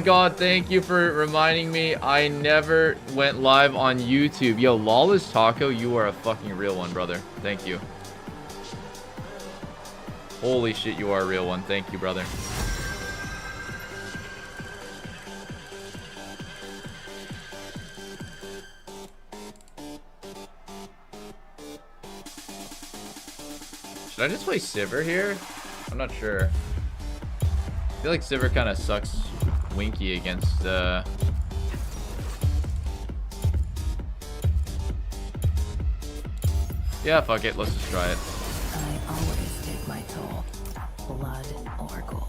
God, thank you for reminding me. I never went live on YouTube. Yo, Lawless Taco, you are a fucking real one, brother. Thank you. Holy shit, you are a real one. Thank you, brother. Should I just play Sivir here? I'm not sure. I feel like Sivir kind of sucks Winky against yeah, fuck it, let's just try it. I always take my toll, blood or gold.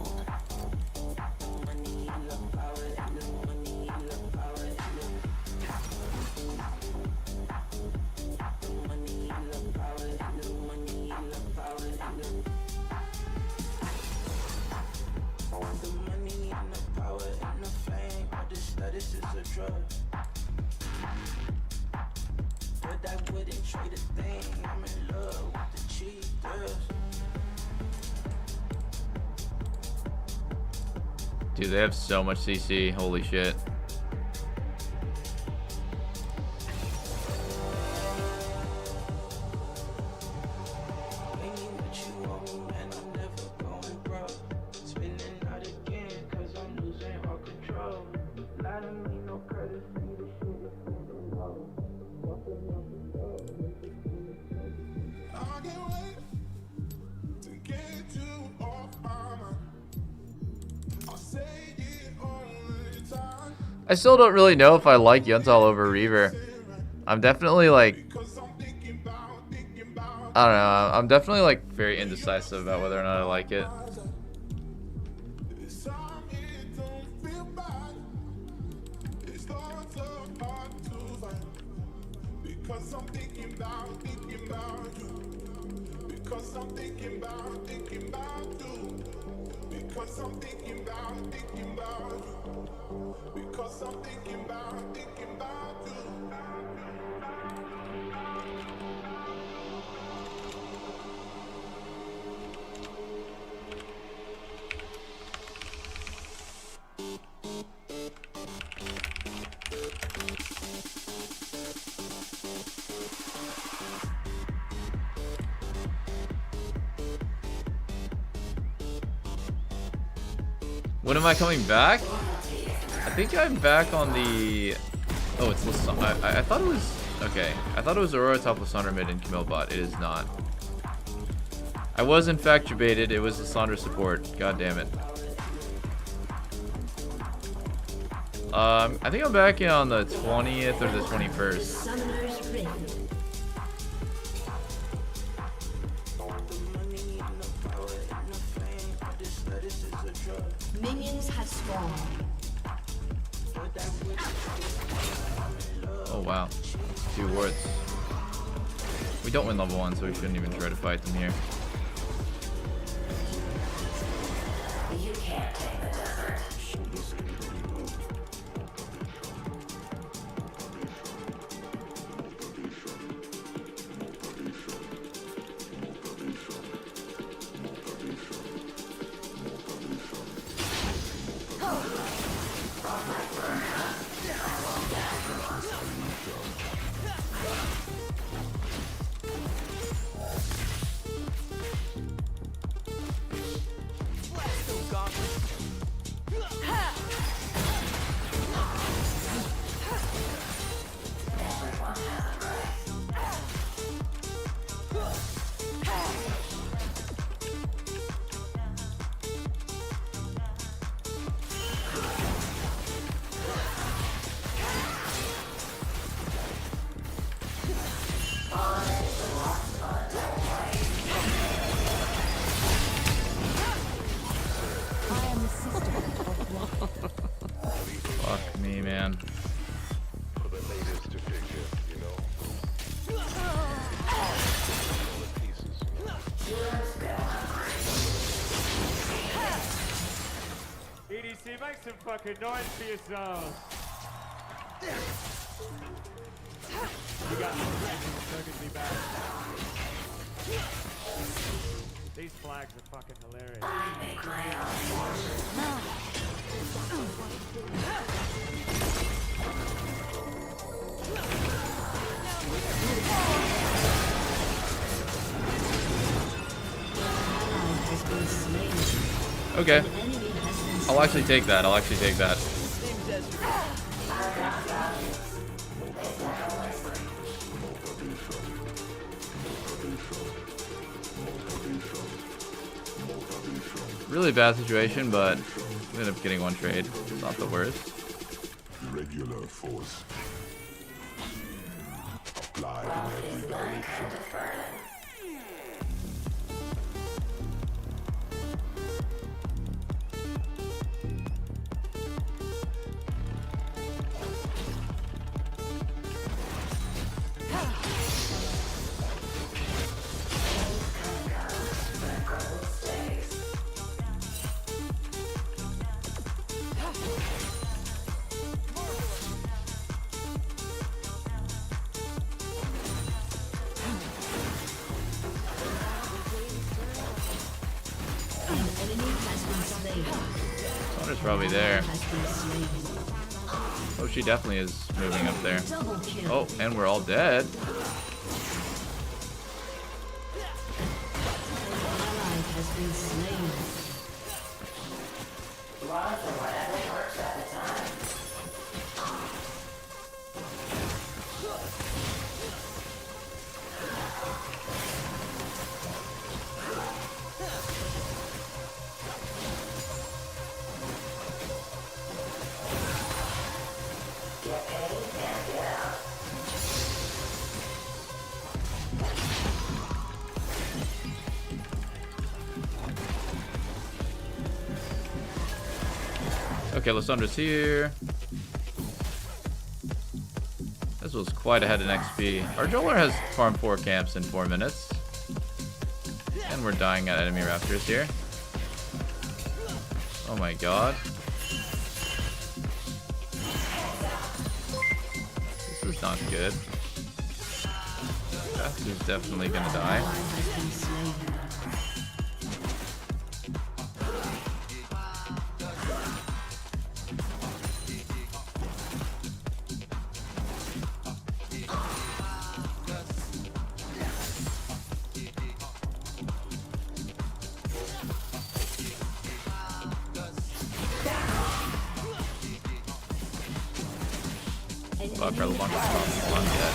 Dude, they have so much CC. Holy shit. I still don't really know if I like Yuntal over Reaver. I'm definitely like, I don't know. I'm definitely like very indecisive about whether or not I like it. When am I coming back? I think I'm back on the... Oh, it's Lissandra. I thought it was... Okay. I thought it was Aurora top Lissandra mid and Camille bot. It is not. I was in fact debated. It was Lissandra support. God damn it. I think I'm back on the 20th or the 21st. Minions have spawned. Oh wow. 2 wards. We don't win level 1, so we shouldn't even try to fight them here. You can't take the desert. Fuck me, man. EDC, make some fucking noise for yourselves. You got no reason to be back. These flags are fucking hilarious. I make my own forces. Okay. I'll actually take that. I'll actually take that. Really bad situation, but we ended up getting one trade. It's not the worst. Regular force. Applied in every direction. Sonder's probably there. Oh, she definitely is moving up there. Oh, and we're all dead. Okay, Lysandra's here. This was quite ahead in XP. Our Joler has farmed 4 camps in 4 minutes. And we're dying at enemy raptors here. Oh my god. This is not good. Jax is definitely gonna die. Fuck, our LeBlanc is not dead.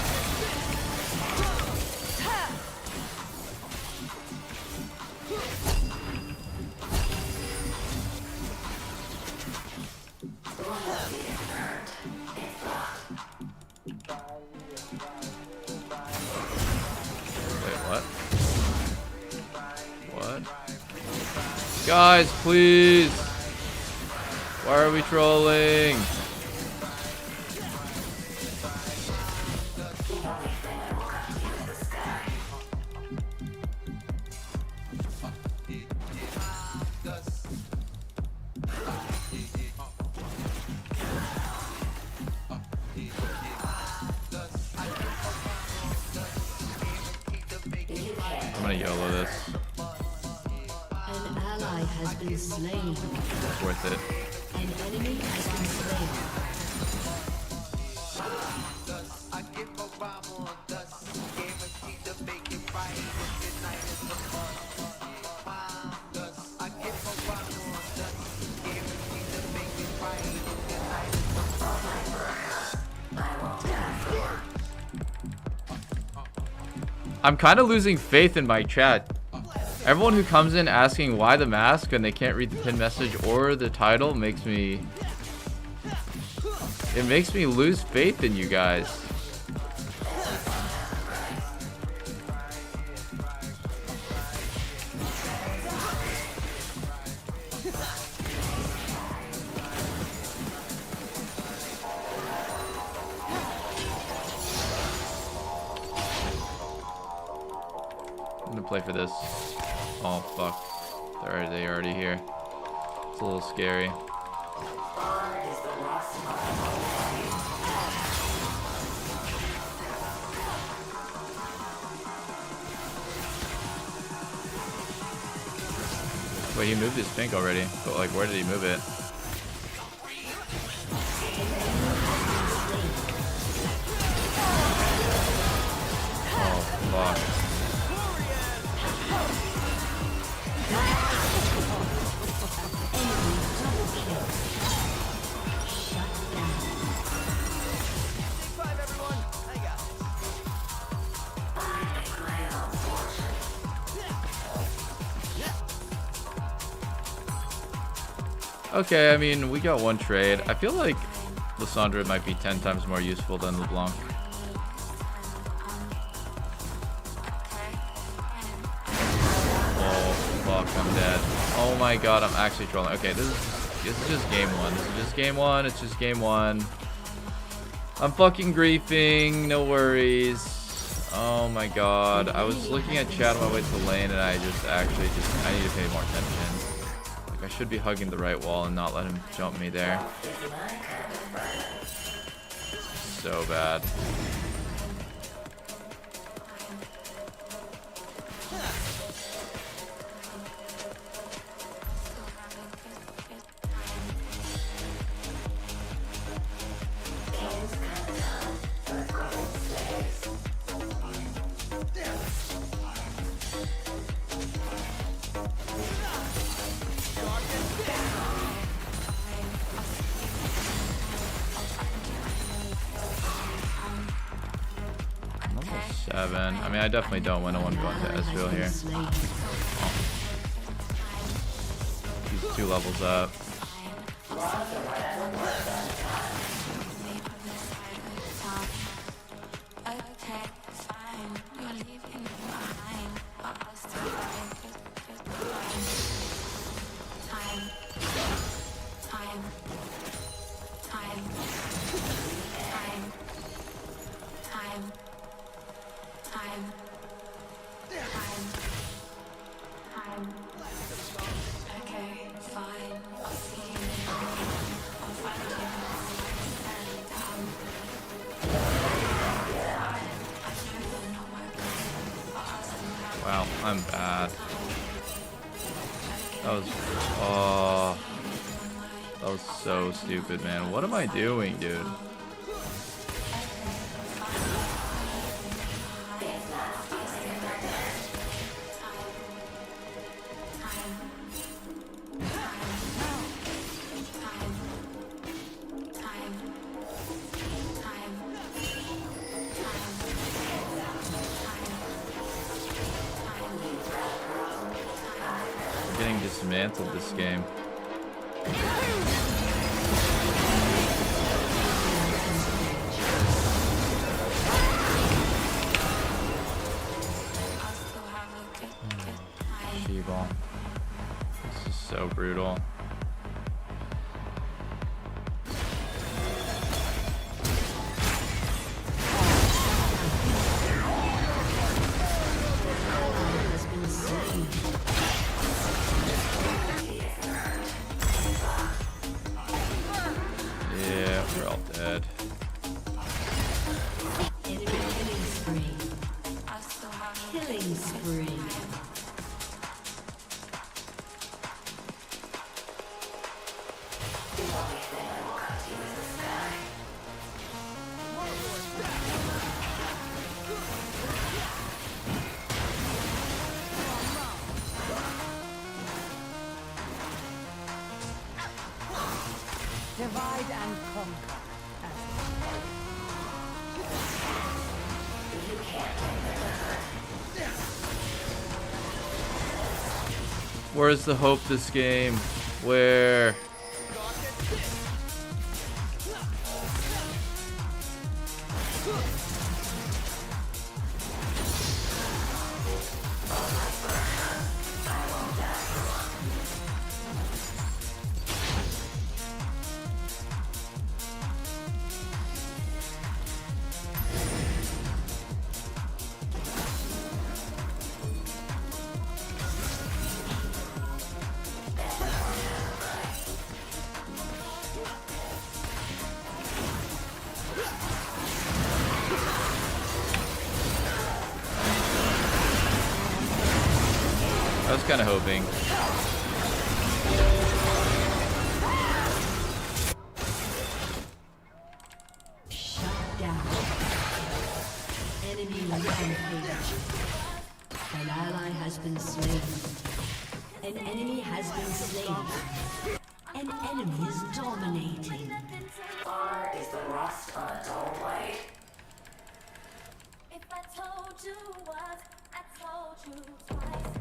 Wait, what? What? Guys, please! Why are we trolling? I'm gonna YOLO this. An ally has been slain. It's worth it. An enemy has been slain. I'm kind of losing faith in my chat. Everyone who comes in asking why the mask and they can't read the pin message or the title makes me... It makes me lose faith in you guys. I'm gonna play for this. Oh fuck. They're already here. It's a little scary. Wait, he moved his pink already. But like, where did he move it? Okay, I mean, we got one trade. I feel like Lissandra might be 10 times more useful than LeBlanc. Oh, fuck, I'm dead. Oh my god, I'm actually trolling. Okay, this is just game one. This is just game one. It's just game one. I'm fucking griefing. No worries. Oh my god. I was looking at chat on my way to the lane and I just I need to pay more attention. Like, I should be hugging the right wall and not let him jump me there. So bad. I mean, I definitely don't want to go into Ezreal here. Oh. He's 2 levels up. Wow, I'm bad. That was so stupid, man. What am I doing, dude? Getting dismantled this game. She-ball. This is so brutal. We're all dead. Killing spree. Divide and conquer. Where's the hope this game? Where? I was kind of hoping. Shut down. Enemy rampage. An ally has been slain. An enemy has been slain. An enemy is dominating. Far is the rust on a dull blade. If I told you once, I told you twice.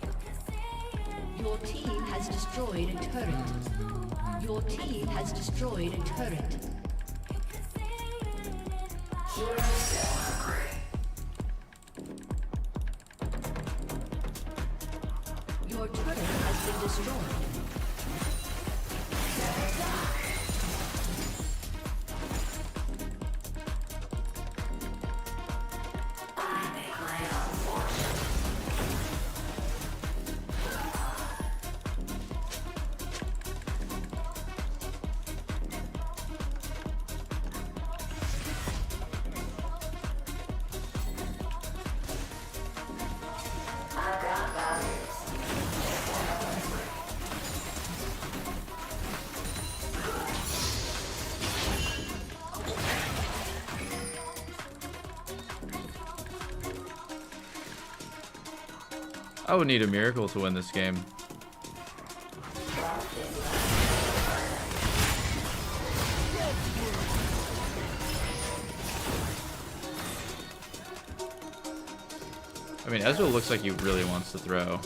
You can see it. Your team has destroyed a turret. Your team has destroyed a turret. Your turret has been destroyed. I would need a miracle to win this game. I mean, Ezreal looks like he really wants to throw.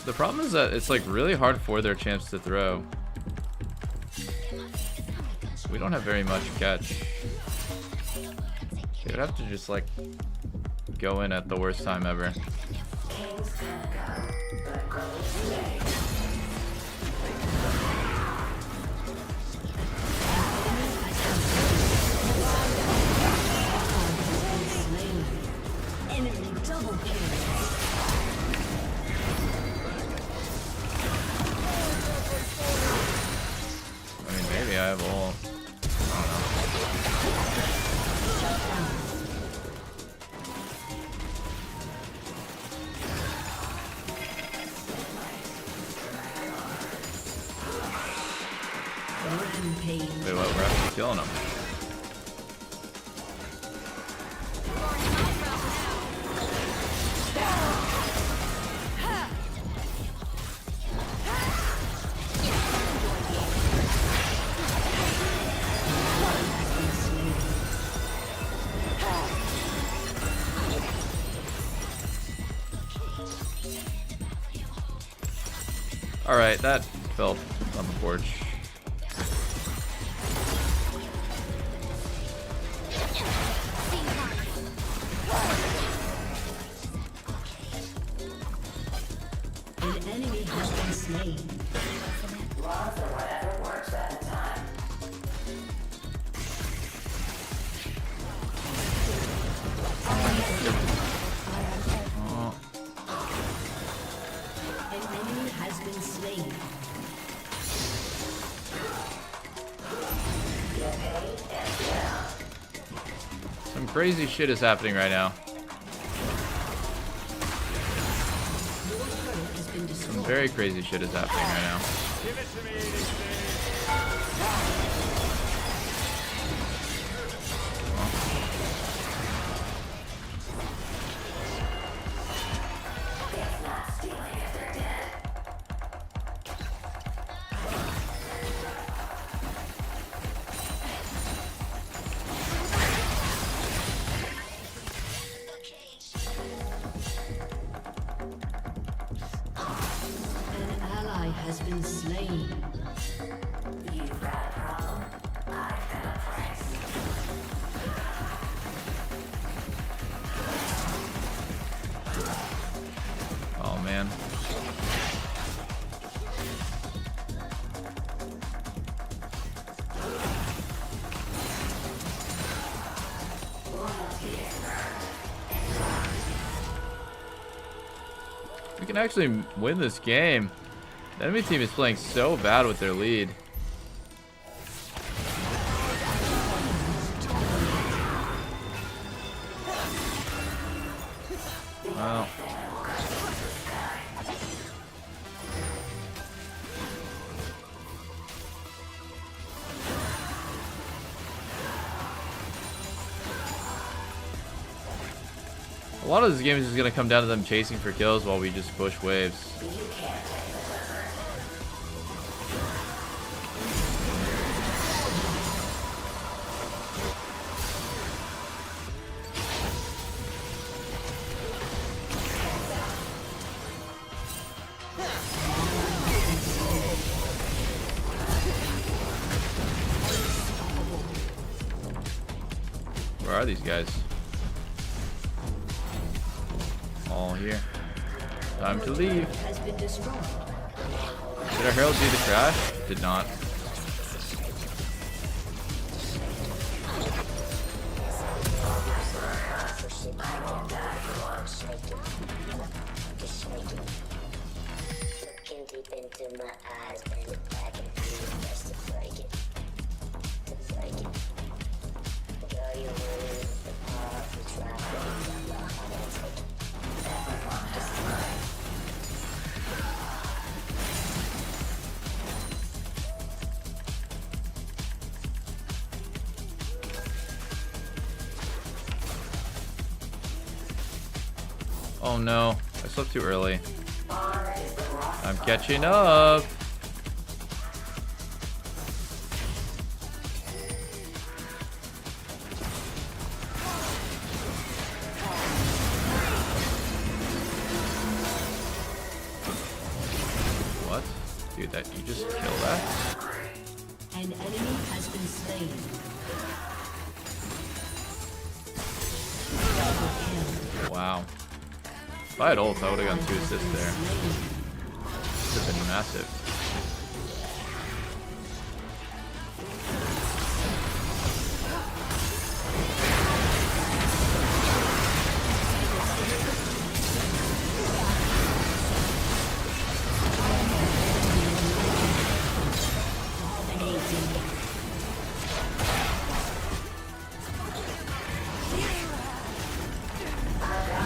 The problem is that it's like really hard for their champs to throw. We don't have very much catch. They would have to just like go in at the worst time ever. Enemy double kill. I mean, maybe I have ult. I don't know. Rampage. Wait, what? We're actually killing them. Alright, that fell on the porch. An enemy has been slain. Oh, An enemy has been slain. some crazy shit is happening right now. Your turret has been Some destroyed. very crazy shit is happening right now. Give it to me, ADC. An ally has been slain. You've got a problem. I've got a price. Oh man. We can actually win this game. The enemy team is playing so bad with their lead. Well. A lot of this game is just gonna come down to them chasing for kills while we just push waves. are these guys? All here. Time to leave. Has been destroyed. Did our herald do the crash? Did not. Looking deep into my eyes, bend it back and do your best to break it. To break it. Girl, you're winning the part we try. I'm not gonna take it. Everyone is mine. Oh no, I slept too early. I'm catching up. What? Dude, that you just kill that? An enemy has been slain. Double kill. Wow. If I had ult, I would have gotten 2 assists there. Would have been massive.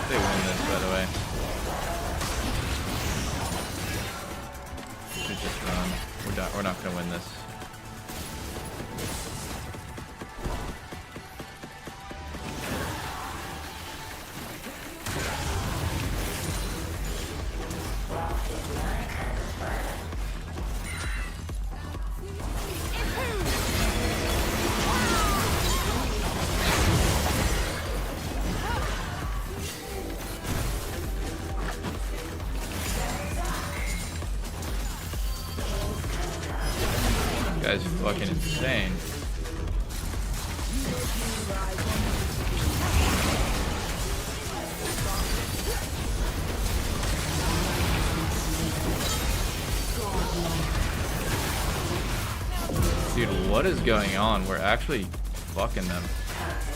They win this, by the way. Should just run. We're not gonna win this. This guy's fucking insane. Dude, what is going on? We're actually fucking them.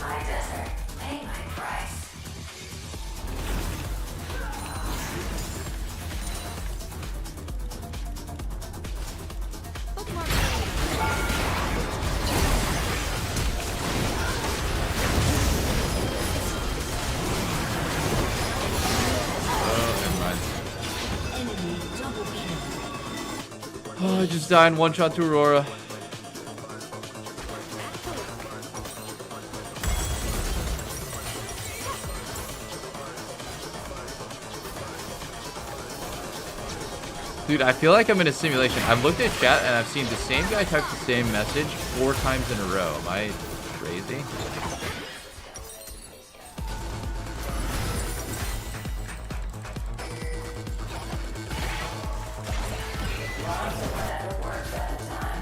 My desert, pay my price. Oh, never mind. Enemy double kill. Oh, I just died in one shot to Aurora. Dude, I feel like I'm in a simulation. I've looked at chat and I've seen the same guy type the same message 4 times in a row. Am I crazy?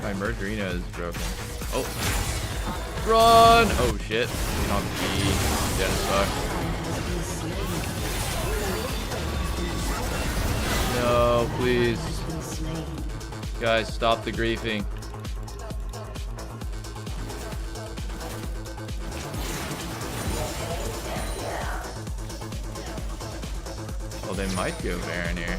My Murderina is broken. Oh. Run! Oh shit. Get on P. Dead as fuck. No, please. Guys, stop the griefing. Oh, they might go Baron here.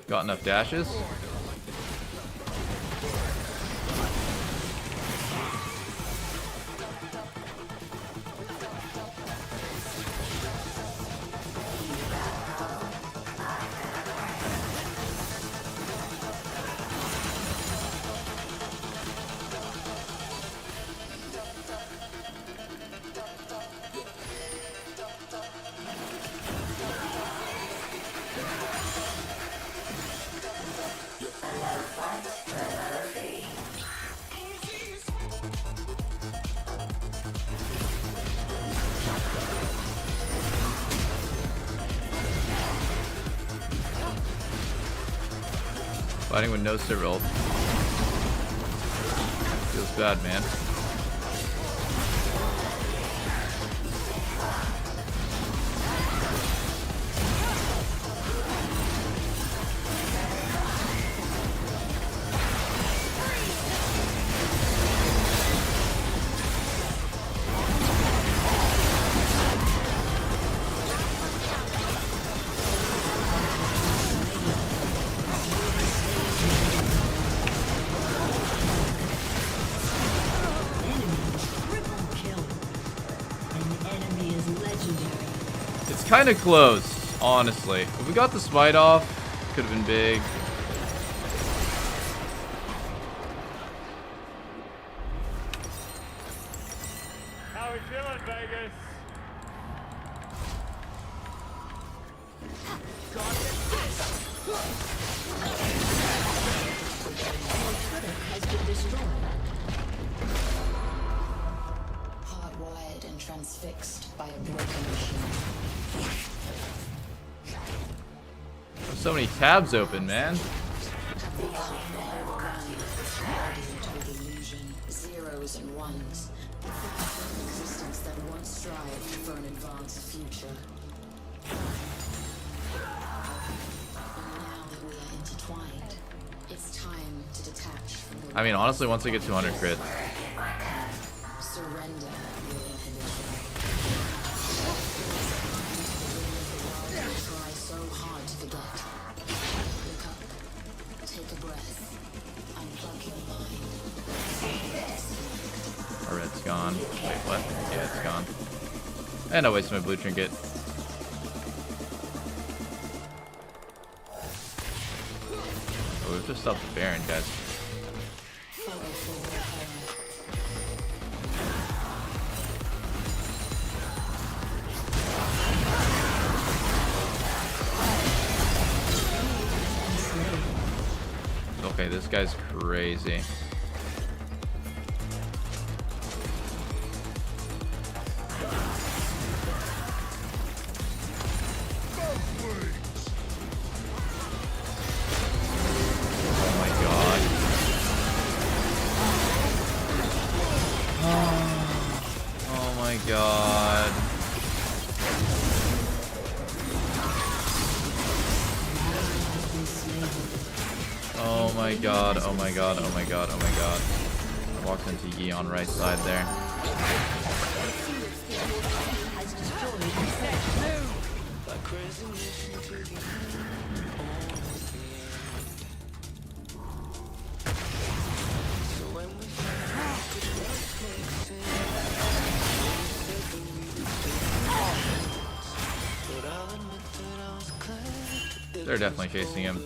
Got enough dashes? Fighting with no civil. Feels bad, man. It's kind of close, honestly. If we got the smite off, could have been big. How we feeling, Vegas? Hardwired and transfixed by a broken machine. There's so many tabs open, man. Total illusion, zeros and ones. An existence that once strived for an advanced future. And now that we are intertwined, it's time to detach from the I mean, honestly, once I get 200 crits. surrender your inhibition. Try so hard to forget. Look up, take a breath, unplug your mind. Our red's gone. Wait, what? Yeah, it's gone. And I wasted my blue trinket. Oh, we have to stop the Baron, guys. Okay, this guy's crazy. Oh my god. Oh my god. Oh my god, oh my god, oh my god, oh my god. I walked into Yi on right side there. They're definitely chasing him.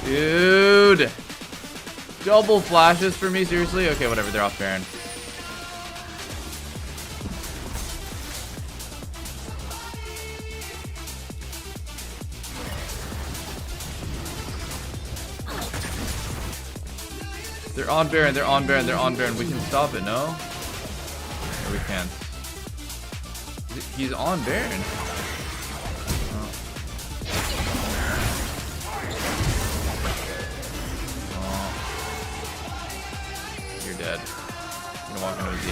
Dude! Double flashes for me, seriously? Okay, whatever, they're off Baron. They're on Baron, they're on Baron, they're on Baron. We can stop it, no? Or we can't. He's on Baron. Dead. I'm gonna walk into Z.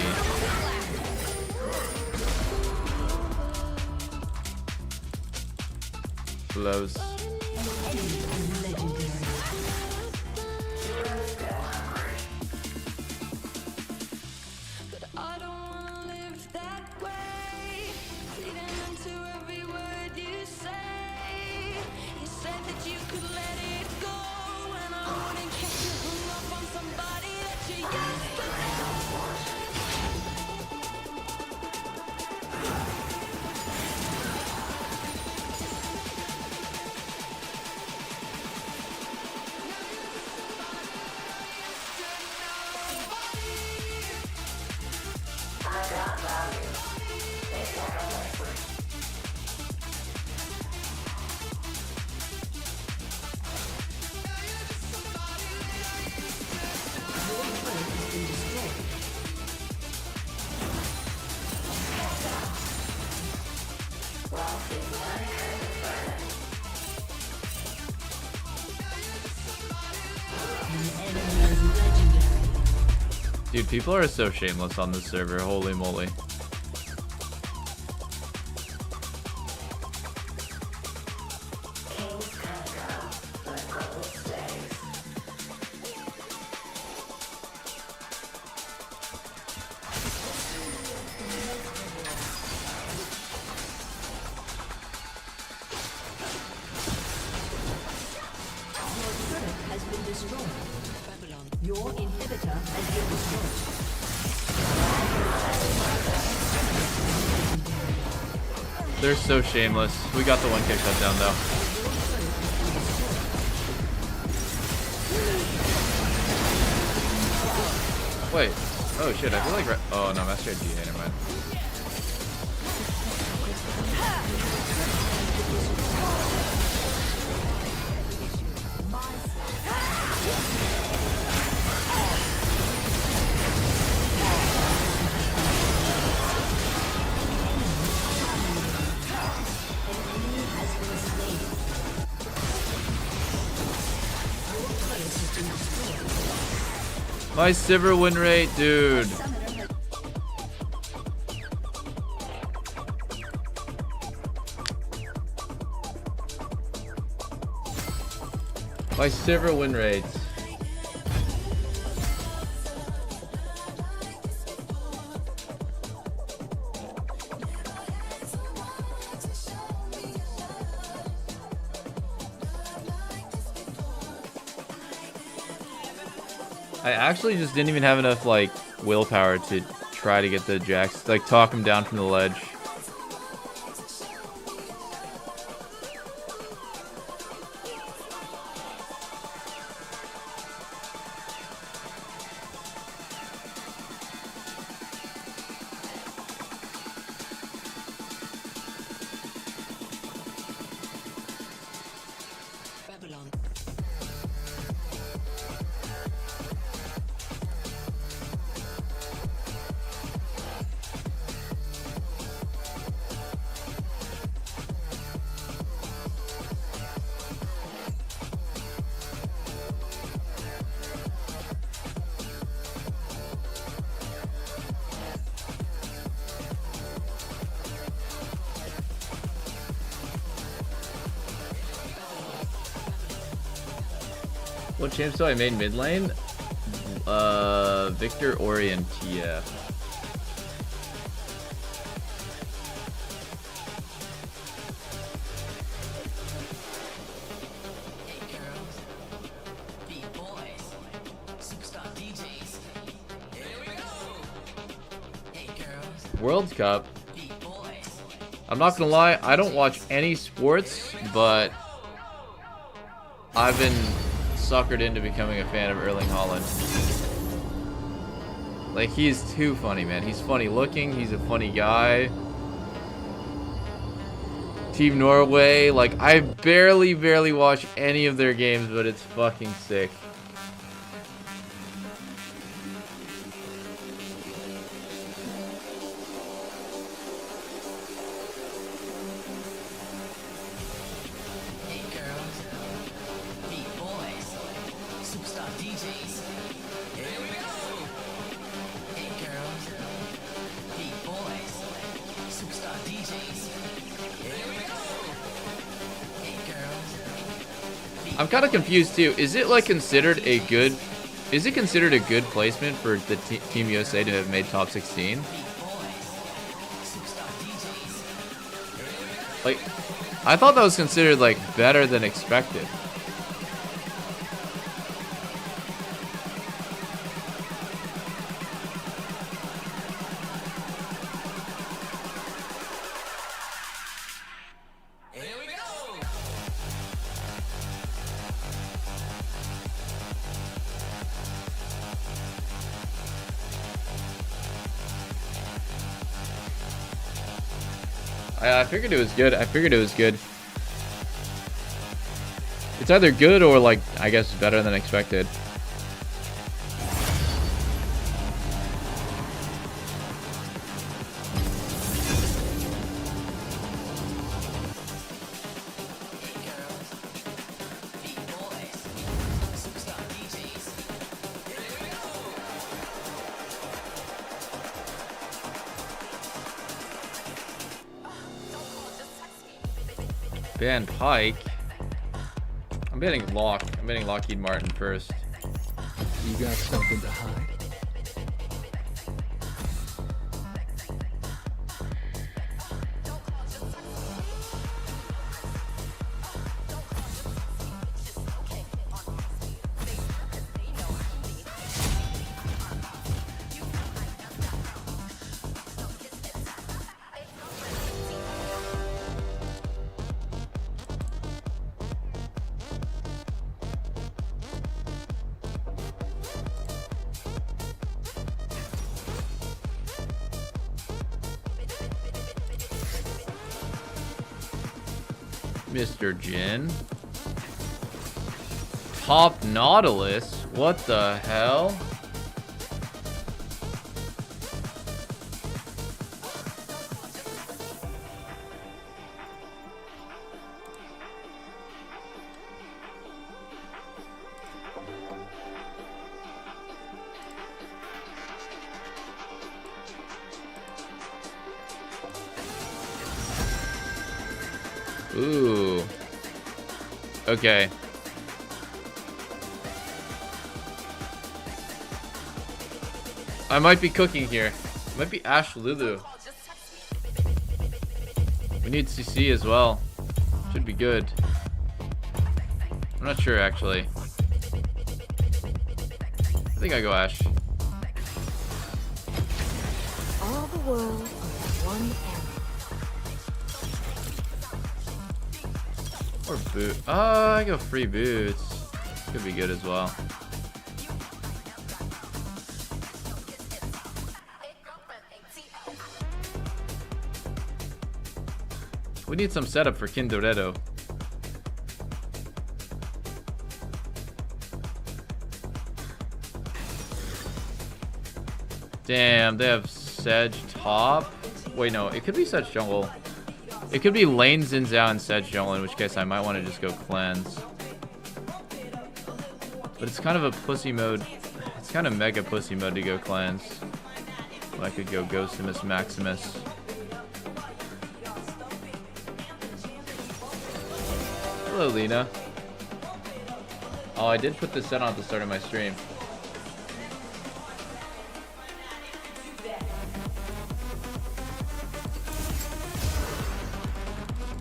Blows. I don't wanna live that way. Bleeding into every word you say. You said that you could let it go, and I wouldn't catch you hung up on somebody that you used to love. enemy is legendary. Dude, people are so shameless on this server. Holy moly. Has been destroyed. Your inhibitor has been destroyed. They're so shameless. We got the 1K shutdown though. Wait. Oh shit, I feel like... Oh no, Master GA, never mind. My Sivir win rate, dude. My Sivir win rates. I actually just didn't even have enough, like, willpower to try to get the Jax, like, talk him down from the ledge. What champs do I made mid lane? Victor, Ori, and TF. World Cup. I'm not gonna lie, I don't watch any sports, but I've been suckered into becoming a fan of Erling Haaland. Like, he's too funny, man. He's funny looking, he's a funny guy. Team Norway, like, I barely watch any of their games, but it's fucking sick. I'm kind of confused too. Is it like considered a good? Is it considered a good placement for the Team USA to have made top 16? Like, I thought that was considered like better than expected. I figured it was good. I figured it was good. It's either good or, like, I guess better than expected. Ban Pike. I'm banning Locke. I'm banning Lockheed Martin first. You got something to hide? Mr. Jin. Top Nautilus? What the hell? Ooh. Okay. I might be cooking here. Might be Ash Lulu. We need CC as well. Should be good. I'm not sure actually. I think I go Ash. All the world under one arrow. Or boot. Oh, I go free boots. Could be good as well. We need some setup for Kindoredo. Damn, they have Sedge top. Wait, no, it could be Sedge jungle. It could be Lane Xin Zhao and Sedge jungle, in which case I might want to just go cleanse. But it's kind of a pussy mode. It's kind of mega pussy mode to go cleanse. I could go Ghostimus Maximus. Hello, Lena. Oh, I did put this set on at the start of my stream.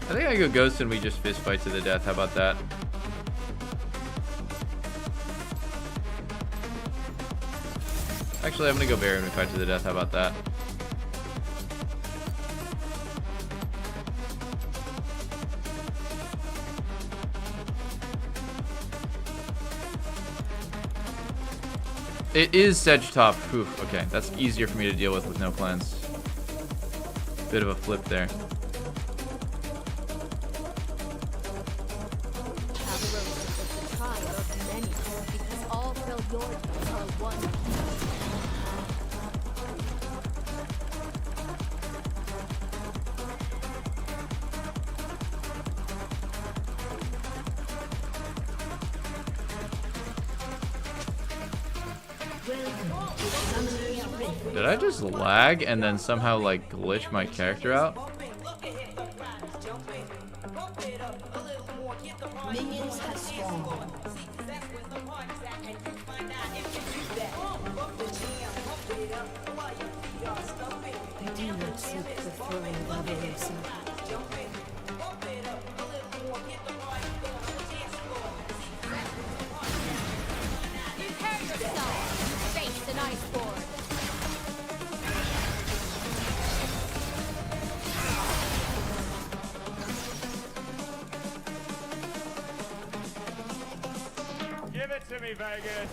I think I go Ghost and we just fist fight to the death. How about that? Actually, I'm gonna go Barry and we fight to the death. How about that? It is Sedge top. Whew, okay, that's easier for me to deal with no plans. Bit of a flip there. Did I just lag and then somehow like glitch my character out? Minions have spawned. I do not seek the throne of Elusive. Prepare yourself. Face an iceborne. Give it to me, Vegas.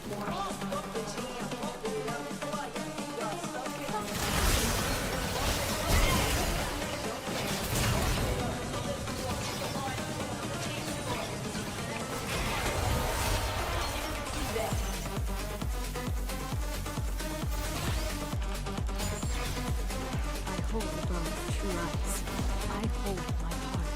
I hold above true ice. I hold my heart.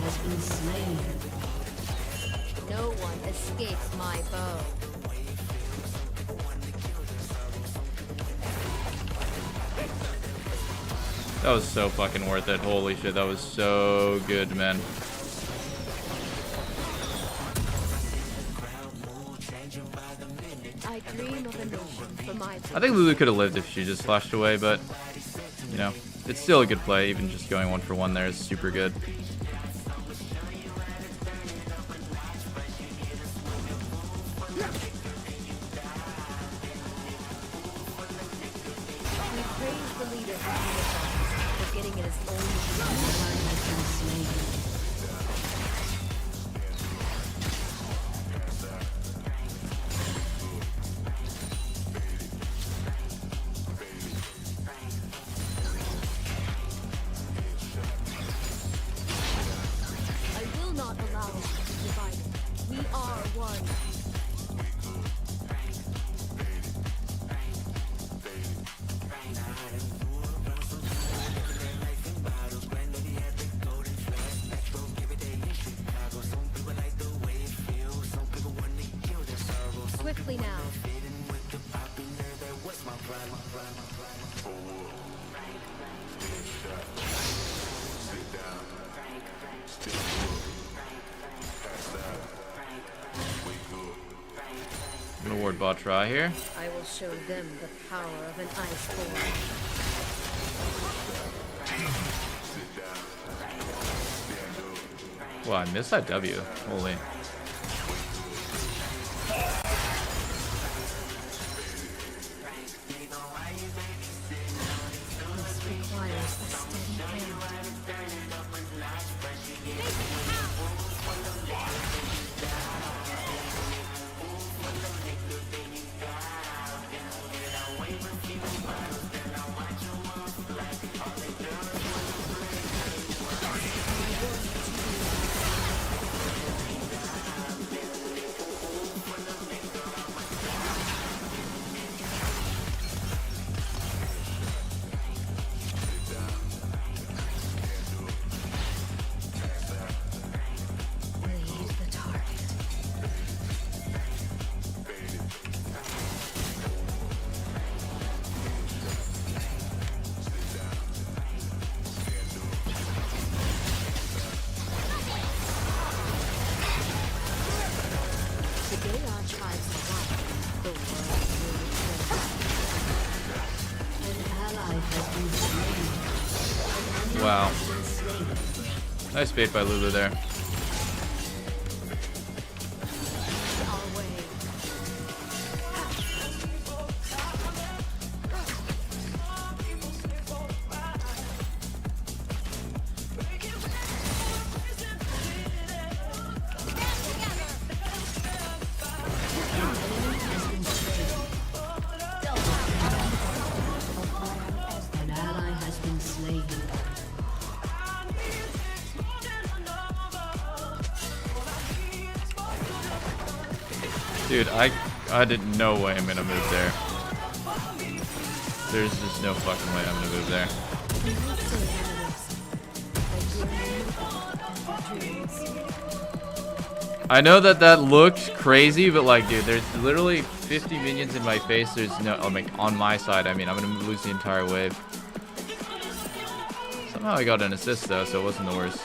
has been slain. No one escapes my bow. That was so fucking worth it. Holy shit, that was so good, man. I dream of a nation for my I think Lulu could have lived if she just flashed away, but, you know, it's still a good play. Even just going 1-for-1 there is super good. We praise the leader for getting in his own Ally has been slain. I will not allow us to be divided. We are one. Swiftly now. I'm gonna ward bot try here. I will show them the power of an ice form. Wow, I missed that W. Holy. This requires a steady hand. Leave the target. The day our tribes align, the world will return. An ally has been slain. An enemy Wow. has been slain. Nice bait by Lulu there. Our way. An ally has been slain. Dude, I didn't no way I'm gonna move there. There's just no fucking way I'm gonna move there. I know that that looked crazy, but like, dude, there's literally 50 minions in my face. There's no, I mean, on my side. I mean, I'm gonna lose the entire wave. Somehow I got an assist though, so it wasn't the worst.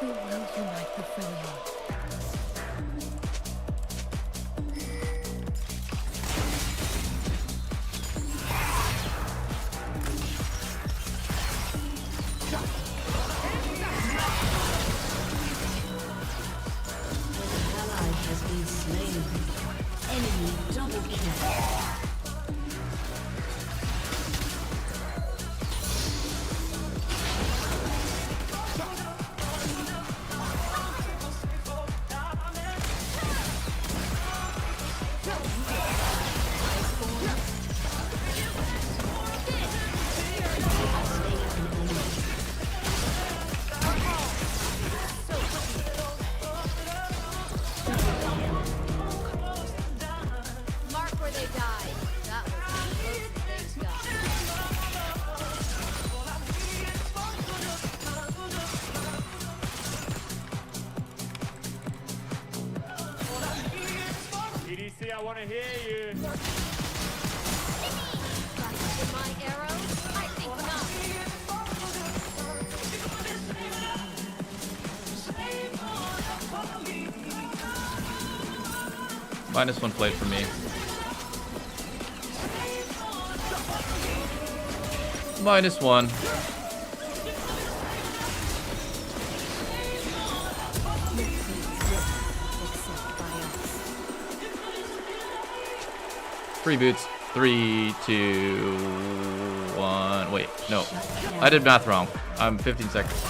We will unite the Freljord. An ally has been slain. Enemy double kill. want to hear you. My arrow? I think not. -1 plate for me. -1. Free boots. 3, 2, 1. Wait, no. I did math wrong. I'm 15 seconds.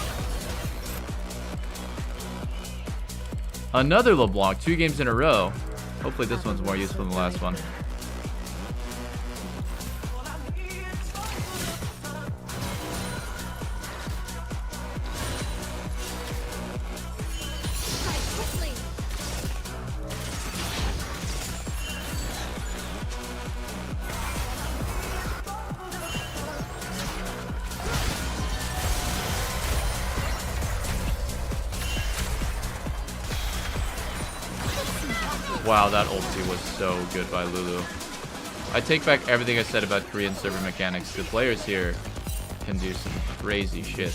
Another LeBlanc. 2 games in a row. Hopefully this one's more useful than the last one. Wow, that ulti was so good by Lulu. I take back everything I said about Korean server mechanics. The players here can do some crazy shit.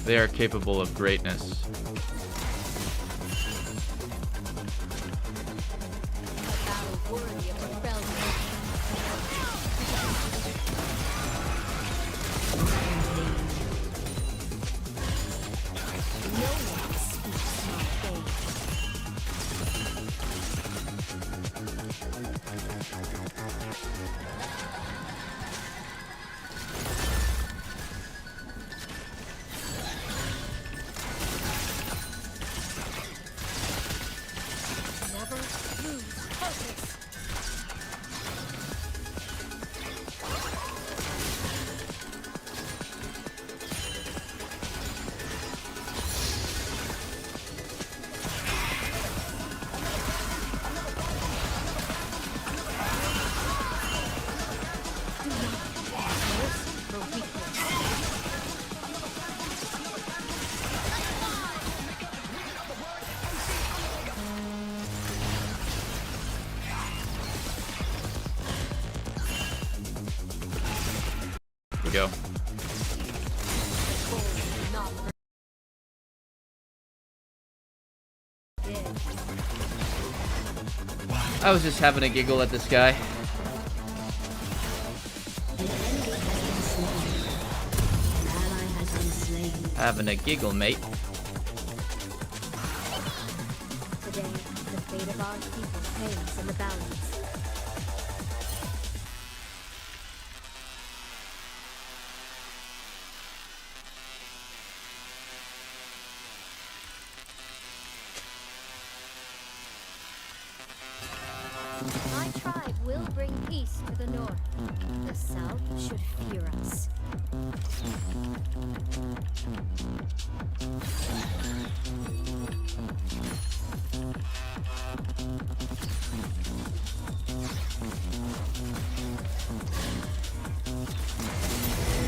They are capable of greatness. Go. I was just having a giggle at this guy. Having a giggle, mate. Today, the fate of our people hangs in the balance. My tribe will bring peace to the north. The south should fear us.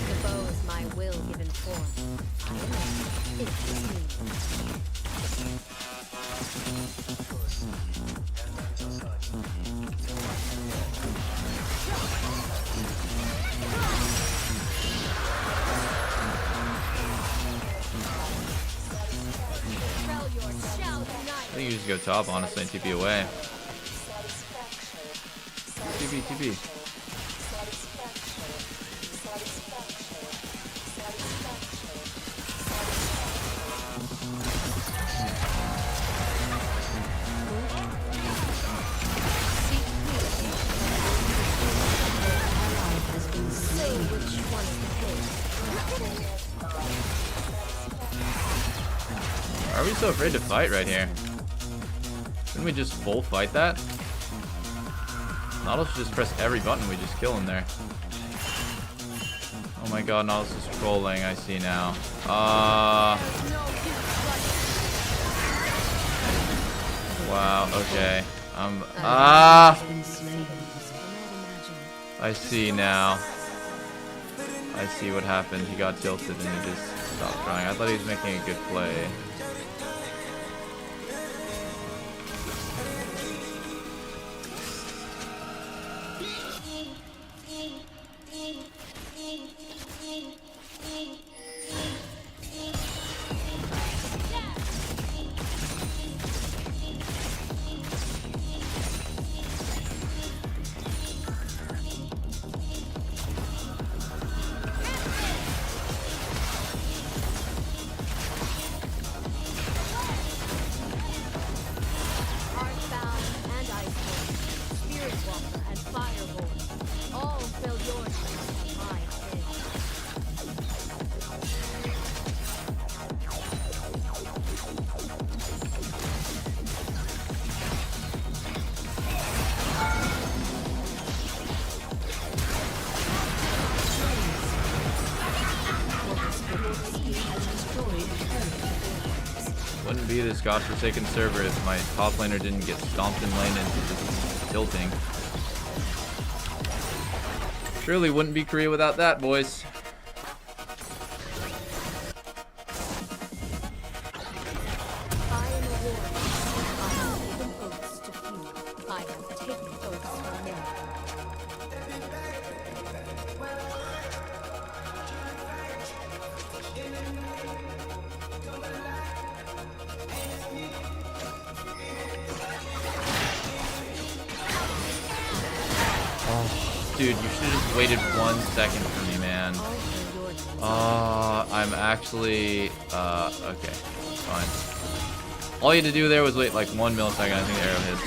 The bow is my will given form. I am it. It's me. I think you just go top, honestly, and TP away. TP, TP. Why are we so afraid to fight right here? Shouldn't we just full fight that? Nautilus should just press every button, we just kill him there. Oh my god, Nautilus is trolling, I see now. Wow, okay. I see now. I see what happened. He got tilted and he just stopped trying. I thought he was making a good play. Wouldn't be this godforsaken server if my top laner didn't get stomped in lane into just tilting. Surely wouldn't be Korea without that, boys. I am a warrior. I have given oaths to few. I have taken oaths from many. Dude, you should have just waited 1 second for me, man. I'm actually, okay, fine. All you had to do there was wait like 1 millisecond. I think the arrow hits.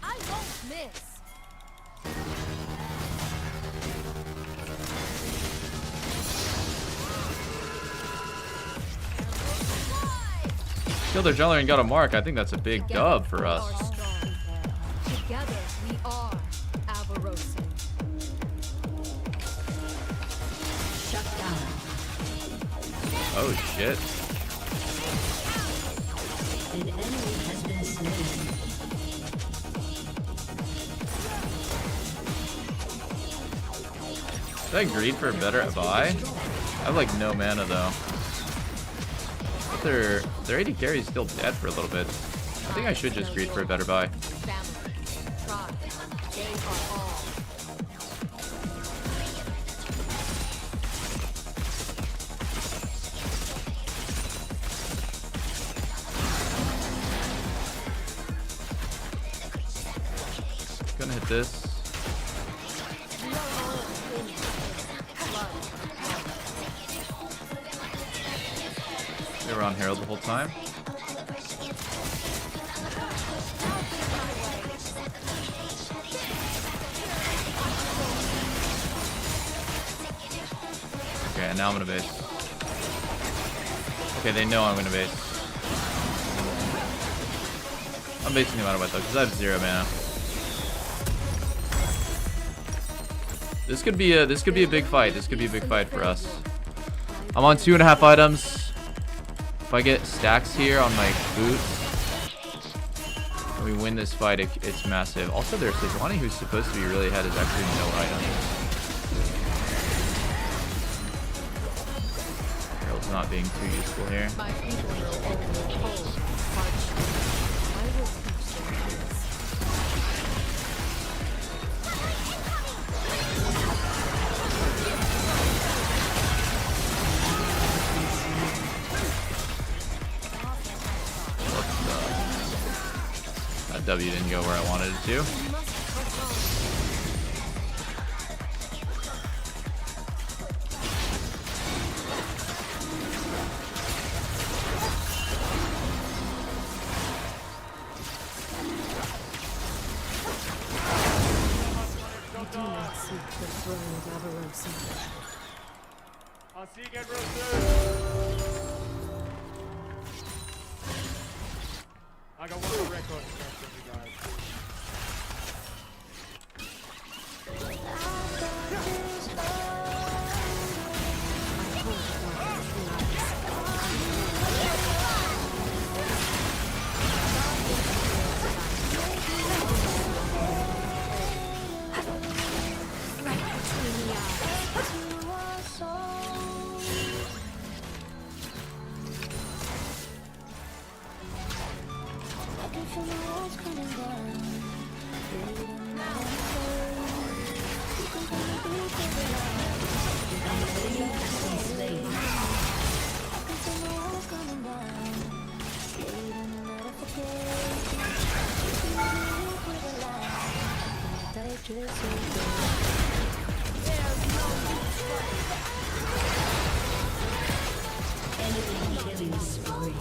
I won't miss. Killed their jungler and got a mark. I think that's a big dub for us. Together we are Avarosan. Shut down. Oh shit. An enemy has been slain. Should I greed for a better buy? I have like no mana though. But their AD carry is still dead for a little bit. I think I should just greed for a better buy. Family, tribe, they are all. Gonna hit this. They were on Herald the whole time. Okay, and now I'm gonna base. Okay, they know I'm gonna base. I'm basing no matter what though, because I have 0 mana. This could be a big fight. This could be a big fight for us. I'm on 2.5 items. If I get stacks here on my boots and we win this fight, it's massive. Also, there's Sejuani, who's supposed to be really ahead, is actually no items. Herald's not being too useful here. My people will only hold hardship. I will teach them this. That W didn't go where I wanted it to. Do not seek the throne of Avarosan. I'll see you again real soon. I got one more record to catch up, you guys. Enemy killing spree.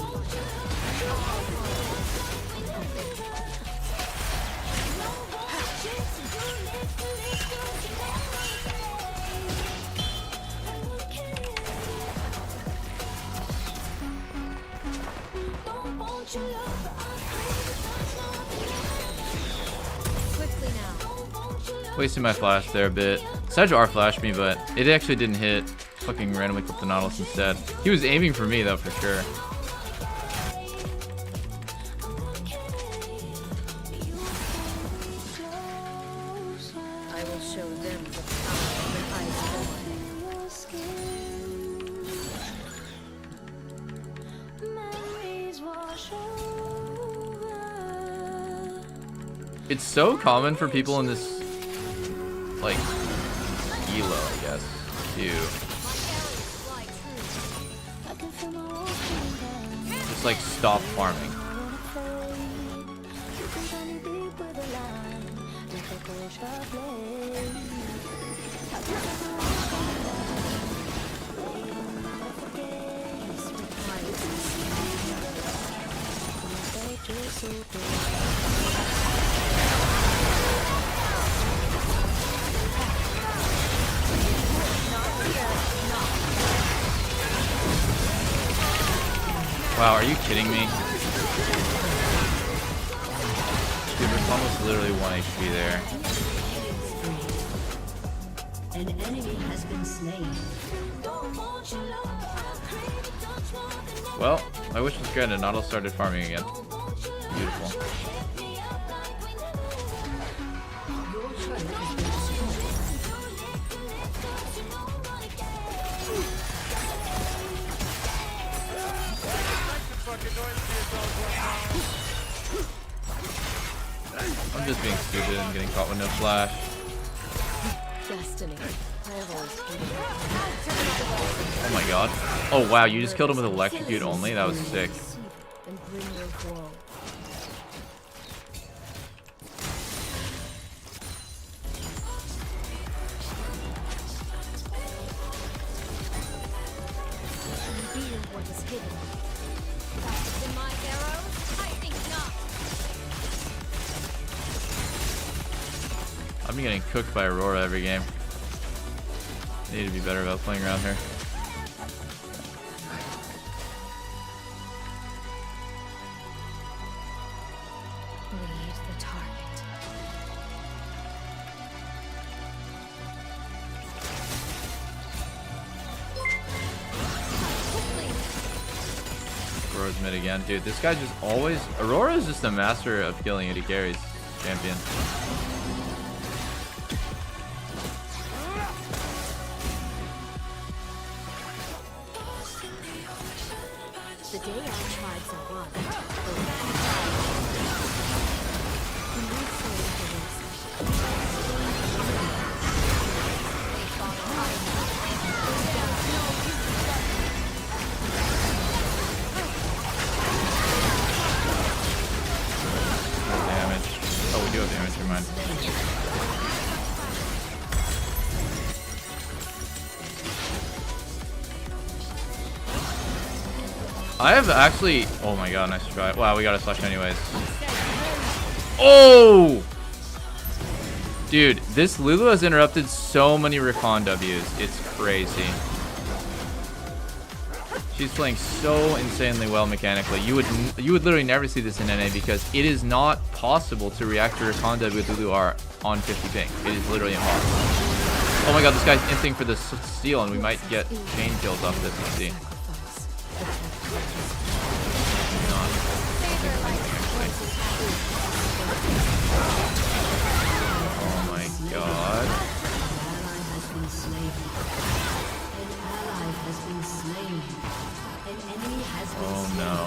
Don't want your love, I'm Wasting my flash there a bit. Sedge R flashed me, but it actually didn't hit. Fucking randomly clipped the Nautilus instead. He was aiming for me though, for sure. I will show them the power of the Iceborn. It's so common for people in this, like, elo, I guess, to just, like, stop farming. Wow, are you kidding me? Dude, there's almost literally 1 HP there. An enemy has been slain. Well, I wish was good and Nautilus started farming again. Beautiful. Your turret has been destroyed. I'm just being stupid and getting caught with no flash. Destiny. I have always hated it. Oh my god. Oh wow, you just killed him with electrocute only? That was sick. And bring your woe. Reveal what is hidden. Faster than my arrows? I think not. I'm getting cooked by Aurora every game. I need to be better about playing around here. Lead the target. Aurora's mid again. Dude, this guy just always... Aurora is just a master of killing AD carries. Champion. The day our tribes are one. No damage. Oh, we do have damage, never mind. I have actually... Oh my god, nice try. Wow, we got a slash anyways. Oh! Dude, this Lulu has interrupted so many recon W's. It's crazy. She's playing so insanely well mechanically. You would literally never see this in NA because it is not possible to react to recon W with Lulu R on 50 ping. It is literally impossible. Oh my god, this guy's inting for the steal and we might get chain kills off this. Let's see. Oh my god. An ally has been slain. An ally has been slain. An enemy has been Oh slain. no.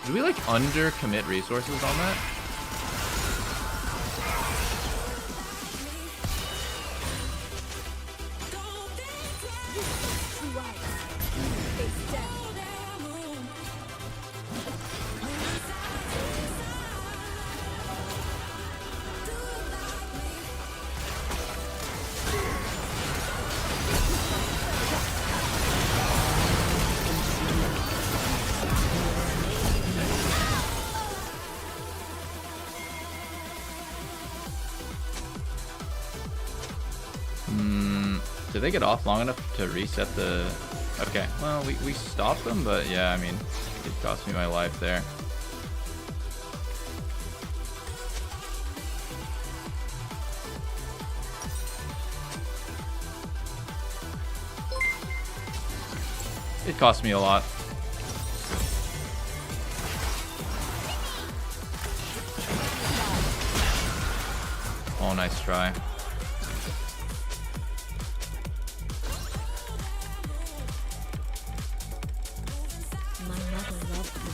Did we like under commit resources on that? Did they get off long enough to reset the... Okay, well, we stopped them, but yeah, I mean, it cost me my life there. It cost me a lot. Oh, nice try. My mother loved me.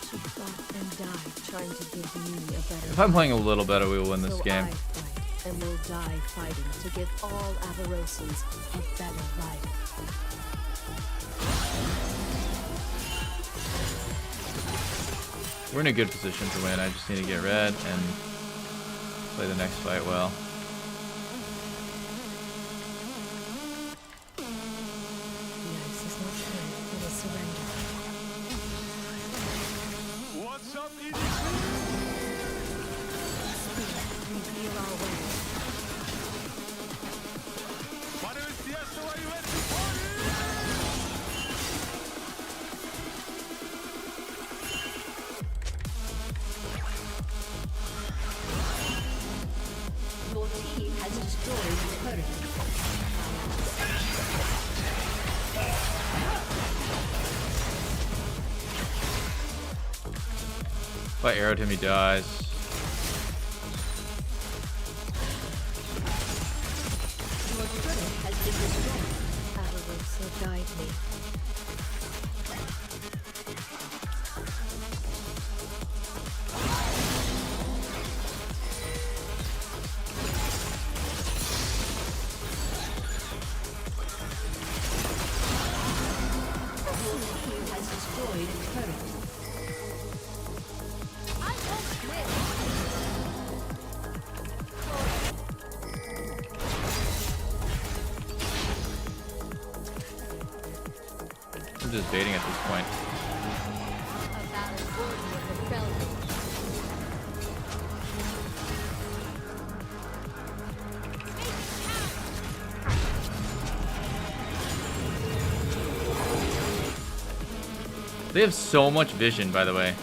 She fought and died trying to give me a better If I'm playing a little better, we will win this so game. I fight and will die fighting to give all Avarosians a better life. We're in a good position to win. I just need to get red and play the next fight well. The ice is not strength, it is surrender. What's up, Reveal our way. My name is TSW. Are you ready to party? Your team has destroyed the turret. If I arrowed him, he dies. Your turret has been destroyed. Avarosa guide me. Your team has destroyed the turret. I'm just baiting at this point. A battle worthy of rebellion. They have so much vision, by the way.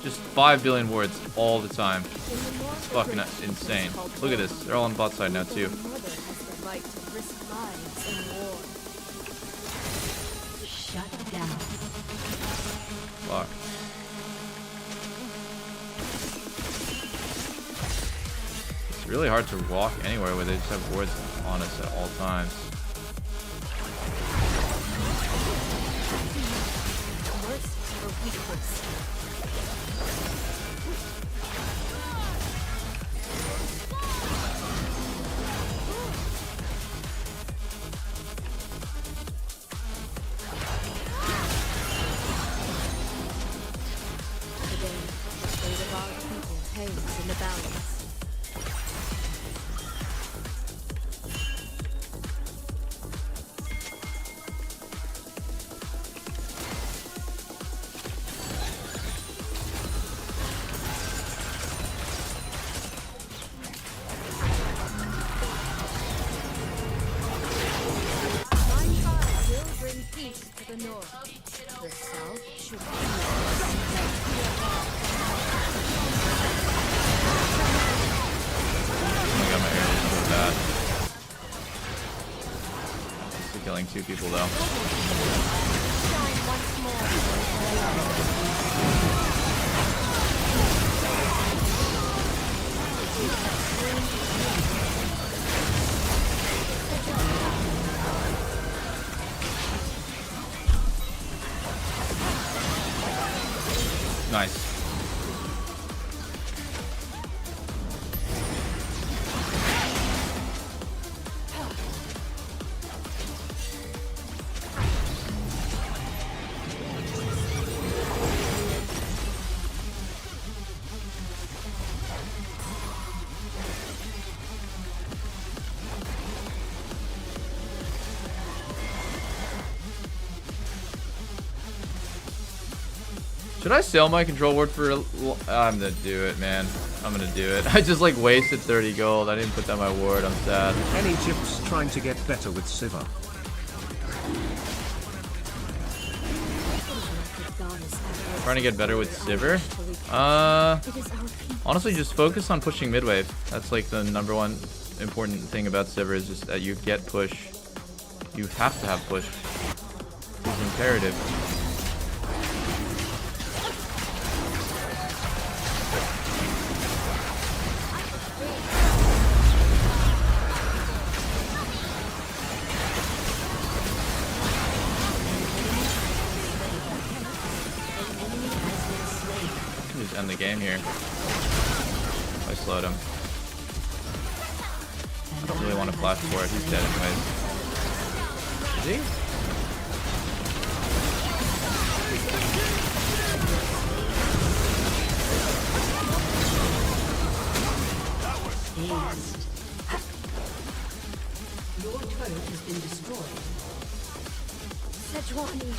Just 5 billion words all the time. It's fucking insane. Look at this. They're all on bot side now, too. Your mother has the right to risk lives in war. Shut down. Fuck. It's really hard to walk anywhere where they just have words on us at all times. Mercy for weakness. Today, the fate of our people hangs in the balance. My tribe will bring peace to the north. The south should be. Oh my god, my arrow is so bad. Still killing 2 people though. Shine once Nice. Should I sell my control word for? I'm gonna do it, man. I'm gonna do it. I just like wasted 30 gold. I didn't put down my ward. I'm sad. Any tips trying to get better with Siva? Trying to get better with Sivir. Honestly, just focus on pushing mid wave. That's like the #1 important thing about Sivir is just that you get push. You have to have push. is imperative. Just end the game here. I slowed him. I don't really want to flash for it. He's dead anyways. Is he? Your turret has been destroyed. Sejuani.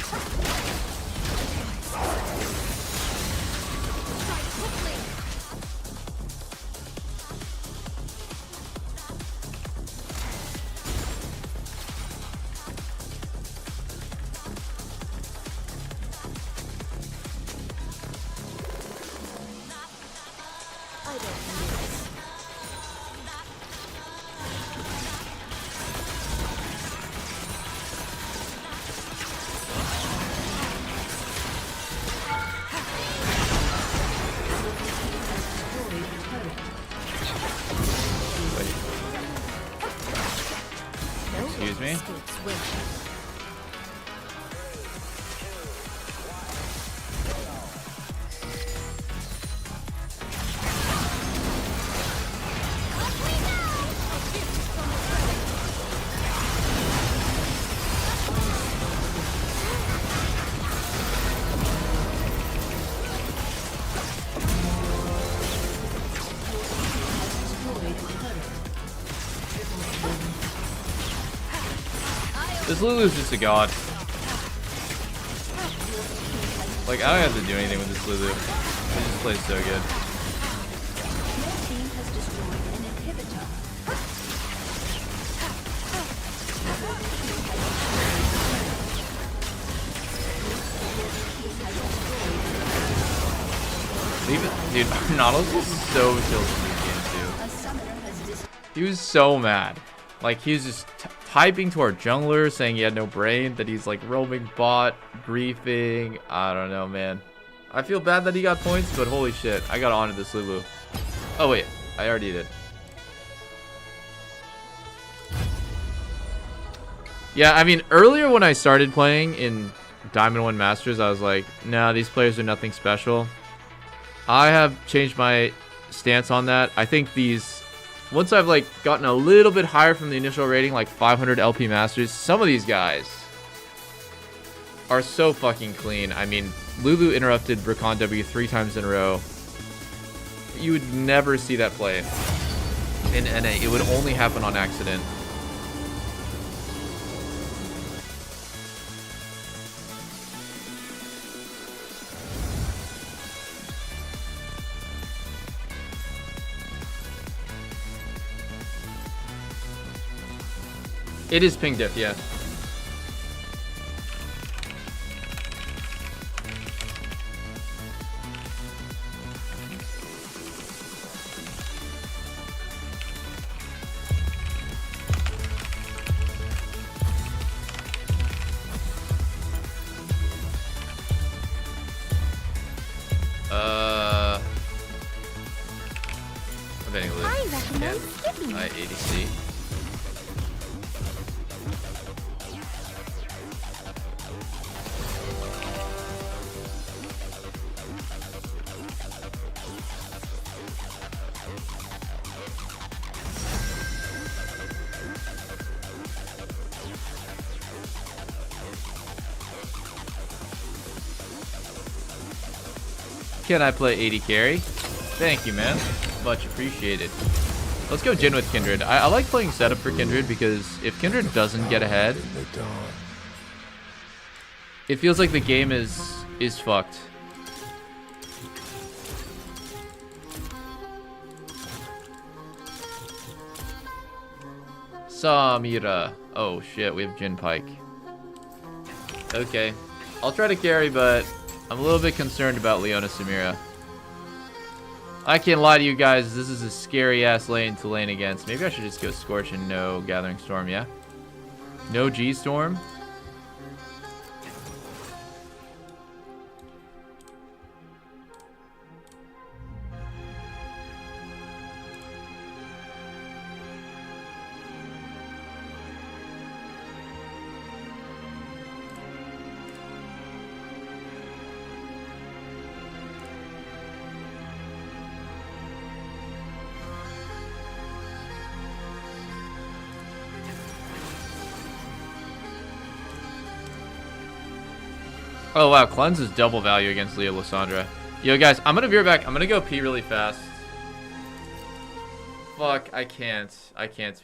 Excuse me? This Lulu's just a god. Like, I don't have to do anything with this Lulu. She just plays so good. Your team has destroyed an inhibitor. Dude, Nautilus is so chilled in this game too. A summoner has He was so mad. Like, he was just typing to our jungler saying he had no brain, that he's like roaming bot, griefing. I don't know, man. I feel bad that he got points, but holy shit, I got onto this Lulu. Oh wait, I already did. Yeah, I mean, earlier when I started playing in Diamond 1 Masters, I was like, nah, these players are nothing special. I have changed my stance on that. I think these, once I've like gotten a little bit higher from the initial rating, like 500 LP Masters, some of these guys are so fucking clean. I mean, Lulu interrupted Rakan W 3 times in a row. You would never see that play in NA. It would only happen on accident. It is ping diff, yeah. I'm betting Lulu. I recommend skipping. I ADC. Can I play 80 carry? Thank you, man. Much appreciated. Let's go Jhin with Kindred. I like playing setup for Kindred because if Kindred doesn't get ahead, it feels like the game is fucked. Samira. Oh shit, we have Jhin Pike. Okay. I'll try to carry, but I'm a little bit concerned about Leona Samira. I can't lie to you guys, this is a scary ass lane to lane against. Maybe I should just go Scorch and no Gathering Storm, yeah? No G Storm? Oh wow, cleanse is double value against Leo Lysandra. Yo guys, I'm gonna be right back. I'm gonna go pee really fast. Fuck, I can't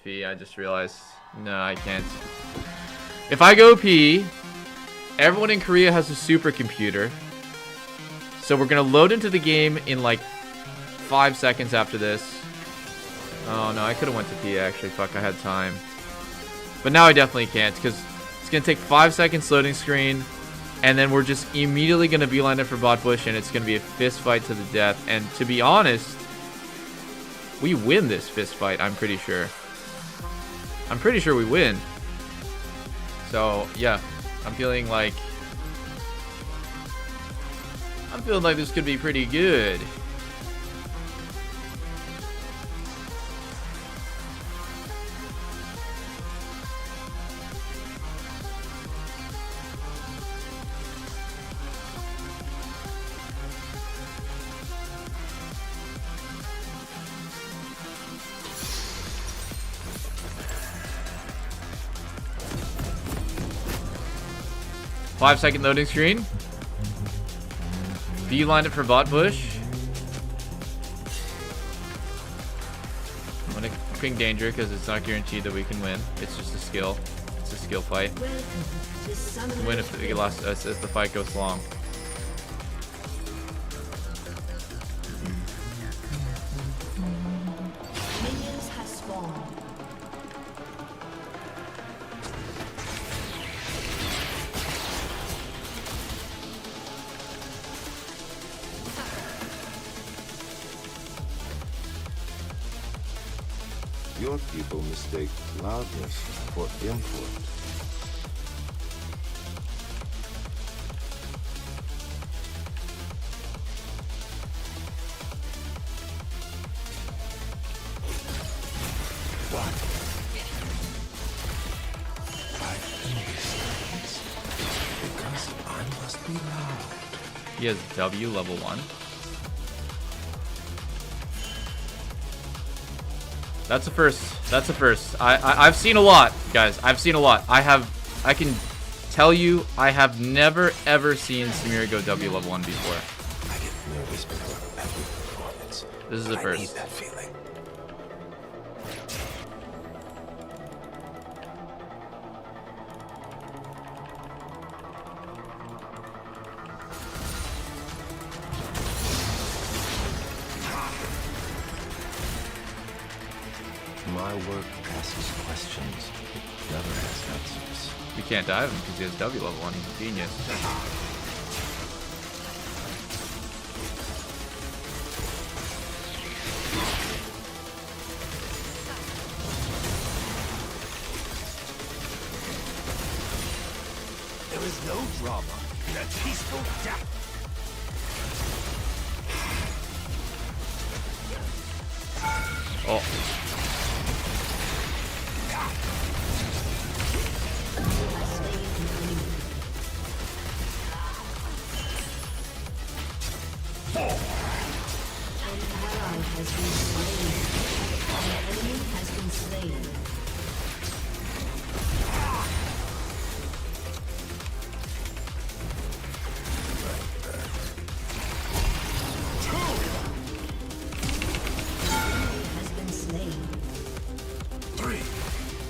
pee. I just realized. No, I can't. If I go pee, everyone in Korea has a supercomputer. So we're gonna load into the game in like 5 seconds after this. Oh no, I could have went to pee actually. Fuck, I had time. But now I definitely can't because it's gonna take 5 seconds loading screen. And then we're just immediately gonna beeline it for bot bush and it's gonna be a fist fight to the death. And to be honest, we win this fist fight, I'm pretty sure. I'm pretty sure we win. So, yeah. I'm feeling like this could be pretty good. Five-second loading screen. Beeline it for bot bush. I'm gonna ping danger because it's not guaranteed that we can win. It's just a skill. It's a skill fight. We can win if it lasts as the fight goes long. Minions have spawned. Your people mistake loudness for input. What? I understand. Because I must be loud. He has W level 1. That's a first. That's a first. I've seen a lot, guys. I've seen a lot. I can tell you, I have never ever seen Samira go W level 1 before. I get nervous before every performance. This is the I first. need that feeling. My work asks questions. It never has answers. We can't dive him because he has W level 1. He's a genius. There is no drama in a peaceful death. Oh.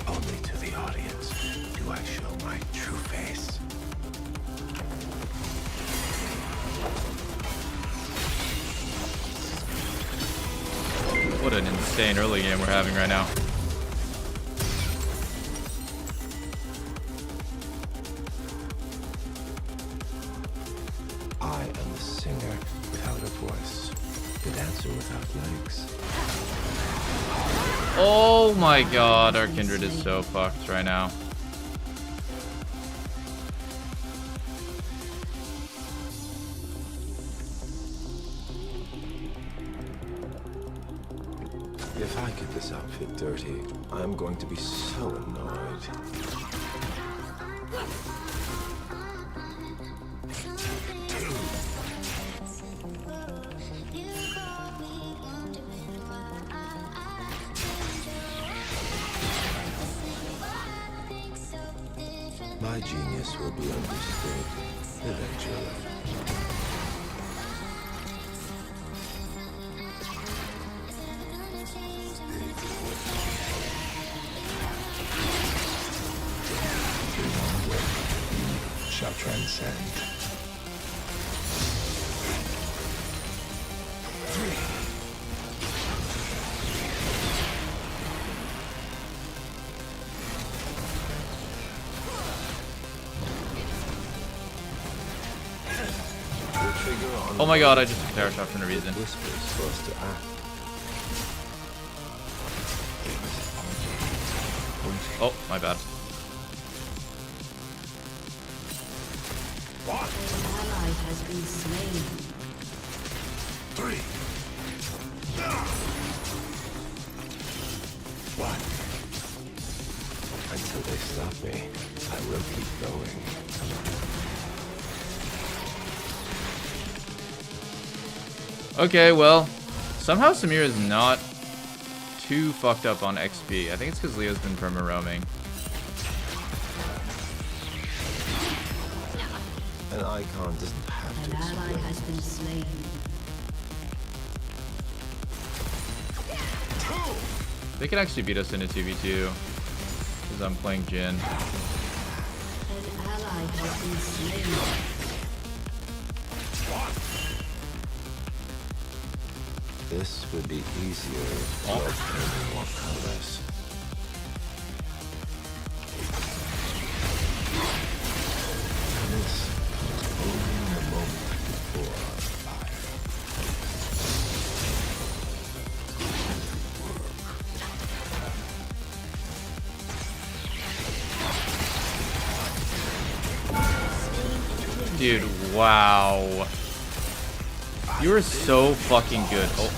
Only to the audience do I show my true face. What an insane early game we're having right now. I am a singer without a voice, the dancer without legs. Oh my god, our Kindred is so fucked right now. If I get this outfit dirty, I'm going to be so annoyed. My genius will be understood. Eventually. Shall transcend. Oh my god, I just took a terror shot for no reason. Whispers for us to act. Oh, my bad. An ally has been slain. Until they stop me, I will keep going. Okay, well, somehow Samir is not too fucked up on XP. I think it's because Leo's been perma roaming. An icon doesn't have An to ally explain. has been slain. They could actually beat us in a 2v2 because I'm playing Jin. An ally has been slain. This would be easier if blood came more colorless. This is only the moment before our fire. Dude, wow. You are so fucking good. Oh.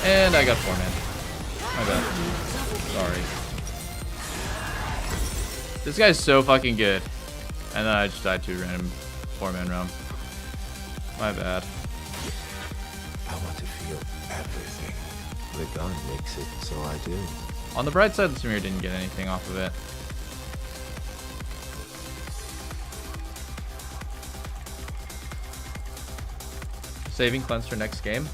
And I got 4-man. My bad. Sorry. This guy's so fucking good. And then I just died to a random 4-man roam. My bad. I want to feel everything. The gun makes it so I do. On the bright side, Samir didn't get anything off of it. Saving cleanse for next game?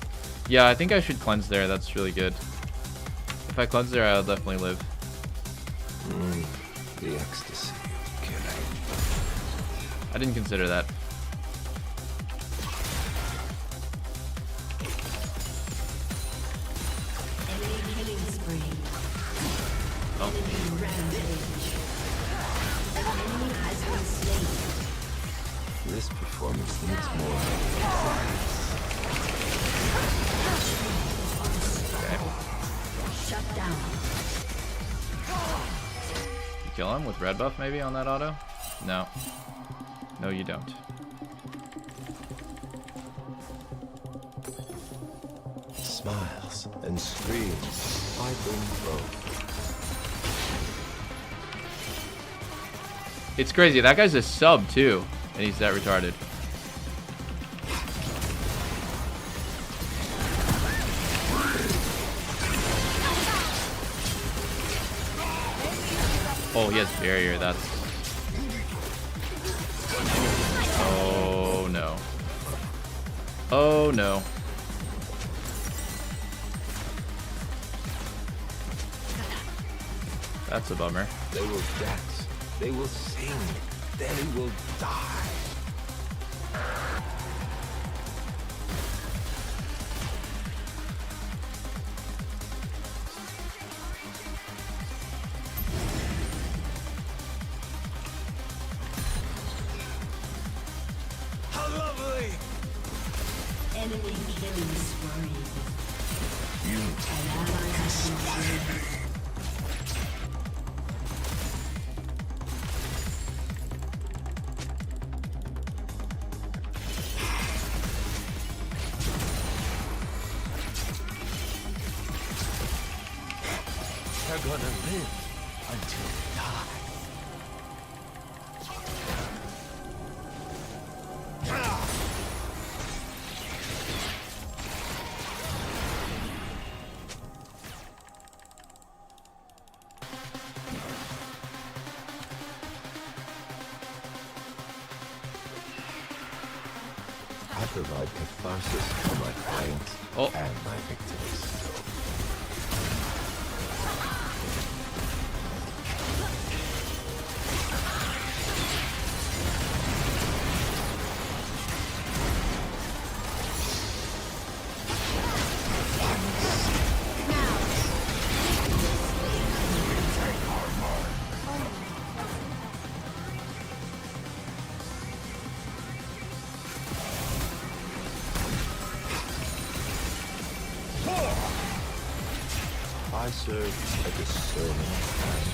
Yeah, I think I should cleanse there. That's really good. If I cleanse there, I'll definitely live. The ecstasy of killing. I didn't consider that. Enemy killing spree. Oh. Enemy rampage. An enemy has been slain. This performance needs more. Shut down. You kill him with red buff maybe on that auto? No. No, you don't. Smiles and screams. I bring both. It's crazy. That guy's a sub too, and he's that retarded. Oh, he has barrier. That's. Oh no. Oh no. That's a bummer. They will dance. They will sing. They will die. How lovely! Enemy killing spree. An ally has been slain. They're gonna live until they die. I provide catharsis for my clients and my victims. I serve a discerning hand.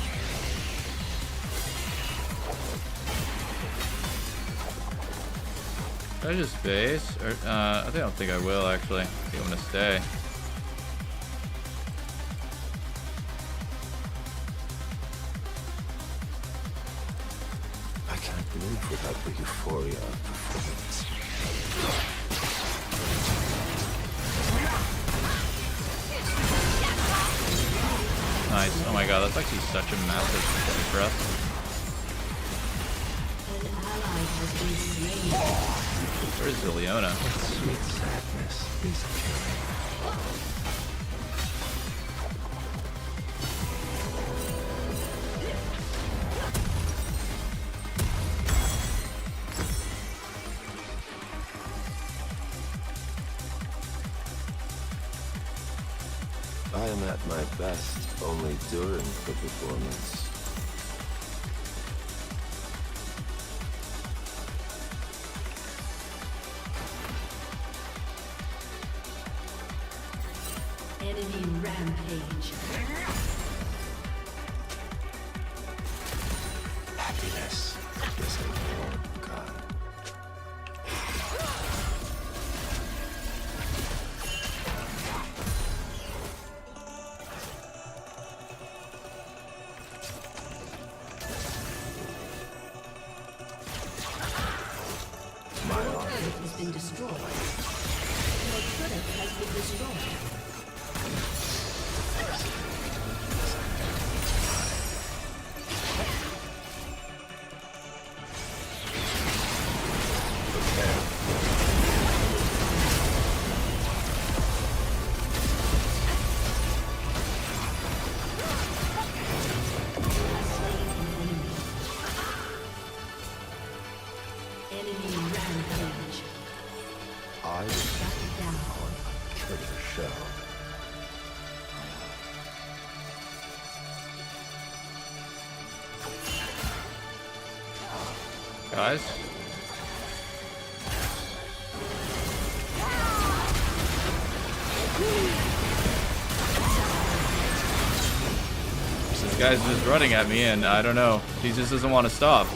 Should I just base? Or, I don't think I will actually. I think I'm gonna stay. I can't live without the euphoria of performance. Nice. Oh my god, that's actually such a massive play for us. An ally has been slain. Where's the Leona? Sweet sadness is killing. I am at my best only during the performance. Enemy rampage. Happiness is a warm gun. Has been destroyed. Your turret has been destroyed. Enemy rampage. I was Shut down. on a killer show. Guys? This guy's just running at me and I don't know. He just doesn't want to stop.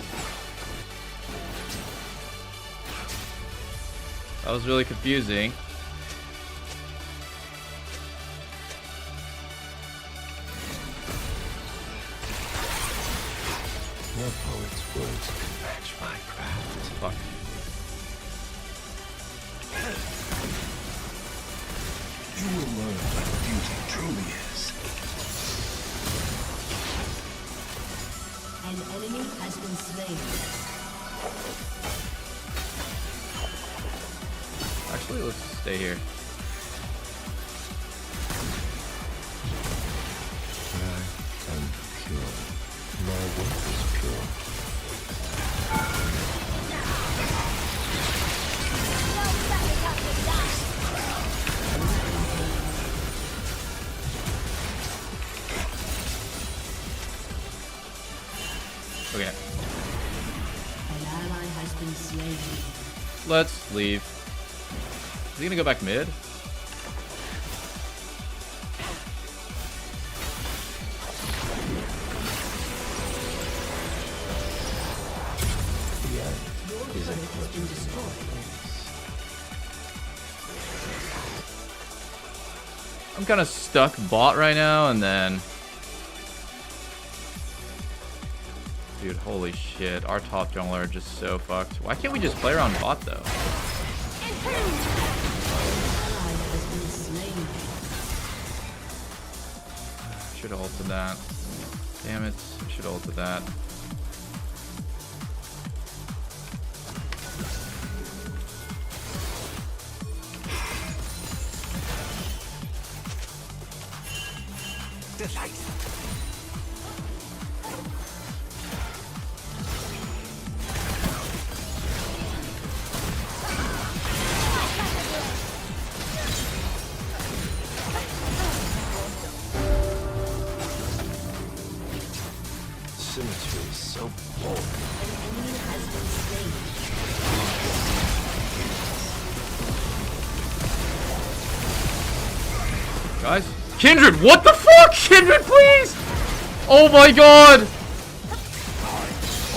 That was really confusing. No poet's words can match my craft. Fuck. You will learn what beauty truly is. An enemy has been slain. Actually, let's stay here. I am pure. My work is pure. Okay, An ally has been slain. let's leave. Is he gonna go back mid? The end is Turret has been destroyed. I'm kind of stuck bot right now, and then... Dude, holy shit. Our top jungler are just so fucked. Why can't we just play around bot, though? Ally has been slain. Should have ulted that. Damn it. I should have ulted that. symmetry is so bold. An enemy has been slain. Guys, Kindred, what the fuck? Kindred, please! Oh my god!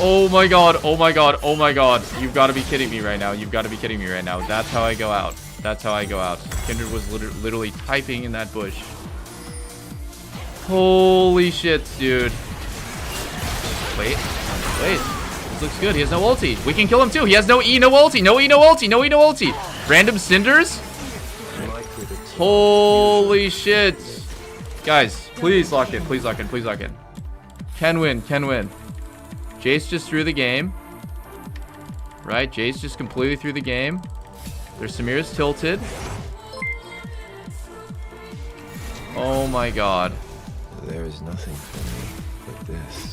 Oh my god, oh my god, oh my god. You've got to be kidding me right now. You've got to be kidding me right now. That's how I go out. That's how I go out. Kindred was literally typing in that bush. Holy shit, dude. Wait. This looks good. He has no ulti. We can kill him too. He has no E, no ulti. No E, no ulti. No E, no ulti. Random cinders? Holy shit. Guys, please lock in. Please lock in. Please lock in. Can win. Can win. Jace just threw the game. Right? Jace just completely threw the game. Their Samir's tilted. Oh my god. There is nothing for me but this.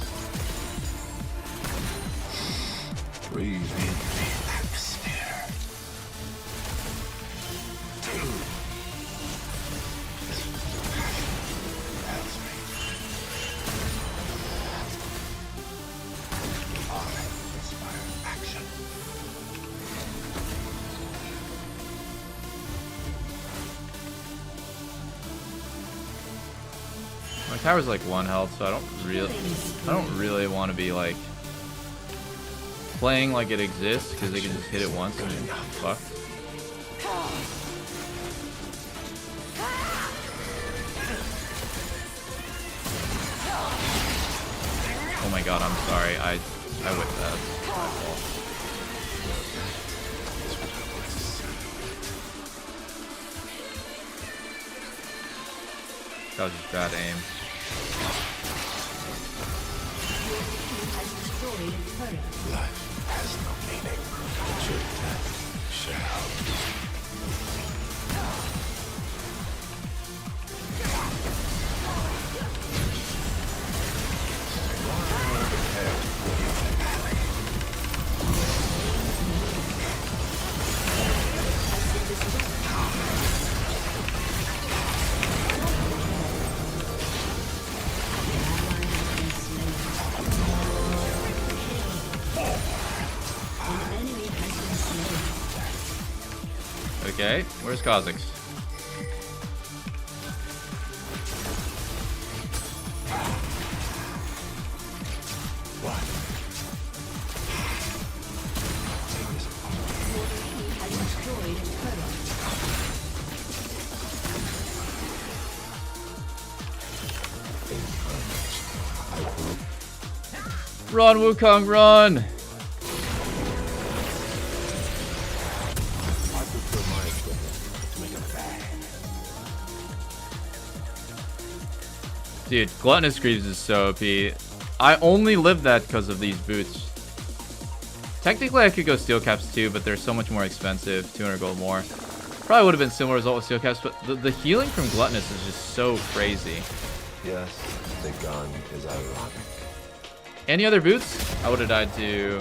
Breathe in the atmosphere. My tower's like 1 health, so I don't really want to be like playing like it exists, because they can just hit it once and then fuck. Oh my god, I'm sorry. I whipped that. It's my fault. That was just bad aim. Life has no meaning, but your death shall. Okay, where's Kha'Zix? Run, Wukong, run! Dude, Gluttonous Greaves is so OP. I only live that because of these boots. Technically, I could go Steel Caps too, but they're so much more expensive. 200 gold more. Probably would have been similar result with Steel Caps, but the healing from Gluttonous is just so crazy. Yes, the gun is ironic. Any other boots? I would have died to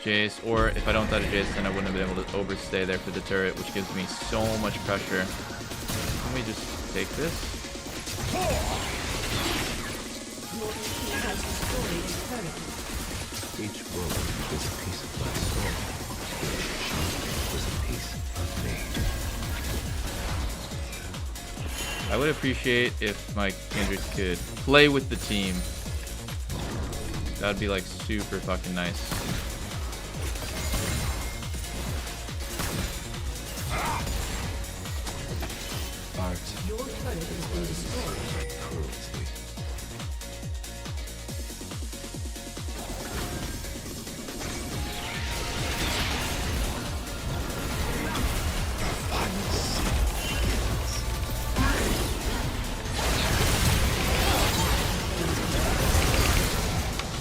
Jace, or if I don't die to Jace, then I wouldn't have been able to overstay there for the turret, which gives me so much pressure. Let me just take this. Each bullet is a piece of my soul. Each shot is a piece of me. I would appreciate if my Kindred could play with the team. That would be like super fucking nice. Art. Your turret has been destroyed. Cruelty.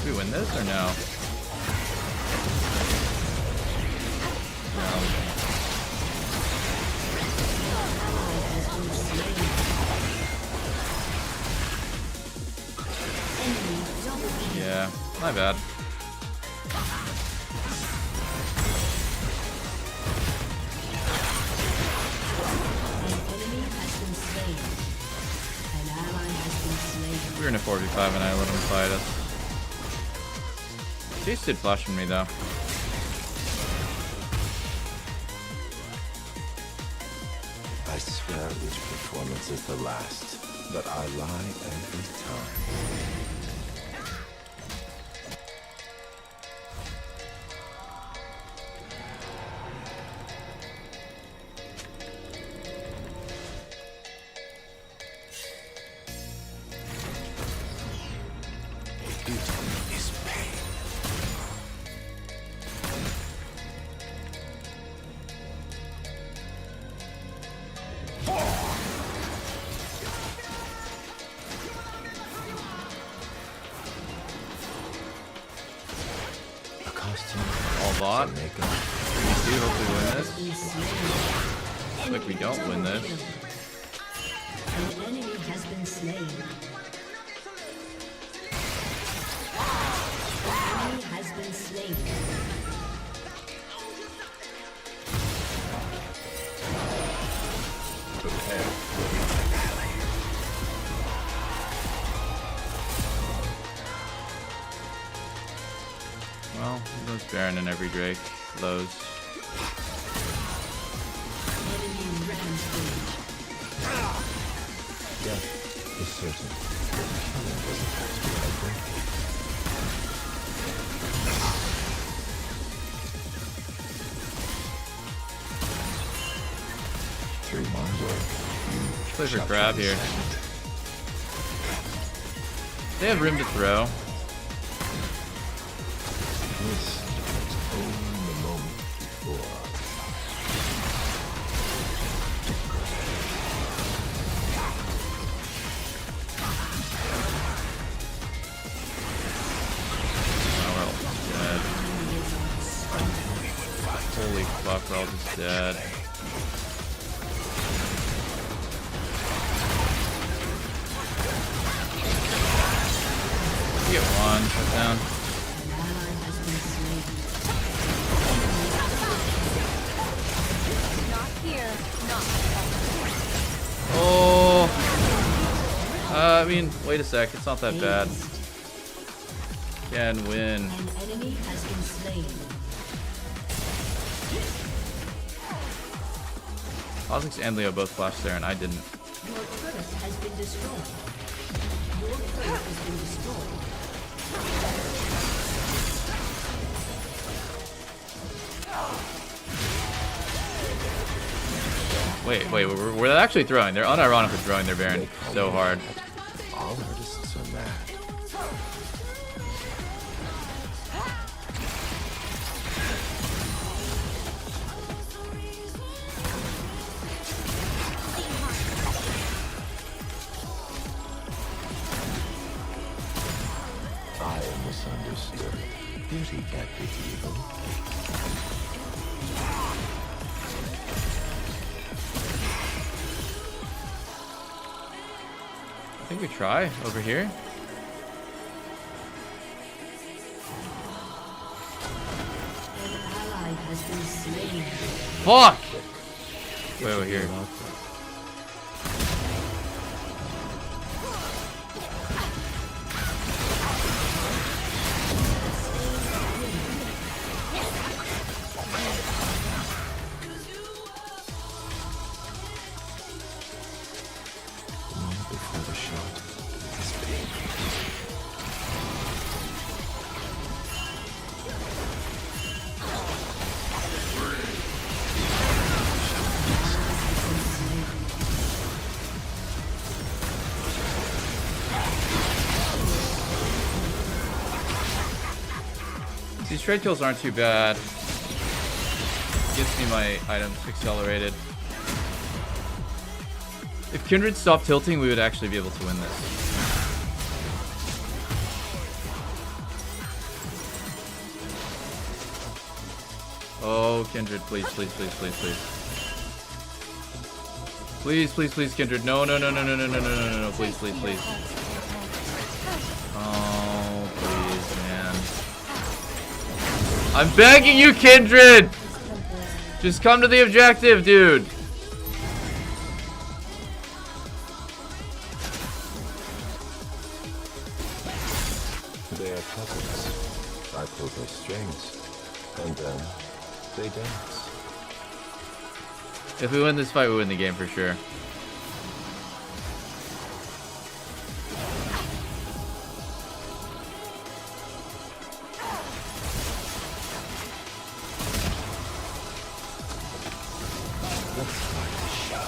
Do we win this or no? No. Yeah, my bad. We're in a 4v5 and I let him fight us. Chase did flash from me though. I swear each performance is the last, but I lie every time. Is pain. A costume. All bot. Makeup. Dude, hopefully win this. Like we don't win this. An enemy has been slain. An enemy has been slain. Well, there's Baron in every Drake. Lows. Enemy rampage. Death is certain. Killing doesn't have to be ugly. Through my work, Play for grab here. They have room to throw. this was only the moment before. Oh, we're all dead. Holy fuck, we're all just dead. You get one, shut down. An ally has been slain. Not here, not Oh. I mean, wait a sec. It's not that bad. Can win. An enemy has been slain. Ozix and Leo both flashed there, and I didn't. Your turret has been destroyed. Your turret has been destroyed. Wait, we're actually throwing. They're unironically throwing their Baron so hard. All artists are mad. I am misunderstood. Beauty can't be evil. I think we try over here. An ally has been slain. Fuck! Wait over here. The moment before the shot is pain. These trade kills aren't too bad. Gets me my items accelerated. If Kindred stopped tilting, we would actually be able to win this. Oh, Kindred, please, please, please, please, please. Please, please, please, Kindred. No, no, no, no, no, no, no, no, no, no, no, please, please, please. Oh, please, man. I'm begging you, Kindred! Just come to the objective, dude. They are puppets. I pull their strings, and then they dance. If we win this fight, we win the game for sure. Let's start the show.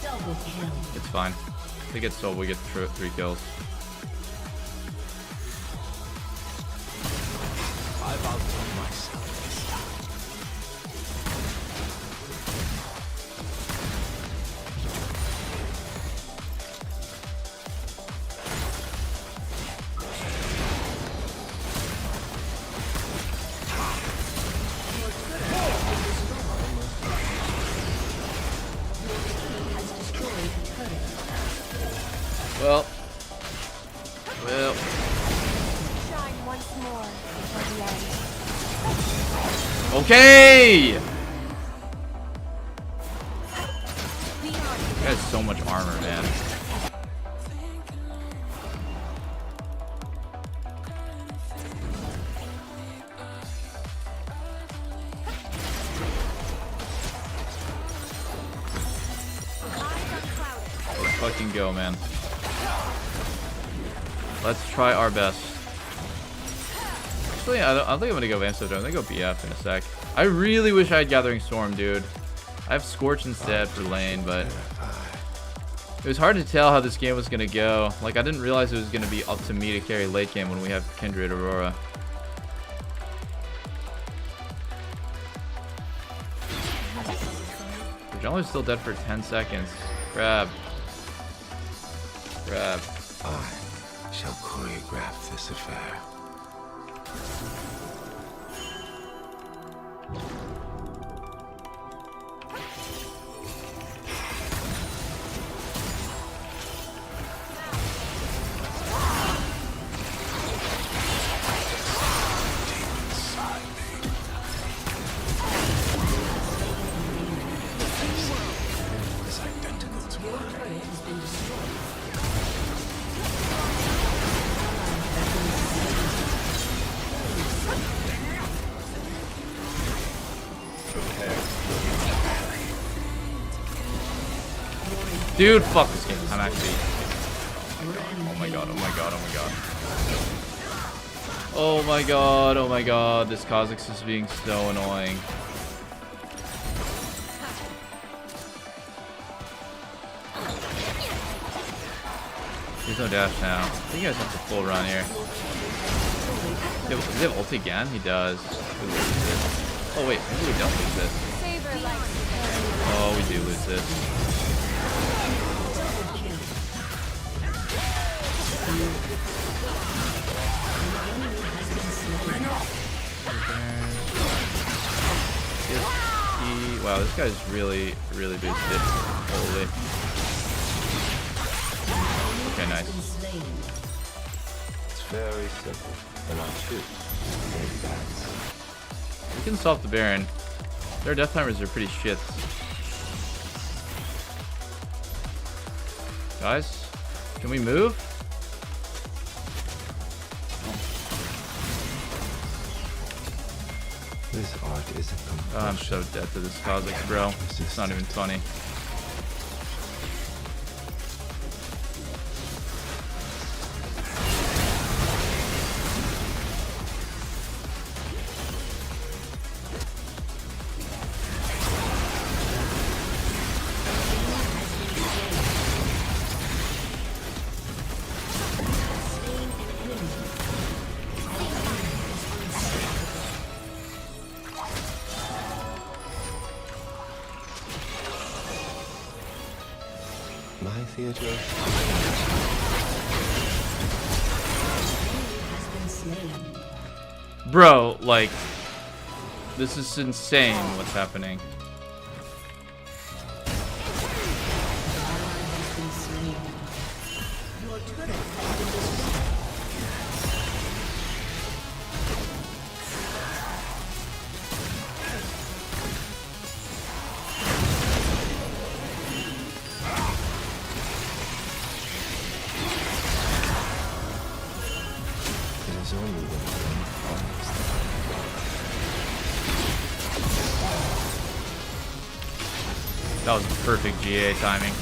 Double kill. It's fine. If they get sold, we get 3 kills. I've outdone myself this time. Well. Shine once more before the end. Okay! That has so much armor, man. Let's fucking go, man. Let's try our best. Actually, I don't think I'm gonna go Vamstone. I'm gonna go BF in a sec. I really wish I had Gathering Storm, dude. I have Scorch instead for lane, but it was hard to tell how this game was gonna go. Like, I didn't realize it was gonna be up to me to carry late game when we have Kindred Aurora. Jungler's still dead for 10 seconds. Grab. Grab. I shall choreograph this affair. Dude, fuck this game. I'm actually... Oh my god, oh my god, oh my god. Oh my god, oh my god. This Kha'Zix is being so annoying. There's no dash now. I think you guys have to full run here. Does he have ulti again? He does. We lose this. Oh wait, maybe we don't lose this. Oh, we do lose this. Wow, this guy's really boosted. Holy. Okay, nice. It's very simple, and I choose. We can solve the Baron. Their death timers are pretty shit. Guys, can we move? This art isn't Oh, I'm so dead to this Kha'Zix, bro. It's not even funny. My theater. Bro, like, this is insane what's happening. There's only one promise that That was perfect GA timing.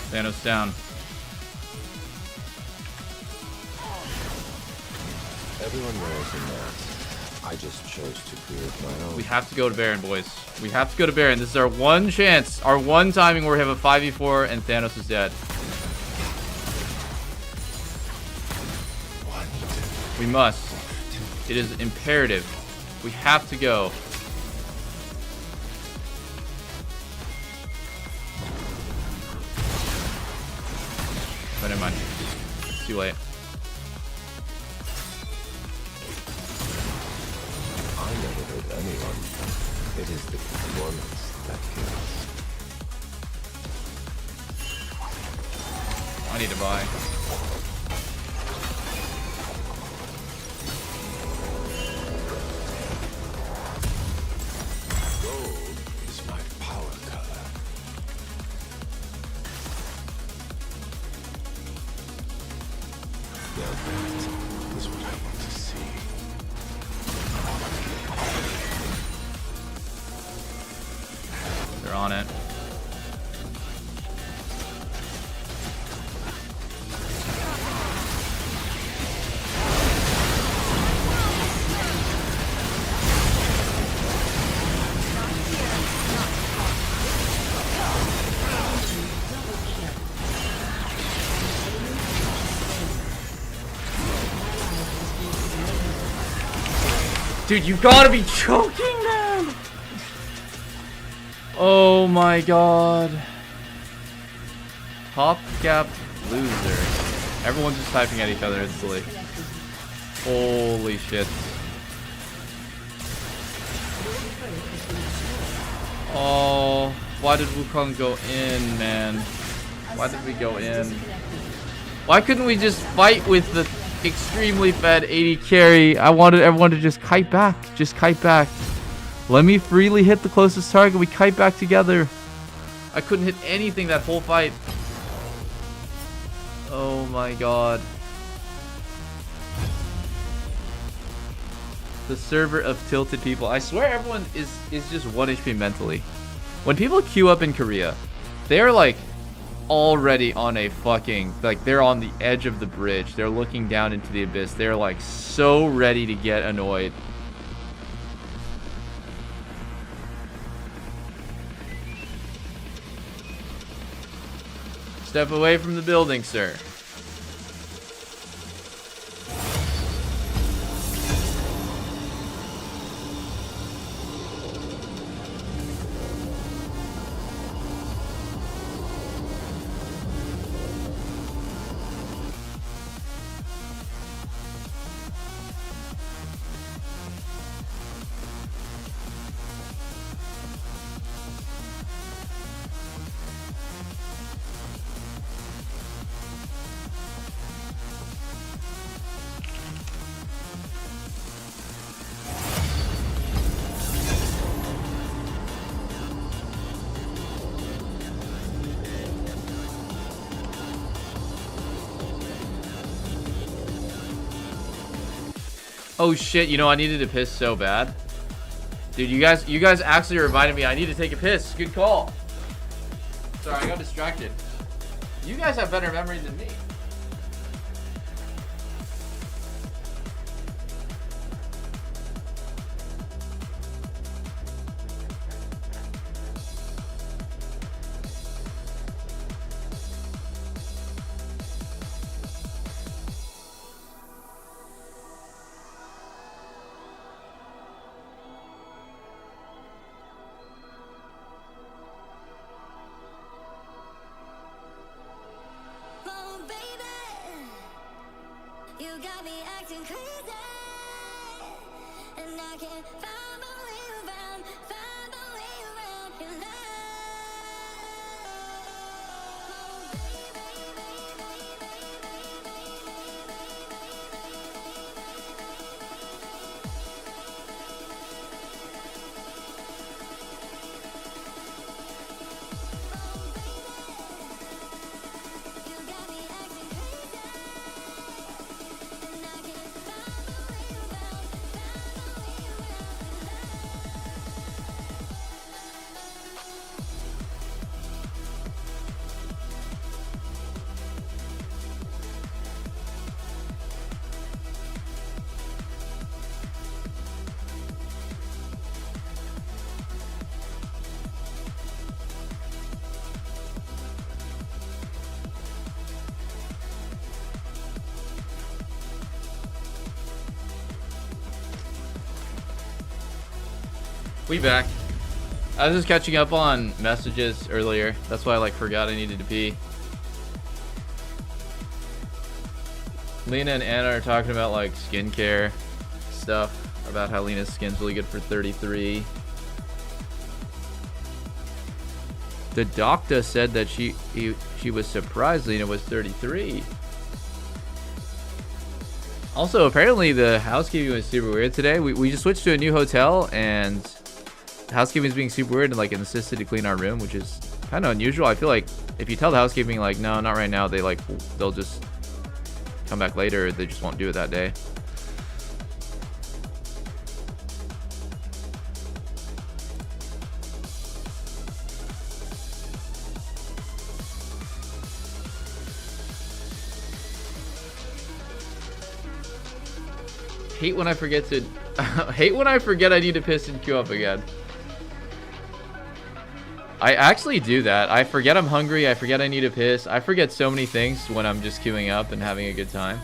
Thanos down. everyone wears a mask. I just chose to create my own. We have to go to Baron, boys. We have to go to Baron. This is our one chance, our one timing where we have a 5v4 and Thanos is dead. We must. It is imperative. We have to go. But never mind. It's too late. I never hurt anyone. It is the performance that kills. I need to buy. Gold is my power color. Now that is what I want to see. They're on it. Dude, you gotta be choking, man! Oh my god. Top gap loser. Everyone's just typing at each other instantly. Holy shit. Oh, why did Wukong go in, man? Why did we go in? Why couldn't we just fight with the extremely fed 80 carry? I wanted everyone to just kite back. Just kite back. Let me freely hit the closest target. We kite back together. I couldn't hit anything that whole fight. Oh my god. The server of tilted people. I swear everyone is just 1 HP mentally. When people queue up in Korea, they're like already on a fucking, like, they're on the edge of the bridge. They're looking down into the abyss. They're like so ready to get annoyed. Step away from the building, sir. Oh shit, you know, I needed to piss so bad. Dude, you guys actually reminded me I need to take a piss. Good call. Sorry, I got distracted. You guys have better memory than me. Oh, baby, you got me acting crazy, and I can't find my way around, your love. You got me We back. I was just catching up on messages earlier. That's why I like forgot I needed to pee. Lena and Anna are talking about like skincare stuff, about how Lena's skin's really good for 33. The doctor said that she was surprised Lena was 33. Also, apparently the housekeeping was super weird today. We just switched to a new hotel and housekeeping is being super weird and like insisted to clean our room, which is kind of unusual. I feel like if you tell the housekeeping like no, not right now, they'll just come back later. They just won't do it that day. Hate when I forget to hate when I forget I need to piss and queue up again. I actually do that. I forget I'm hungry. I forget I need to piss. I forget so many things when I'm just queuing up and having a good time.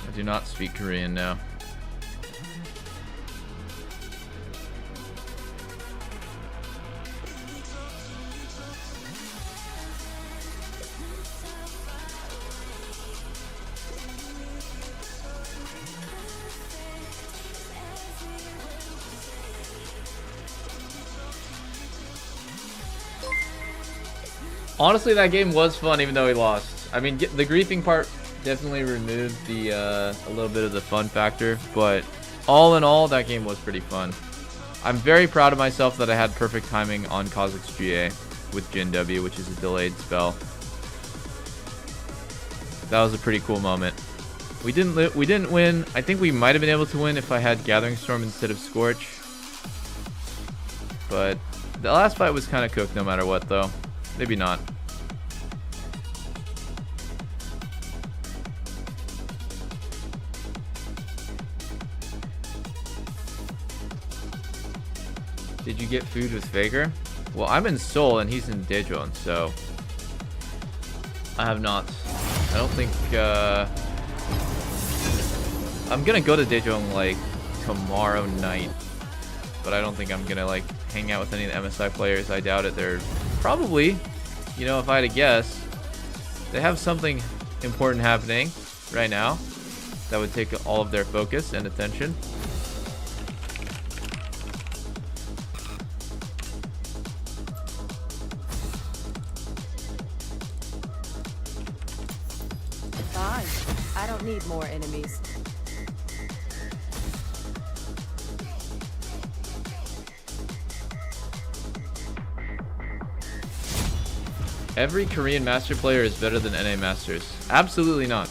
I do not speak Korean now. Honestly, that game was fun, even though we lost. I mean, the griefing part definitely removed the a little bit of the fun factor, but all in all, that game was pretty fun. I'm very proud of myself that I had perfect timing on Kha'Zix GA with Jin W, which is a delayed spell. That was a pretty cool moment. We didn't win. I think we might have been able to win if I had Gathering Storm instead of Scorch. But the last fight was kind of cooked no matter what, though. Maybe not. Did you get food with Faker? Well, I'm in Seoul and he's in Daejeon, so I have not. I don't think I'm gonna go to Daejeon like tomorrow night, but I don't think I'm gonna like hang out with any of the MSI players. I doubt it. They're probably, you know, if I had to guess, they have something important happening right now that would take all of their focus and attention. Fine. I don't need more enemies. Every Korean Master player is better than NA Masters. Absolutely not.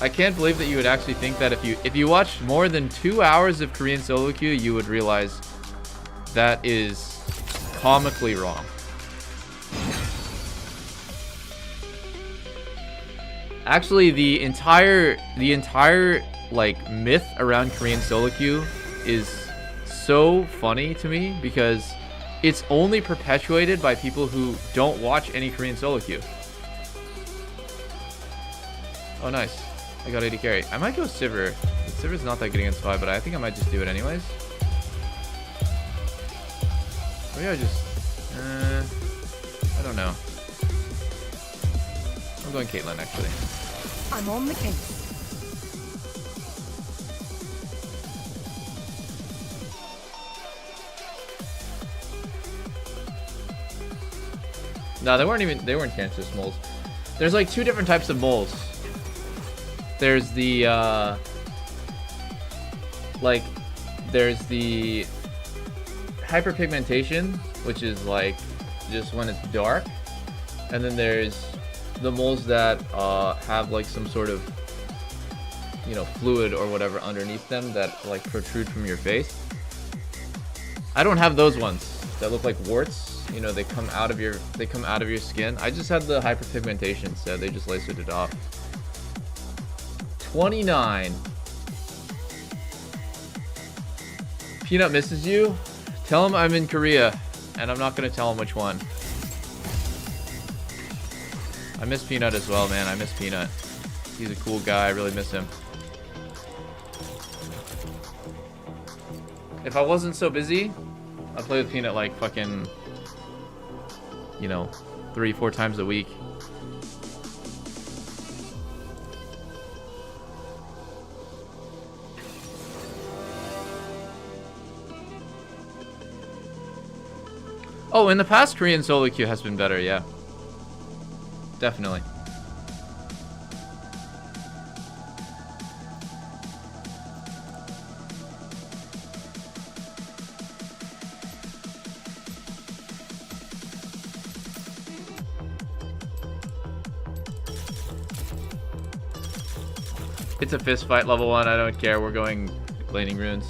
I can't believe that you would actually think that if you watched more than 2 hours of Korean solo queue, you would realize that is comically wrong. Actually, the entire like myth around Korean solo queue is so funny to me because it's only perpetuated by people who don't watch any Korean solo queue. Oh, nice. I got AD carry. I might go Sivir. Sivir's not that good against 5, but I think I might just do it anyways. Maybe I just... I don't know. I'm going Caitlyn, actually. I'm on the case. No, they weren't cancerous moles. There's like 2 different types of moles. There's the there's the hyperpigmentation, which is like just when it's dark, and then there's the moles that have like some sort of, you know, fluid or whatever underneath them that like protrude from your face. I don't have those ones that look like warts. You know, they come out of your skin. I just had the hyperpigmentation, so they just lasered it off. 29. Peanut misses you. Tell him I'm in Korea, and I'm not gonna tell him which one. I miss Peanut as well, man. I miss Peanut. He's a cool guy. I really miss him. If I wasn't so busy, I'd play with Peanut like fucking, you know, 3-4 times a week. Oh, in the past, Korean SOLOQ has been better, yeah. Definitely. It's a fist fight level 1, I don't care, we're going laning runes.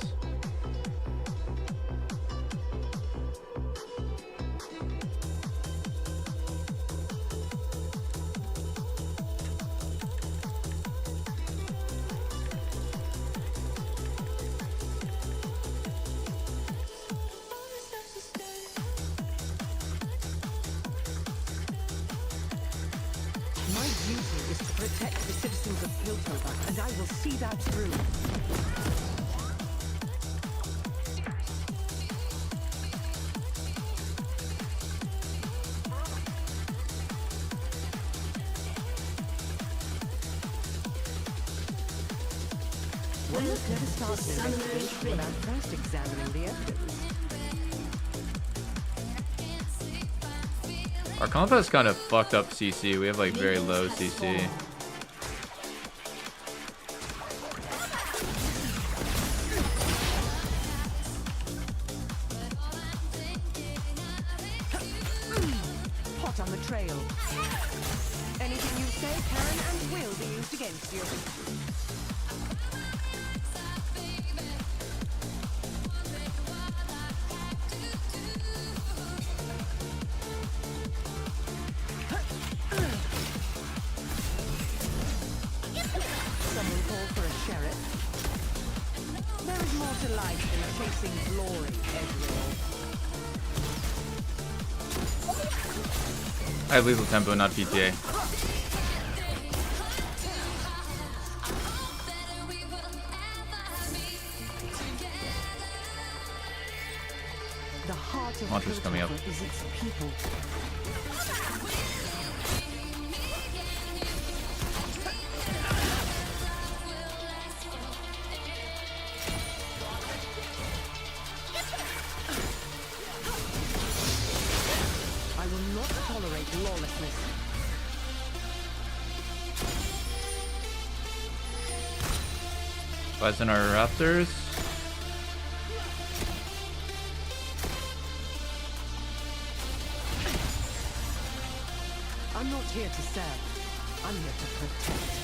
My duty is to protect the citizens of Piltover, and I will see that through. One must never start an investigation without first examining the evidence. Our comp has kind of fucked up CC. We have like very low CC. Hot on the trail. Anything you say can and will be used against you. Someone call for a sheriff. There is more to life than chasing glory, Ezreal. I have lethal tempo, not PTA. The heart of Launcher's coming up. Piltover is its people. I will not tolerate lawlessness. Bison our raptors. I'm not here to serve. I'm here to protect.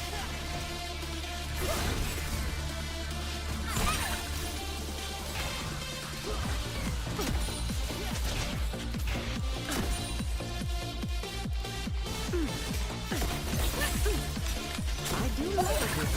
I do love it with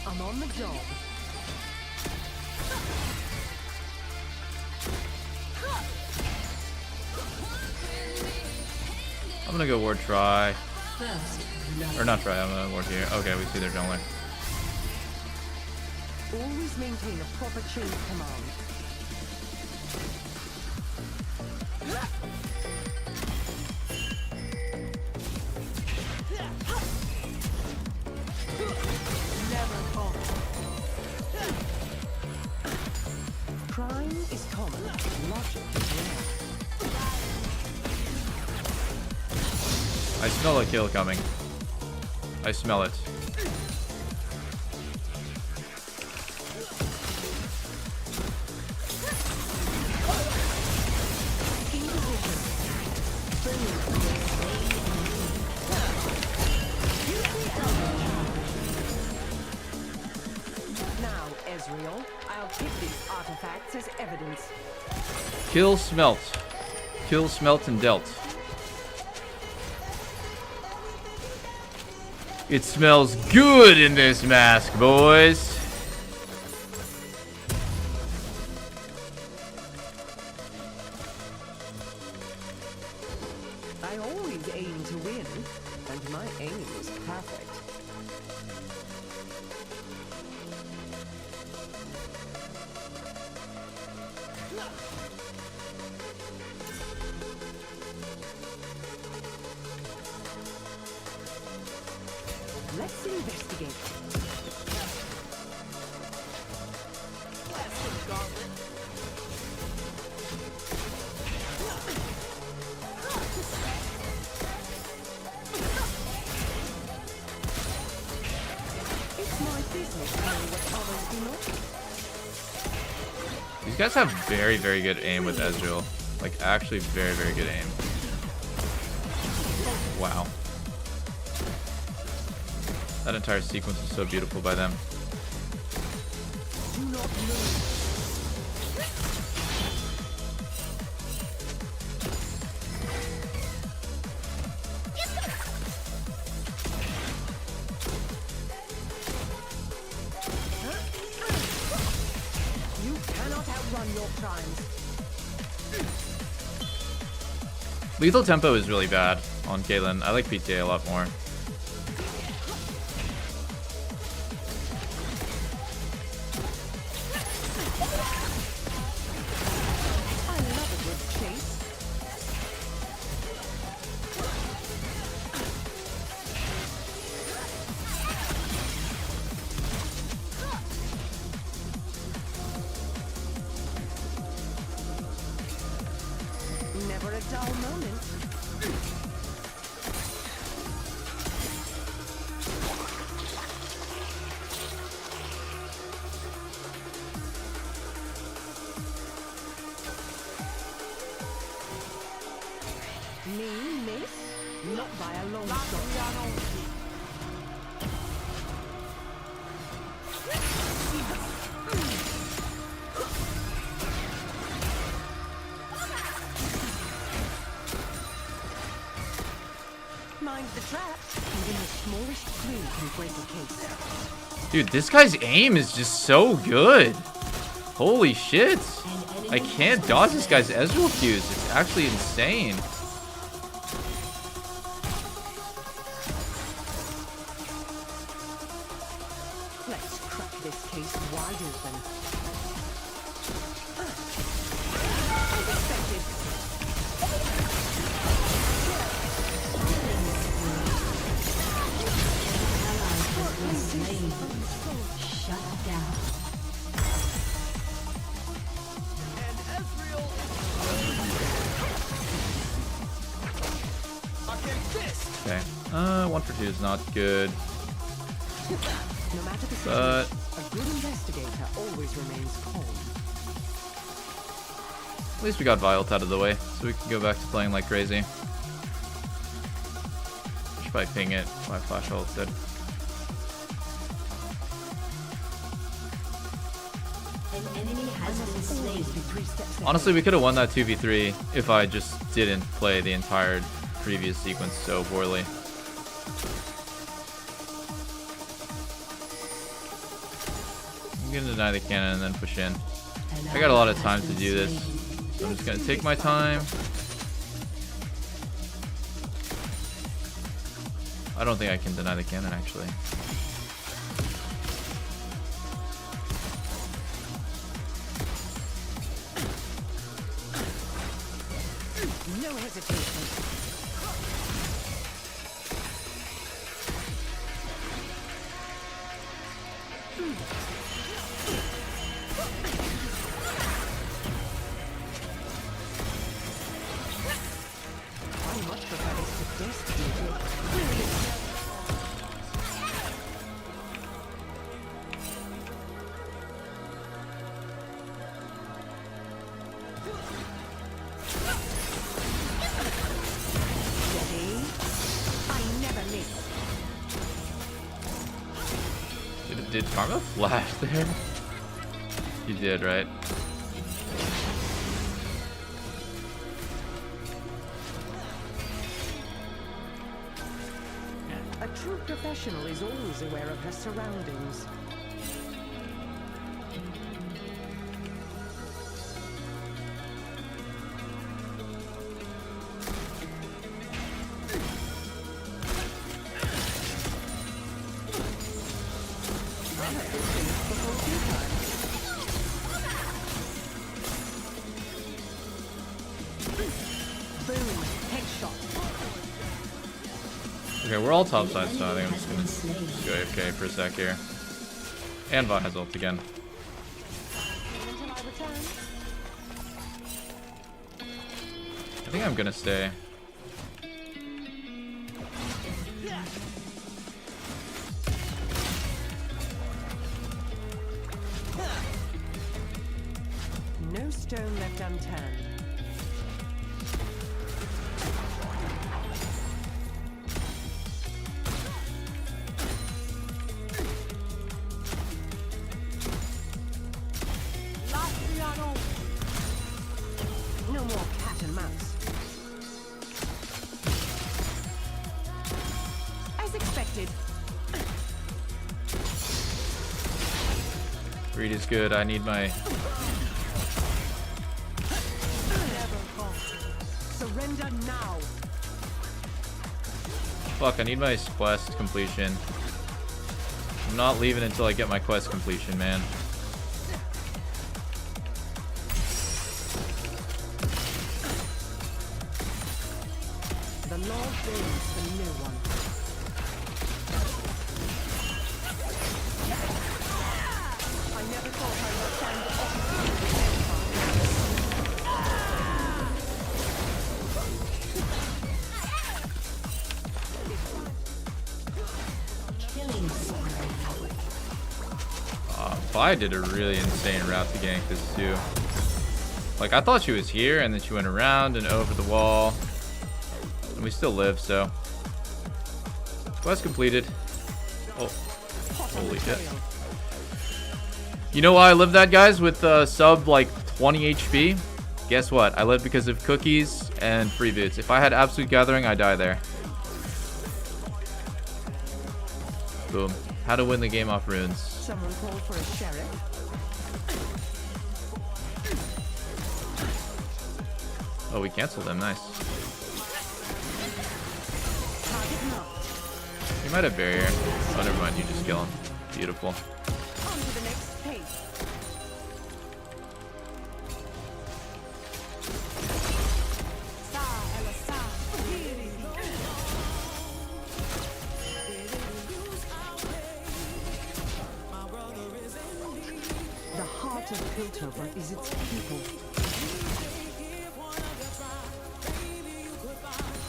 I'm on the job. I'm gonna go ward try. First, Or not try, I'm gonna ward here. Okay, we see their jungler. Always maintain a proper chain of command. Never fall. logic is rare. I smell a kill coming. I smell it. Now, Ezreal, I'll take these artifacts as evidence. Kill smelt. Kill smelt and dealt. It smells good in this mask, boys. I always aim to win, and my aim is perfect. Let's investigate. It's my business to know what others do not. These guys have very, very good aim with Ezreal. Like, actually very, very good aim. Wow. That entire sequence is so beautiful by them. Do not move. You cannot outrun your crimes. Lethal tempo is really bad on Caitlyn. I like PTA a lot more. I love a good chase. Never a dull moment. Me, miss? Not by a long shot. Mind the trap. Even the smallest clue can break a case. Dude, this guy's aim is just so good. Holy shit. I can't dodge this guy's Ezreal Qs. It's actually insane. Let's crack this case wide open. As expected. Shut down. Okay. 1 for 2 is not good. No matter the But situation, a good investigator always remains calm. at least we got Violet out of the way, so we can go back to playing like crazy. Should probably ping it. My flash ult instead. An enemy has been slain. Honestly, we could have won that 2v3 if I just didn't play the entire previous sequence so poorly. I'm gonna deny the cannon and then push in. I got a lot of time to do this, so I'm just gonna take my time. I don't think I can deny the cannon, actually. No hesitation. Did Karma flash there? You did, right? A true professional is always aware of her surroundings. Okay, we're all topside, so I think I'm just gonna go AFK for a sec here. And Bot has ult again. I think I'm gonna stay. No stone left unturned. No more cat and mouse. As expected. Greed is good. I need my... Surrender now. Fuck, I need my quest completion. I'm not leaving until I get my quest completion, man. The Lord brings the new one. I never thought I would find Vi did a really insane route to gank this too. Like, I thought she was here, and then she went around and over the wall. And we still live, so. Quest completed. Oh, holy shit. You know why I live that, guys, with sub like 20 HP? Guess what? I live because of cookies and free boots. If I had Absolute Gathering, I'd die there. Boom. How to win the game off runes. Someone called for a sheriff. Oh, we canceled them. Nice. You might have barrier. Oh, never mind. You just kill him. Beautiful. On to the next page. The heart of Piltover is its people.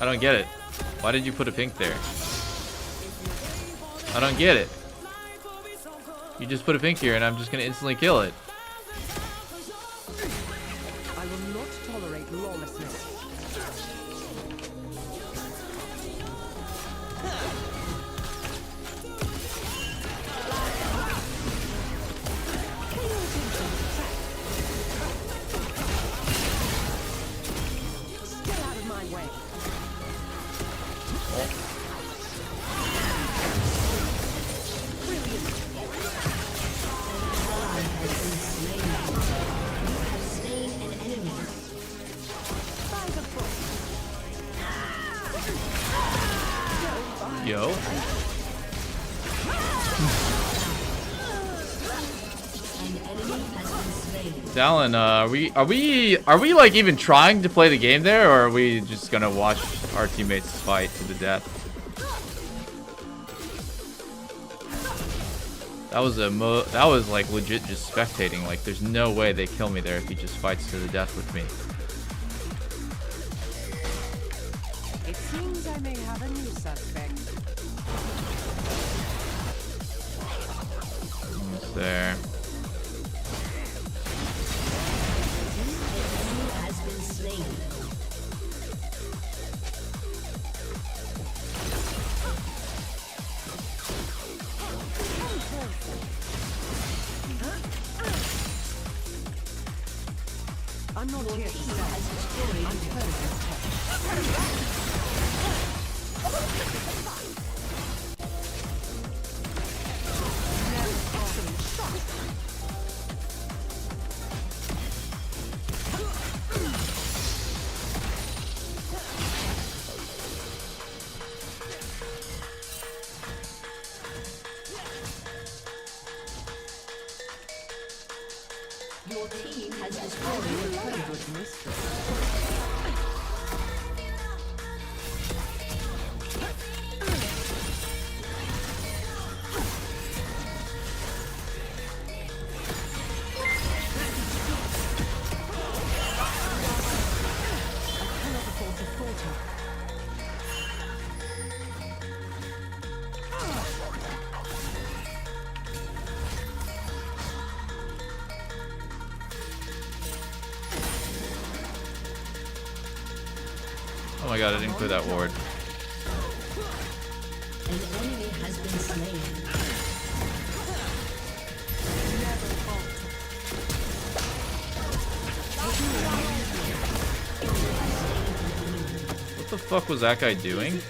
I don't get it. Why did you put a pink there? I don't get it. You just put a pink here and I'm just gonna instantly kill it. I will not tolerate lawlessness. Stay out of my way. Yo. Dallin, are we like even trying to play the game there, or are we just gonna watch our teammates fight to the death? That was like legit just spectating. Like, there's no way they kill me there if he just fights to the death with me. It seems I may have a new suspect. Almost there. Has been slain. I'm not here to sell. I'm perfect. Your team has destroyed a turret. Oh my god, I didn't clear that ward. An enemy has been slain. What the fuck was that guy doing?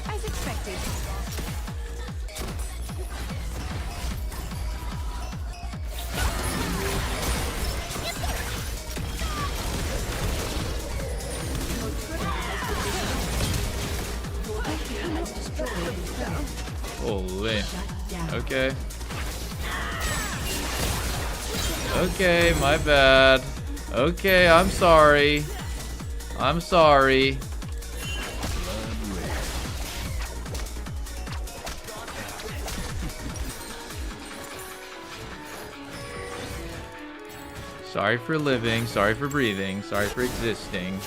As expected. Holy. Okay. Okay, my bad. Okay, I'm sorry. I'm sorry. Sorry for living, sorry for breathing, sorry for existing.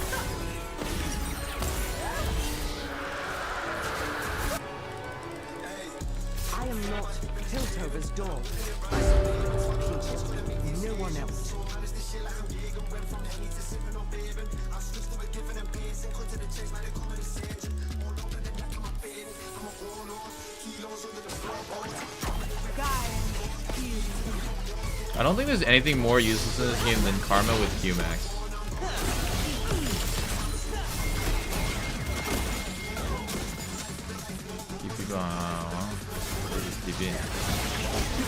I am not Piltover's dog. No one else. I don't think there's anything more useless in this game than Karma with Qmax. Keep people on. Just TP.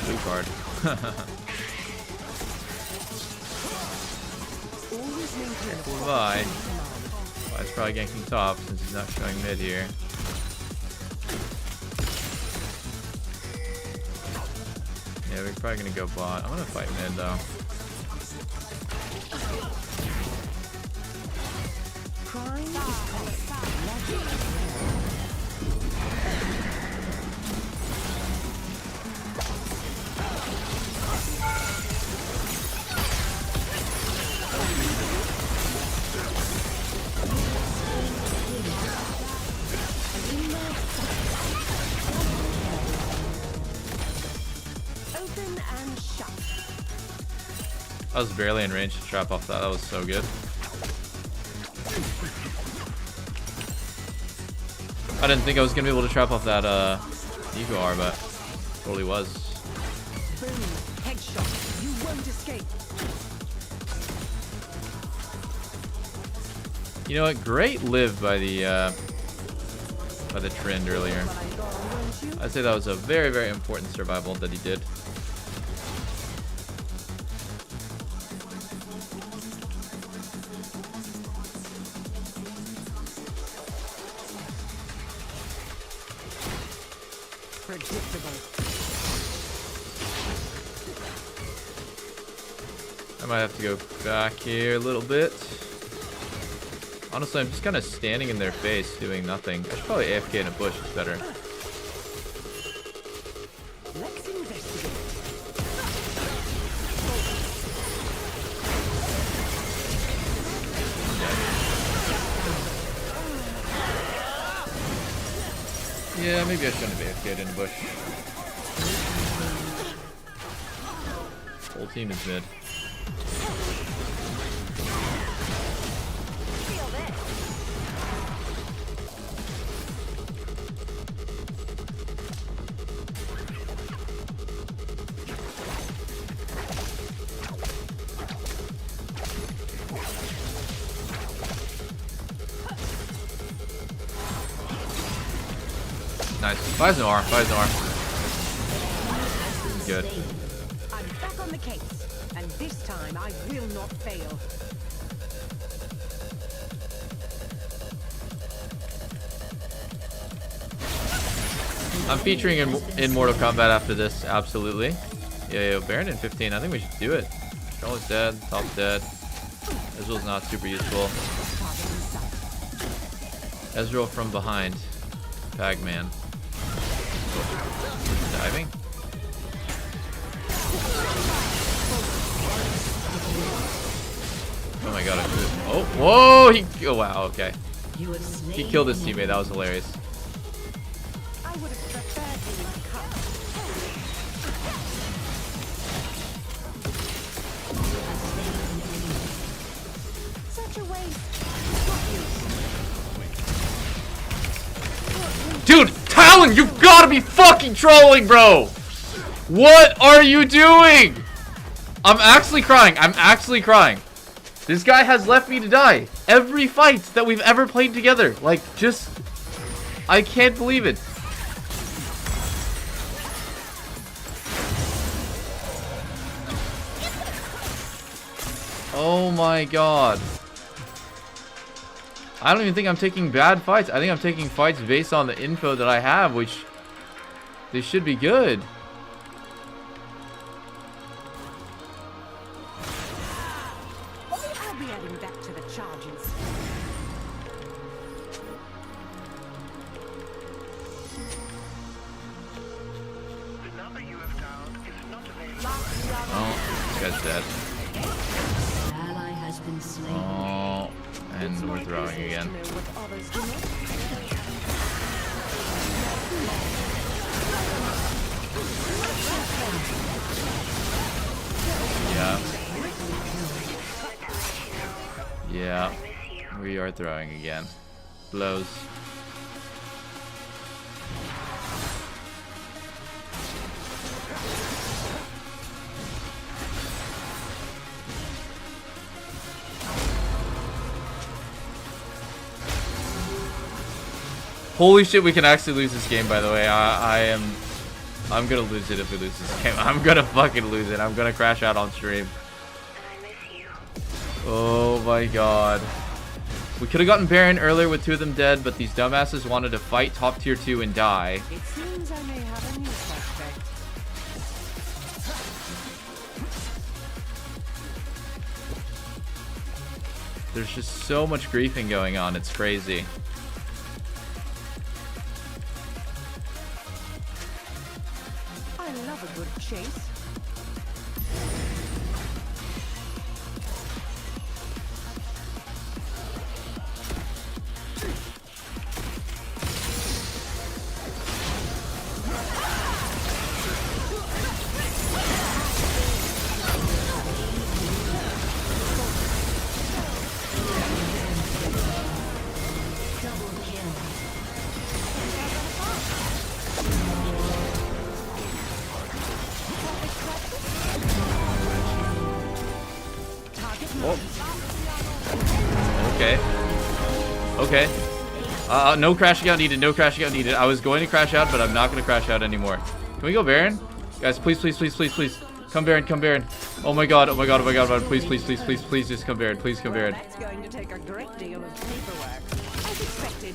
Blue card. Bye. Well, it's probably ganking top since he's not showing mid here. Yeah, we're probably gonna go bot. I'm gonna fight mid though. Open and shut. I was barely in range to trap off that. That was so good. I didn't think I was gonna be able to trap off that Eco R, but totally was. Boom. Headshot. You won't escape. You know what? Great live by the trend earlier. I'd say that was a very, very important survival that he did. Predictable. I might have to go back here a little bit. Honestly, I'm just kind of standing in their face doing nothing. I should probably AFK in a bush. It's better. Let's investigate. Yeah, maybe I shouldn't have AFK'd in the bush. Whole team is mid. Nice. Buys an R. Buys an R. Good. I'm back on the case, and this time I will not fail. I'm featuring in Mortal Kombat after this, absolutely. Yeah, Baron in 15. I think we should do it. Charlotte's dead. Top's dead. Ezreal's not super useful. Ezreal from behind. Bagman. Diving. Oh my god, I threw it. Oh, whoa! Oh wow, okay. He killed his teammate, that was hilarious. I would have preferred being cut. Such a waste. Dude, Talon, you've gotta be fucking trolling, bro! What are you doing? I'm actually crying. I'm actually crying. This guy has left me to die. Every fight that we've ever played together. Like, just... I can't believe it. Oh my god. I don't even think I'm taking bad fights. I think I'm taking fights based on the info that I have, which they should be good. I'll be adding that to the charges. Oh, this guy's dead. Ally has been slain. Oh, and we're throwing again. Yeah. Yeah. We are throwing again. Blows. Holy shit, we can actually lose this game, by the way. I'm gonna lose it if we lose this game. I'm gonna fucking lose it. I'm gonna crash out on stream. Oh my god. We could have gotten Baron earlier with 2 of them dead, but these dumbasses wanted to fight top tier 2 and die. It seems I may have a new suspect. There's just so much griefing going on. It's crazy. I love a good chase. Okay. Okay. No crashing out needed. No crashing out needed. I was going to crash out, but I'm not going to crash out anymore. Can we go Baron? Guys, please, please, please, please, please. Come Baron, come Baron. Oh my god, oh my god, oh my god, oh my god. Please, please, please, please, please just come Baron. Please come Baron. That's going to take a great deal of paperwork. As expected.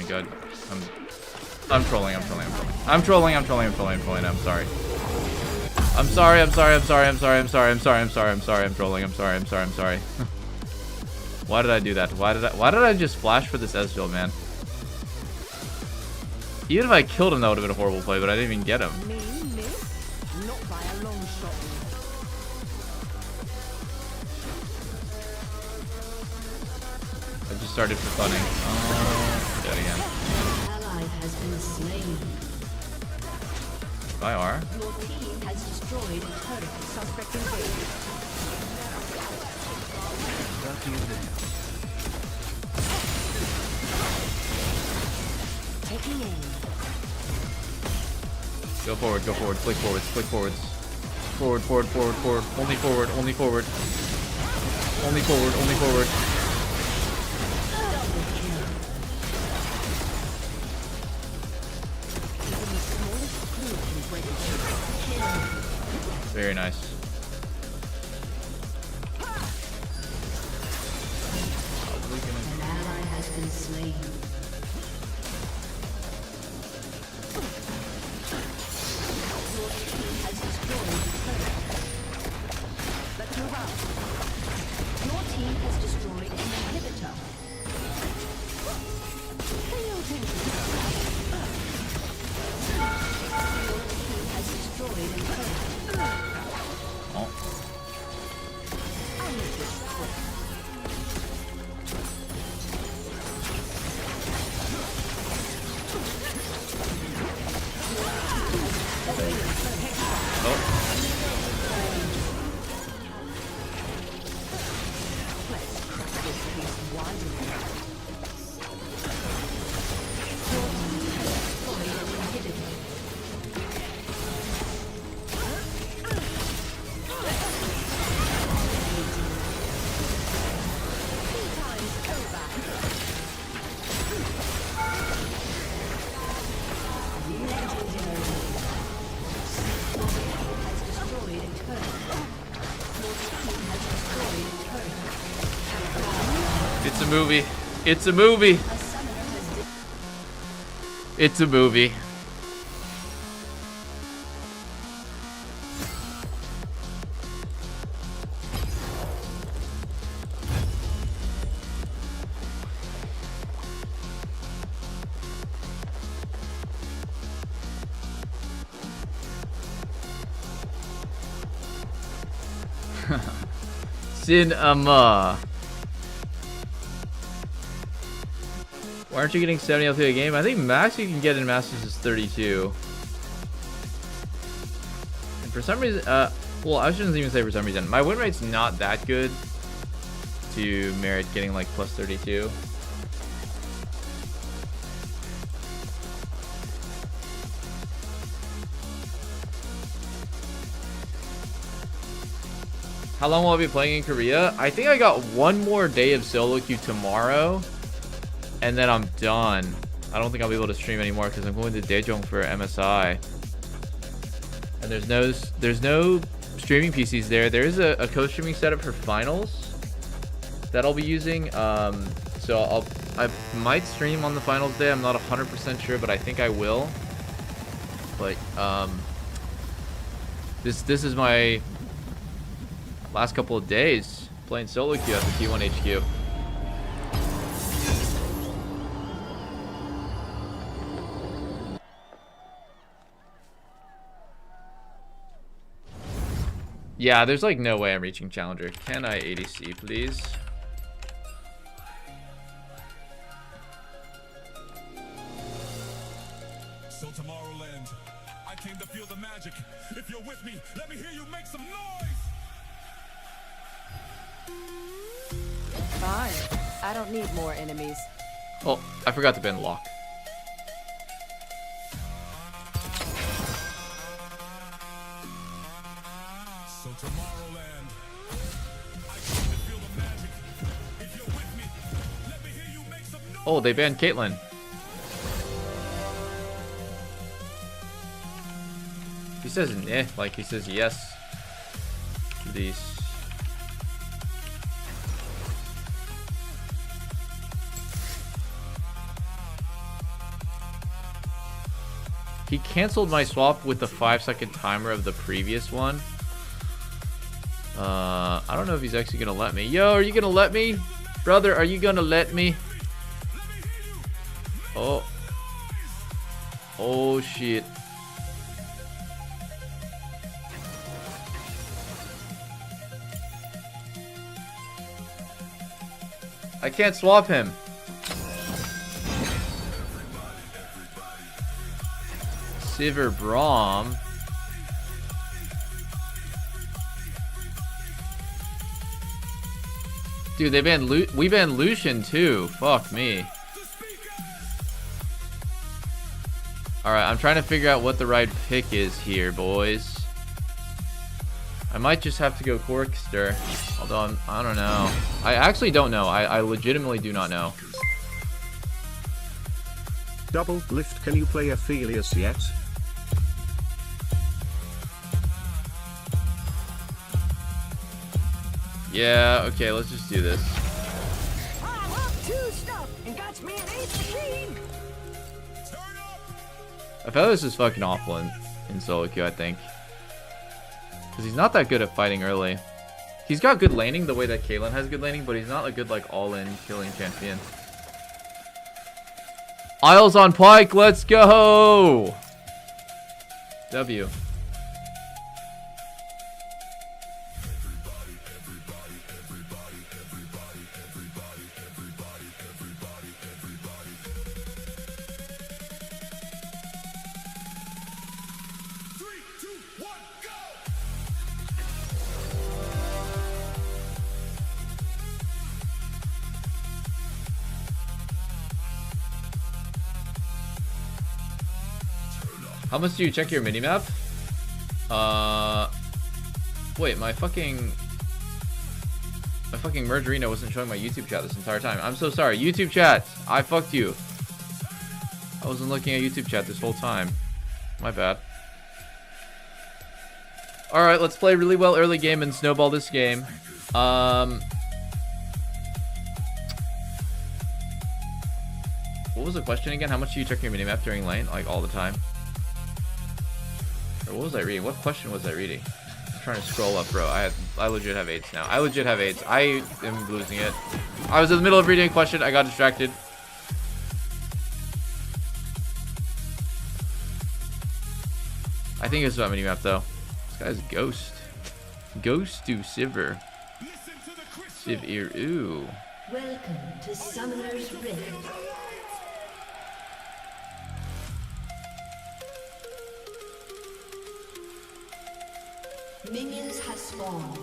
thank God. I'm trolling. I'm sorry. I'm sorry. Why did I do that? Why did I just flash for this S-Build, man? Even if I killed him, that would have been a horrible play, but I didn't even get him. Not by a long shot. I just started for funning. Dead again. Ally has been slain. By R. Your team has destroyed a turret. Suspect engaged. Taking aim. Go forward, click forwards, click forwards. Forward. Only forward. Double kill. Even the smallest clue can break it. Very nice. An ally has been slain. Your team has destroyed a turret. Let's move out. Your team has destroyed an inhibitor. Pay attention. Your team has destroyed a turret. Oh. I'll make this quick. Let's crack this piece wide enough. Your team has destroyed an inhibitor. Two times over. Has destroyed a turret. Your team has destroyed a turret. It's a movie. It's a movie. A summoner has It's a movie. Cinema. Why aren't you getting 70 LP a game? I think max you can get in Masters is 32. And for some reason, well, I shouldn't even say for some reason. My win rate's not that good to merit getting like plus 32. How long will I be playing in Korea? I think I got one more day of solo queue tomorrow, and then I'm done. I don't think I'll be able to stream anymore because I'm going to Daejeon for MSI, and there's no streaming PCs there. There is a co-streaming setup for finals that I'll be using. So I might stream on the finals day. I'm not 100% sure, but I think I will. But this is my last couple of days playing solo queue at the T1 HQ. Yeah, there's like no way I'm reaching Challenger. Can I ADC, please? So Tomorrowland, I came to feel the magic. If you're with me, let me hear you make some noise! Fine. I don't need more enemies. Oh, I forgot to ban lock. So Tomorrowland, I came to feel the magic. If you're with me, let me hear you make some noise! Oh, they banned Caitlyn. He says eh, like he says yes to these. He canceled my swap with the 5-second timer of the previous one. I don't know if he's actually gonna let me. Yo, are you gonna let me? Brother, are you gonna let me? Oh. Oh, shit. I can't swap him. Sivir Braum. Dude, we banned Lucian too. Fuck me. Alright, I'm trying to figure out what the right pick is here, boys. I might just have to go Corkster. Although I don't know. I actually don't know. I legitimately do not know. Doublelift, can you play Aphelios yet? Yeah, okay, let's just do this. Aphelios is fucking awful in solo queue, I think. Because he's not that good at fighting early. He's got good laning the way that Caitlyn has good laning, but he's not a good like all-in killing champion. Isles on Pike, let's go! W. How much do you check your minimap? Wait, my fucking merge arena wasn't showing my YouTube chat this entire time. I'm so sorry. YouTube chat, I fucked you. I wasn't looking at YouTube chat this whole time. My bad. Alright, let's play really well early game and snowball this game. What was the question again? How much do you check your minimap during lane? Like all the time? Or what was I reading? What question was I reading? I'm trying to scroll up, bro. I legit have 8s now. I legit have 8s. I am losing it. I was in the middle of reading a question. I got distracted. I think it's about minimap though. This guy's Ghost. Ghost to Sivir. Sivir. Ooh. Welcome to Summoner's Rift. Minions have spawned.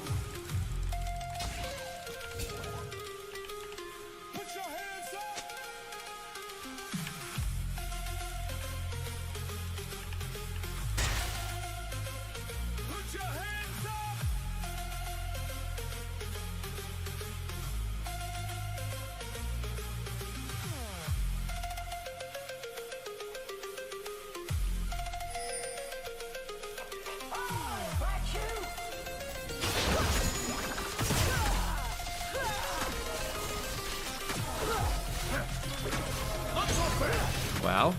Wow.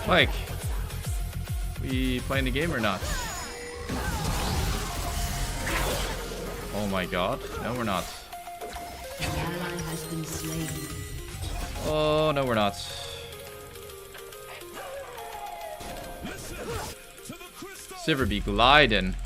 Mike, we playing the game or not? Oh my god. No, we're not. An ally has been slain. Oh, no, we're not. Sivir be gliding.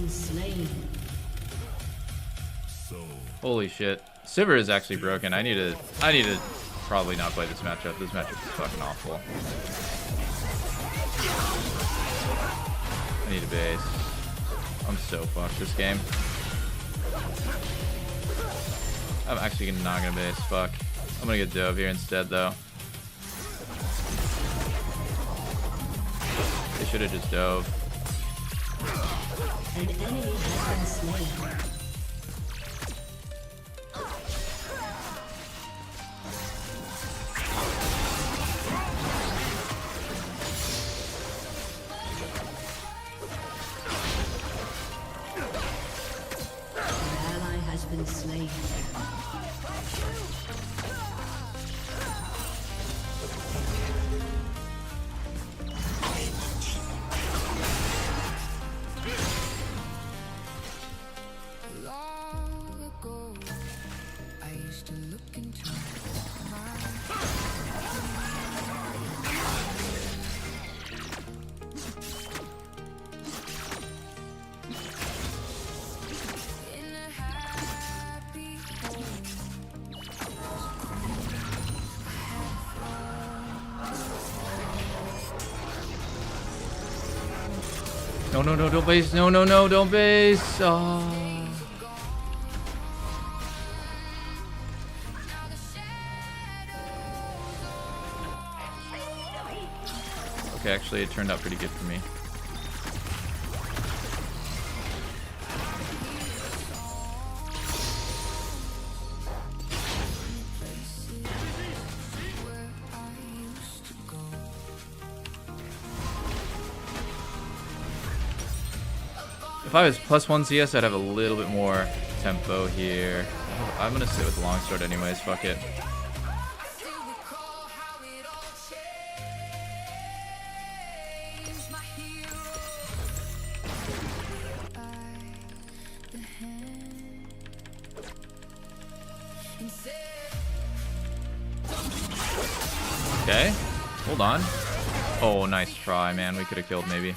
been slain. Holy shit. Sivir is actually broken. I need to probably not play this matchup. This matchup is fucking awful. I need a base. I'm so fucked this game. I'm actually not gonna base. Fuck. I'm gonna get Dove here instead though. They should have just dove. An enemy has been slain. Slain. Long ago, I used to look into No, don't base. No, don't base. Oh. Okay, actually, it turned out pretty good for me. If I was +1 CS, I'd have a little bit more tempo here. I'm gonna sit with the longsword anyways, fuck it. Okay, hold on. Oh, nice try, man. We could have killed maybe.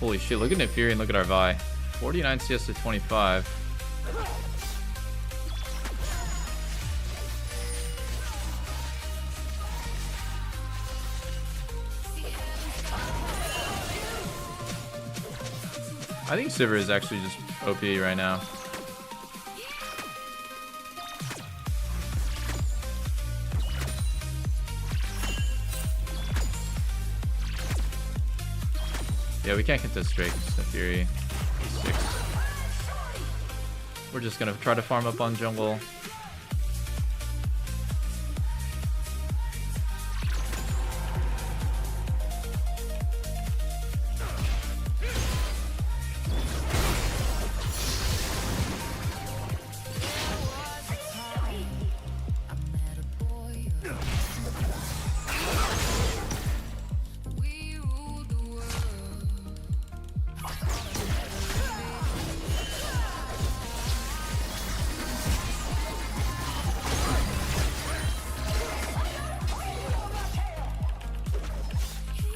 Holy shit, look at Nefiri and look at our Vi. 49 CS to 25. I think Sivir is actually just OP right now. Yeah, we can't get this straight. Nefiri. 6. We're just gonna try to farm up on jungle.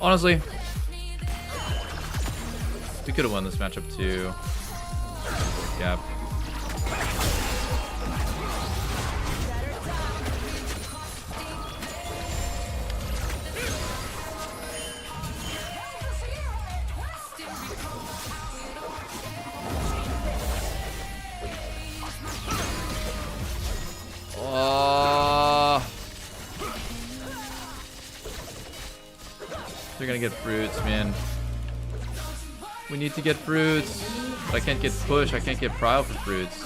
Honestly, we could have won this matchup too. Gap. They're gonna get fruits, man. We need to get fruits. If I can't get push, I can't get prio for fruits.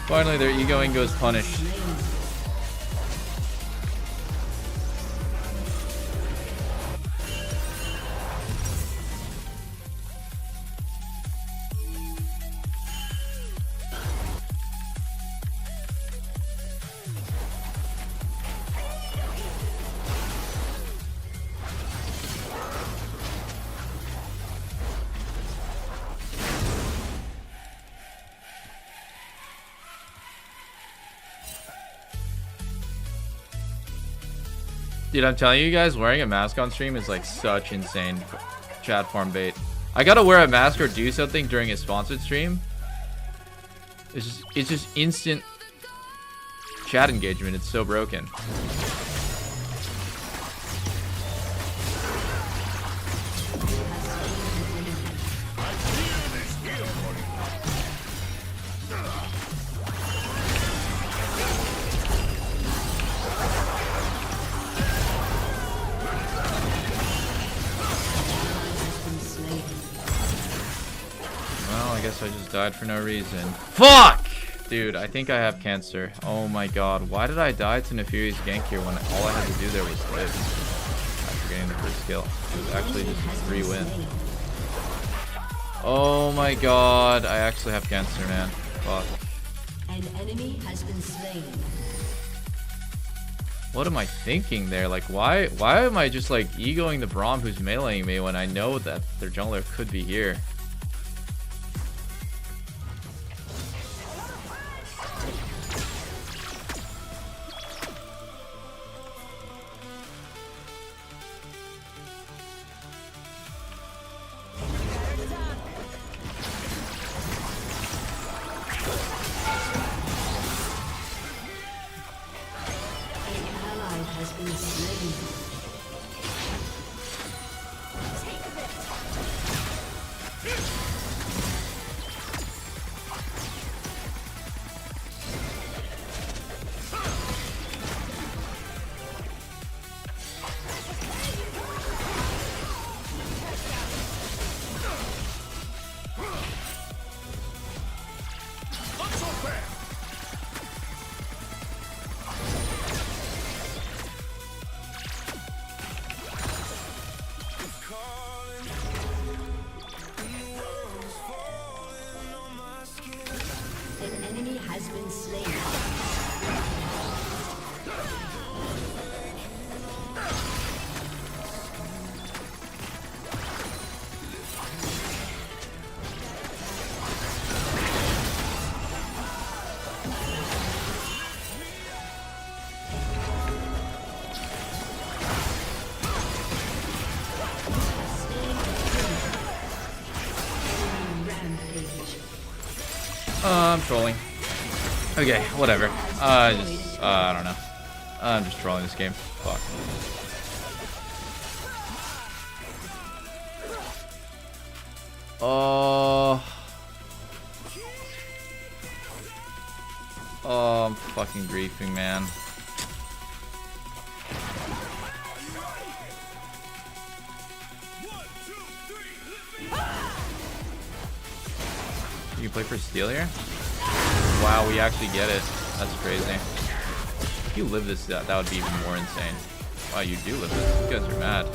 Finally, their egoing goes punished. Dude, I'm telling you guys, wearing a mask on stream is like such insane chat farm bait. I gotta wear a mask or do something during a sponsored stream. It's just instant chat engagement. It's so broken. I just died for no reason. Fuck! Dude, I think I have cancer. Oh my god. Why did I die to Nefarious gank here when all I had to do there was live? After getting the first kill. It was actually just a 3-win. Oh my god. I actually have cancer, man. Fuck. An enemy has been slain. What am I thinking there? Like, why am I just like egoing the Braum who's meleeing me when I know that their jungler could be here? I'm trolling. Okay, whatever. I don't know. I'm just trolling this game. Fuck. Oh, I'm fucking griefing, man. You play for steal here? Wow, we actually get it. That's crazy. If you live this, that would be even more insane. Wow, you do live this. You guys are mad.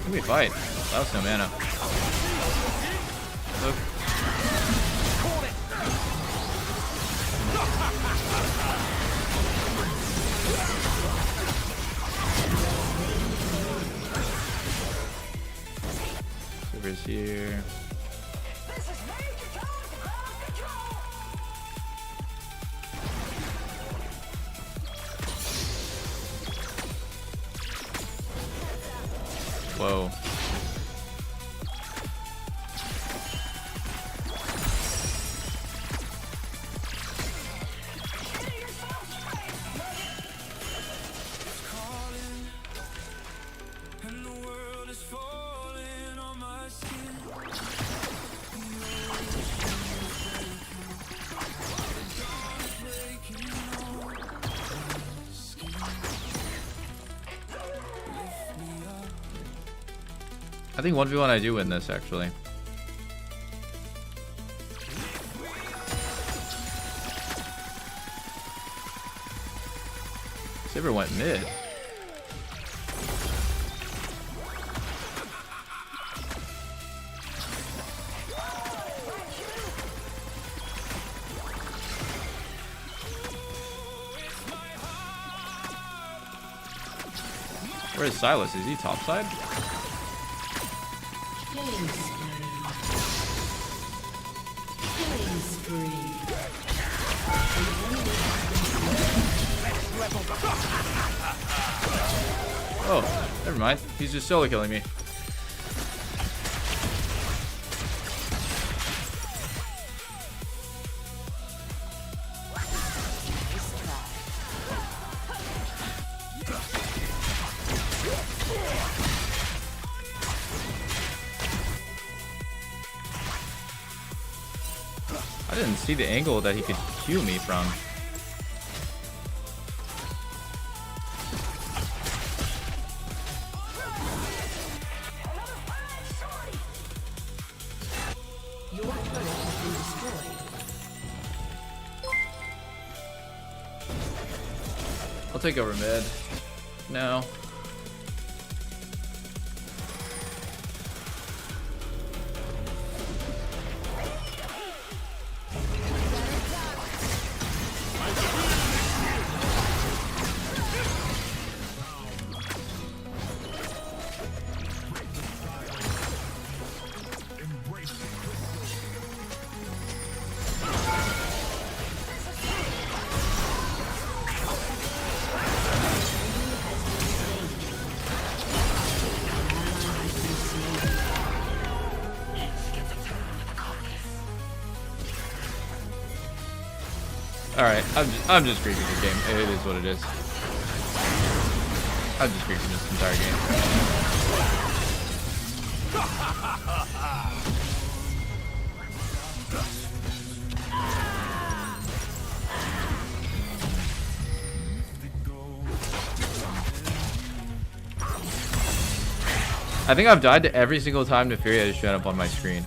Let me fight. That was no mana. Look. Silver's here. Whoa. I think 1v1 I do win this, actually. Saber went mid. Where's Silas? Is he topside? Killing spree. Killing spree. Oh, never mind. He's just solo killing me. I didn't see the angle that he could Q me from. Your turret has been destroyed. I'll take over mid. No. Alright, I'm just creeping the game. It is what it is. I'm just creeping this entire game. I think I've died to every single time the Fury has shown up on my screen.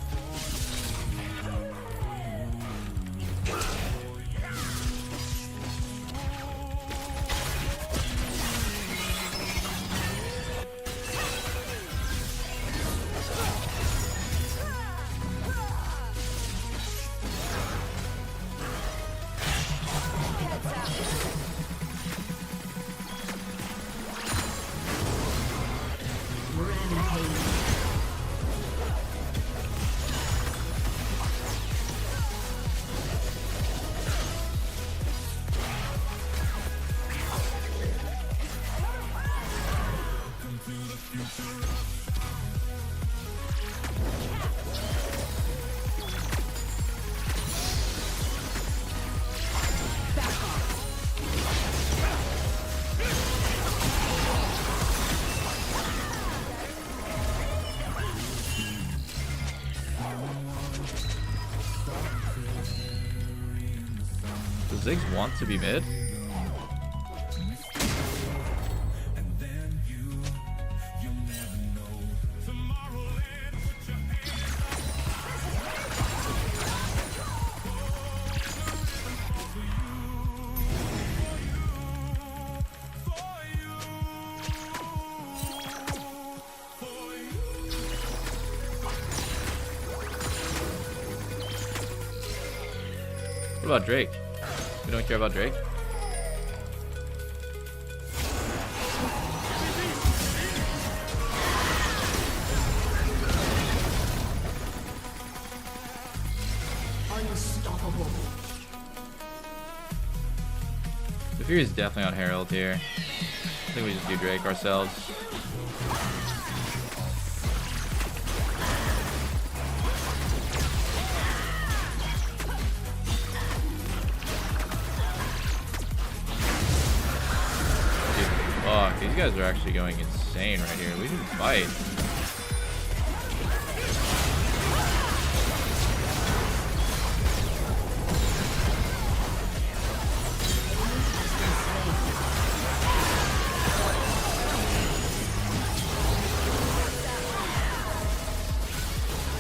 Does Ziggs want to be mid? What about Drake? We don't care about Drake? Unstoppable. The Fury is definitely on Herald here. I think we just do Drake ourselves. Fuck, these guys are actually going insane right here. We should fight.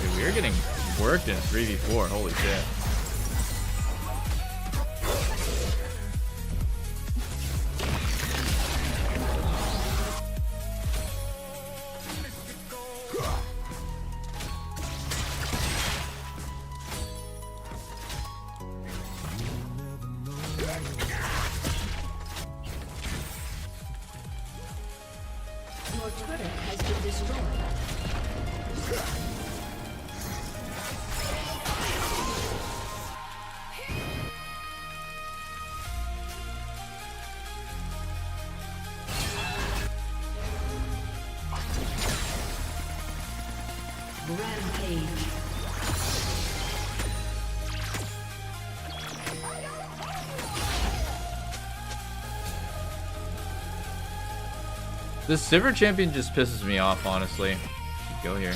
Dude, we're getting worked in 3v4. Holy shit. destroyed. Rampage. This Silver Champion just pisses me off, honestly. Go here.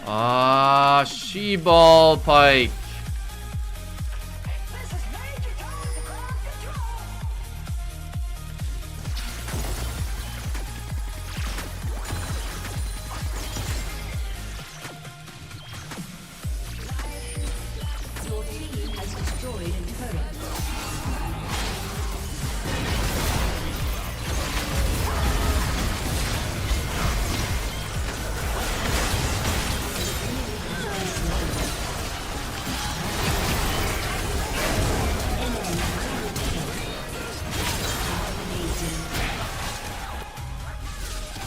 Ah, she-ball Pike. Your team has destroyed a turret.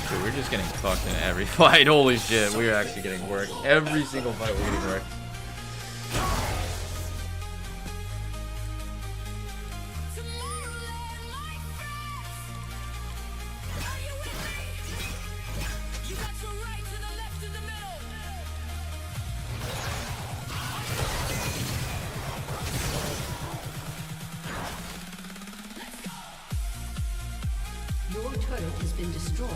Dude, we're just getting fucked in every fight. Holy shit, we're actually getting worked. Every single fight we're getting worked. Your turret has been destroyed.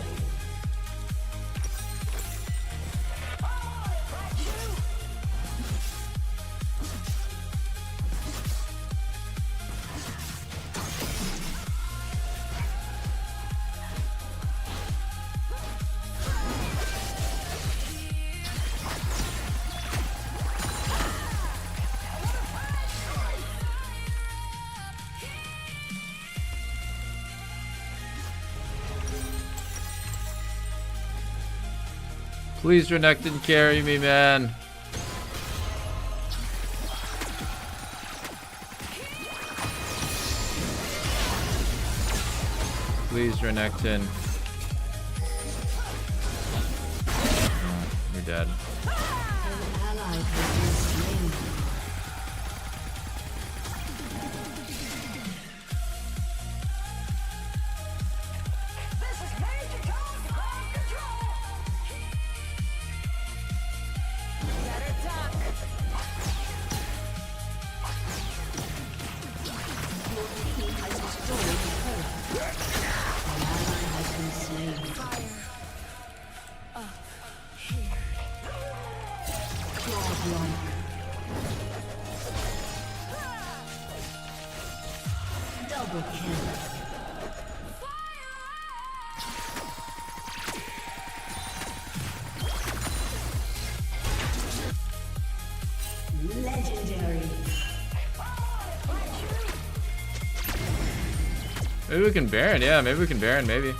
Please, Renekton, carry me, man. Please, Renekton. You're dead. An ally has been slain. Double kill. Legendary. Maybe we can Baron, yeah, maybe we can Baron, maybe.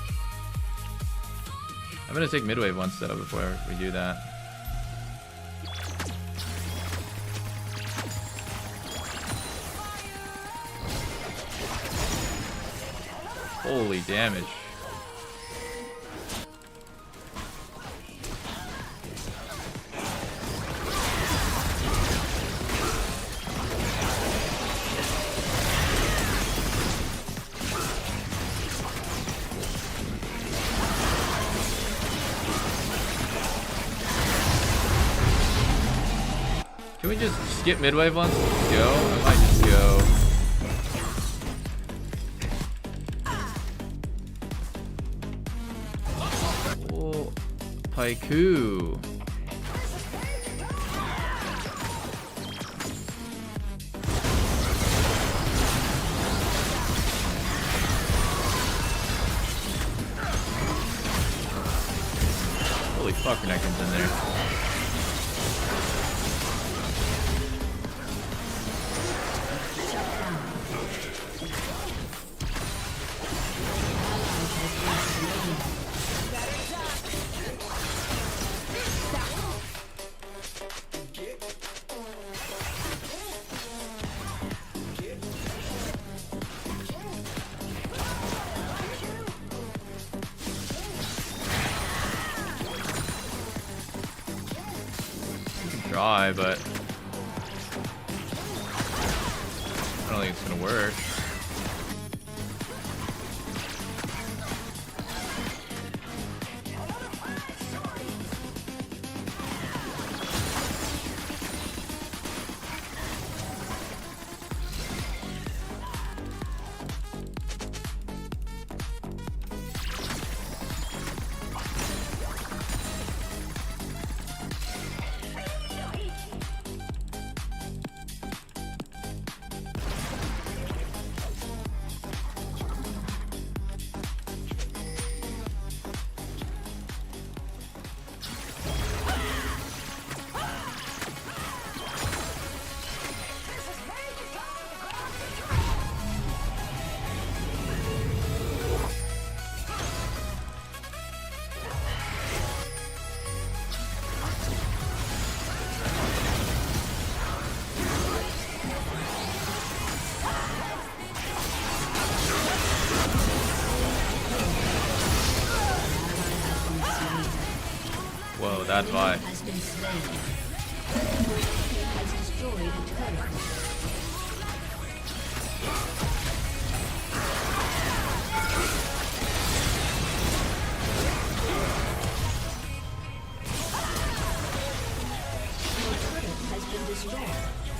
I'm gonna take midwave once though before we do that. Holy damage. Can we just skip midwave once? Let's go. I might just go. Oh, Paiku. Holy fuck, Renekton's in there. try, but I don't think it's gonna work. Whoa, that vibe. Has been slain. Has destroyed a turret. Your turret has been destroyed. Your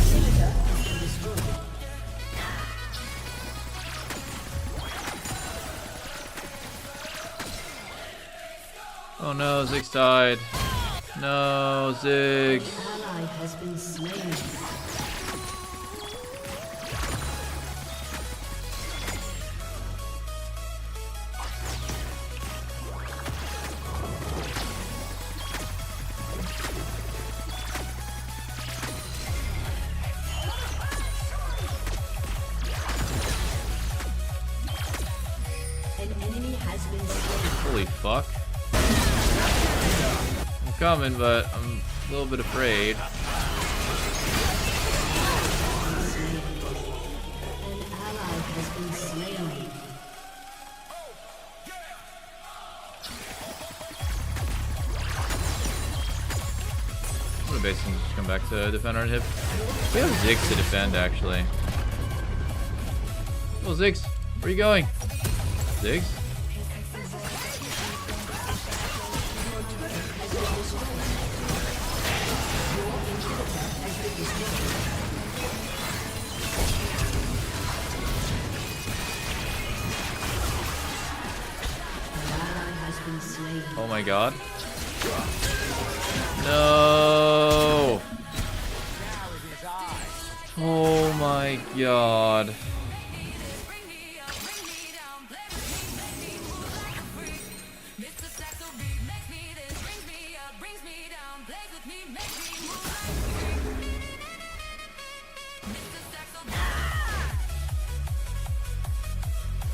inhibitor has been destroyed. Oh no, Ziggs died. No, Ziggs. An ally has been slain. An enemy has been slain. Holy fuck. I'm coming, but I'm a little bit afraid. An ally has been slain. I'm gonna basically just come back to defend our hip. We have Ziggs to defend, actually. Oh, Ziggs, where are you going? Ziggs? Oh my god. No! Oh my god.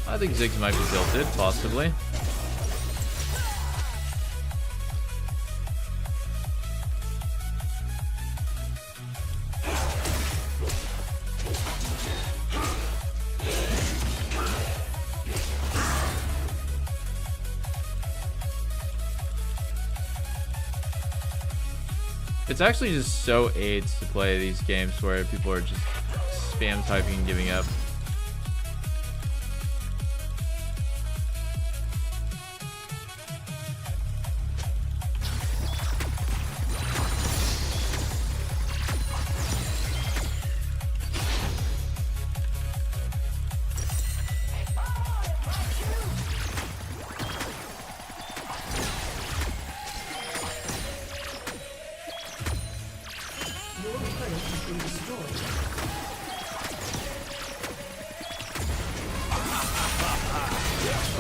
I think Ziggs might be tilted, possibly. It's actually just so AIDS to play these games where people are just spam typing and giving up.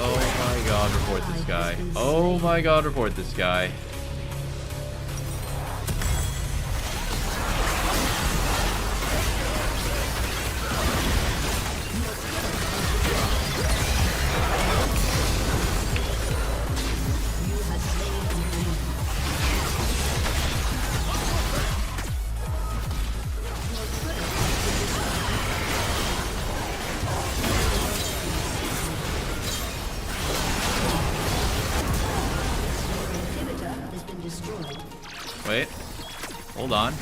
Oh my god, report this guy. Oh my god, report this guy. Wait. Hold on.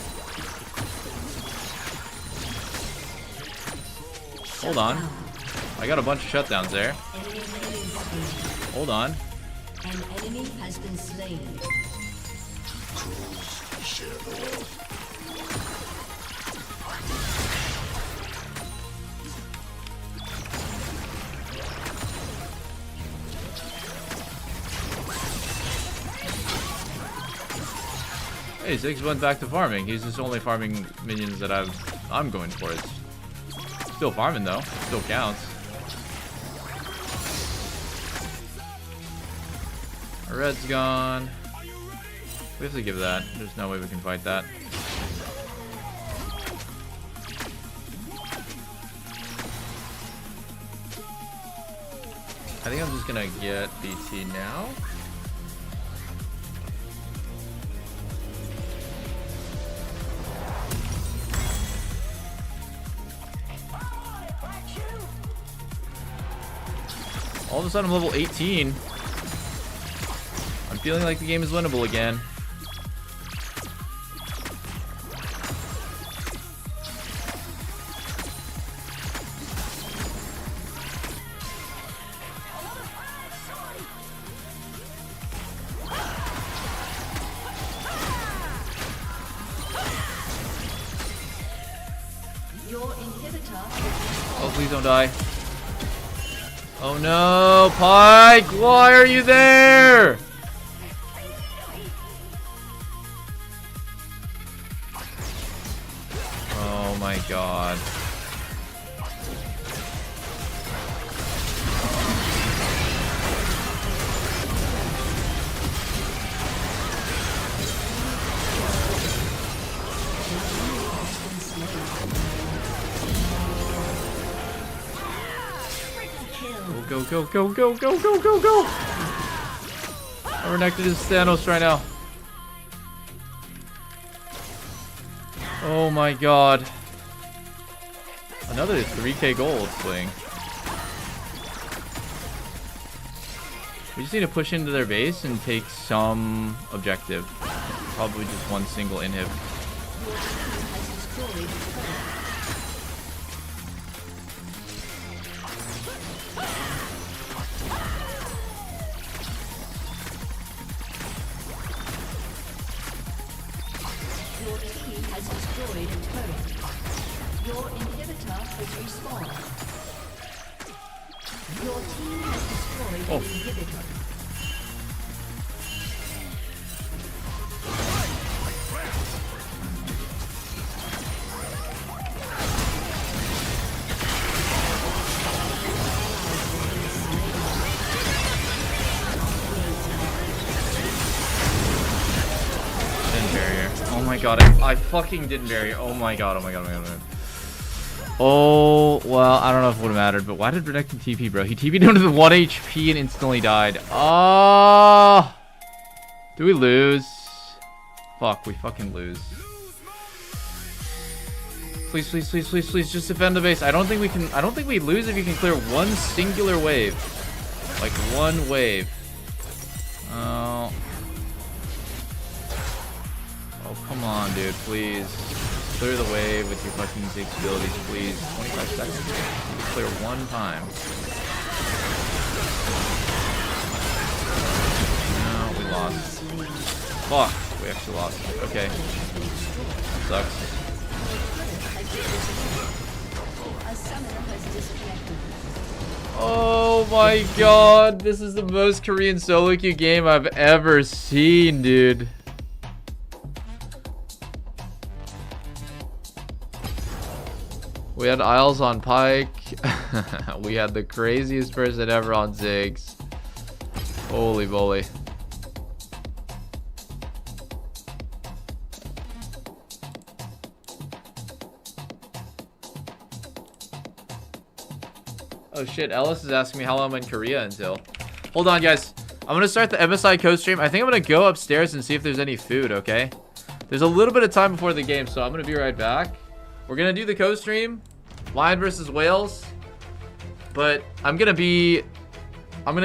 Hold on. I got a bunch of shutdowns there. Hold on. An enemy has been slain. Hey, Ziggs went back to farming. He's just only farming minions that I'm going for. It's still farming though. Still counts. Our red's gone. We have to give that. There's no way we can fight that. I think I'm just gonna get BT now. All of a sudden I'm level 18. I'm feeling like the game is winnable again. Your inhibitor. Oh, please don't die. Oh no, Pike! Why are you there? Oh my god. Go, go, go, go, go, go, go, go! I'm connected to Thanos right now. Oh my god. Another 3k gold swing. We just need to push into their base and take some objective. Probably just one single inhib. Your team has destroyed a turret. Your inhibitor has respawned. Your team has destroyed an inhibitor. Oh my god, I fucking didn't barrier. Oh my god, oh my god, oh my god, oh my god. Oh, well, I don't know if it would have mattered, but why did Renekton TP, bro? He TP'd down to the 1 HP and instantly died. Oh! Do we lose? Fuck, we fucking lose. Please, please, please, please, please, just defend the base. I don't think we can, I don't think we lose if you can clear one singular wave. Like, one wave. Oh. Oh, come on, dude, please. Clear the wave with your fucking Ziggs abilities, please. 25 seconds. Clear one time. No, we lost. Fuck, we actually lost. Okay. Sucks. Oh my god, this is the most Korean solo queue game I've ever seen, dude. We had Isles on Pike. We had the craziest person ever on Ziggs. Holy moly. Oh shit, Ellis is asking me how long I'm in Korea until. Hold on, guys. I'm gonna start the MSI code stream. I think I'm gonna go upstairs and see if there's any food, okay? There's a little bit of time before the game, so I'm gonna be right back. We're gonna do the code stream, Lion versus Wales, but I'm gonna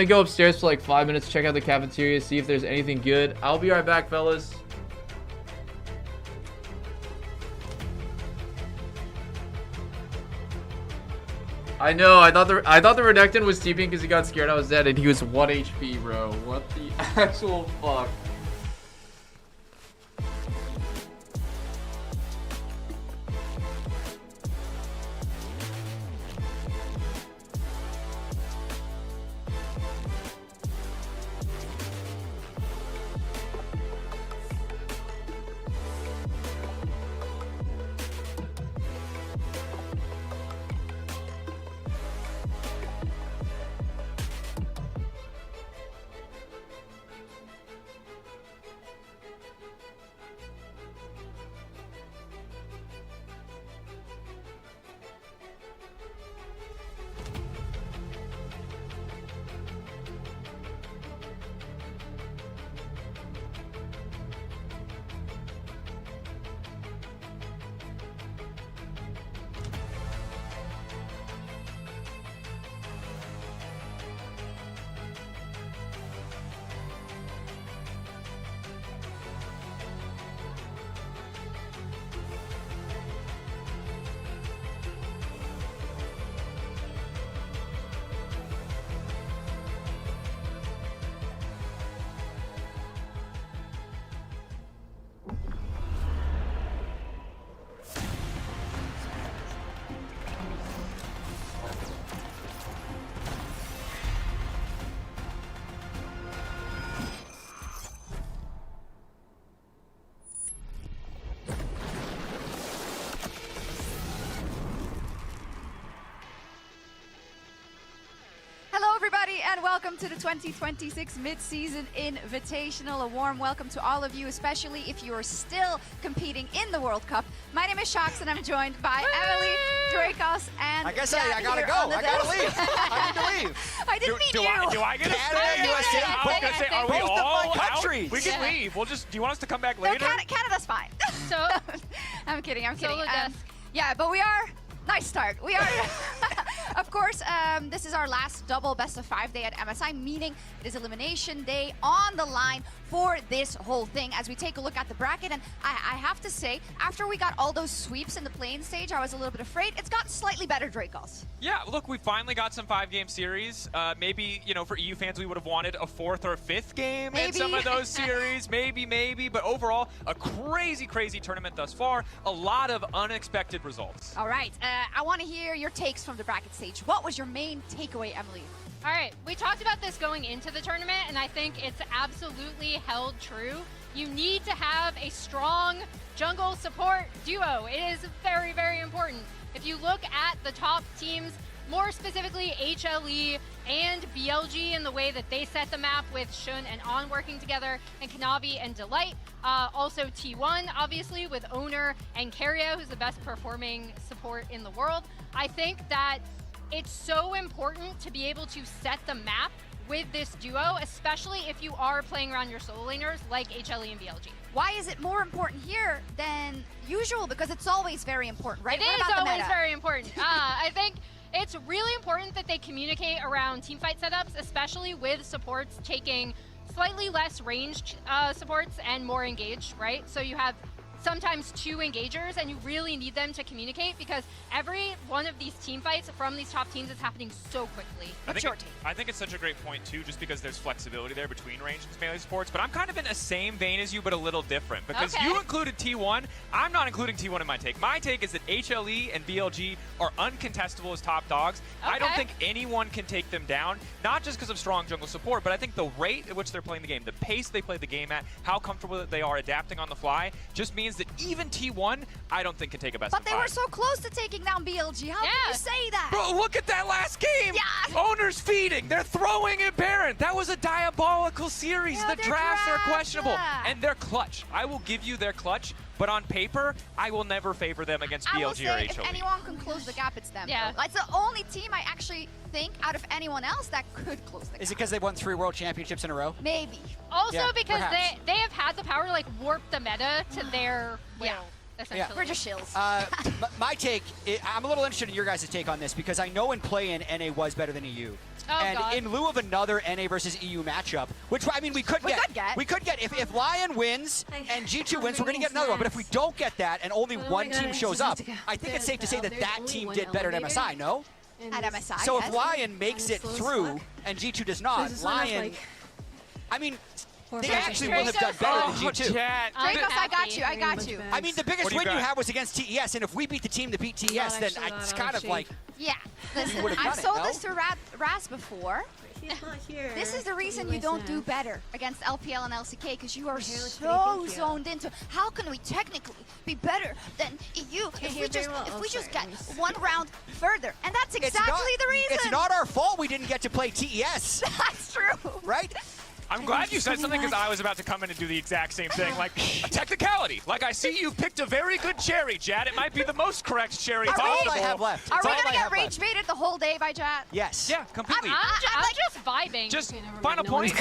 go upstairs for like 5 minutes, check out the cafeteria, see if there's anything good. I'll be right back, fellas. I know. I thought the Renekton was TPing because he got scared I was dead, and he was 1 HP, bro. What the actual fuck? And welcome to the 2026 Mid-Season Invitational. A warm welcome to all of you, especially if you are still competing in the World Cup. My name is Shax, and I'm joined by Emily, Dracos, and like I said, I gotta go. I gotta leave. I need to leave. I didn't mean you. Do I get to Canada, stay? USA, I was gonna say, are we both of all my countries. out? We can leave. We'll just. Do you want us to come back No, later? Canada's fine. So, I'm kidding. I'm kidding. Solo desk. Yeah, but we are. Nice start. We are, of course, this is our last double best of 5 day at MSI, meaning it is elimination day on the line for this whole thing as we take a look at the bracket. And I have to say, after we got all those sweeps in the playing stage, I was a little bit afraid. It's got slightly better, Dracos. Yeah, look, we finally got some 5-game series. Maybe, you know, for EU fans, we would have wanted a 4th or 5th game in some of those series. Maybe. But overall, a crazy tournament thus far. A lot of unexpected results. All right. I want to hear your takes from the bracket stage. What was your main takeaway, Emily? all right, we talked about this going into the tournament, and I think it's absolutely held true. You need to have a strong jungle support duo. It is very, very important. If you look at the top teams, more specifically HLE and BLG in the way that they set the map with Shun and On working together, and Kanavi and Delight. Also T1, obviously, with Owner and Cario, who's the best performing support in the world. I think that it's so important to be able to set the map with this duo, especially if you are playing around your solo laners like HLE and BLG. Why is it more important here than usual? Because it's always very important, right? It is always very important. I think it's really important that they communicate around teamfight setups, especially with supports taking slightly less ranged supports and more engaged, right? So you have sometimes 2 engagers, and you really need them to communicate because every one of these team fights from these top teams is happening so quickly. I think it's such a great point too, just because there's flexibility there between ranged and melee supports. But I'm kind of in the same vein as you, but a little different because you included T1. I'm not including T1 in my take. My take is that HLE and BLG are uncontestable as top dogs. I don't think anyone can take them down, not just because of strong jungle support, but I think the rate at which they're playing the game, the pace they play the game at, how comfortable they are adapting on the fly, just means that even T1, I don't think can take a best of 5. But they were so close to taking down BLG. How can you say that? Bro, look at that last game. Yeah. Owner's feeding. They're throwing at Baron. That was a diabolical series. Yeah, the drafts are questionable. yeah. And they're clutch. I will give you their clutch. But on paper, I will never favor them against I will BLG say or if HLE. anyone can close the gap, it's them. Yeah. It's the only team I actually think out of anyone else that could close the gap. Is it because they won 3 world championships in a row? Maybe. Also Yeah, because perhaps. they have had the power to like warp the meta to their will, essentially. We're just shills. My take, I'm a little interested in your guys' take on this because I know in play-in, NA was better than EU. Oh, and God. in lieu of another NA versus EU matchup, which I mean we could get. If LYON wins and G2 wins, we're going to get another one. But if we don't get that and only one team shows up, I think it's safe to say that that team did better at MSI, no? at MSI. So yes. if LYON makes it through and G2 does not, LYON, I mean, they actually will have done better than G2. Dracos, I got you. I got you. I mean, the biggest win you have was against TES, and if we beat the team that beat TES, then it's kind of like... Yeah, listen, I've sold this to Raz before. He's not here. This is the reason you don't do better against LPL and LCK, because you are so zoned into how can we technically be better than EU if we just get one round further. And that's exactly the reason. It's not our fault we didn't get to play TES. That's true. Right? I'm glad you said something because I was about to come in and do the exact same thing, like a technicality. Like I see you picked a very good cherry, Jad. It might be the most correct cherry possible. I have left. Are we gonna get rage baited the whole day by Jad? Yes. Yeah, completely. I'm just vibing. Just final point.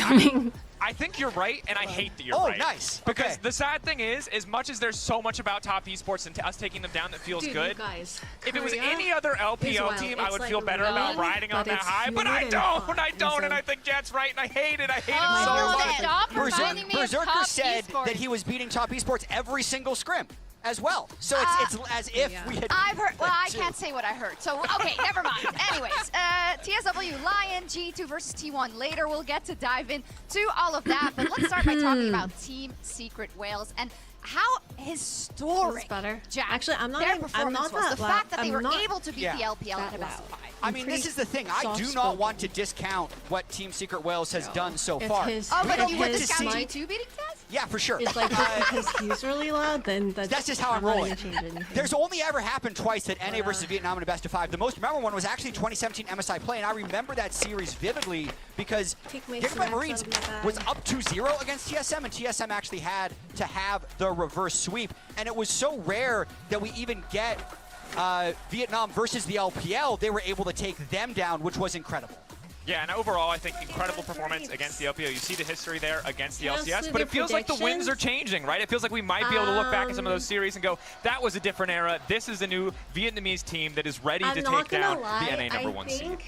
I think you're right, and I hate that you're right. Oh, nice. Because the sad thing is, as much as there's so much about top esports and us taking them down that feels good, if it was any other LPL team, I would feel better about riding on that high, but I don't, and I think Jad's right, and I hate it so much. Stop reminding me of Berserker top said esports. that he was beating top esports every single scrim as well. So it's as if we had... I've heard, well, I can't say what I heard. So, okay, never mind. Anyways, TSW, LYON, G2 versus T1. Later, we'll get to dive into all of that. But let's start by talking about Team Secret Whales and how historic Actually, I'm not their even, performance I'm not was. that The fact that they I'm were not able to beat the LPL at best of 5. I mean, this is the thing. I do not want to discount what Team Secret Whales has done so far. But you would to discount see- G2 beating Taz? Yeah, for sure. It's like because he's really loud, then that's just how I'm not rolling. gonna change anything. There's only ever happened twice that NA versus Vietnam in a best of 5. The most memorable one was actually 2017 MSI play, and I remember that series vividly because Gigabyte Marines was up 2-0 against TSM, and TSM actually had to have the reverse sweep. And it was so rare that we even get Vietnam versus the LPL. They were able to take them down, which was incredible. Yeah, and overall, I think incredible performance against the LPL. You see the history there against the LCS, but it feels like the winds are changing, right? It feels like we might be able to look back at some of those series and go, that was a different era. This is a new Vietnamese team that is ready to take down the NA #1 seed.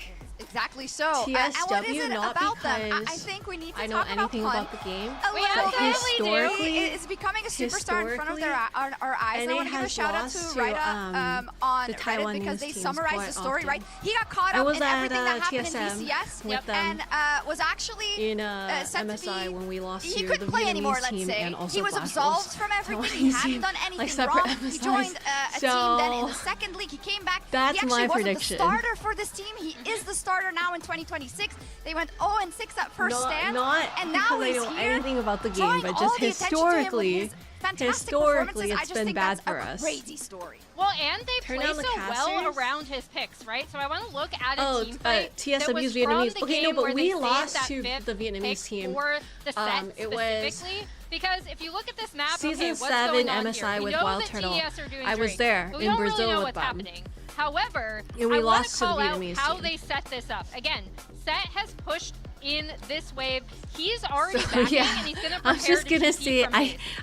Exactly so. TSW, and what is it not about them? because I think we need to I know talk anything about about the game. A little but bit. historically, It's becoming a superstar in front of our eyes. NA I want to give a has shout out lost to to, Raida on the Reddit because Taiwanese they teams summarized quite the story, often. right? He got caught I up was in at, everything that happened TSM in BCS with them and was actually in sent to MSI be... when we lost He to couldn't the play Vietnamese anymore, let's team say. and also He was Black absolved Wolves. from everything. He Taiwanese hadn't team, done anything like separate wrong. He MSIs. joined a team, then in the So, second league he came back. that's He actually my wasn't prediction. the starter for this team. He is the starter now in 2026. They went 0-6 at first stand, Not and now because he's I know here, anything about the game, drawing but all just the attention to him with historically, his fantastic historically, performances. I it's just been think bad that's for a us. crazy story. Well, and they Turn play on the so well casters. around his picks, right? So I want to look at a Oh, team fight that TSW's was Vietnamese. from the Okay, no, game but where we they saved lost that to fifth the Vietnamese pick team. for the set It was specifically. Because if you look at this map, Season okay, what's 7 going on MSI here? We with know Wild that Turtle. TES are doing I was great, there but we in don't Brazil really know with what's them. happening. However, And we I want lost to to the call out Vietnamese how team. they set this up. Again, Set has pushed in this wave. He's already So, backing, yeah, and he's going to I'm prepare just to gonna TP say from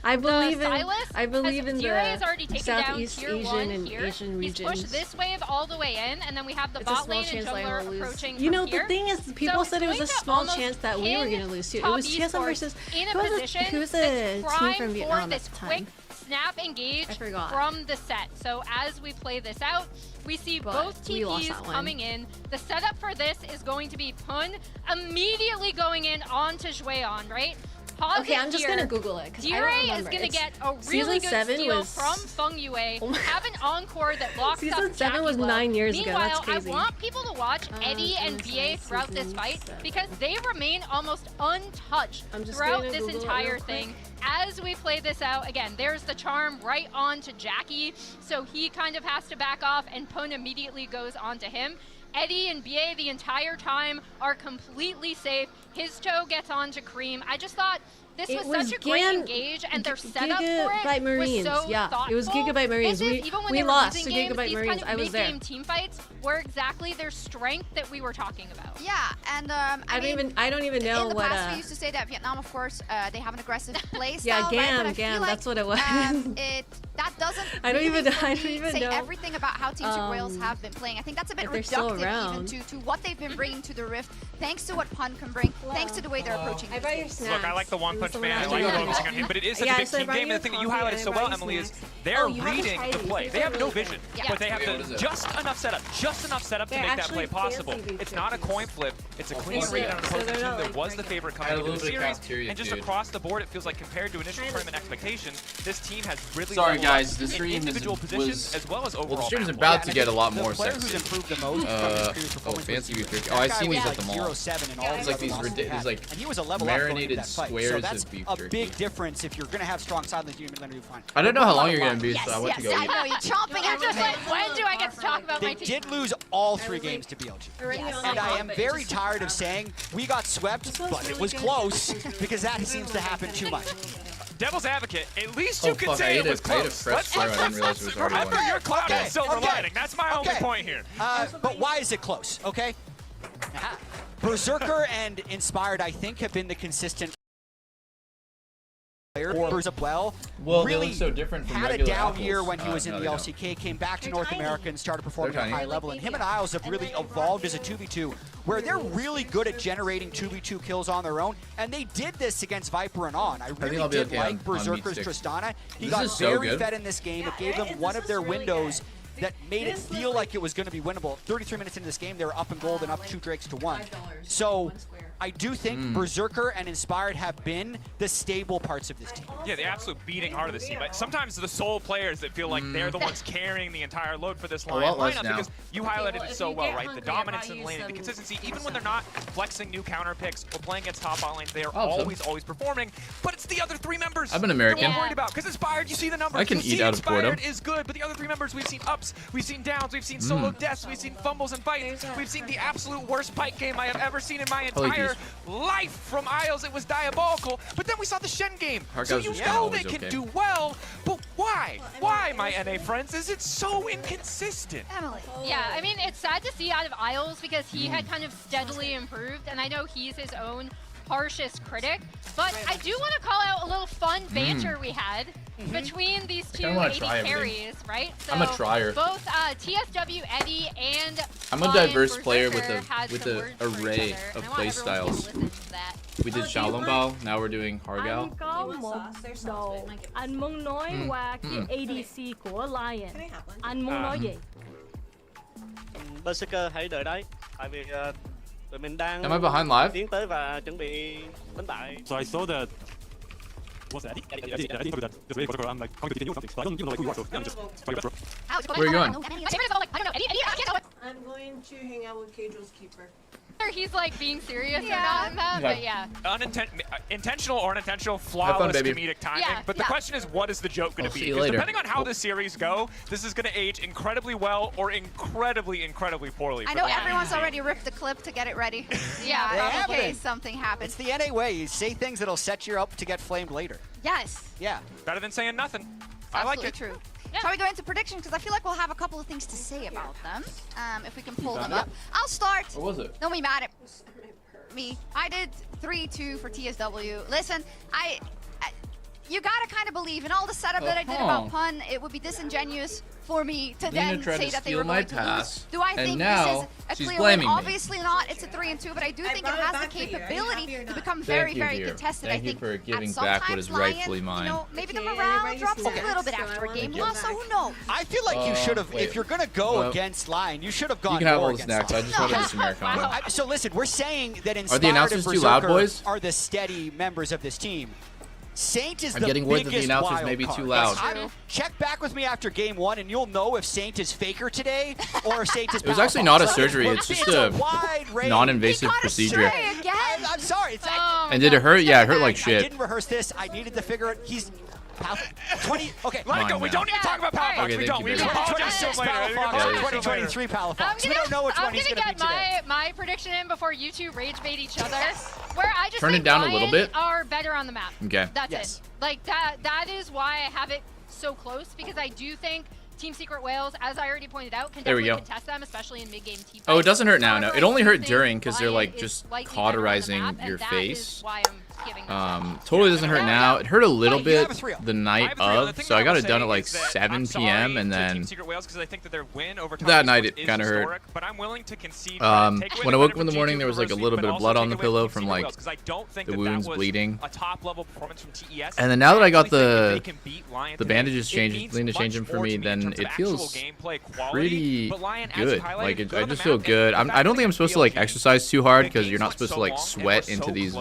I base. believe in Silas I believe in Dira has already the taken down Southeast tier 1 Asian and here. Asian He's regions. pushed this wave all the way in, and then we have the It's a bot small lane and chance Lion jungler will lose. approaching You know, from here. the thing is, people So said it was a it's going to small almost chance that we were pin going to lose too. It top was TSM esports versus in a who was position the that's team primed from for Vietnam at this the quick time? snap engage I forgot. from the set. So as we play this out, we see But both we lost TPs that one. coming in. The setup for this is going to be Pun immediately going in onto Jueon, right? Pause Okay, it I'm just here. gonna Google it because I Dira don't is remember. going to It's- get a really Season good 7 steal was from Feng Yue, have an encore that locks Season up 7 was Jackie Low. 9 years ago. That's Meanwhile, crazy. I want people to watch Eddie and MSI BA throughout this season fight 7. because they remain almost untouched I'm just throughout gonna this Google it entire real quick. thing. As we play this out, again, there's the charm right on to Jackie, so he kind of has to back off, and Pun immediately goes onto him. Eddie and BA the entire time are completely safe. His toe gets onto Cream. I just thought this It was such a great Gan- engage, and their setup for Gigabyte it Marines. was so Yeah, thoughtful. it was Gigabyte Marines. This is, We- even when we they were lost losing to games, Gigabyte these Marines. kind I of was there. mid-game team fights were exactly their strength that we were talking about. Yeah, and I don't even know in the what. past we used to say that Vietnam, of course, they have an aggressive play Yeah, style, right? But I Gam, feel like, that's what it was. that doesn't I don't really, even for me, say know. everything about how Team Secret Whales have been playing. I think that's a bit if they're still reductive around. even to what they've been bringing to the Rift, thanks to what Pun can bring, thanks to the way they're approaching. I brought your snacks. Look, I like the One Punch Man. I like Yeah. focusing on him, but it is such Yeah, a big so I team brought game. you And the thing that you coffee highlighted and so I well, brought you Emily, is snacks. they're Oh, you haven't reading tried the these. play. These They are have no really vision, good. but they have Wait, what is to it? just enough setup to They're make that play actually possible. fancy beef It's not a jerkies. coin flip. It's a clean fancy. read on an So opposing they're team. not, There like, was the favorite coming Add a into the little bit of series, cafeteria, and just dude. across the board, it feels like compared to initial tournament expectations, this team has really Sorry, leveled guys, up the in stream individual was- positions as well as overall. Well, the stream's map about play. to get a lot The more player sexy. who's improved the most from his previous Oh, performance fancy was beef jerky. that Oh, I guy seen was these at like the mall. 0-7 in all It's the like these other losses he had. like and he was a level up going into marinated that fight. squares So that's of beef a jerky. big difference if you're going to have strong side lanes, you're going to do fine. I don't know how long you're gonna be, Yes, so I want to yes, go I eat. know, you're chomping at Just the like, bit. when do I get to talk about my They team? did lose all 3 games to BLG. And I am very tired of saying we got swept, but it was close, because that seems to happen too much. Devil's advocate, at least Oh, you could fuck, say I it was ate a close. fresh square. I didn't realize it was already Remember one. your cloud Okay, and silver okay. lining. That's my only Okay. point here. But why is it close, okay? Berserker and Inspired, I think, have been the consistent player. Up well, Well, they really look so different from had a regular down apples. year when he was No, in they the don't. LCK, came back to North America and started performing They're at a tiny. high level. And him and Isles have really evolved as a 2v2, where they're really good at generating 2v2 kills on their own. And they did this against Viper and On. I really I'll be did okay like on meat Berserker's sticks. Tristana. He This got is so very good. fed in this game. It gave them one of their windows that made it feel like it was going to be winnable. 33 minutes into this game, they were up in gold and up 2 Drakes to 1. So I do think Berserker and Inspired have been the stable parts of this team. Yeah, the absolute beating heart of this team. But sometimes the sole players that feel like they're the ones carrying the entire load for this lot less lineup now. because you highlighted it so you well, get right? The hungry, dominance I'll in buy the lane, you the some consistency, even when they're not flexing new counter picks or playing against top bot lanes, they are I'll have always performing. But it's the other 3 members I'm an American. that we're worried about. Because Inspired, you see the numbers. I can you eat see out of boredom. Inspired is good, but the other 3 members, we've seen ups, we've seen downs, we've seen solo deaths, we've seen fumbles and fights, we've seen the absolute worst pike game I have ever seen in my I like entire these. life from Isles. It was diabolical. But then we saw the Shen game. Hard So guys you are know always they can okay. do well, but why? Why, my NA friends? Is it so inconsistent? Emily. Yeah, I mean, it's sad to see out of Isles because he had kind of steadily improved, and I know he's his own harshest critic, but I do want to call out a little fun banter we had between these two kinda wanna 80 try everything. carries, right? So I'm a trier. Both TSW, Eddie, and I'm a Lion diverse player with Berserker had a some words for each array other, of and I want play everyone to styles. listen to that. We did Xiaolongbao, now we're doing Hargal. có một đồ anh muốn nói qua cái ADC của Lion. Anh muốn nói gì? Berserker hãy đợi đấy, tại vì tụi mình đang Am I behind live? tiến tới và chuẩn bị đánh bại. So I saw that. What's that? I didn't know that. Just waiting for the I'm like, I'm going to continue something. But I don't even know like who you are, so yeah, I'm just fucking up, bro. Where are you going? I'm going to hang out with Cagel's keeper. Whether he's like being serious or not in that, but yeah. Intentional or unintentional, Have flawless fun, baby. comedic timing. Yeah, but the question is, what is the joke going I'll to be? see you Because later. depending on how this series go, this is going to age incredibly well or incredibly poorly. I for know the everyone's team. already ripped the clip to get it ready. Yeah, They in case haven't. something happens. It's the NA way. You say things that'll set you up to get flamed later. Yes. Yeah. Better than saying nothing. I like Absolutely it. true. Shall we go into predictions? Because I feel like we'll have a couple of things to say about them. If we can pull them up. I'll start. What was it? Don't be mad at me. I did 3-2 for TSW. Listen, you gotta kind of believe in all the setup that I did about Pun. It would be disingenuous for me to then tried say to that they steal were my going to pass, lose. Do I and think now this is a she's clear blaming win? me. Obviously not. It's a 3-2, but I do think it has the capability to become Thank very, you, very dear. contested. Thank I you think for giving at back what sometimes is rightfully Lion, mine. You know, maybe the morale drops a little bit after a game loss, so who knows? I feel like you should have, wait. if you're going to go Well, against Lion, you should have gone You can have more all the against snacks. I Lion. just wanted this Americano. Well, so listen, we're saying that Inspired the announcers and too loud, Berserker boys? are the steady members of this team. Saint is I'm the getting word that the biggest announcers wild may be card. too loud. Check back with me after game 1 and you'll know if Saint is faker today or if Saint is It was power actually pop. not a So surgery, it's it's just a a wide range. non-invasive procedure. I'm sorry. It's, And did it hurt? Yeah, it hurt like I shit. didn't rehearse this. I needed to figure it. He's 20. Okay, Let it go. We don't need to talk about Power Fox. Okay, We thank don't. you, We baby. can apologize to 26 him later. Power We can Fox, apologize to him later. 2023 Power Fox. We don't know which one he's going to be I'm gonna today. get my prediction in before you two rage bait each other. Where I just Turn it think down a Lion little bit. are better on the map. Okay. That's Yes. it. Like that is why I have it so close, because I do think Team Secret Whales, as I already pointed out, can There we definitely go. contest them, especially in mid-game team Oh, it fights. doesn't hurt now. No, However, it only I do hurt think during because they're Lion like is just slightly better on the cauterizing map, and your that face. is why I'm giving myself. Totally doesn't hurt now. It hurt a little Wait, you have bit a 3-0. the night of, so I got it done at like 7 p.m. and then that night it kind of hurt. When I woke up in the morning, there was like a little bit of blood on the pillow from like the wounds bleeding. And then now that I got the bandages changed, clean to change them for me, then it feels pretty good. Like I just feel good. I don't think I'm supposed to like exercise too hard because you're not supposed to like sweat into these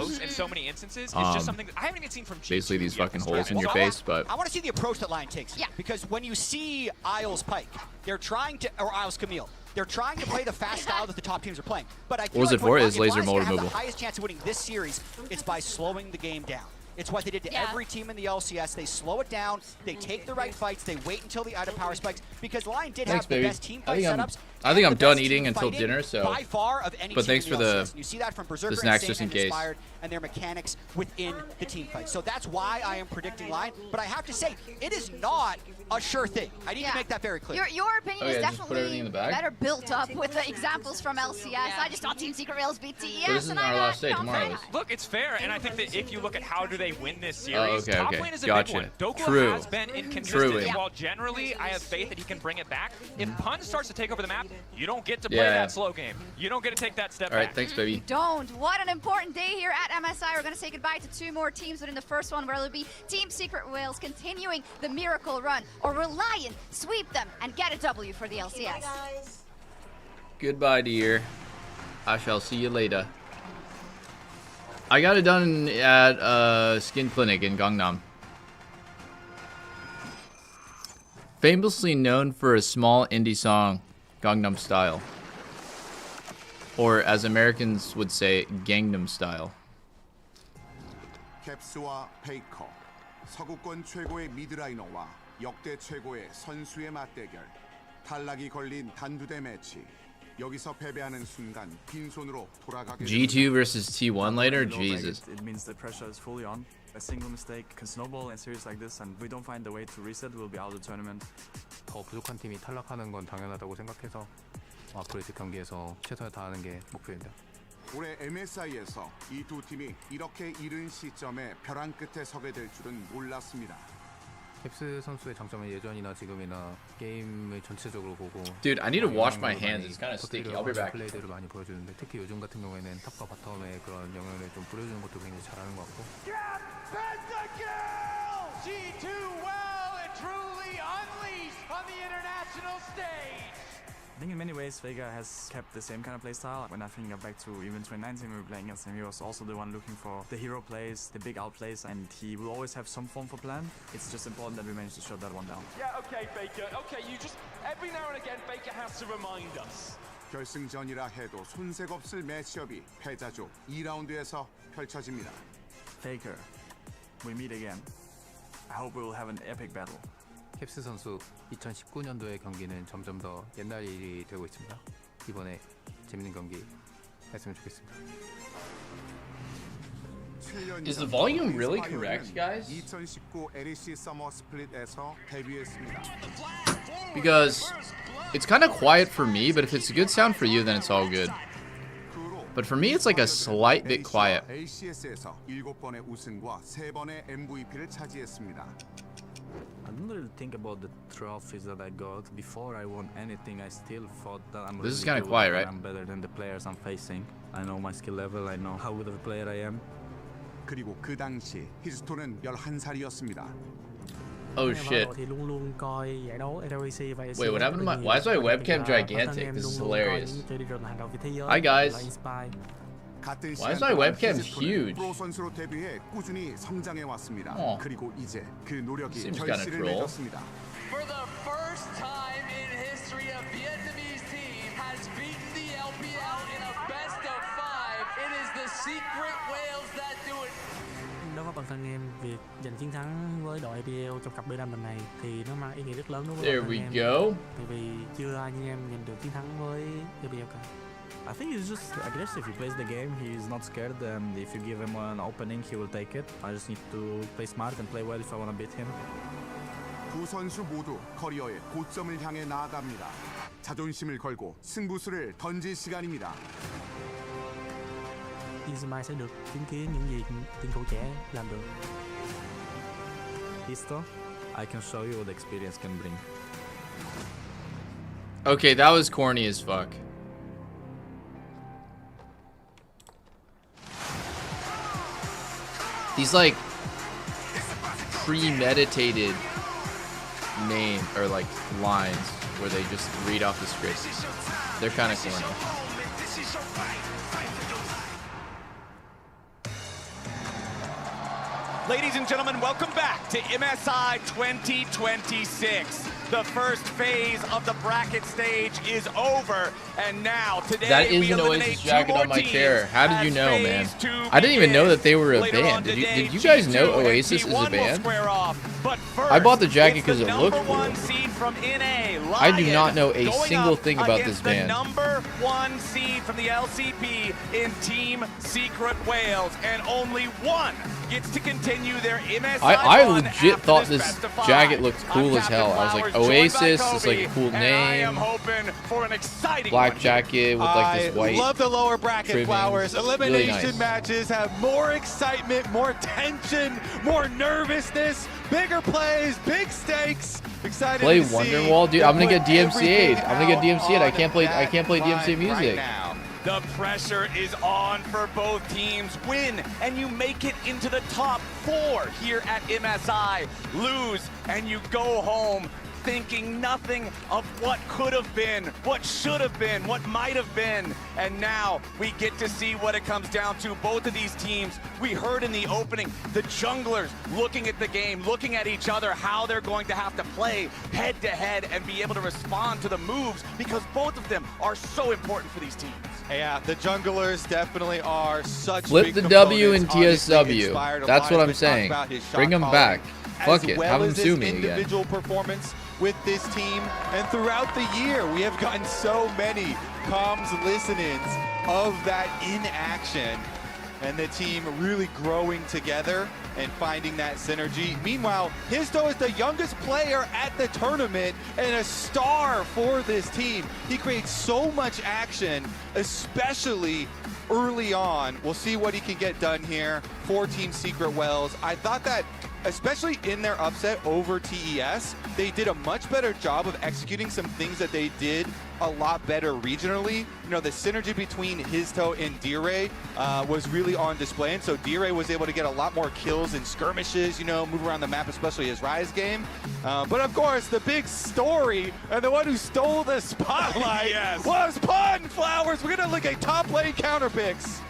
basically these fucking holes in your face. But I want to see the approach that LYON takes. Yeah. Because when you see Isles Pike, they're trying to, or Isles Camille, they're trying to play the fast style that the top teams are playing. But I feel what was like it for? Is if laser LYON's mode gonna have removal? the highest chance of winning this series, it's by slowing the game down. It's what they did to every team in the LCS. They slow it down. They take the right fights. They wait until the Ida power spikes because LYON did have the best team fight setups. I think I'm done eating until dinner. So, by far of any but thanks team for in the the LCS. You see that from Berserker snacks Insane just in and case. Inspired and their mechanics within the team fight. So that's why I am predicting LYON. But I have to say, it is not a sure thing. I need to make that very clear. Your opinion is just put everything definitely in the bag? better built up with the examples from LCS. I just thought Team Secret Rails beat TES. But this isn't and our I last day. got Tomorrow is. Look, it's fair, and I think that if you look at how do they win this series, okay, top okay. lane is a Gotcha. big one. Dokuro True. has been inconsistent, Truly. and while generally I have faith that he can bring it back, if Pun starts to take over the map, you don't get to play Yeah. that slow game. You don't get to take that step All right, back. thanks, baby. Don't. What an important day here at MSI. We're going to say goodbye to 2 more teams, but in the first one, where it'll be Team Secret Wales continuing the miracle run, or will LYON sweep them and get a W for the LCS? Goodbye, dear. I shall see you later. I got it done at a skin clinic in Gangnam. Famously known for a small indie song, Gangnam Style. Or as Americans would say, Gangnam Style. 캡스와 페이커, 서구권 최고의 미드라이너와 역대 최고의 선수의 맞대결. 탈락이 걸린 단두대 매치. 여기서 패배하는 순간 빈손으로 돌아가게. G2 versus T1 later? Jesus. It means the pressure is fully on. A single mistake can snowball in series like this, and if we don't find the way to reset, we'll be out of the tournament. 더 부족한 팀이 탈락하는 건 당연하다고 생각해서 앞으로 이제 경기에서 최선을 다하는 게 목표입니다. 올해 MSI에서 이 두 팀이 이렇게 이른 시점에 벼랑 끝에 서게 될 줄은 몰랐습니다. 캡스 선수의 장점은 예전이나 지금이나 게임을 전체적으로 보고 Dude, I need to wash my hands. It's kind of sticky. I'll be back. 플레이들을 많이 보여주는데 특히 요즘 같은 경우에는 탑과 바텀의 그런 영향을 좀 뿌려주는 것도 굉장히 잘하는 것 같고. G2 well and truly unleashed on the international stage. I think in many ways Vega has kept the same kind of playstyle. When I think back to even 2019 when we were playing against him, he was also the one looking for the hero plays, the big outplays, and he will always have some form for plan. It's just important that we manage to shut that one down. Yeah, okay, Faker. Okay, you just every now and again Faker has to remind us. 결승전이라 해도 손색 없을 매치업이 패자조 2라운드에서 펼쳐집니다. Faker, we meet again. I hope we will have an epic battle. 캡스 선수 2019년도의 경기는 점점 더 옛날 일이 되고 있습니다. 이번에 재밌는 경기 했으면 좋겠습니다. Is the volume really correct, guys? 2019 LEC 서머 스플릿에서 데뷔했습니다. Because it's kind of quiet for me, but if it's a good sound for you, then it's all good. But for me, it's like a slight bit quiet. LCS에서 7번의 우승과 3번의 MVP를 차지했습니다. I don't really think about the trophies that I got. Before I won anything, I still thought that I'm This is really kinda good, quiet, that right? I'm better than the players I'm facing. I know my skill level, I know how good of a player I am. 그리고 그 당시 히스토는 11살이었습니다. Oh shit. thì luôn luôn coi giải đấu LEC và Wait, what happened to my... Why is my webcam gigantic? This is hilarious. Hi guys. 같은 Why is my webcam 히스토는 huge? 프로 선수로 데뷔해 꾸준히 성장해 왔습니다. 그리고 이제 그 노력이 Seems kinda 결실을 troll. 맺었습니다. For the first time in history, a Vietnamese team has beaten the LPL in a best of 5. It is the Secret Wales that do it. Đối với bản thân em, việc giành chiến thắng với đội IPL trong cặp B5 lần này thì nó mang ý nghĩa rất lớn đối với There bản thân em. we go. Tại vì chưa ai như em giành được chiến thắng với IPL cả. I think he's just aggressive. He plays the game. He's not scared, and if you give him an opening, he will take it. I just need to play smart and play well if I want to beat him. 두 선수 모두 커리어의 고점을 향해 나아갑니다. 자존심을 걸고 승부수를 던질 시간입니다. MSI sẽ được chứng kiến những gì tuyển thủ trẻ làm được. Listo? I can show you what experience can bring. Okay, that was corny as fuck. These like premeditated name or like lines where they just read off the script. They're kind of corny. Ladies and gentlemen, welcome back to MSI 2026. The first phase of the bracket stage is over, and now today That is we an eliminate Oasis 2 jacket more on my teams chair. How did you as know, man? phase 2 I didn't even know that they were a Later band. on Did today, you guys know G2 and Oasis is a T1 will band? square off, but first, I bought the jacket it's the because it looked number 1 cool. seed from NA, I do LYON, not know a going single up thing about against this band. the number 1 seed from the LCP in Team Secret Wales, and only one gets to continue their MSI I run legit after thought this this best of 5. jacket looked cool I'm as hell. I was Captain like, Flowers, joined by Oasis is like a Kobe, cool and I am name. hoping for an exciting Black one. jacket with like this white. I love the lower bracket, trimming. Flowers. Elimination Really nice. matches have more excitement, more tension, more nervousness, bigger plays, big stakes. Excited Play to see Wonderwall, dude. them I'm gonna get put DMCA'd. I'm gonna get everything DMCA'd. I out can't play. on I can't play that DMCA line music. right now. The pressure is on for both teams. Win and you make it into the top 4 here at MSI. Lose and you go home thinking nothing of what could have been, what should have been, what might have been. And now we get to see what it comes down to. Both of these teams, we heard in the opening, the junglers looking at the game, looking at each other, how they're going to have to play head to head and be able to respond to the moves, because both of them are so important for these teams. Yeah, the junglers definitely are such Flip big the W in components. Obviously TSW. inspired a That's lot what as I'm we talked saying. about his shot Bring them calling, back. Fuck as it. well Have them as sue his me again. individual performance with this team. And throughout the year, we have gotten so many comms listenings of that in action. And the team really growing together and finding that synergy. Meanwhile, Histo is the youngest player at the tournament and a star for this team. He creates so much action, especially early on. We'll see what he can get done here for Team Secret Wales. I thought that, especially in their upset over TES, they did a much better job of executing some things that they did a lot better regionally. You know, the synergy between Histo and D-Ray was really on display, and so D-Ray was able to get a lot more kills and skirmishes, you know, move around the map, especially his Rise game. But of course, the big story, and the one who stole the spotlight was Pun Flowers. We're gonna look at top lane counter picks.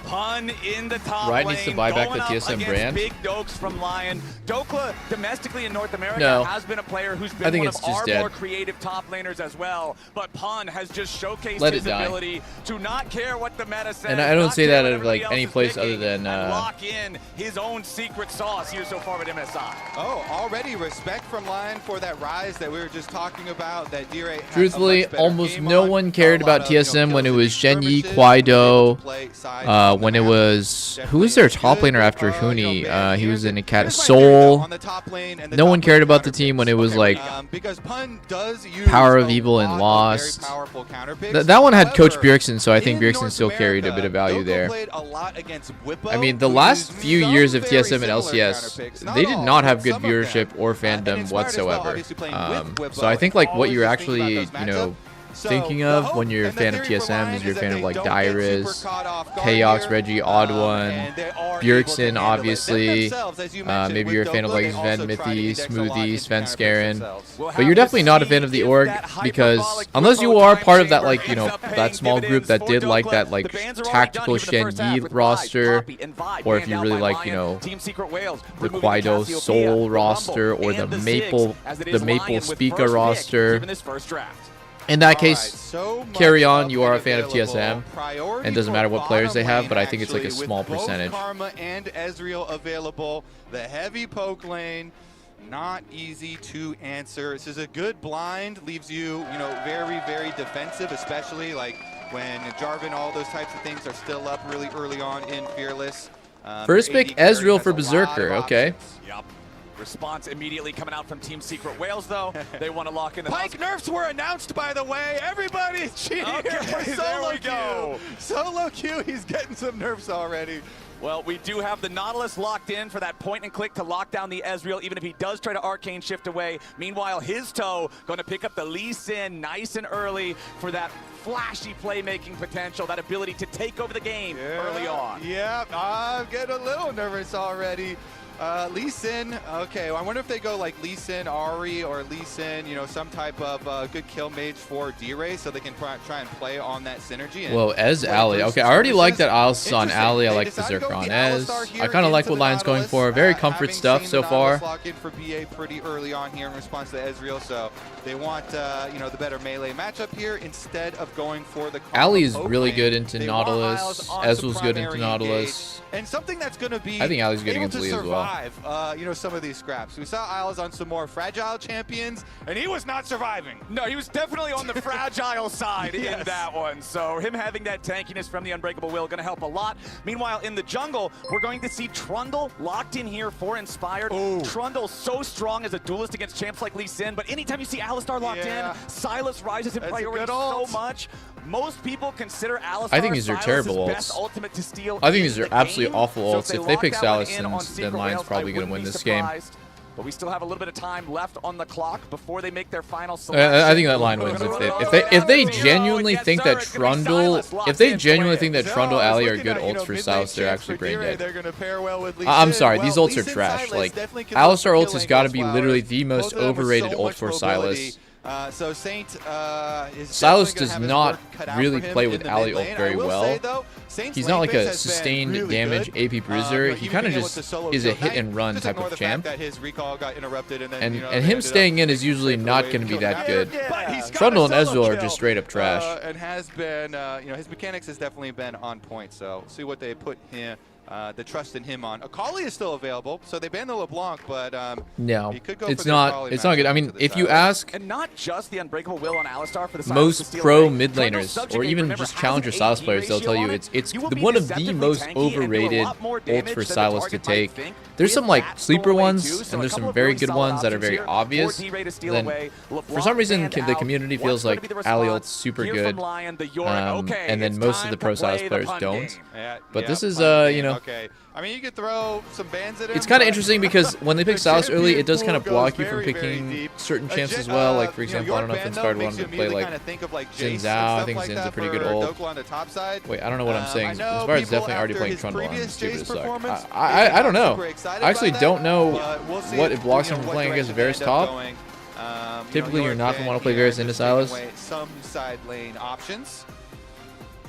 Pun in the top Riot lane, needs to buy back the going up TSM against brand. Big Dokes from LYON. Dokla, domestically in North America, No. has been a player who's I been think one it's of just our dead. more creative top laners as well. But Pun has just showcased Let his it die. ability to not care what the meta says. And I don't not say care that what of like everybody any else is place other picking, than and lock in his own secret sauce here so far with MSI. Oh, already respect from LYON for that Rise that we were just talking about, that D-Ray had a Truthfully, much better almost game no on. one cared A lot about of, you know, TSM when it kills was and Shenyi, skirmishes, able to play sides Kwaido, on the when it map. was, who was their top laner after Huni? He was in Academy. Here's my Soul. on the top lane, and the No top one lane cared about the counter team when it picks. was like because Pun does use Power of a Evil and lot of Lost. very powerful counter picks. That one had Coach However, Bjergsen, so I think in Bjergsen North still carried a bit of value Doko there. played a lot against Whippo, I mean, the who last used few some years of very TSM and similar LCS, counter picks. they did all, not have but good some of them. viewership or fandom and it's smart as well, whatsoever. obviously playing with Whippo, So I think like what always you're just think about actually, those you know, So, thinking the of hope when you're a and the fan of theory for TSM LYON is you're a that fan they of like don't get super Dyrus, caught off guard Chaos, here, Reggie, Odd One, and they are able to Bjergsen, handle it. obviously. Themselves, as you mentioned, Maybe with you're a fan of Dokla, like they Sven, also try to Mithy, index a lot Smoothie, into Sven counter picks Skaren. themselves. But you're definitely not a fan of the org because unless you are part of that like, you know, that small group that did like that like tactical Shenyi roster, or if you really like, you know, the Kwaido Soul roster or the Maple Speaker roster. In that case, carry on. You are a fan of TSM, and it doesn't matter what players they have, but I think it's like a small percentage. Karma and Ezreal available. The heavy poke lane, not easy to answer. This is a good blind, leaves you, you know, very, very defensive, especially like when Jarvan, all those types of things are still up really early on in Fearless. First pick Ezreal for Berserker. Okay. Yep. Response immediately coming out from Team Secret Wales, though. They want to lock in the Pike nerfs were announced, by the way. Everybody's cheating here for SOLOQ. SOLOQ, he's getting some nerfs already. Well, we do have the Nautilus locked in for that point and click to lock down the Ezreal, even if he does try to arcane shift away. Meanwhile, his toe going to pick up the Lee Sin nice and early for that flashy playmaking potential, that ability to take over the game early on. Yeah, I'm getting a little nervous already. Lee Sin, okay, well, I wonder if they go like Lee Sin, Ari, or Lee Sin, you know, some type of good kill mage for D-Ray so they can try and play on that synergy. Whoa, Ez Ally. Okay, I already like that Alice on Ally. I like the Zerkron Ez. I kind of like what Lion's going for. Very comfort stuff so far. Lock in for BA pretty early on here in response to Ezreal, so they want, you know, the better melee matchup here instead of going for the Ally is really good into Nautilus. Ezreal's good into Nautilus. And something that's going to be I think Ally's good against able to Lee as well. you know, some of these scraps. We saw Isles on some more fragile champions, and he was not surviving. No, he was definitely on the fragile side Yes. in that one. So him having that tankiness from the Unbreakable Will going to help a lot. Meanwhile, in the jungle, we're going to see Trundle locked in here for Inspired. Trundle so strong as a duelist against champs like Lee Sin, but anytime you see Alistar locked in, Silas rises in priority so much. Most people consider Alistar I think these are terrible best ults. ultimate to steal I think in these are the absolutely game. awful So ults. If they lock pick that one Salas, in on then Secret Lion's Wales, probably I going to wouldn't win be this game. surprised. But we still have a little bit of time left on the clock before they make their final selection. I think that Lion wins if they genuinely think that Trundle Trundle Ally are good ults for Silas, they're actually brain dead. I'm sorry, these ults are trash. Like Alistar ults has got to be literally the most overrated ult for Silas. So Saint is Silas does not really play with Ally ult very well. He's not like a sustained damage AP bruiser. He kind of just is a hit and run type of champ. And him staying in is usually not going to be that good. Trundle and Ezreal are just straight up trash. And has been, you know, his mechanics has definitely been on point. So see what they put him. The trust in him on. Akali is still available, so they banned the LeBlanc, but no, he could go it's for not. It's not good. I mean, if you ask, and not just the Unbreakable Will on Alistar for the most pro mid laners or even just challenger Silas players, they'll tell you it's one of the most overrated ults for Silas to take. There's some like sleeper ones, and there's some very good ones that are very obvious. Then for some reason the community feels like Ally ult's super good, and then most of the pro Silas players don't. But this is you know. Okay. I mean, you could throw some bans at him. It's kind of interesting because when they pick Silas early, it does kind of block you from picking certain champs as well. Like, for example, I don't know if Inspired wanted to play like Xin Zhao. I think Xin's a pretty good ult. Wait, I don't know what I'm saying. Inspired's definitely already playing Trundle on Stupid Suck. I don't know. I actually don't know what it blocks him from playing against Varus top. Typically, you're not going to want to play Varus into Silas. Some side lane options.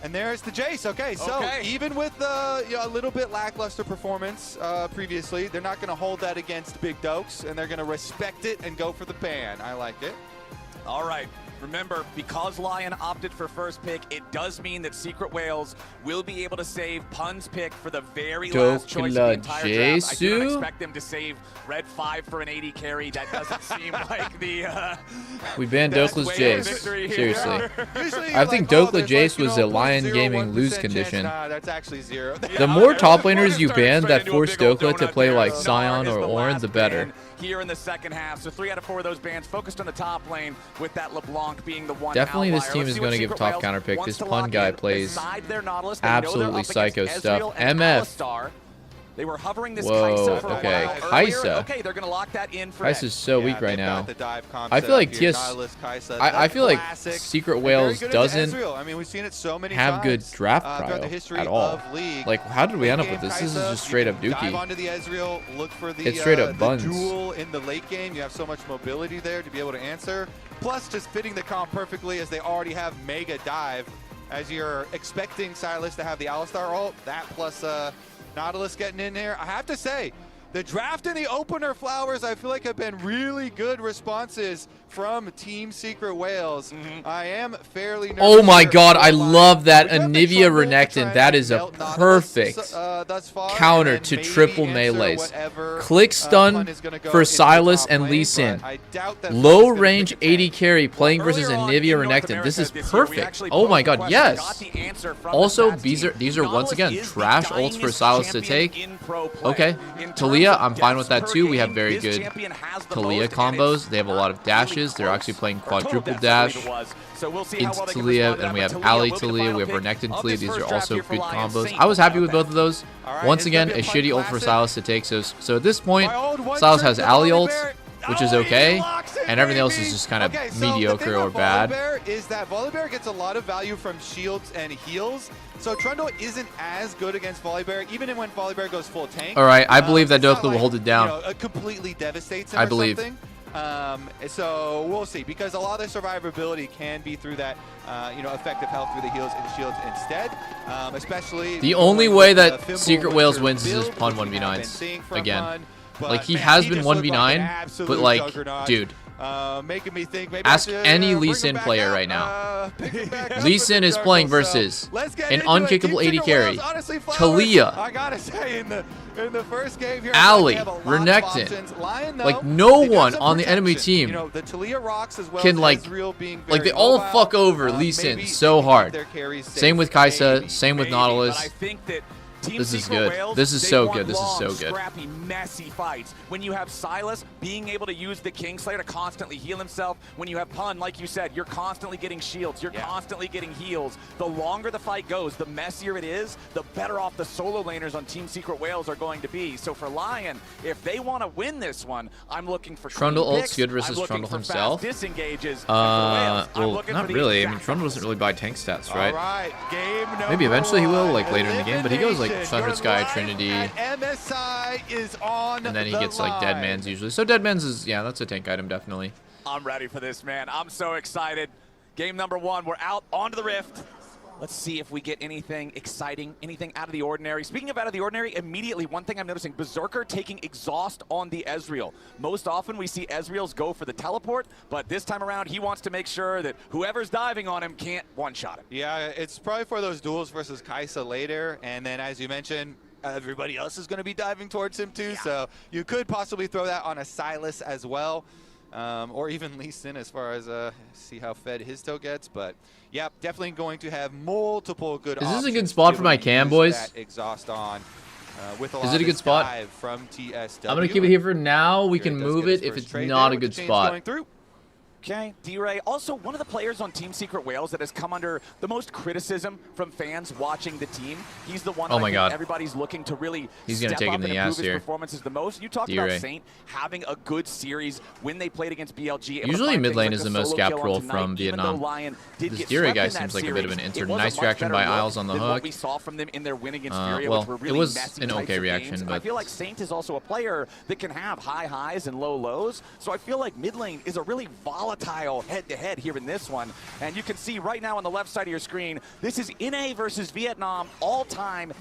And there's the Jace. Okay, so even with you know, a little bit lackluster performance previously, they're not going to hold that against Big Dokes, and they're going to respect it and go for the ban. I like it. All right. Remember, because Lion opted for first pick, it does mean that Secret Wales will be able to save Pun's pick for the very last choice of the entire draft. I do not expect them to save Red 5 for an 80 carry. That doesn't seem like the we banned Dokla Jace. Seriously. I think Dokla Jace was a Lion Gaming lose condition. That's actually 0. The more top laners you ban that force Dokla to play like Sion or Ornn, the better. Here in the second half, so 3 out of 4 of those bans focused on the top lane, with that LeBlanc being the one. Definitely, this team is going to give top counter pick. This Pun guy plays absolutely psycho stuff. MF. They were hovering this Whoa, Kai'Sa for a while Kai'Sa. Okay, they're going to lock that in for Kai'Sa's so weak right now. I feel like I feel like Secret Wales doesn't have good draft prio at all. Like, how did we end up with this? This is just straight up Dookie. It's straight up buns. Duel in the late game. You have so much mobility there to be able to answer. Plus, just fitting the comp perfectly as they already have Mega Dive. As you're expecting Silas to have the Alistar ult, that plus Nautilus getting in there. I have to say, the draft and the opener flowers, I feel like have been really good responses from Team Secret Wales. I am fairly nervous. Oh my god, I love that Anivia Renekton. That is a perfect counter to triple melees. Click stun for Silas and Lee Sin. Low range 80 carry playing versus Anivia Renekton. This is perfect. Oh my god, yes. Also, these are once again trash ults for Silas to take. Okay, Talia Talia, I'm fine with that too. We have very good Talia combos. They have a lot of dashes. They're actually playing quadruple dash into Talia, and we have ally Talia, we have Renekton Talia. These are also good combos. I was happy with both of those. Once again, a shitty ult for Sylas to take. So at this point, Sylas has ally ult, which is okay, and everything else is just kind of mediocre or bad. Is that Volibear gets a lot of value from shields and heals, so Trundle isn't as good against Volibear, even when Volibear goes full tank. All right, I believe that Dokla will hold it down. You know, it completely devastates him I or believe. something. So we'll see, because a lot of the survivability can be through that, you know, effective health through the heals and shields instead. Especially The only way that Secret Whales wins is his Pun 1v9s again. Like, he has been 1v9, but like, dude, making me think maybe ask any Lee Sin player right now. Lee Sin is playing versus an unkickable AD carry, Talia, I gotta say, in the first game here, Ally, they have a lot of Renekton. options. Lion, though, Like, no they got one some on the enemy protection. team You know, the Talia rocks as well can as like Ezreal being they very all mobile. fuck over Lee Sin Maybe so they keep hard. their carries safe. Same with Kaisa, same with Nautilus. I think that Team This is Secret good. Wales, This is they so want good. This is so long, good. Scrappy, messy fights. When you have Sylas being able to use the Kingslayer to constantly heal himself, when you have Pun, like you said, you're constantly getting shields, you're constantly getting heals. The longer the fight goes, the messier it is, the better off the solo laners on Team Secret Wales are going to be. So for Lion, if they want to win this one, I'm looking for Trundle clean ult's picks. good versus I'm looking Trundle for himself. fast disengages. And for Wales, I'm Well, looking not for the really. I mean, exact Trundle doesn't really buy tank stats, right? All right, game Maybe eventually he will, like one. later in the game, but he goes like Elimination. Thunder Your Sky, line Trinity, at MSI is on and then he the gets like Dead line. Man's usually. So Dead Man's is, yeah, that's a tank item definitely. I'm ready for this, man. I'm so excited. Game number one, we're out onto the Rift. Let's see if we get anything exciting, anything out of the ordinary. Speaking of out of the ordinary, immediately, one thing I'm noticing, Berserker taking Exhaust on the Ezreal. Most often we see Ezreals go for the teleport, but this time around he wants to make sure that whoever's diving on him can't one-shot him. Yeah, it's probably for those duels versus Kaisa later, and then as you mentioned, everybody else is going to be diving towards him too, so you could possibly throw that on a Sylas as well. Or even Lee Sin as far as see how fed his toe gets. But yeah, definitely going to have multiple good options. Is this a good spot for my cam, boys? That exhaust on, with a lot Is it a of good this spot? dive from TSW. I'm gonna keep it here for now. We Here can it does move get his it if first it's trade not there a with good the chains spot. going through. Okay, D-Ray, also one of the players on Team Secret Wales that has come under the most criticism from fans watching the team. He's the one that Oh my God. everybody's looking to really He's gonna step take up it in and the improve ass his here. performances the most. You talked D-Ray. about Saint having a good series when they played against BLG. able to Usually find mid things lane like is the the most solo gapped kill on role tonight, from even though Vietnam. Lion did This get Fury swept guy in that seems like a bit of an series. insert. It was a Nice much reaction better by look Isles on the than hook. what we saw from them in their win against Fury, well, which were it really was messy an types okay of reaction, games. And I but- feel like Saint is also a player that can have high highs and low lows. So I feel like mid lane is a really volatile head-to-head here in this one. And you can see right now on the left side of your screen, this is NA versus Vietnam all-time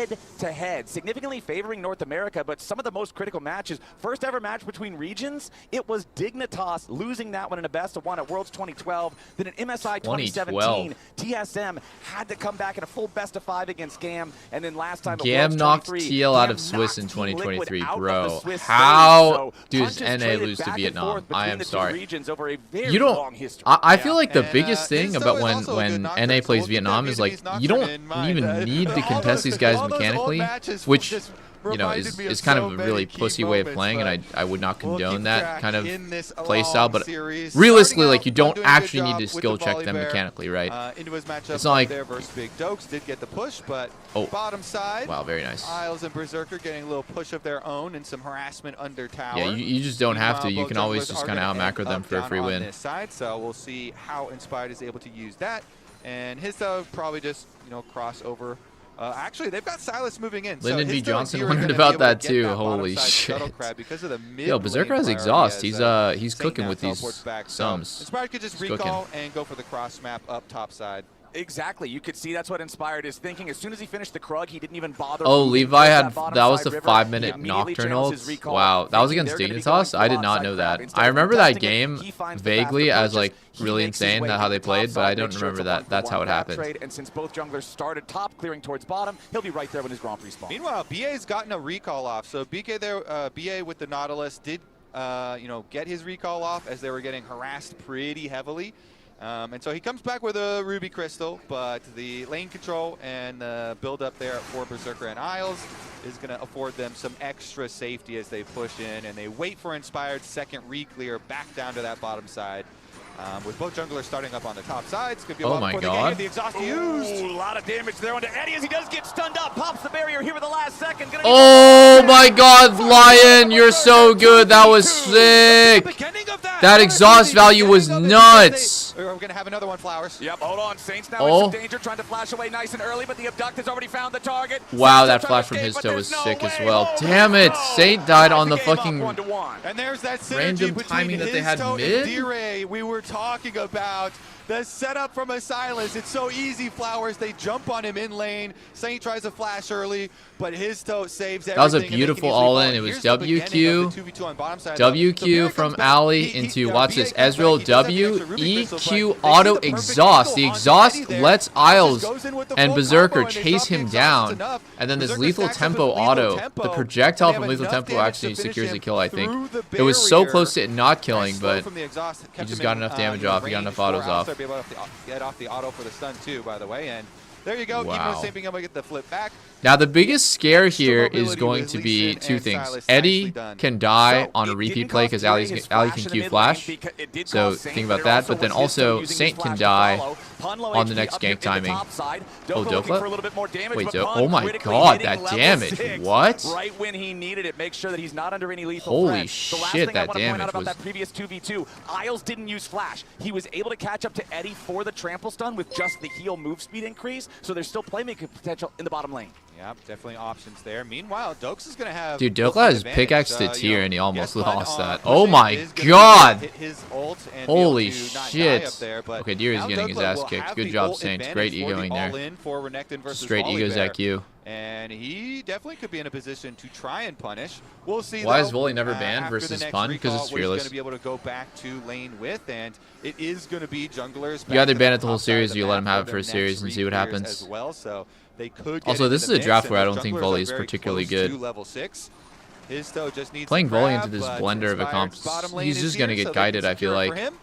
head-to-head, significantly favoring North America, but some of the most critical matches. First ever match between regions, it was Dignitas losing that one in a best-of-1 at Worlds 2012. Then in MSI 2017, TSM had to come back in a full best-of-5 against GAM, and then last time at Gam Worlds knocked 23, TL out GAM of Swiss in knocked Team Liquid 2023, out of the bro. Swiss How series. So does punches NA traded lose to back and Vietnam? forth between I am the two sorry. regions over a very You don't. long history. I feel like the And, biggest thing Insto about is when also a good knocker, NA so plays we'll keep Vietnam that is like Vietnamese you knocker don't in mind. even need to All contest those- these guys all those old mechanically, matches which just you know reminded me of is kind so of a many really key pussy way of moments, playing, and but I would not we'll condone keep that track kind of in this play style. long But series. realistically, Starting like off, you don't doing a good actually need job to with skill the check them Volibear, mechanically, right? into his matchup It's not like there versus Big Dokes did get the push, but Oh. bottom side. Wow, very nice. Isles and Berserker getting a little push of their own and some harassment under tower. Yeah, you just don't have to. Meanwhile, You can both always junglers just are kind of gonna out end macro them up for a down free on win. this side, so we'll see how Inspired is able to use that. And his though probably just cross over. Actually, they've got Sylas moving in. Lyndon so B. Histo and Johnson Hero are wondered gonna be about able to that get too. bottom Holy side shit. scuttle crab because of the mid Yo, Berserker has lane exhaust. priority He's as, cooking Saint with now these teleports back. sums. So Inspired could just He's recall cooking. and go for the cross map up top side. Exactly. You could see that's what Inspired is thinking. As soon as he finished the Krug, he didn't even bother. Oh, moving Levi towards had bottom that was side the river. 5-minute He immediately nocturne channels ult. his recall, Wow, that was thinking against they're gonna be Dignitas. going I did not alongside know Crab. that. Instead I of remember that contesting it, game he finds the vaguely fast as like approaches. He really makes his insane way how they to the played, top but I side, don't makes sure it's remember a that. That's how it 1-for-1 grab happened. trade, and since both junglers started top, clearing towards bottom, he'll be right there when his Grand Prix spawn. Meanwhile, BA's gotten a recall off. So BK there, BA with the Nautilus did, get his recall off as they were getting harassed pretty heavily. And so he comes back with a Ruby Crystal, but the lane control and the build up there for Berserker and Isles is going to afford them some extra safety as they push in and they wait for Inspired's second re-clear back down to that bottom side. With both junglers starting up on the top sides, could be a Oh while my before they God. get the exhaust used. Ooh, a lot of damage there onto Eddie as he does get stunned up. Pops the barrier here with the last second. Gonna Oh my God, Lion, you're so good. That was sick. That exhaust value was nuts. We're going to have another one, Flowers. Yep, hold on. Saints now Oh. in some danger, trying to flash away nice and early, but the Abduct has already found the target. Wow, Saints that are flash trying from to his escape, toe but was there's sick no as way. well. Oh, Damn it, Saint died on the Game up fucking 1-1. And there's that synergy random between timing that they his had toe mid? and D-Ray we were talking about. The setup from a Silas, it's so easy, Flowers. They jump on him in lane. Saint tries to flash early, but his toe saves everything. That was a and they can beautiful easily all-in. follow. It was Here's the beginning WQ, of the 2v2 on bottom side. WQ from Ali into, watch this, Ezreal, W, EQ, auto exhaust. The exhaust lets Isles and Berserker chase him down. And then this lethal tempo auto. The projectile from lethal tempo actually secures the kill, I think. It was so close to it not killing, but he just got enough damage off. He got enough autos off. Be able to get off the auto for the stun too, by the way, and there you go. Wow. Even with Saint being able to get the flip back. Now, the biggest scare here is going to be two things. Eddie can die on a repeat play because Ali can Q flash. So think about that. But then also, Saint can die on the next gank timing. Oh, Dokla? Wait, oh my God, that damage. What? Right when he needed it, make sure that he's not under any lethal Holy threat. The last shit, thing that I want to point damage out about was... that previous 2v2, Isles didn't use flash. He was able to catch up to Eddie for the trample stun with just the heal move speed increase, so there's still playmaking potential in the bottom lane. Yep, definitely options there. Meanwhile, Dokes is going to have... Dude, Dokla has pickaxe to tier and he almost lost that. Oh my God! Holy shit. Okay, Deery's getting his ass kicked. Good job, Saints. Great egoing there. Straight egos at Q. And he definitely could be in a position to try and punish. We'll see. Why though, is Volley never banned after versus the next Pun? Because recall, it's what he's fearless. going to be able to go back to lane with, and it is going to be junglers. You either ban it the whole series or you let him have it for a series and see what happens. As well, so they could Also, this is a draft where I don't think Volley is very particularly close to good. level 6. His toe just needs Playing to Volley grab, into this but blender of a comp, Inspired's bottom lane he's is just going to here, get so they can guided, I feel secure it like. for him.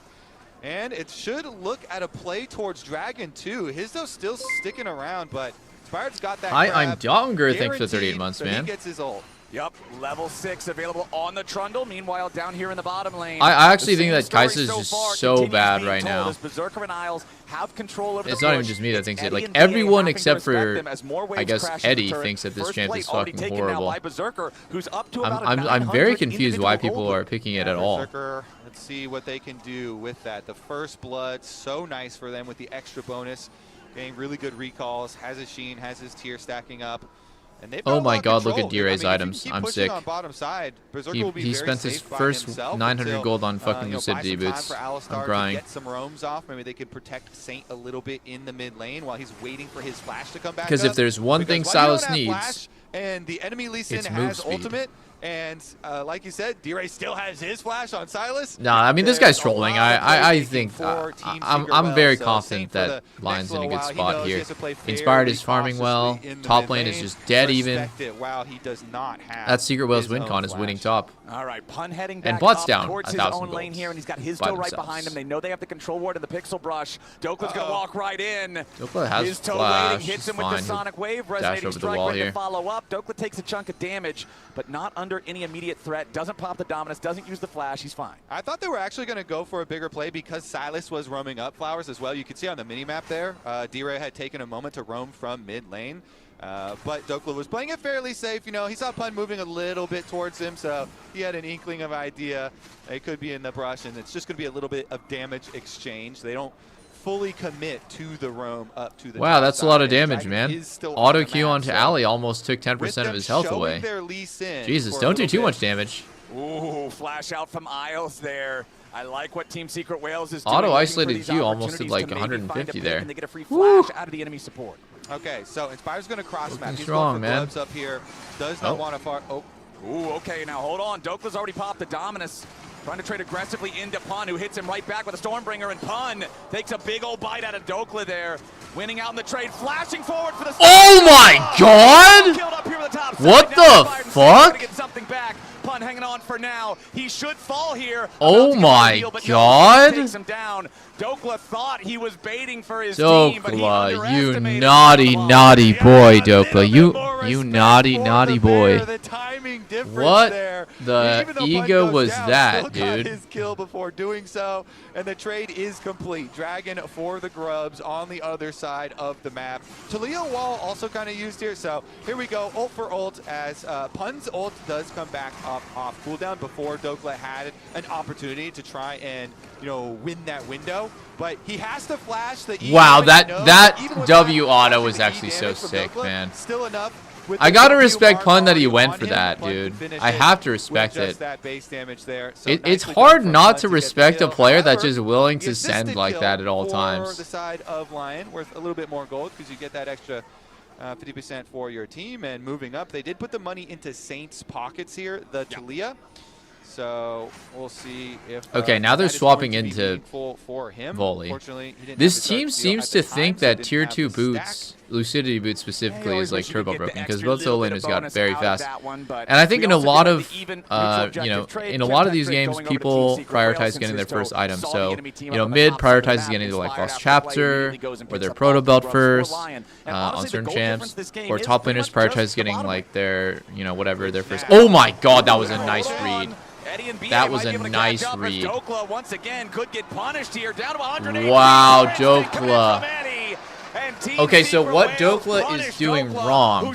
And it should look at a play towards Dragon too. His though still sticking around, but Inspired's got that. I'm Donger, thanks for guaranteed, 38 months, so man. He gets his ult. Yep, level 6 available on the Trundle. Meanwhile, down here in the bottom lane, I actually think that Kai'Sa is just so bad right now. Berserker and Isles have control over It's the not even push. just me that It's thinks it. Eddie Like, and DA everyone having to except respect for, them as more waves I guess, crash into the Eddie turret. thinks that this First champ plate is already fucking taken now horrible. by Berserker, who's up to about I'm very confused why people are picking it at all. Berserker, let's see what they can do with that. The first blood, so nice for them with the extra bonus. Getting really good recalls, has his Sheen, has his tier stacking up. And they've got Oh a my lot God, of look at control. D-Ray's I mean, if you items. keep I'm pushing sick. on bottom side, Berserker will be He very spent his safe by first himself 900 until, gold on fucking buy Lucidity some time boots. for Alistar I'm to crying. get some roams off. Maybe they could protect Saint a little bit in the mid lane while he's waiting for his flash to come back. Because if there's one thing Because while you Silas don't have needs, flash and the enemy Lee Sin it's move has speed. ultimate, and like you said, D-Ray still has his flash on Silas. Nah, I mean, this There's guy's a trolling. lot of I playmaking think for Team I'm Secret very Well, so confident Saint for that the Lion's next in a little good while, he spot knows he here. has to play Inspired fairly is farming well. cautiously in the Top mid lane is lane. just dead even. Respect it while he does not have That Secret Whale's his win own con is flash. winning top. All right, Pun heading And back Bot's up down towards his 1,000 own lane golds here, and he's got his by toe right themselves. behind him. They know they have the control ward and the pixel brush. Dokla's going to walk right in. Dokla has his toe flash, waiting, hits it's him with the fine. sonic wave, Dash resonating over the strike wall ready to here. follow up. Dokla takes a chunk of damage, but not under any immediate threat. Doesn't pop the dominance, doesn't use the flash. He's fine. I thought they were actually going to go for a bigger play because Silas was roaming up Flowers as well. You can see on the mini-map there, D-Ray had taken a moment to roam from mid lane. But Dokla was playing it fairly safe. You know, he saw Pun moving a little bit towards him, so he had an inkling of idea. They could be in the brush, and it's just going to be a little bit of damage exchange. They don't fully commit to the roam up to the Wow, top that's a side, lot of and damage, Dragon man. is still on Auto the Q map, onto so Ali almost took 10% with of them his health showing away. their Lee Sin Jesus, for a don't do little too bit. much damage. Ooh, flash out from Isles there. I like what Team Secret Whales is doing. Auto looking for isolated these Q almost did opportunities like to maybe find a 150 pick, there. and they get a free flash out of the enemy support. Okay, so Inspire's going to cross Looking map. He's strong, going for man. gloves up here. Does not Oh. want to far. Oh, Ooh, okay, now hold on. Dokla's already popped the Dominus. Trying to trade aggressively into Pun, who hits him right back with a Stormbringer, and Pun takes a big old bite out of Dokla there. Winning out in the trade, flashing forward for the... Oh my God! Killed up here with the top side. What Now the Inspired and Saints fuck? gonna get something back. Pun hanging on for now. He should fall here. Oh my God. Takes him down. Dokla thought he was baiting for his team, but he Dokla, you naughty, naughty boy, Dokla. You naughty, naughty boy. What the ego was that, dude? His kill before doing so, and the trade is complete. Dragon for the grubs on the other side of the map. Taliyah wall also kind of used here, so here we go. Ult for ult as Pun's ult does come back up off cooldown before Dokla had an opportunity to try and, you know, win that window. But he has to flash the E. Wow, that W auto was actually so sick, man. Still enough. I gotta respect Pun that he went for that, dude. I have to respect it. It's hard not to respect a player that's just willing to send like that at all times. The side of LYON, worth a little bit more gold because you get that extra 50% for your team. And moving up, they did put the money into Saint's pockets here, the Taliyah. So we'll see if. Okay, now they're swapping into for him. Volley. This team seems to think that tier 2 boots, Lucidity boots specifically, is like turbo broken because both solo laners got very fast. And I think in a lot of, in a lot of these games, people prioritize getting their first item. So, mid prioritizes getting their like lost chapter or their proto belt first on certain champs, or top laners prioritize getting like their, whatever their first. Oh my God, that was a nice read. That was a nice read. Dokla once again could get punished here. Down to 180. Wow, Dokla. Okay, so what Dokla is doing wrong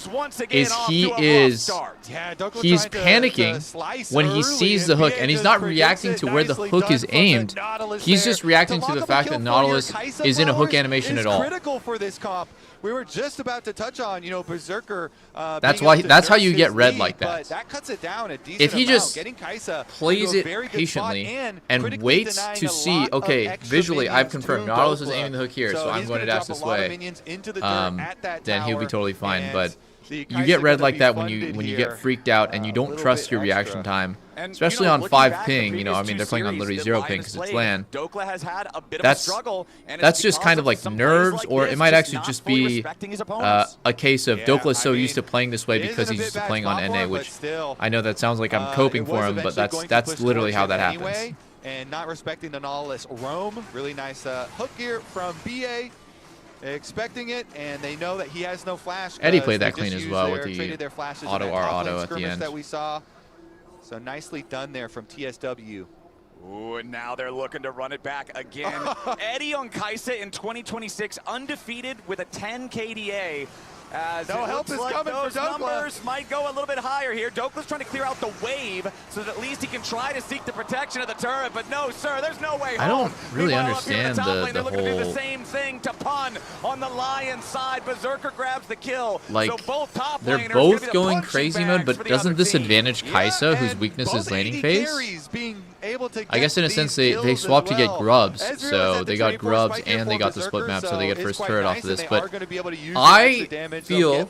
is he's panicking when he sees the hook, and he's not reacting to where the hook is aimed. He's just reacting to the fact that Nautilus is in a hook animation at all. Critical for this comp. We were just about to touch on, Berserker. That's how you get red like that. That cuts it down a decent if he just Kaisa plays it patiently and waits to see, okay, visually I've confirmed Nautilus is aiming the hook here, so I'm going to dash this way, then he'll be totally fine. But you get red like that when you get freaked out and you don't trust your reaction time. Especially on 5 ping, I mean, they're playing on literally 0 ping because it's LAN. That's just kind of like nerves, or it might actually just be a case of Dokla so used to playing this way because he's used to playing on NA, which I know that sounds like I'm coping for him, but that's literally how that happens. And not respecting the Nautilus roam. Really nice hook here from BA. Expecting it, and they know that he has no flash. Eddie played that clean as well with the auto R auto at the end. That we saw. So nicely done there from TSW. Ooh, and now they're looking to run it back again. Eddie on Kaisa in 2026, undefeated with a 10 KDA. No help is coming for Dokla. Numbers might go a little bit higher here. Dokla's trying to clear out the wave so that at least he can try to seek the protection of the turret, but no, sir, there's no way home. I don't really understand the they're looking to do the whole... same thing to Pun on the LYON side. Berserker grabs the kill. Like, so both top they're both going crazy mode, but doesn't this advantage Kaisa, whose weakness is laning phase? I guess in a sense they swapped to get grubs, so they got grubs and they got the split map, so they get first turret off of this. But I feel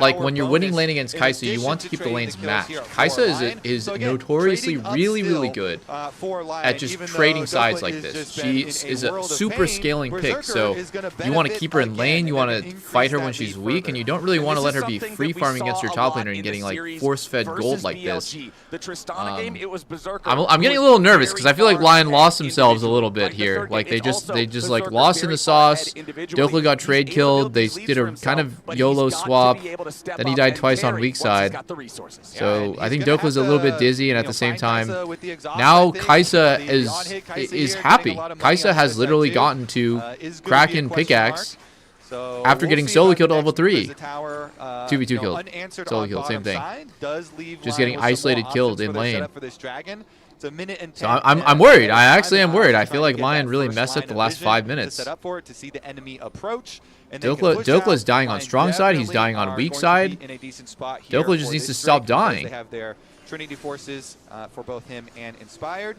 like when you're winning lane against Kaisa, you want to keep the lanes matched. Kaisa is notoriously really good at just trading sides like this. She is a super scaling pick, so you want to keep her in lane, you want to fight her when she's weak, and you don't really want to let her be free farming against your top laner and getting like force-fed gold like this. I'm getting a little nervous because I feel like LYON lost themselves a little bit here. Like they just like lost in the sauce. Dokla got trade killed. They did a kind of YOLO swap. Then he died twice on weak side. So I think Dokla's a little bit dizzy, and at the same time, now Kaisa is happy. Kaisa has literally gotten to Kraken pickaxe after getting solo killed at level 3. 2v2 killed. Solo killed, same thing. Just getting isolated killed in lane. So I'm worried. I actually am worried. I feel like LYON really messed up the last 5 minutes. Dokla's dying on strong side. He's dying on weak side. Dokla just needs to stop dying. They have their Trinity forces for both him and Inspired,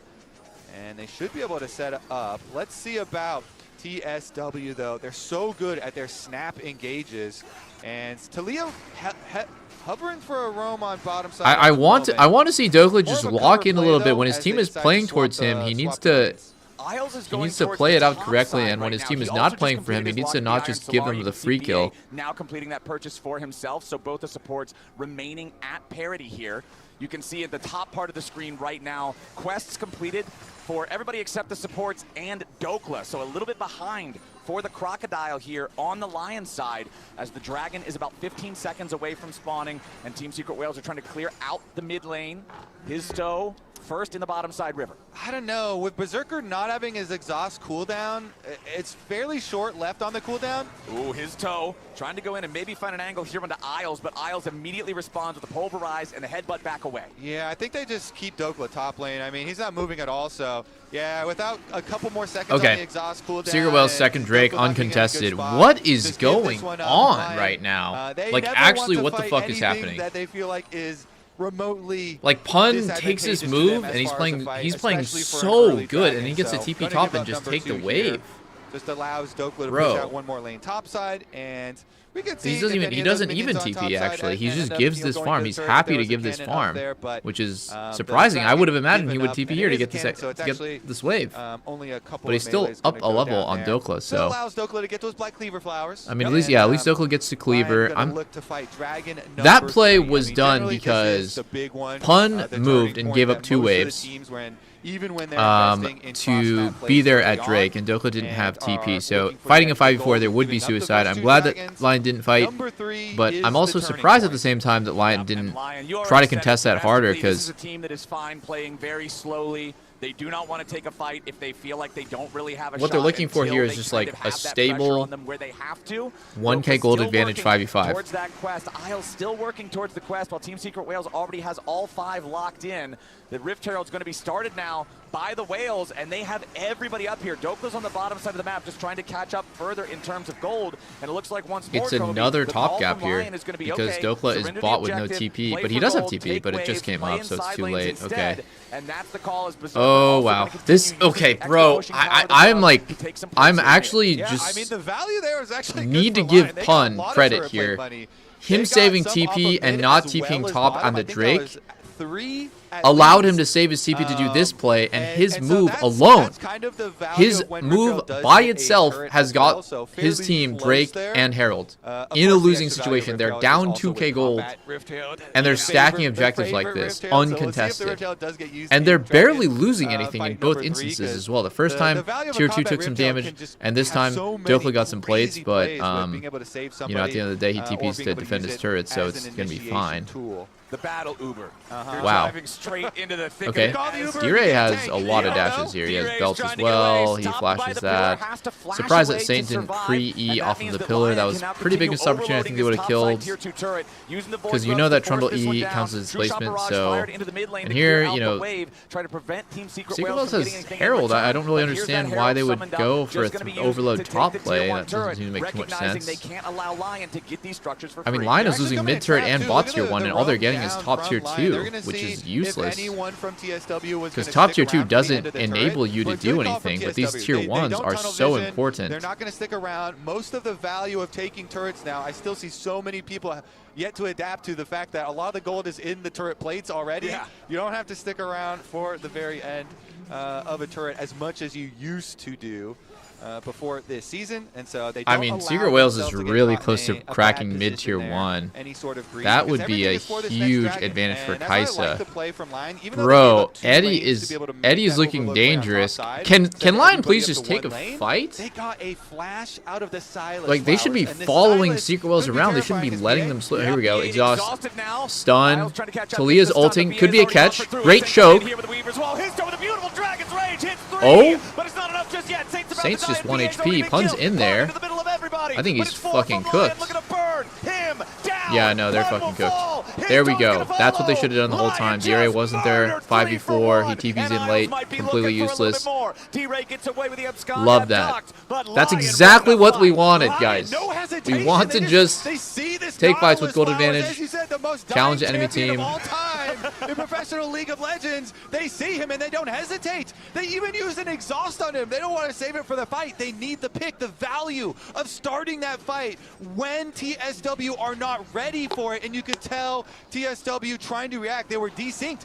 and they should be able to set up. Let's see about TSW though. They're so good at their snap engages, and Taliyah hovering for a roam on bottom side. I want to see Dokla just lock in a little bit when his team is playing towards him. He needs to play it out correctly, and when his team is not playing for him, he needs to not just give them the free kill. Now completing that purchase for himself, so both the supports remaining at parity here. You can see at the top part of the screen right now, quests completed for everybody except the supports and Dokla. So a little bit behind for the Crocodile here on the Lion side, as the Dragon is about 15 seconds away from spawning, and Team Secret Whales are trying to clear out the mid lane. His toe first in the bottom side river. I don't know, with Berserker not having his exhaust cooldown, it's fairly short left on the cooldown. Ooh, his toe, trying to go in and maybe find an angle here onto Isles, but Isles immediately responds with a pulverize and a headbutt back away. Yeah, I think they just keep Dokla top lane. I mean, he's not moving at all, so yeah, without a couple more seconds on the exhaust cooldown. Secret Whales second Drake uncontested. What is going on right now? Like, actually, what the fuck is happening? That they feel like is remotely, like, Pun takes his move and he's playing so good, and he gets a TP top and just take the wave. Just allows Dokla to push out one more lane top side, and we can see he doesn't even TP actually. He just gives this farm. He's happy to give this farm, which is surprising. I would have imagined he would TP here to get this wave. But he's still up a level on Dokla, so allows Dokla to get those Black Cleaver flowers. I mean, at least Dokla gets to Cleaver. That play was done because Pun moved and gave up 2 waves to be there at Drake, and Dokla didn't have TP. So fighting a 5v4 there would be suicide. I'm glad that Lion didn't fight, but I'm also surprised at the same time that Lion didn't try to contest that harder, because this is a team that is fine playing very slowly. They do not want to take a fight if they feel like they don't really have a shot. What they're looking for here is just like a stable 1k gold advantage 5v5. Towards that quest, Isles still working towards the quest, while Team Secret Whales already has all 5 locked in. The Rift Herald's going to be started now by the Whales, and they have everybody up here. Dokla's on the bottom side of the map, just trying to catch up further in terms of gold. And it looks like once more, it's another top gap here, because Dokla is bought with no TP, but he does have TP, but it just came up, so it's too late. Okay. And that's the call. Oh wow, this bro. I'm actually just. I mean, the value there is actually need to give Pun credit here. Him saving TP and not TPing top on the Drake allowed him to save his TP to do this play, and his move alone, his move by itself has got his team, Drake and Herald, in a losing situation. They're down 2k gold, and they're stacking objectives like this, uncontested. And they're barely losing anything in both instances as well. The first time, Tier 2 took some damage, and this time, Dokla got some plates, but, you know, at the end of the day, he TPs to defend his turret, so it's going to be fine. The battle Uber. Wow. Straight into the thick Okay. Ray has a lot of dashes here. He has belts as well. He flashes that. Surprised that Saint didn't pre-E off of the pillar. That was a pretty big missed opportunity. I think they would have killed. Because you know that Trundle E counts as displacement. So, and here, you know, Secret Whales has Herald. I don't really understand why they would go for an overload top play. That doesn't seem to make too much sense. I mean, Lion is losing mid turret and bot tier 1, and all they're getting is top tier 2, which is useless. Because top tier 2 doesn't enable you to do anything, but these tier 1s are so important. They're not going to stick around. Most of the value of taking turrets now, I still see so many people yet to adapt to the fact that a lot of the gold is in the turret plates already. You don't have to stick around for the very end of a turret as much as you used to do before this season, and so they don't. I mean, Secret Whales is really close to cracking mid tier 1. That would be a huge advantage for Kaisa. Bro, Eddie is looking dangerous. Can Lion please just take a fight? They got a flash out of the Silas. Like, they should be following Secret Whales around. They shouldn't be letting them slip. Here we go. Exhaust. Stun. Talia's ulting. Could be a catch. Great choke. Oh. Saint's just 1 HP. Pun's in there. I think he's fucking cooked. Yeah, no, they're fucking cooked. There we go. That's what they should have done the whole time. DRA wasn't there. 5v4. He TP's in late. Completely useless. Love that. That's exactly what we wanted, guys. We want to just take fights with gold advantage, challenge the enemy team. In professional League of Legends, they see him and they don't hesitate. They even use an exhaust on him. They don't want to save it for the fight. They need the pick, the value of starting that fight when TSW are not ready for it. And you could tell TSW trying to react. They were desynced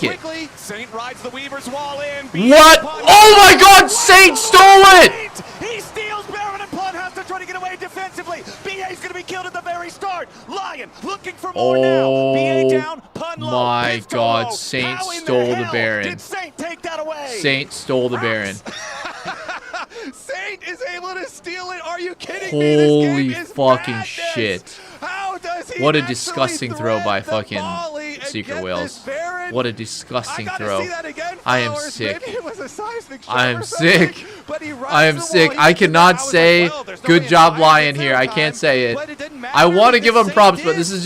take it. Saint rides the Weaver's wall in. What? Oh my God! Saint stole it! He steals Baron, and Pun has to try to get away defensively. BA's going to be killed at the very start. Lion looking for more now. BA down, Pun low. My God, Saint stole the Baron. Did Saint take that away? Saint stole the Baron. Saint is able to steal it. Are you kidding me? This Holy game is fucking madness. shit. How does he What a actually disgusting throw thread by the fucking volley and Secret get Whales. this Baron? What a disgusting I gotta throw. see that again, I am Flowers. sick. Maybe it was a seismic shock I am or something, sick. but he rides I am the sick. wall. I He cannot was like, say well, there's no good way job, in Lion time. here. I can't say it. But it didn't matter I want to because give him Saint props, but did. this is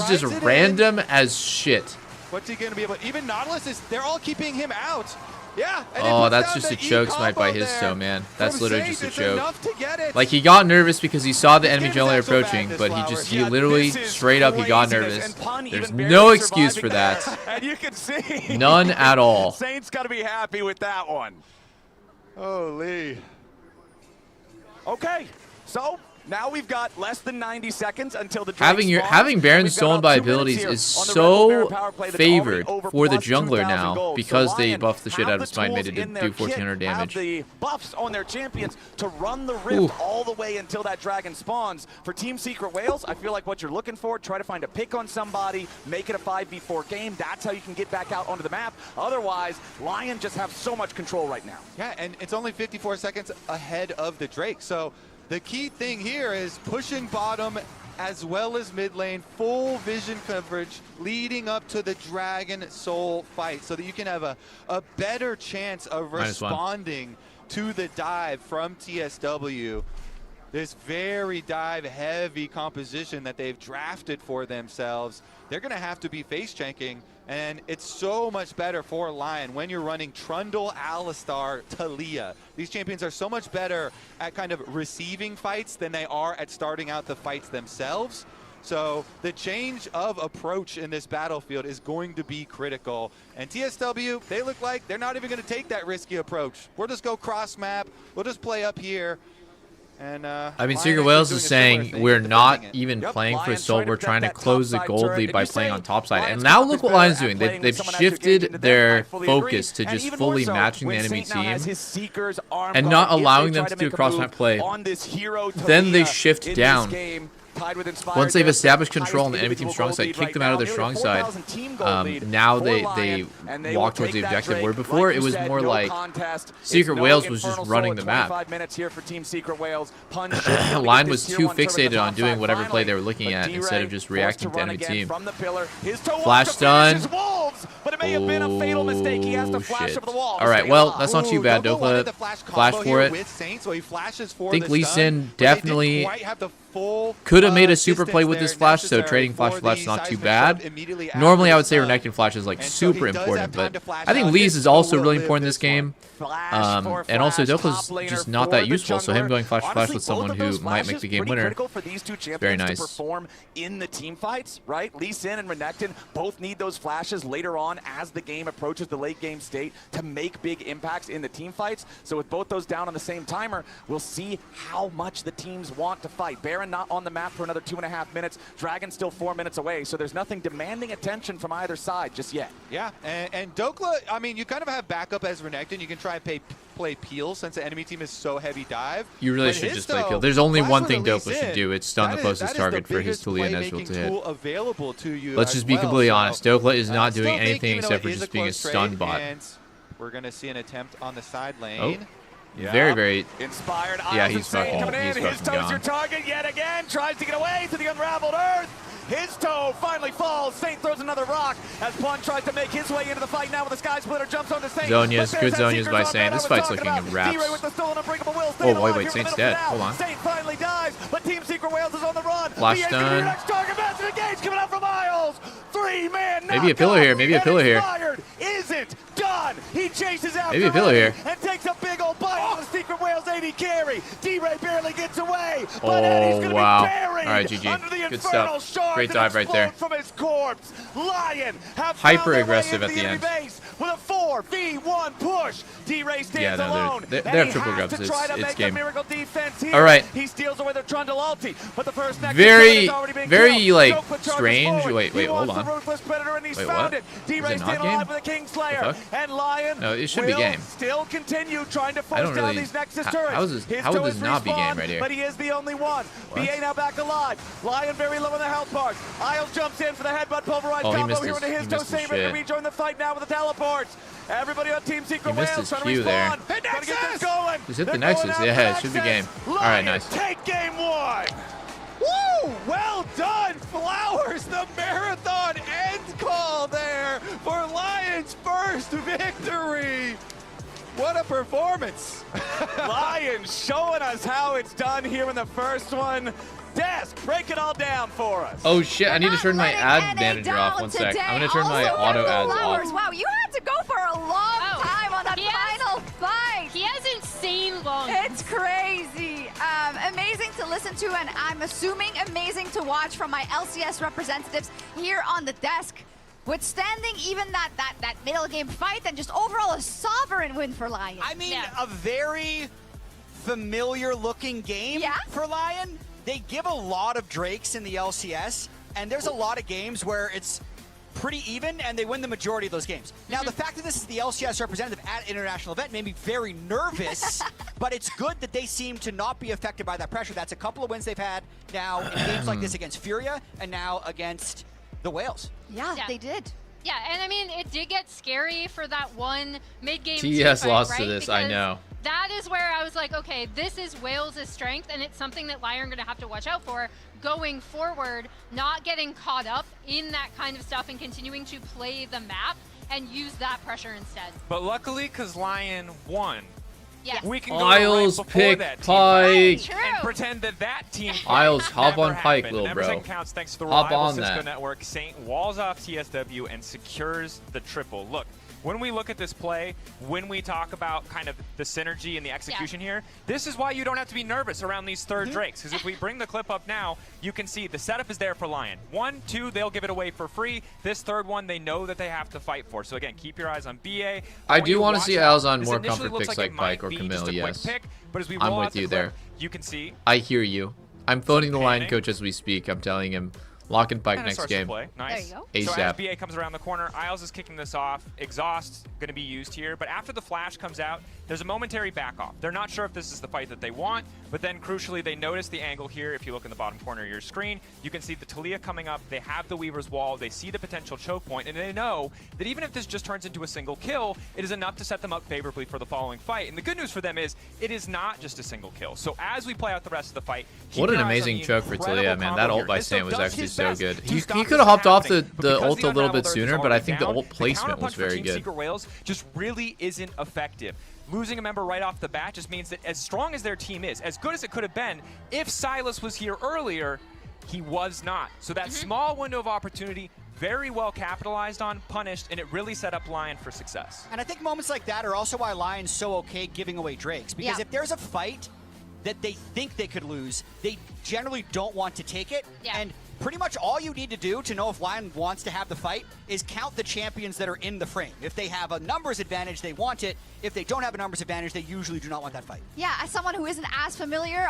just random as shit. What's he going to be able to... Even Nautilus is... They're all keeping him out. Yeah. And Oh, that's just a choke snipe by his toe, man. That's literally just a choke. Like, he got nervous because he saw the enemy jungler approaching, but he literally straight up, he got nervous. There's no excuse for that. And you can see. None at all. Saints got to be happy with that one. Holy. Okay, so now we've got less than 90 seconds until the having Baron stolen by abilities is so favored for the jungler now because they buffed the shit out of Smite and made it do 1400 damage. Have the buffs on their champions to run the rift all the way until that dragon spawns. For Team Secret Whales, I feel like what you're looking for, try to find a pick on somebody, make it a 5v4 game. That's how you can get back out onto the map. Otherwise, LYON just have so much control right now. Yeah, and it's only 54 seconds ahead of the Drake. So the key thing here is pushing bottom as well as mid lane, full vision coverage leading up to the Dragon Soul fight so that you can have a better chance of responding to the dive from TSW. This very dive heavy composition that they've drafted for themselves, they're going to have to be face checking. And it's so much better for LYON when you're running Trundle, Alistar, Talia. These champions are so much better at kind of receiving fights than they are at starting out the fights themselves. So the change of approach in this battlefield is going to be critical. And TSW, they look like they're not even going to take that risky approach. We'll just go cross map. We'll just play up here. And, I mean, Secret Whales is saying we're not even playing for Soul. We're trying to close the gold lead by playing on top side. And now look what LYON's doing. They've shifted their focus to just fully matching the enemy team and not allowing them to do a cross-map play. Then they shift down. Once they've established control on the enemy team's strong side, kick them out of their strong side, now they walk towards the objective, where before it was more like Secret Whales was just running the map. LYON was too fixated on doing whatever play they were looking at instead of just reacting to enemy team. Flash stun. Oh, shit. Alright, well, that's not too bad. Dokla flashed for it. I think Lee Sin definitely could have made a super play with this flash, so trading flash for flash is not too bad. Normally, I would say Renekton flash is like super important, but I think Lee's is also really important in this game. And also, Dokla's just not that useful, so him going flash for flash with someone who might make the game winner, very nice. Perform in the team fights, right? Lee Sin and Renekton both need those flashes later on as the game approaches the late game state to make big impacts in the team fights. So with both those down on the same timer, we'll see how much the teams want to fight. Baron not on the map for another 2.5 minutes. Dragon still 4 minutes away, so there's nothing demanding attention from either side just yet. Yeah, and Dokla, I mean, you kind of have backup as Renekton. You can try and play Peel since the enemy team is so heavy dive. You really should just play Peel. There's only one thing Dokla should do. It's stun the closest target for his Talia and Ezreal to hit. Let's just be completely honest. Dokla is not doing anything except for just being a stun bot. We're going to see an attempt on the side lane. Oh. Yeah. Very inspired. Yeah, he's fucking His toe's your target yet again. Tries to get away to the unraveled earth. His toe finally falls. Saint throws another rock as Pun tries to make his way into the fight now with the Sky Splitter jumps onto Saint. Zonia's, good Zonia's by Saint. This fight's looking in wraps. Oh, wait, Saint's dead. Hold on. Saint finally dies, but Team Secret Whales is on the run. Flash stun. Next target, massive engage coming out from Miles. 3-man maybe a pillar here, maybe a pillar here. Isn't done. He chases out. Maybe a pillar here. And takes a big old bite on the Secret Whales AD carry. D-Ray barely gets away. But Eddie's gonna be buried. All right, GG. Good stuff. Great dive right there. From his corpse. LYON have hyper aggressive at the end. With a 4v1 push. D-Ray stands alone. They're triple grubs. It's game. All right. He steals away their Trundle ulti, but the first very like strange. Wait, hold on. Wait, what? Is it not game? And LYON no, it should be game. Still continue trying to force down these Nexus turrets. How would this not be game right here? But he is the only one. BA now back alive. LYON very low in the health bar. Isles jumps in for the headbutt pulverized combo here into his toe. Same ready to rejoin the fight now with the teleports. Everybody on Team Secret Whales trying to respond. Hit Nexus! Get this going. Just hit the Nexus. Yeah, it should be game. All right, nice. Take game one. Woo! Well done, Flowers. The marathon end call there for LYON's first victory. What a performance. LYON showing us how it's done here in the first one. Desk, break it all down for us. Oh shit, I need to turn my ad NA manager off. down One sec. today. I'm gonna turn my Also auto with the ads flowers. off. Wow, you had to go for a long time on that he has- final fight. He has insane lungs. It's crazy. Amazing to listen to, and I'm assuming amazing to watch from my LCS representatives here on the desk. Withstanding even that middle game fight, and just overall a sovereign win for LYON. I mean, a very familiar looking game for LYON. They give a lot of Drakes in the LCS, and there's a lot of games where it's pretty even, and they win the majority of those games. Now, the fact that this is the LCS representative at an international event made me very nervous, but it's good that they seem to not be affected by that pressure. That's a couple of wins they've had now in games like this against Furia, and now against the Whales. Yeah, they did. Yeah, and I mean, it did get scary for that one mid-game TS fight, lost right? to this, I Because know. That is where I was like, okay, this is Wales' strength, and it's something that LYON are going to have to watch out for going forward, not getting caught up in that kind of stuff and continuing to play the map and use that pressure instead. But luckily, because LYON won, Yes. we can go Isles right before pick that team Pike. fight and pretend that team fight Isles, hop never on Pike, happened. little And every bro. second counts thanks to the Hop reliable on Cisco that. network. Saint walls off TSW and secures the triple. Look, when we look at this play, when we talk about kind of the synergy and the execution here, this is why you don't have to be nervous around these third Drakes. Because if we bring the clip up now, you can see the setup is there for LYON. 1, 2, they'll give it away for free. This third one, they know that they have to fight for. So again, keep your eyes on BA. I do want to see Al's on This more initially comfort looks picks like like it Pike might or be Camille, just a quick yes. pick, but as we I'm roll with out the you clip, there. you can see I hear you. I'm phoning the line Panning. coach as we speak. I'm telling him, lock and Pike And it next starts to game. play. Nice. There you So as ASAP. BA comes around the corner, Isles is kicking this off. Exhaust going to be used here, but after the flash comes out, there's a momentary back off. They're not sure if this is the fight that they want, but then crucially, they notice the angle here. If you look in the bottom corner of your screen, you can see the Talia coming up. They have the Weaver's Wall. They see the potential choke point, and they know that even if this just turns into a single kill, it is enough to set them up favorably for the following fight. And the good news for them is it is not just a single kill. So as we play out the rest of the fight, keep What an your eyes on amazing the choke for incredible Talia, man. That combo ult here. by This Sam was does actually his so best good. to He stop could this have hopped off happening, the but because ult a little bit Unraveled sooner, is but I already think the down, ult placement counterpunch was for very Team good. Secret Whales just really isn't effective. Losing a member right off the bat just means that as strong as their team is, as good as it could have been, if Silas was here earlier, he was not. So that small window of opportunity, very well capitalized on, punished, and it really set up LYON for success. And I think moments like that are also why LYON's so okay giving away Drakes. Because if there's a fight that they think they could lose, they generally don't want to take it. And pretty much all you need to do to know if LYON wants to have the fight is count the champions that are in the frame. If they have a numbers advantage, they want it. If they don't have a numbers advantage, they usually do not want that fight. Yeah, as someone who isn't as familiar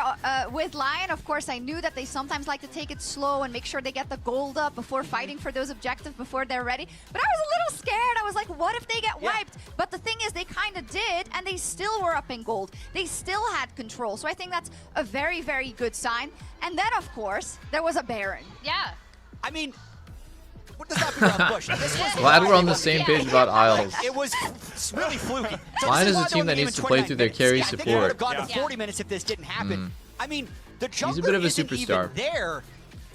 with LYON, of course, I knew that they sometimes like to take it slow and make sure they get the gold up before fighting for those objectives before they're ready. But I was a little scared. I was like, what if they get wiped? But the thing is, they kind of did, and they still were up in gold. They still had control. So I think that's a very, very good sign. And then, of course, there was a Baron. Yeah. I mean, what does that beat around the bush? This was Glad we're on the same page about Isles. It was really fluky. So LYON this is a why team they that won the needs to game in play 29 through their minutes. carry I think they would have support. gone to 40 minutes if this didn't happen. I mean, the jungler He's a bit of a isn't superstar. even there.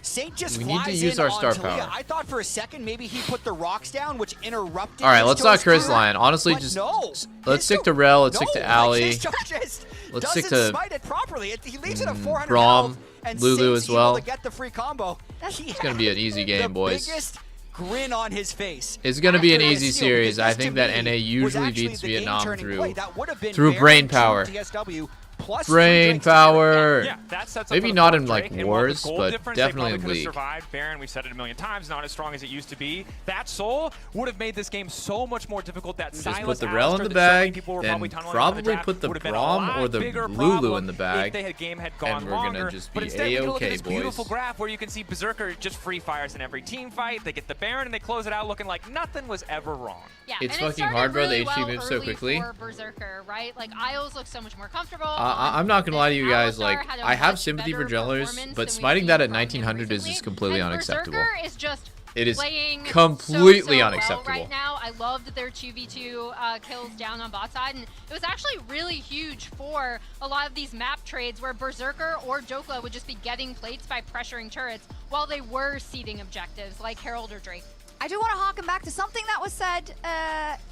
Saint just We need to flies use in our on star Talia. power. I thought for a second maybe he put the rocks down, which interrupted. All right, his let's not toast curse through. LYON. Honestly, But just no, let's stick to Rel. Let's stick to Ali. Just Let's stick doesn't to smite it properly. He leaves it at 400 Braum, health, and Lulu Saint's as well. able to get the free combo. It's gonna be an easy game, boys. Biggest grin on his face. It's gonna be an after the easy steal, series. because I this, think to that me, NA was usually actually beats the Vietnam game-turning through play. That would have been through Baron brain to power. TSW plus Brain power. Yeah, that sets up Maybe for the not fourth in like Drake, and while the wars, gold but difference, definitely they in probably could league. have survived. Baron, we've said it a million times, not as strong as it used to be. That soul would have made this game so much more difficult. That Just Silas put the Rel in Alistair the that so many bag, people were then probably tunneling probably on the draft put the would have been a Braum lot or the bigger Lulu problem in the bag, if the game had gone and we're gonna longer. just But be instead, we get to look at A-okay, this beautiful boys. graph where you can see Berserker just free fires in every team fight. They get the Baron and they close it out looking like nothing was ever wrong. Yeah, It's and fucking started hard, bro. The really HG well moves so early quickly. For Berserker, right? Like Isles looks so much more comfortable. I'm not gonna lie to you guys. Alistar Like, had a I have much sympathy for better Jellers, performance but than smiting we've that seen at from him 1900 is recently. just completely And unacceptable. Berserker is just It is playing completely so unacceptable. well right now. I loved their 2v2 kills down on bot side, and it was actually really huge for a lot of these map trades where Berserker or Dokla would just be getting plates by pressuring turrets while they were seeding objectives like Herald or Drake. I do want to harken back to something that was said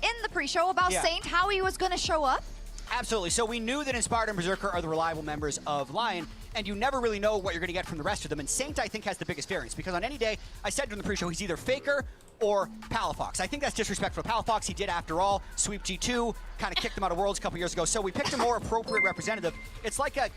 in the pre-show about Saint, how he was going to show up. Absolutely. So we knew that Inspired and Berserker are the reliable members of LYON. and you never really know what you're going to get from the rest of them. And Saint, I think, has the biggest variance, because on any day, I said during the pre-show, he's either Faker or Palafox. I think that's disrespectful to Palafox. He did, after all, sweep G2, kind of kicked him out of Worlds a couple years ago. So we picked a more appropriate representative. It's like a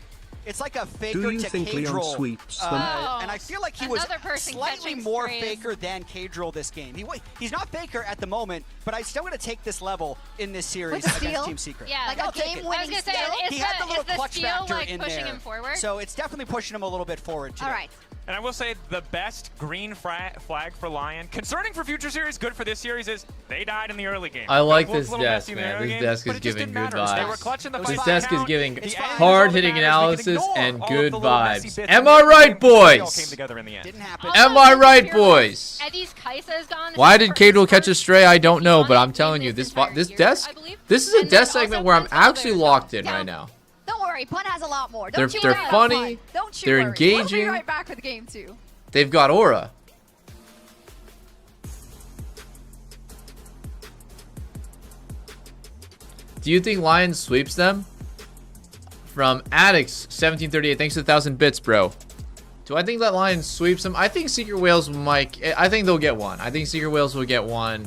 Faker Do you to think Leon Kadril, sweeps them? and I feel like he was Another person slightly catching more strays. Faker than Kadril this game. He's not Faker at the moment, but I'm still going to take this level in this series With the against steal? Team Secret. Yeah, Like I'll a take it. game-winning I was gonna say, steal? He had the little is the clutch steal, factor like, in pushing there. him forward? So it's definitely pushing him a little bit forward today. All right. And I will say the best green flag for Lion, concerning for future series, good for this series, is they died in the early game. I like It was this a little desk, messy in the man. early This game, desk but is it just giving didn't good matter. They vibes. were clutching the This fight desk is count. giving The end hard-hitting result matters. They analysis can and ignore good all of the little messy vibes. bits Am in I the right, game, but they all came boys? together in the end. Didn't happen. Am I right, boys? Eddie's Kaisa is gone. Why did Kadril catch a stray? I don't know, but I'm telling you, this desk, this is a desk segment where I'm actually locked in right now. Don't worry, Pun has a lot more. They're Don't you worry about funny, Pun. Don't you they're worry. We'll be engaging. right back with game 2. They've got aura. Do you think Lion sweeps them? From Addicts 1738, thanks to 1,000 bits, bro. Do I think that Lion sweeps them? I think Secret Whales might. I think they'll get one. I think Secret Whales will get one.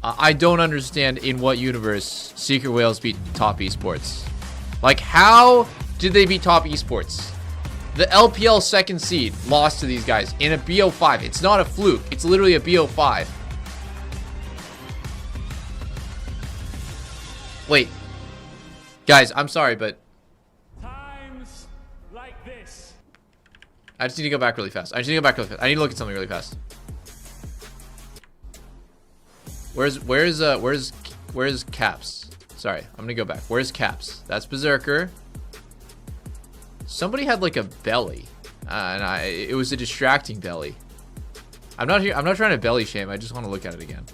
I don't understand in what universe Secret Whales beat top esports. Like, how did they beat top esports? The LPL second seed lost to these guys in a BO5. It's not a fluke. It's literally a BO5. Wait. Guys, I'm sorry, but Times like this. I just need to go back really fast. I need to look at something really fast. Where's Caps? Sorry, I'm gonna go back. Where's Caps? That's Berserker. Somebody had like a belly, and it was a distracting belly. I'm not trying to belly shame. I just want to look at it again.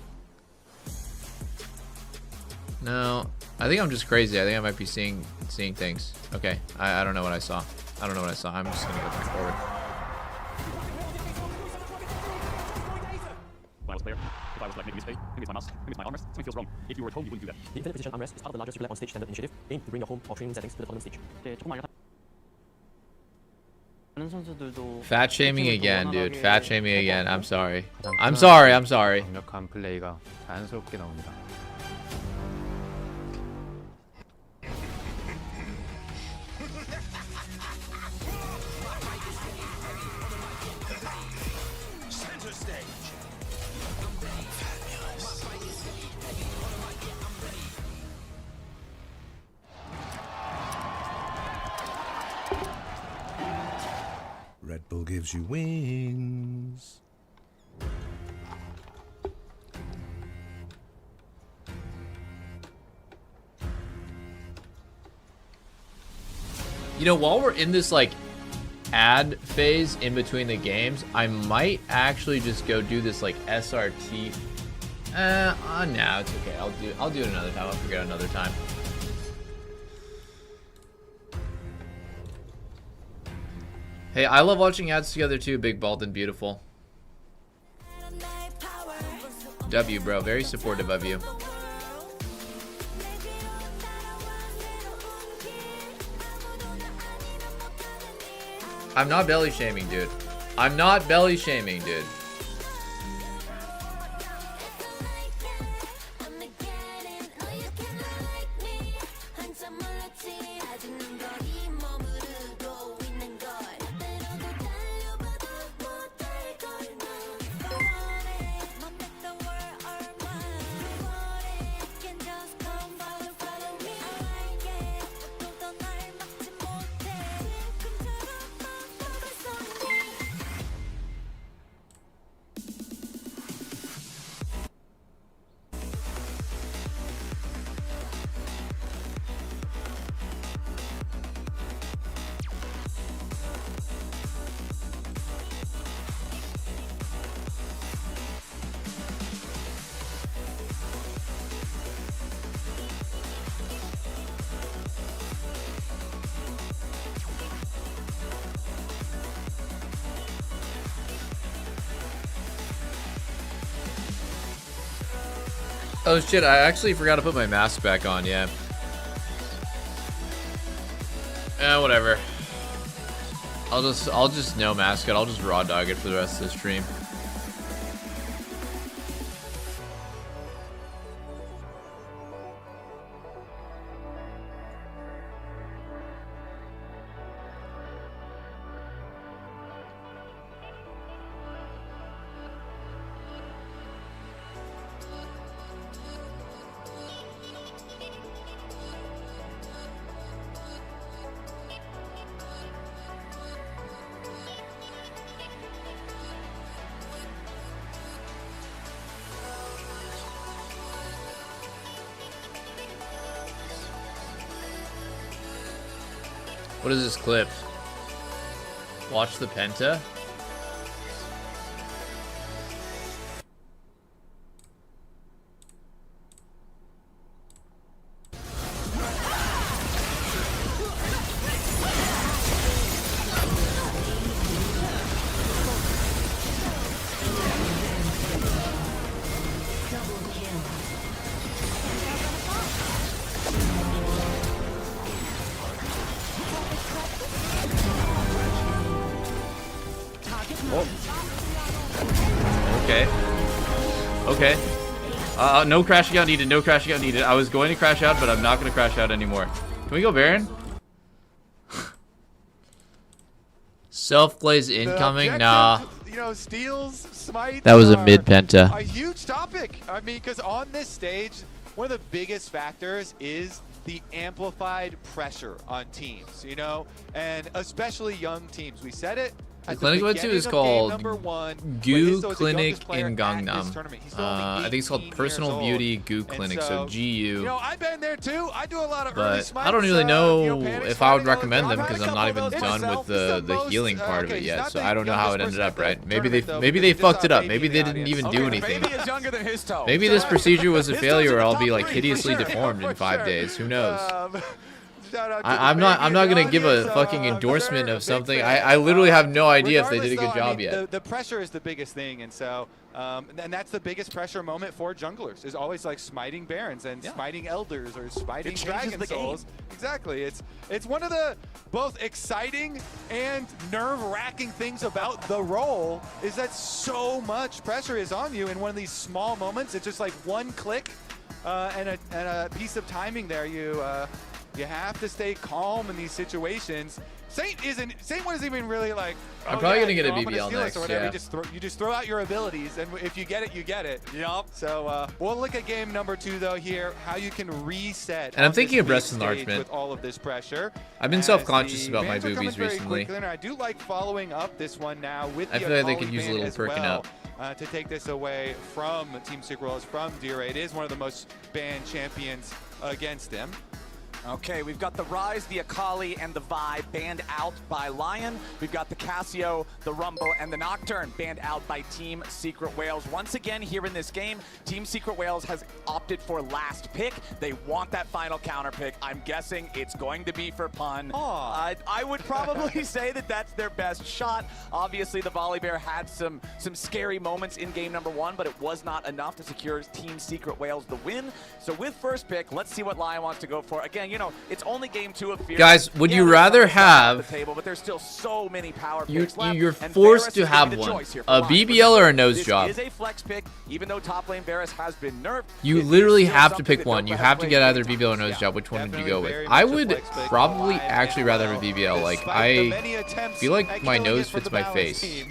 No, I think I'm just crazy. I think I might be seeing things. Okay, I don't know what I saw. I'm just gonna go back forward. When I was a player, if I was like maybe maybe it's my mouse, maybe it's my armrest, something feels wrong. If you were at home, you wouldn't do that. The infinite position armrest is part of the larger circular on stage standard initiative aimed to bring your home or training settings to the bottom stage. Fat shaming again, dude. Fat shaming again. I'm sorry. I'm sorry. 강력한 플레이가 자연스럽게 나옵니다. Center stage. Red Bull gives you wings. You know, while we're in this like ad phase in between the games, I might actually just go do this like SRT. No, it's okay. I'll do it another time. I'll figure it out another time. Hey, I love watching ads together too, Big Bald and Beautiful. W, bro. Very supportive of you. I'm not belly shaming, dude. I'm not belly shaming, dude. Oh shit, I actually forgot to put my mask back on, yeah. Whatever. I'll just no mascot. I'll just raw dog it for the rest of the stream. What is this clip? Watch the Penta? Okay. Okay. No crashing out needed. No crashing out needed. I was going to crash out, but I'm not going to crash out anymore. Can we go Baron? Self-glaze incoming? Nah. You know, steals, smites. That was a mid penta. A huge topic. I mean, because on this stage, one of the biggest factors is the amplified pressure on teams, you know, and especially young teams. We said it. The clinic went to is called Goo Clinic in Gangnam. I think it's called Personal Beauty Goo Clinic, so GU. You know, I've been there too. I do a lot of early But smites, I don't really know if I would recommend them because I'm not even done with the healing part of it yet. So I don't know how it ended up, right? Maybe they fucked it up. Maybe they didn't even do anything. Maybe this procedure was a failure, or I'll be like hideously deformed in 5 days. Who knows? I'm not gonna give a fucking endorsement of something. I literally have no idea if they did a good job yet. The pressure is the biggest thing, and so and that's the biggest pressure moment for junglers is always like smiting barons and smiting elders or smiting dragon souls. Exactly. It's one of the both exciting and nerve-wracking things about the role is that so much pressure is on you in one of these small moments. It's just like one click and a piece of timing there. You have to stay calm in these situations. Saint wasn't even really like. I'm probably gonna get a BBL next. Or whatever. You just throw out your abilities, and if you get it, you get it. Yup. So we'll look at game number 2 though here, how you can reset. And I'm thinking of breast enlargement with all of this pressure. I've been self-conscious about my boobies recently. And I do like following up this one now with I the feel like they Akali could use a ban little as perking well, up. to take this away from Team Secret Worlds, from Dira. It is one of the most banned champions against him. Okay, we've got the Rise, the Akali, and the Vi banned out by LYON. We've got the Casio, the Rumble, and the Nocturne banned out by Team Secret Wales. Once again, here in this game, Team Secret Wales has opted for last pick. They want that final counter pick. I'm guessing it's going to be for Pun. I would probably say that that's their best shot. Obviously, the Volibear had some scary moments in game number 1, but it was not enough to secure Team Secret Wales the win. So with first pick, let's see what LYON wants to go for. Again, you know, it's only game 2 of Fear. Guys, would you rather have the table, but there's still so many power picks left, you're and forced Varus to is gonna have be the one, choice here a for BBL or a nose this job. Is a flex pick, even though top lane Varus has been nerfed. You literally have to pick one. You have to get either BBL or nose job. Which one would you go with? I would probably actually rather have a BBL. Like, I feel like my nose fits my face.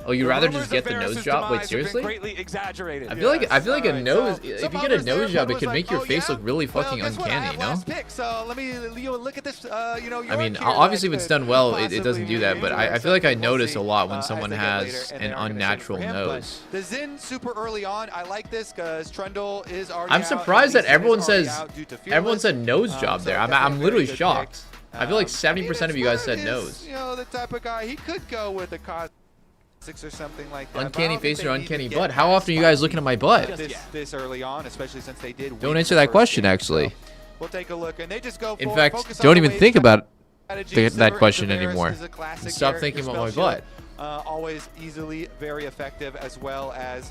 Oh, you'd rather just get the nose job? Wait, seriously? I feel like a nose. If you get a nose job, it could make your face look really fucking uncanny. No? So let me, Leo, look at this. You know, I mean, obviously, if it's done well, it doesn't do that. But I feel like I notice a lot when someone has an unnatural nose. The Xin super early on. I like this because Trundle is already. I'm surprised that everyone said nose job there. I'm literally shocked. I feel like 70% of you guys said nose. You know, the type of guy he could go with a cos. Or something like that. Uncanny face or uncanny butt? How often are you guys looking at my butt? This early on, especially since they did. Don't answer that question, actually. We'll take a look, and they just go. In fact, don't even think about that question anymore. Stop thinking about my butt. Always easily very effective, as well as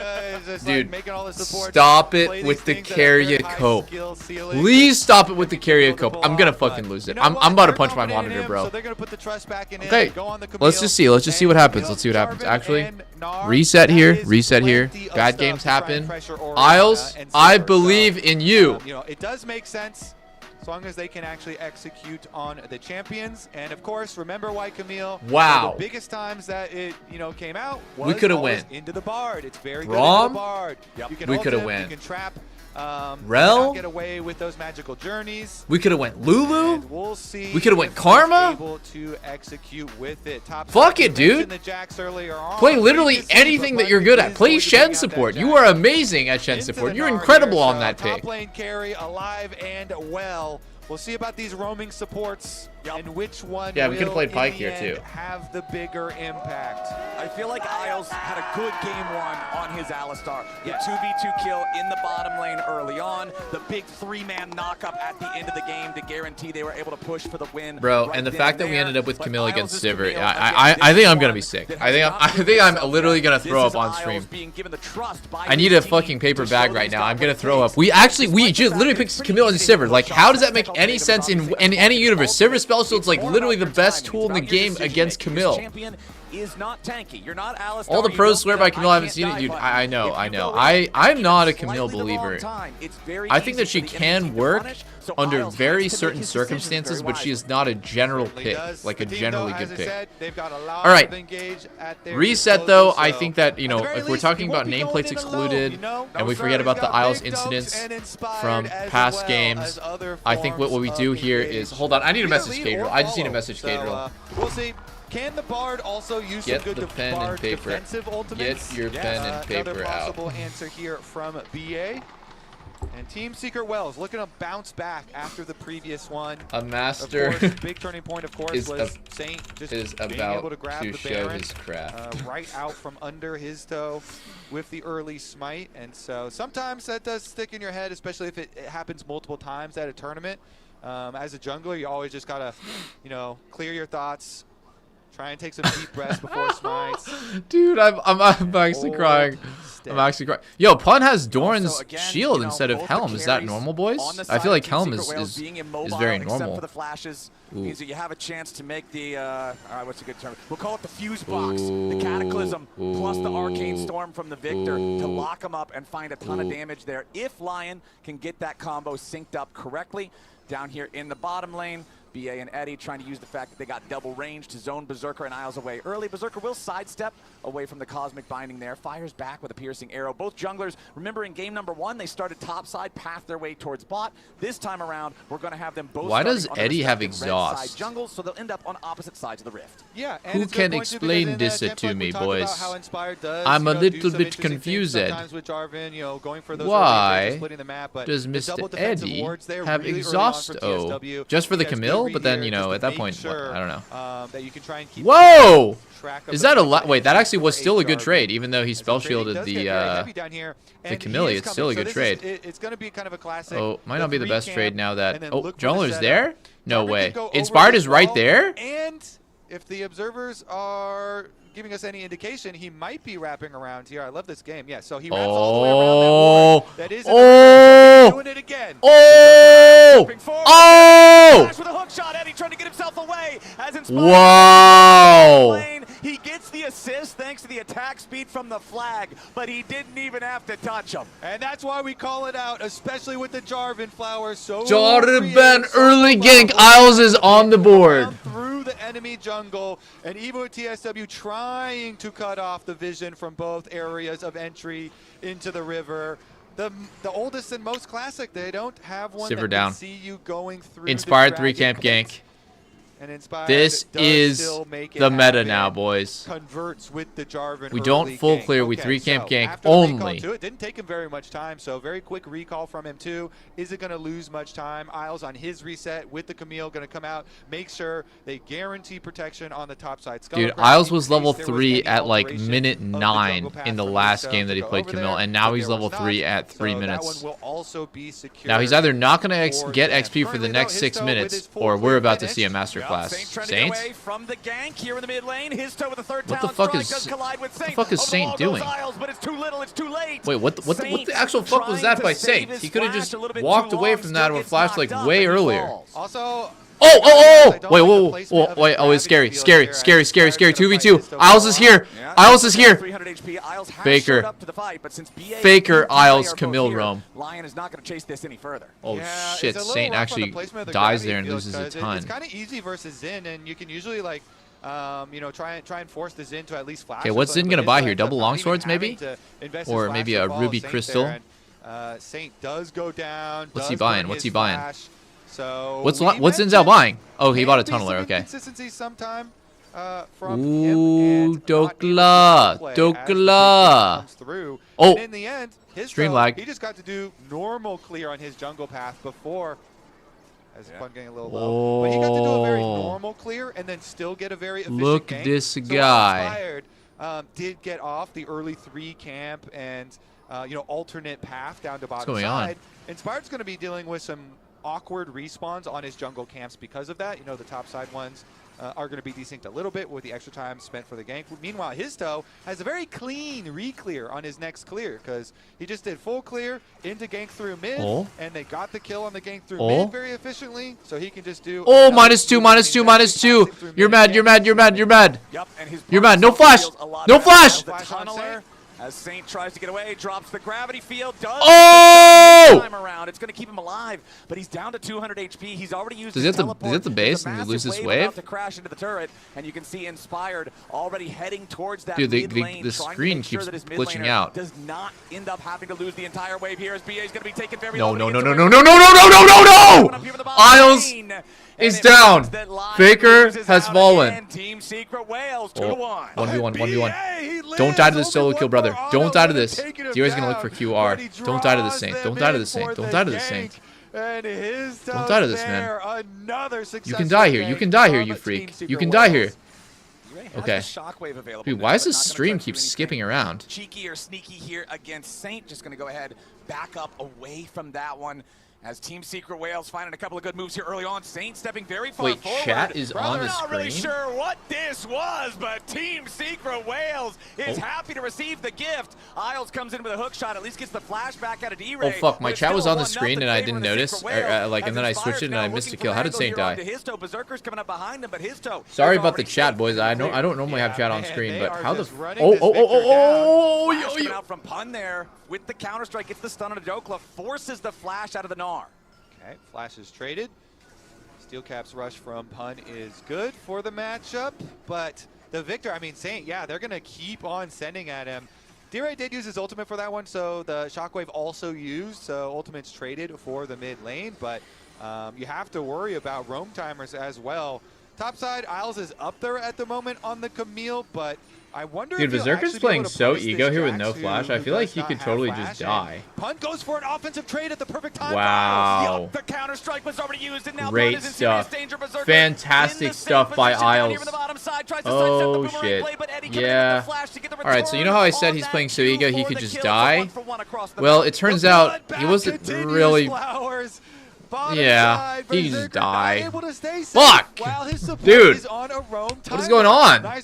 Zarya is just Dude, like making all the support. stop Play it these with the things at a very high Carrier-Cope. skill ceiling. Please stop it with the Carrier-Cope. I'm gonna fucking lose it. I'm about to punch my monitor, bro. So they're gonna put the trust back in Okay, him, go on the let's just see. Let's just see what happens. Let's see what happens. Actually, reset here. Reset here. Bad games happen. Isles, I believe in you. You know, it does make sense as long as they can actually execute on the champions. And of course, remember why Camille. Wow. The biggest times that it came out was We coulda always went. into the Bard. It's very good Rom? into the Bard. You can We ult coulda him, went. You can trap. Rel? Get away with those magical journeys. We could have went Lulu. We'll see. We could have went if Karma. he's able to execute with it. Fuck it, dude. Play literally anything that you're good at. Play Shen support. You are amazing at Shen support. You're incredible on that pick. Top lane carry alive and well. We'll see about these roaming supports and which one Yeah, we could have will, played Pyke in here, the too. end, have the bigger impact. I feel like Isles had a good game one on his Alistar. The 2v2 kill in the bottom lane early on. The big 3-man knock-up at the end of the game to guarantee they were able to push for the win. Bro, right and the then fact that and we there. ended up with But Camille Isles against is Sivir, Camille. I Again, think I'm this gonna is be one sick. that I think has I'm not literally gonna This throw is up on Isles stream. being given the trust by I need his a team fucking paper to bag show right these now. guys I'm gonna what it throw takes. up. We just literally picked Camille and Sivir. Like, how does that make any sense in any universe? Sivir spell shield's like literally the best tool in the game against Camille. Is not tanky. You're not Alistar. All the You pros don't swear get by a Camille. I haven't can't seen it, die dude. button. I know. If you go I'm not a slightly Camille the wrong believer. time, it's very I think easy that she for the enemy can team to work punish, so under Isles very has to certain make his decisions circumstances, very but she is wisely. not a general Certainly pick, does. like The a team, generally though, good as I pick. said, they've got a lot All right. of engage at their Reset though, disposal, I so think that, you know, at the very if we're least, talking he about won't be going nameplates in excluded, alone, you know? and we No, forget sir, about he's the got Isles big dumps incidents and inspired from as past well games, as other I think what we forms do of here is, engagement. hold on, I need a Either message, lead or Cadrill. I just need a follow. message, So, Cadrill. we'll see. Can the Bard also use Get some good the pen and Bard paper. defensive ultimates? Get your pen and paper another out. possible answer here from BA. And Team Secret Wells looking to bounce back after the previous one. A master Of course, big turning point, of course, is was Saint just is being about able to grab to the show Baron his craft. right out from under his toe with the early smite. And so sometimes that does stick in your head, especially if it happens multiple times at a tournament. As a jungler, you always just gotta, you know, clear your thoughts. Try and take some deep breaths before smites. Dude, I'm actually crying. I'm actually crying. Yo, Pun has Doran's shield instead of Helm. Is that normal, boys? I feel like Helm is very normal. For the flashes means that you have a chance to make the what's a good term? We'll call it the fuse box, the Cataclysm, plus the Arcane Storm from the Victor to lock him up and find a ton of damage there. If Lion can get that combo synced up correctly, down here in the bottom lane, BA and Eddie trying to use the fact that they got double range to zone Berserker and Isles away early. Berserker will sidestep away from the Cosmic Binding there. Fires back with a piercing arrow. Both junglers, remember in game number 1, they started topside, pathed their way towards bot. This time around, we're going to have them both. Why does starting on Eddie have respective red exhaust? side jungles, so they'll end up on opposite sides of the rift. Yeah, and Who it's a can good point, too, explain because this in to Template, me, we talked about boys? how Inspired does, I'm you a know, little do some bit interesting things confused. sometimes with Jarvan, you know, going for those Why splitting the map, but does the Mr. double defensive Eddie wards there have really early on exhaust? from Oh, TSW. just for the He has good Camille? read But then, here you know, just at to that make point, sure, I don't know. that you can try and keep Whoa! track of Is the that a people lot? Wait, that in actually was for still a Jarvan. good trade, even though he As spell the trading shielded does get very heavy down here, the and he Camille. is It's coming. still a So good this trade. it's going to be kind of a classic. Oh, might not be the best trade now that. and then Oh, look for the Jungler's setup. there? No Jarvan way. can go over Inspired this is right wall, there? And if the observers are giving us any indication, he might be wrapping around here. I love this game. Yeah, so he wraps all the way around that ward. That is doing it again. Flash with a hook shot. Eddie trying to get himself away. As Inspired Wow. he gets the assist thanks to the attack speed from the flag, but he didn't even have to touch him. And that's why we call it out, especially with the Jarvan flowers. So Jarvan early gank. Isles is on the board. Through the enemy jungle, and even with TSW trying to cut off the vision from both areas of entry into the river. The oldest and most classic, they don't have one Sivir that down. can see you going through Inspired the 3-camp dragon gank. And Inspired This does is still make it the meta happen. now, boys. Converts with the Jarvan We don't early full gank. clear, we Okay, 3-camp so gank after the recall only. too, it didn't take him very much time, so very quick recall from him too. Is it going to lose much time? Isles on his reset with the Camille going to come out, make sure they guarantee protection on the top side. Dude, Isles was level 3 at like minute 9 in the last game that he played Camille, and now he's level 3 at 3 minutes. Now he's either not going to get XP for the next 6 minutes, or we're about to see a masterclass. Saints? From the gank here in the mid lane. His toe with the third What the talent fuck strike is does collide with Saint. what the fuck is Over the Saint wall goes doing? Isles, but it's too little, it's too late. Wait, what the actual Saint fuck was that trying by to save Saint? his He could have flash just a little bit walked too away long, from still that or gets flashed like knocked up, way and he earlier. falls. Also, Wait, whoa, it's scary. 2v2. Isles is here. Isles is here. 300 HP. Isles has Faker. showed up to the fight, but since BA Faker, and BA Isles, are both Camille here, roam. Lion is not going to chase this any further. Oh yeah, shit, it's a little Saint rough on actually the placement of the dies gravity there and field, loses a 'cause ton. It's kind of easy versus Xin, and you can usually like, you know, try and force the Xin to at least flash. Okay, what's Xin gonna buy here? Double longswords maybe, or maybe a ruby crystal? Saint does go down. What's does he buying? burn What's his he buying? flash. So What's we Zinzao mentioned buying? Oh, he bought a can be tunneler. some Okay. inconsistency sometime from Ooh, him and Dokla. Dokla. Oh, and in the end, his stream though, lag. he just got to do normal clear on his jungle path before. As Pun getting a little low, but he got to do a very normal clear and then still get a very efficient Look gank. this So guy. Inspired did get off the early 3 camp and alternate path down to bottom going on? side. Inspired's going to be dealing with some awkward respawns on his jungle camps because of that. The top side ones are going to be desynced a little bit with the extra time spent for the gank. Meanwhile, Histo has a very clean re-clear on his next clear because he just did full clear into gank through mid, and they got the kill on the gank through mid very efficiently, so he can just do... Oh, -2, -2, -2. You're mad, you're mad, you're mad, you're mad. Yep, and his You're mad. No flash. No flash. The tunneler, as Saint tries to get away, drops the gravity field, does Oh! time around. It's going to keep him alive, but he's down to 200 HP. He's already used Does his he have the base and lose this wave? About to crash into the turret, and you can see Inspired already heading towards that Dude, mid lane, the trying to screen make sure keeps that his mid glitching laner out. does not end up having to lose the entire wave here, as BA is going to be taken very No, low. no, no, no, no, no, no, no, no, no, no, no! Isles is down. Faker has fallen. Team Secret Whales, 2 Oh, to 1. 1v1, 1v1. Don't die to this solo kill, brother. Don't die to this. Dio's gonna look for QR. Don't die to this Saint. Don't die to this Saint. Don't die to this Saint. Don't die to this, man. You can die here. You can die here, you freak. You can die here. Okay. Dude, why does this stream keep skipping around? Cheeky or sneaky here against Saint. Just going to go ahead, back up away from that one. As Team Secret Whales finding a couple of good moves here early on. Saint stepping very far Wait, forward. chat is on the Not really screen? sure what this was, but Team Secret Whales is happy to receive the gift. Isles comes in with a hook shot, at least gets the flash back out of D-Ray. Oh fuck, my chat was on the screen and I didn't notice, and then I switched it and I missed a kill. How did Saint die? Berserker's coming up behind him, but Histo Sorry about the chat, boys. I don't normally have chat on screen, but how the coming out from Pun there with the counter strike, gets the stun on Dokla, forces the flash out of the Gnar. Okay, flash is traded. Steel Cap's rush from Pun is good for the matchup, but the Victor, I mean, Saint, yeah, they're going to keep on sending at him. D-Ray did use his ultimate for that one, so the Shockwave also used, so ultimate's traded for the mid lane, but you have to worry about roam timers as well. Topside, Isles is up there at the moment on the Camille, but I wonder Dude, if Berserker's playing so ego here with no flash. I feel like he could totally just die. Pun goes for an offensive trade at the perfect time. Wow. The counter strike was already used, and now Great stuff. Fantastic stuff by Isles. Oh shit. Yeah. Alright, so you know how I said he's playing so ego he could just die? Well, it turns out he wasn't really... Yeah, he just die. Fuck! Dude! What is going on? Why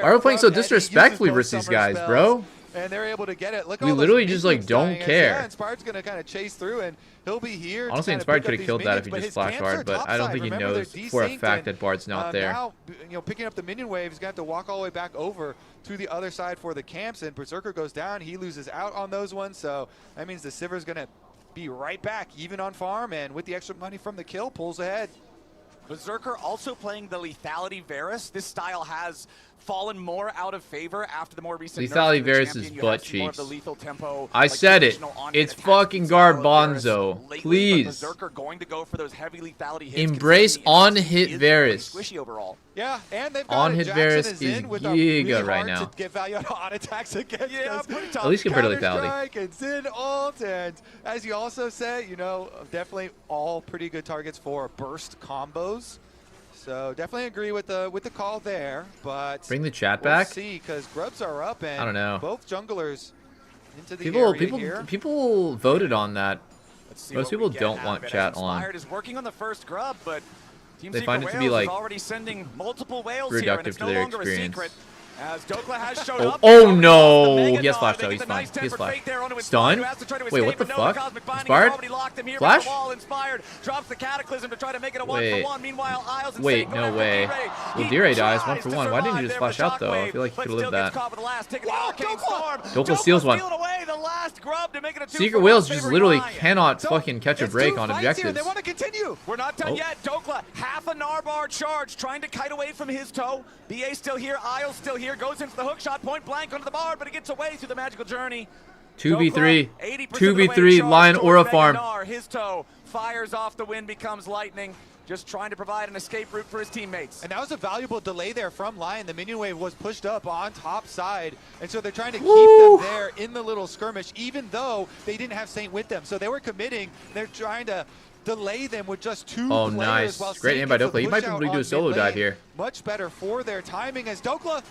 are we playing so disrespectfully versus these guys, bro? And they're able to get it. Look, We literally just like don't care. Inspired's gonna kind of chase through, and he'll be here. Honestly, Inspired could have killed that if he just flash Bard, but I don't think he knows for a fact that Bard's not there. Now, picking up the minion wave, he's gonna have to walk all the way back over to the other side for the camps, and Berserker goes down. He loses out on those ones, so that means the Sivir's gonna be right back, even on farm, and with the extra money from the kill, pulls ahead. Berserker also playing the Lethality Varus. This style has fallen more out of favor after the more recent Lethality nerfs to the Varus is champion. You butt have some more of cheeks. the lethal tempo, I like said it. traditional on-hit It's attacks fucking style of Varus Garbanzo. lately, but Please. Berserker going to go for those heavy lethality hits. Embrace on-hit Varus. Squishy overall. Yeah, and they've got On-hit Jackson Varus is is in with a really giga right hard now. to get value out of on attacks against. Yeah, pretty tough. At least compared to Counter-Strike lethality. and Zin ult, and as you also said, definitely all pretty good targets for burst combos. So definitely agree with the call there, but Bring the chat we'll back. see, because grubs are up, and I don't know. both junglers into the area here. People voted on that. See Most what we people get don't out want of it. chat Inspired on. is working on the first grub, but Team They Secret find it to be, Whales like, is already sending multiple whales here, and reductive it's to no their longer experience. a secret. As Dokla has showed Oh, up. oh no! He has flash though. He's fine. He has flash. Stun? Stun? Wait, what the fuck? Inspired? Flash? Inspired drops the Cataclysm to try to make it a Wait. 1-for-1. Meanwhile, Isles and Wait, Saint go no after way. D-Ray. Well, He D-Ray dies tries 1 for to 1. Why didn't survive you just there flash with out though? I feel like he but could have lived still gets that. caught with the last, taking the Arcane Storm. Dokla steals one. Stealing away the last grub to make it a 2-for-1 Secret Whales just favoring literally Lion. cannot fucking catch a break on objectives. They want to continue. We're not done Oh. yet. Dokla, half a Narbar charge, trying to kite away from his toe. BA still here, Isles still here, goes into the hook shot, point blank onto the bar, but it gets away through the magical journey. 2v3. 80% 2v3 Lion Aura farm. His toe fires off, the wind becomes lightning. Just trying to provide an escape route for his teammates. And that was a valuable delay there from Lion. The minion wave was pushed up on top side, and so they're trying to keep them there in the little skirmish, even though they didn't have Saint with them. So they were committing. They're trying to delay them with just 2 Oh, players. nice. While Great Saint aim by gets the Dokla. He might push out probably do a on solo mid dive lane. here. Much better for their timing as Dokla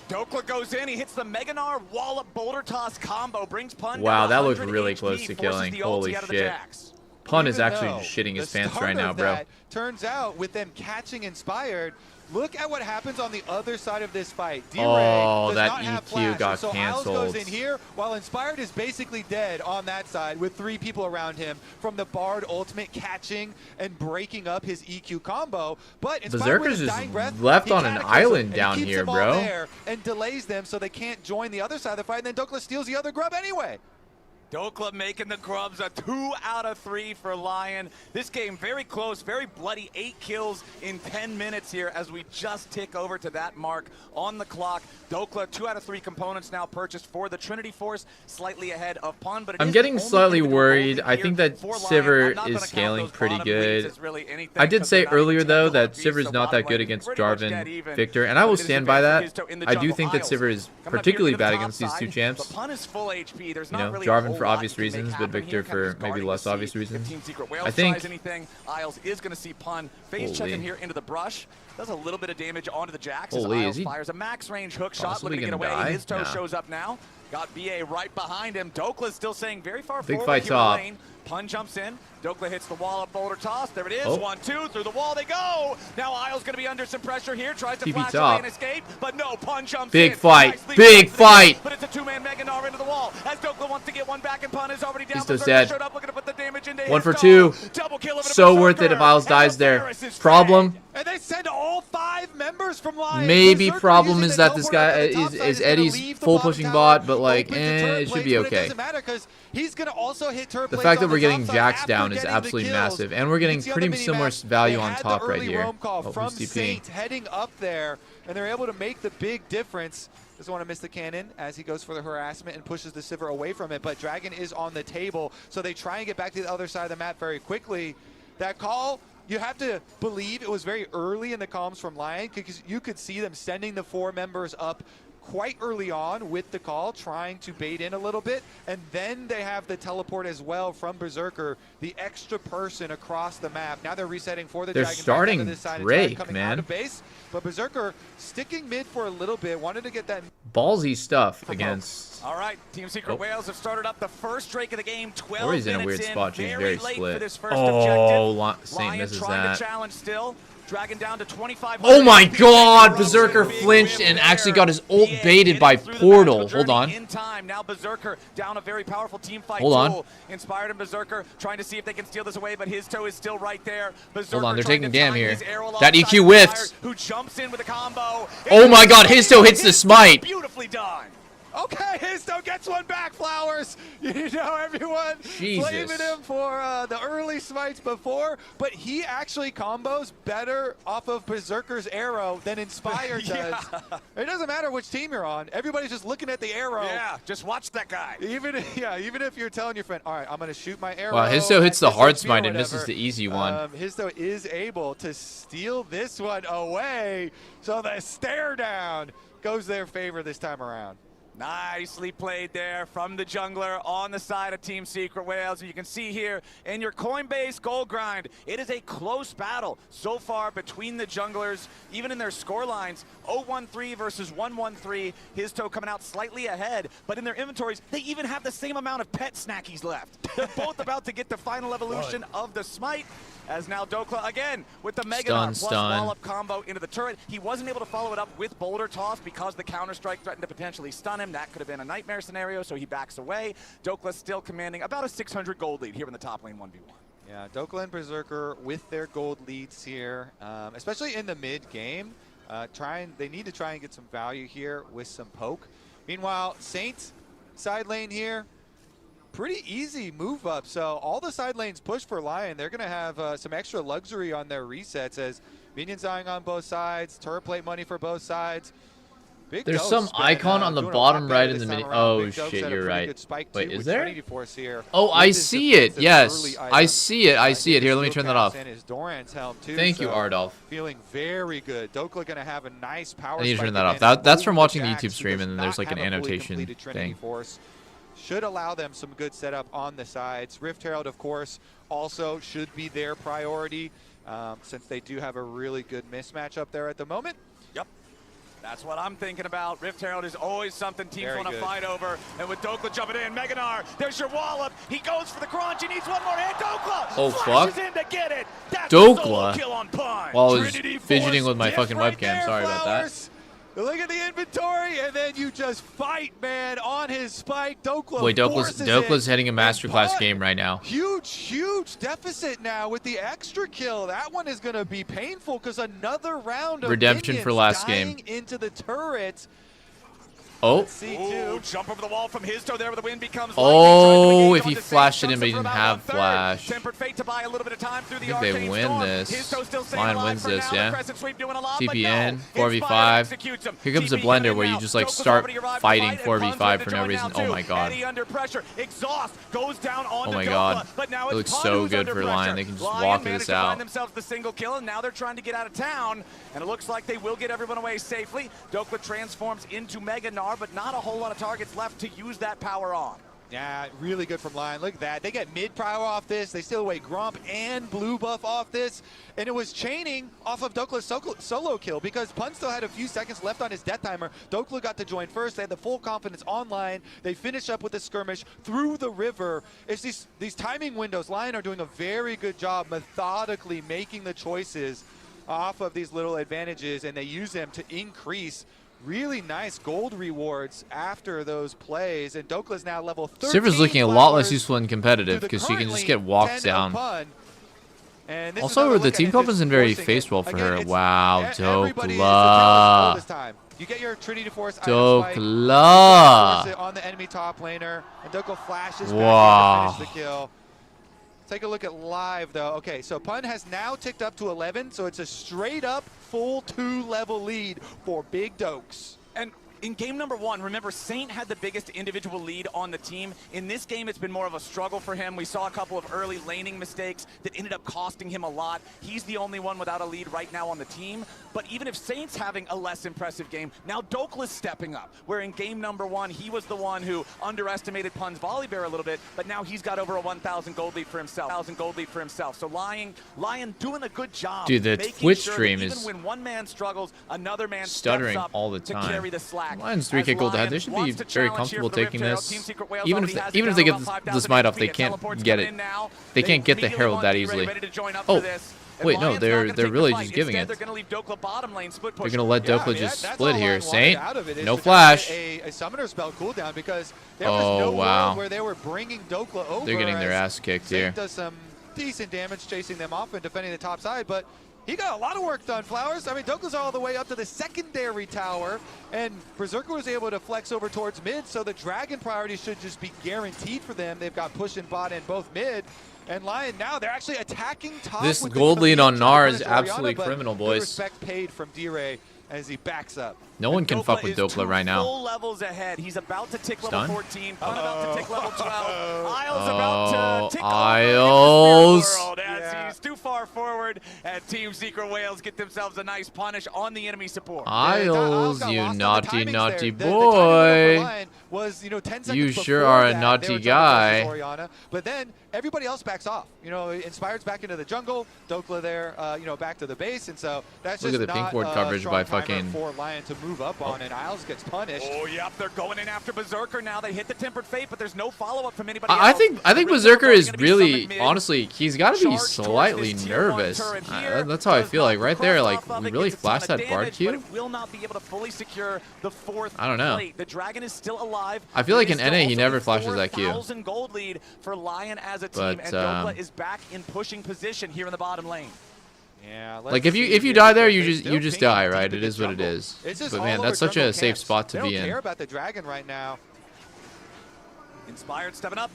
goes in. He hits the Meganar wallop boulder toss combo. Brings Pun. Wow, down that looked 100 really HP, close to forces killing. the ulti Holy out of the shit. Jax. Pun is Even actually though just shitting his the pants start right now, of bro. that turns out with them catching Inspired, look at what happens on the other side of this fight. D-Ray Oh, does that not have EQ flash, got so canceled. Isles goes in here while Inspired is basically dead on that side with 3 people around him from the Bard ultimate catching and breaking up his EQ combo. But Inspired with Berserker's his just dying breath, left he on an catechizes them, island and he down keeps here, them all bro. there and delays them so they can't join the other side of the fight, and then Dokla steals the other grub anyway. Dokla making the grubs a 2 out of 3 for Lion. This game very close, very bloody. 8 kills in 10 minutes here as we just tick over to that mark on the clock. Dokla 2 out of 3 components now purchased for the Trinity Force, slightly ahead of Pun. But I'm getting slightly worried. I think that Sivir is scaling pretty good. I did say earlier, though, that Sivir is not that good against Jarvan Victor, and I will stand by that. I do think that Sivir is particularly bad against these 2 champs. Pun is full HP. There's You not know, really Jarvan for obvious reasons, but Victor for maybe less obvious reasons. I think. Anything, Isles is going to see Pun face checking here into the brush. Does a little bit of damage onto the Jax. Holy, Isles fires a max range hook shot, looking to get away. Die? His toe Nah. shows up now. Got BA right behind him. Dokla's still saying very far Big forward fight here top. in the lane. Pun jumps in. Dokla hits the wall up boulder toss. There it is. Oh. 1-2 through the wall they go. Now Isles going to be under some pressure here. Tries to TP flash top. away and escape, but no. Pun jumps Big in. fight. Nicely Big put fight. But it's a 2-man Meganar into the wall. As Dokla wants to get one back, and Pun is already down. He's still Berserker dead. showed up looking to put the damage into 1 his for toe. 2. Double kill of So worth it if Berserker. Isles dies there. Varus is Problem. And they send all 5 members from Lion. Maybe Berserker problem using is the that this teleport guy up to the top is side gonna Eddie's leave the full bottom pushing tower, bot, but like, opens the turret it should be plates, but okay. It doesn't matter because he's going to also hit turret The plates fact on that we're the getting top Jax side down after is getting the absolutely kills. massive, and we're getting You can see on the pretty similar minimap, value they on had top the right early here. roam call Oh, from who's TPing? Saint heading up there, and they're able to make the big difference. Doesn't want to miss the cannon as he goes for the harassment and pushes the Sivir away from it, but Dragon is on the table, so they try and get back to the other side of the map very quickly. That call, you have to believe it was very early in the comms from Lion, because you could see them sending the 4 members up quite early on with the call, trying to bait in a little bit, and then they have the teleport as well from Berserker, the extra person across the map. Now they're resetting for the They're Dragon. starting back onto this side, and Drake, Dragon coming man. out of base, but Berserker sticking mid for a little bit, wanted to get that. Ballsy stuff against. All right, Team Secret Whales have started up the first Drake of the game. 12 Or he's in a minutes weird spot. She's very late split. for this first Oh, objective. Saint Lion misses trying that. to challenge still. Dragon down to 25. Oh my god! Berserker flinched and actually got his ult baited by Portal. Hold on. In time. Now Berserker down a very powerful team fight Hold on. tool. Inspired and Berserker trying to see if they can steal this away, but his toe is still right there. Berserker Hold on, they're trying taking to damn time here. his arrow That alongside EQ whiffed. Inspired, who jumps in with a combo. Oh my god, his toe hits the smite. Beautifully done. Okay, Histo gets one back, Flowers. You know, everyone Jesus. blaming him for the early smites before, but he actually combos better off of Berserker's arrow than Inspire does. Yeah. It doesn't matter which team you're on. Everybody's just looking at the arrow. Yeah, just watch that guy. Even if you're telling your friend, all right, I'm going to shoot my arrow. Wow, Histo hits the at hard this smite HP or and misses whatever. the easy one. Histo is able to steal this one away, so the stare down goes their favor this time around. Nicely played there from the jungler on the side of Team Secret Whales. You can see here in your Coinbase gold grind, it is a close battle so far between the junglers, even in their score lines. 0-1-3 versus 1-1-3. His toe coming out slightly ahead, but in their inventories, they even have the same amount of pet snackies left. They're both about to get the final evolution of the smite. As now Dokla again with the Meganar plus wall-up combo into the turret. He wasn't able to follow it up with Boulder Toss because the counter-strike threatened to potentially stun him. That could have been a nightmare scenario, so he backs away. Dokla still commanding about a 600 gold lead here in the top lane 1v1. Yeah, Dokla and Berserker with their gold leads here, especially in the mid game. They need to try and get some value here with some poke. Meanwhile, Saint side lane here, pretty easy move up. So all the side lanes push for Lion. They're going to have some extra luxury on their resets as minions dying on both sides, turret plate money for both sides. There's some icon on the bottom right in the menu. Oh shit, you're right. Wait, is there? Oh, I see it. Yes, I see it. I see it. Here, let me turn that off. Thank you, Ardolph. Feeling very good. Dokla gonna have a nice power. I need to turn that off. That's from watching the YouTube stream, and then there's like an annotation thing. Should allow them some good setup on the sides. Rift Herald, of course, also should be their priority since they do have a really good mismatch up there at the moment. Yep. That's what I'm thinking about. Rift Herald is always something teams Very want to good. fight over. And with Dokla jumping in, Meganar, there's your wallop. He goes for the crunch. He needs one more hit. Dokla Oh, flashes fuck. in to get it. That's Dokla? a solo kill on Pun. While I was Trinity fidgeting Force with my fucking right webcam. there, Sorry about that. Flowers. Look at the inventory, and then you just fight, man, on his spike. Dokla Wait, forces Dokla's it. heading a masterclass Pun, game right now. huge deficit now with the extra kill. That one is going to be painful because another round of Redemption for minions last dying game. into the turret. Oh. Ooh, jump over the wall from his toe there where the wind becomes Oh, if he flashed it in, but he didn't have flash. Tempered fate to buy a little bit of time through the I think they arcane win storm. this. His toe still staying Lion alive wins for this, now. The yeah. crescent sweep doing a lot, but TPN, no. 4v5. Executes him. Here comes the TP coming blender in where you now. just like Dokla's start already arrived to fighting fight, and Pun's 4v5 ready for to no join reason. now, Oh too. my god. Eddie under pressure. Exhaust goes down on Oh the my Dokla, god. but now It it's looks Pun so who's good under for pressure. Lion. They can just Lion walk managed this to find out. themselves the single kill, and now they're trying to get out of town, and it looks like they will get everyone away safely. Dokla transforms into Meganar, but not a whole lot of targets left to use that power on. Yeah, really good from Lion. Look at that. They get mid power off this. They steal away Grump and blue buff off this. And it was chaining off of Dokla's solo kill because Pun still had a few seconds left on his death timer. Dokla got to join first. They had the full confidence on Lion. They finish up with the skirmish through the river. It's these timing windows. Lion are doing a very good job methodically making the choices off of these little advantages, and they use them to increase really nice gold rewards after those plays, and Dokla's now level 13. Sivers looking a lot less useful in competitive because she can just get walked down. Also, the team comp isn't very faced well for her. Wow, Dokla. You get your Trinity Force Dokla on the enemy top laner, and Dokla flashes wow. back in to finish the kill. Take a look at live, though. Okay, so Pun has now ticked up to 11, so it's a straight-up full 2-level lead for Big Dokes. And in game number 1, remember, Saint had the biggest individual lead on the team. In this game, it's been more of a struggle for him. We saw a couple of early laning mistakes that ended up costing him a lot. He's the only one without a lead right now on the team. But even if Saint's having a less impressive game, now Dokla's stepping up, where in game number 1, he was the one who underestimated Pun's volley bear a little bit, but now he's got over a 1,000 gold lead for himself. So Lion doing a good job. Dude, the Twitch stream even is when one man struggles, another man stuttering steps up all the to time. carry the slack. Lion's 3k gold ahead. They should be very comfortable taking this. Even if they get the smite off, they can't get it. They can't get the herald that easily. Oh, wait, no, they're really just giving it. They're gonna let Dokla just split here. Saint, no flash. A summoner spell cooldown because there was no world where they were bringing Dokla over. They're getting their ass kicked here. Saint does some decent damage chasing them off and defending the top side, but he got a lot of work done, Flowers. I mean, Dokla's all the way up to the secondary tower, and Berserker was able to flex over towards mid, so the Dragon priority should just be guaranteed for them. They've got push and bot in both mid, and Lion now, they're actually attacking top. This gold lead on Gnar is absolutely criminal, boys. Respect paid from D-Ray as he backs up. No one can fuck with Dokla right now. Full levels ahead. He's about to tick Stun? level 14. Pun about to tick level 12. Isles about to tick Isles. over as he's too far forward, and Team Secret Whales get themselves a nice punish on the enemy support. Isles, you naughty, naughty boy. Was, 10 seconds you sure are a naughty guy. Oriana, but then everybody else backs off. Inspired's back into the jungle. Dokla there, back to the base, and so that's Look just at the pink not ward coverage by fucking for Lion to move up on, and Isles gets punished. Oh, yep, they're going in after Berserker now. They hit the Tempered Fate, but there's no follow-up from anybody else. I think Berserker is really, honestly, he's got to be slightly nervous. That's how I feel like right there. Like, we really flashed that Bard Q. Will not be able to fully secure the 4th I don't know. plate. The Dragon is still alive. I feel like in NA he never flashes that Q. 4,000 gold lead for Lion as a team, and Dokla is back in pushing position here in the bottom lane. Yeah, like if you die there, you just die, right? It is what it is. But man, that's such a safe spot to be in. They don't care about the Dragon right now. Inspired stepping up.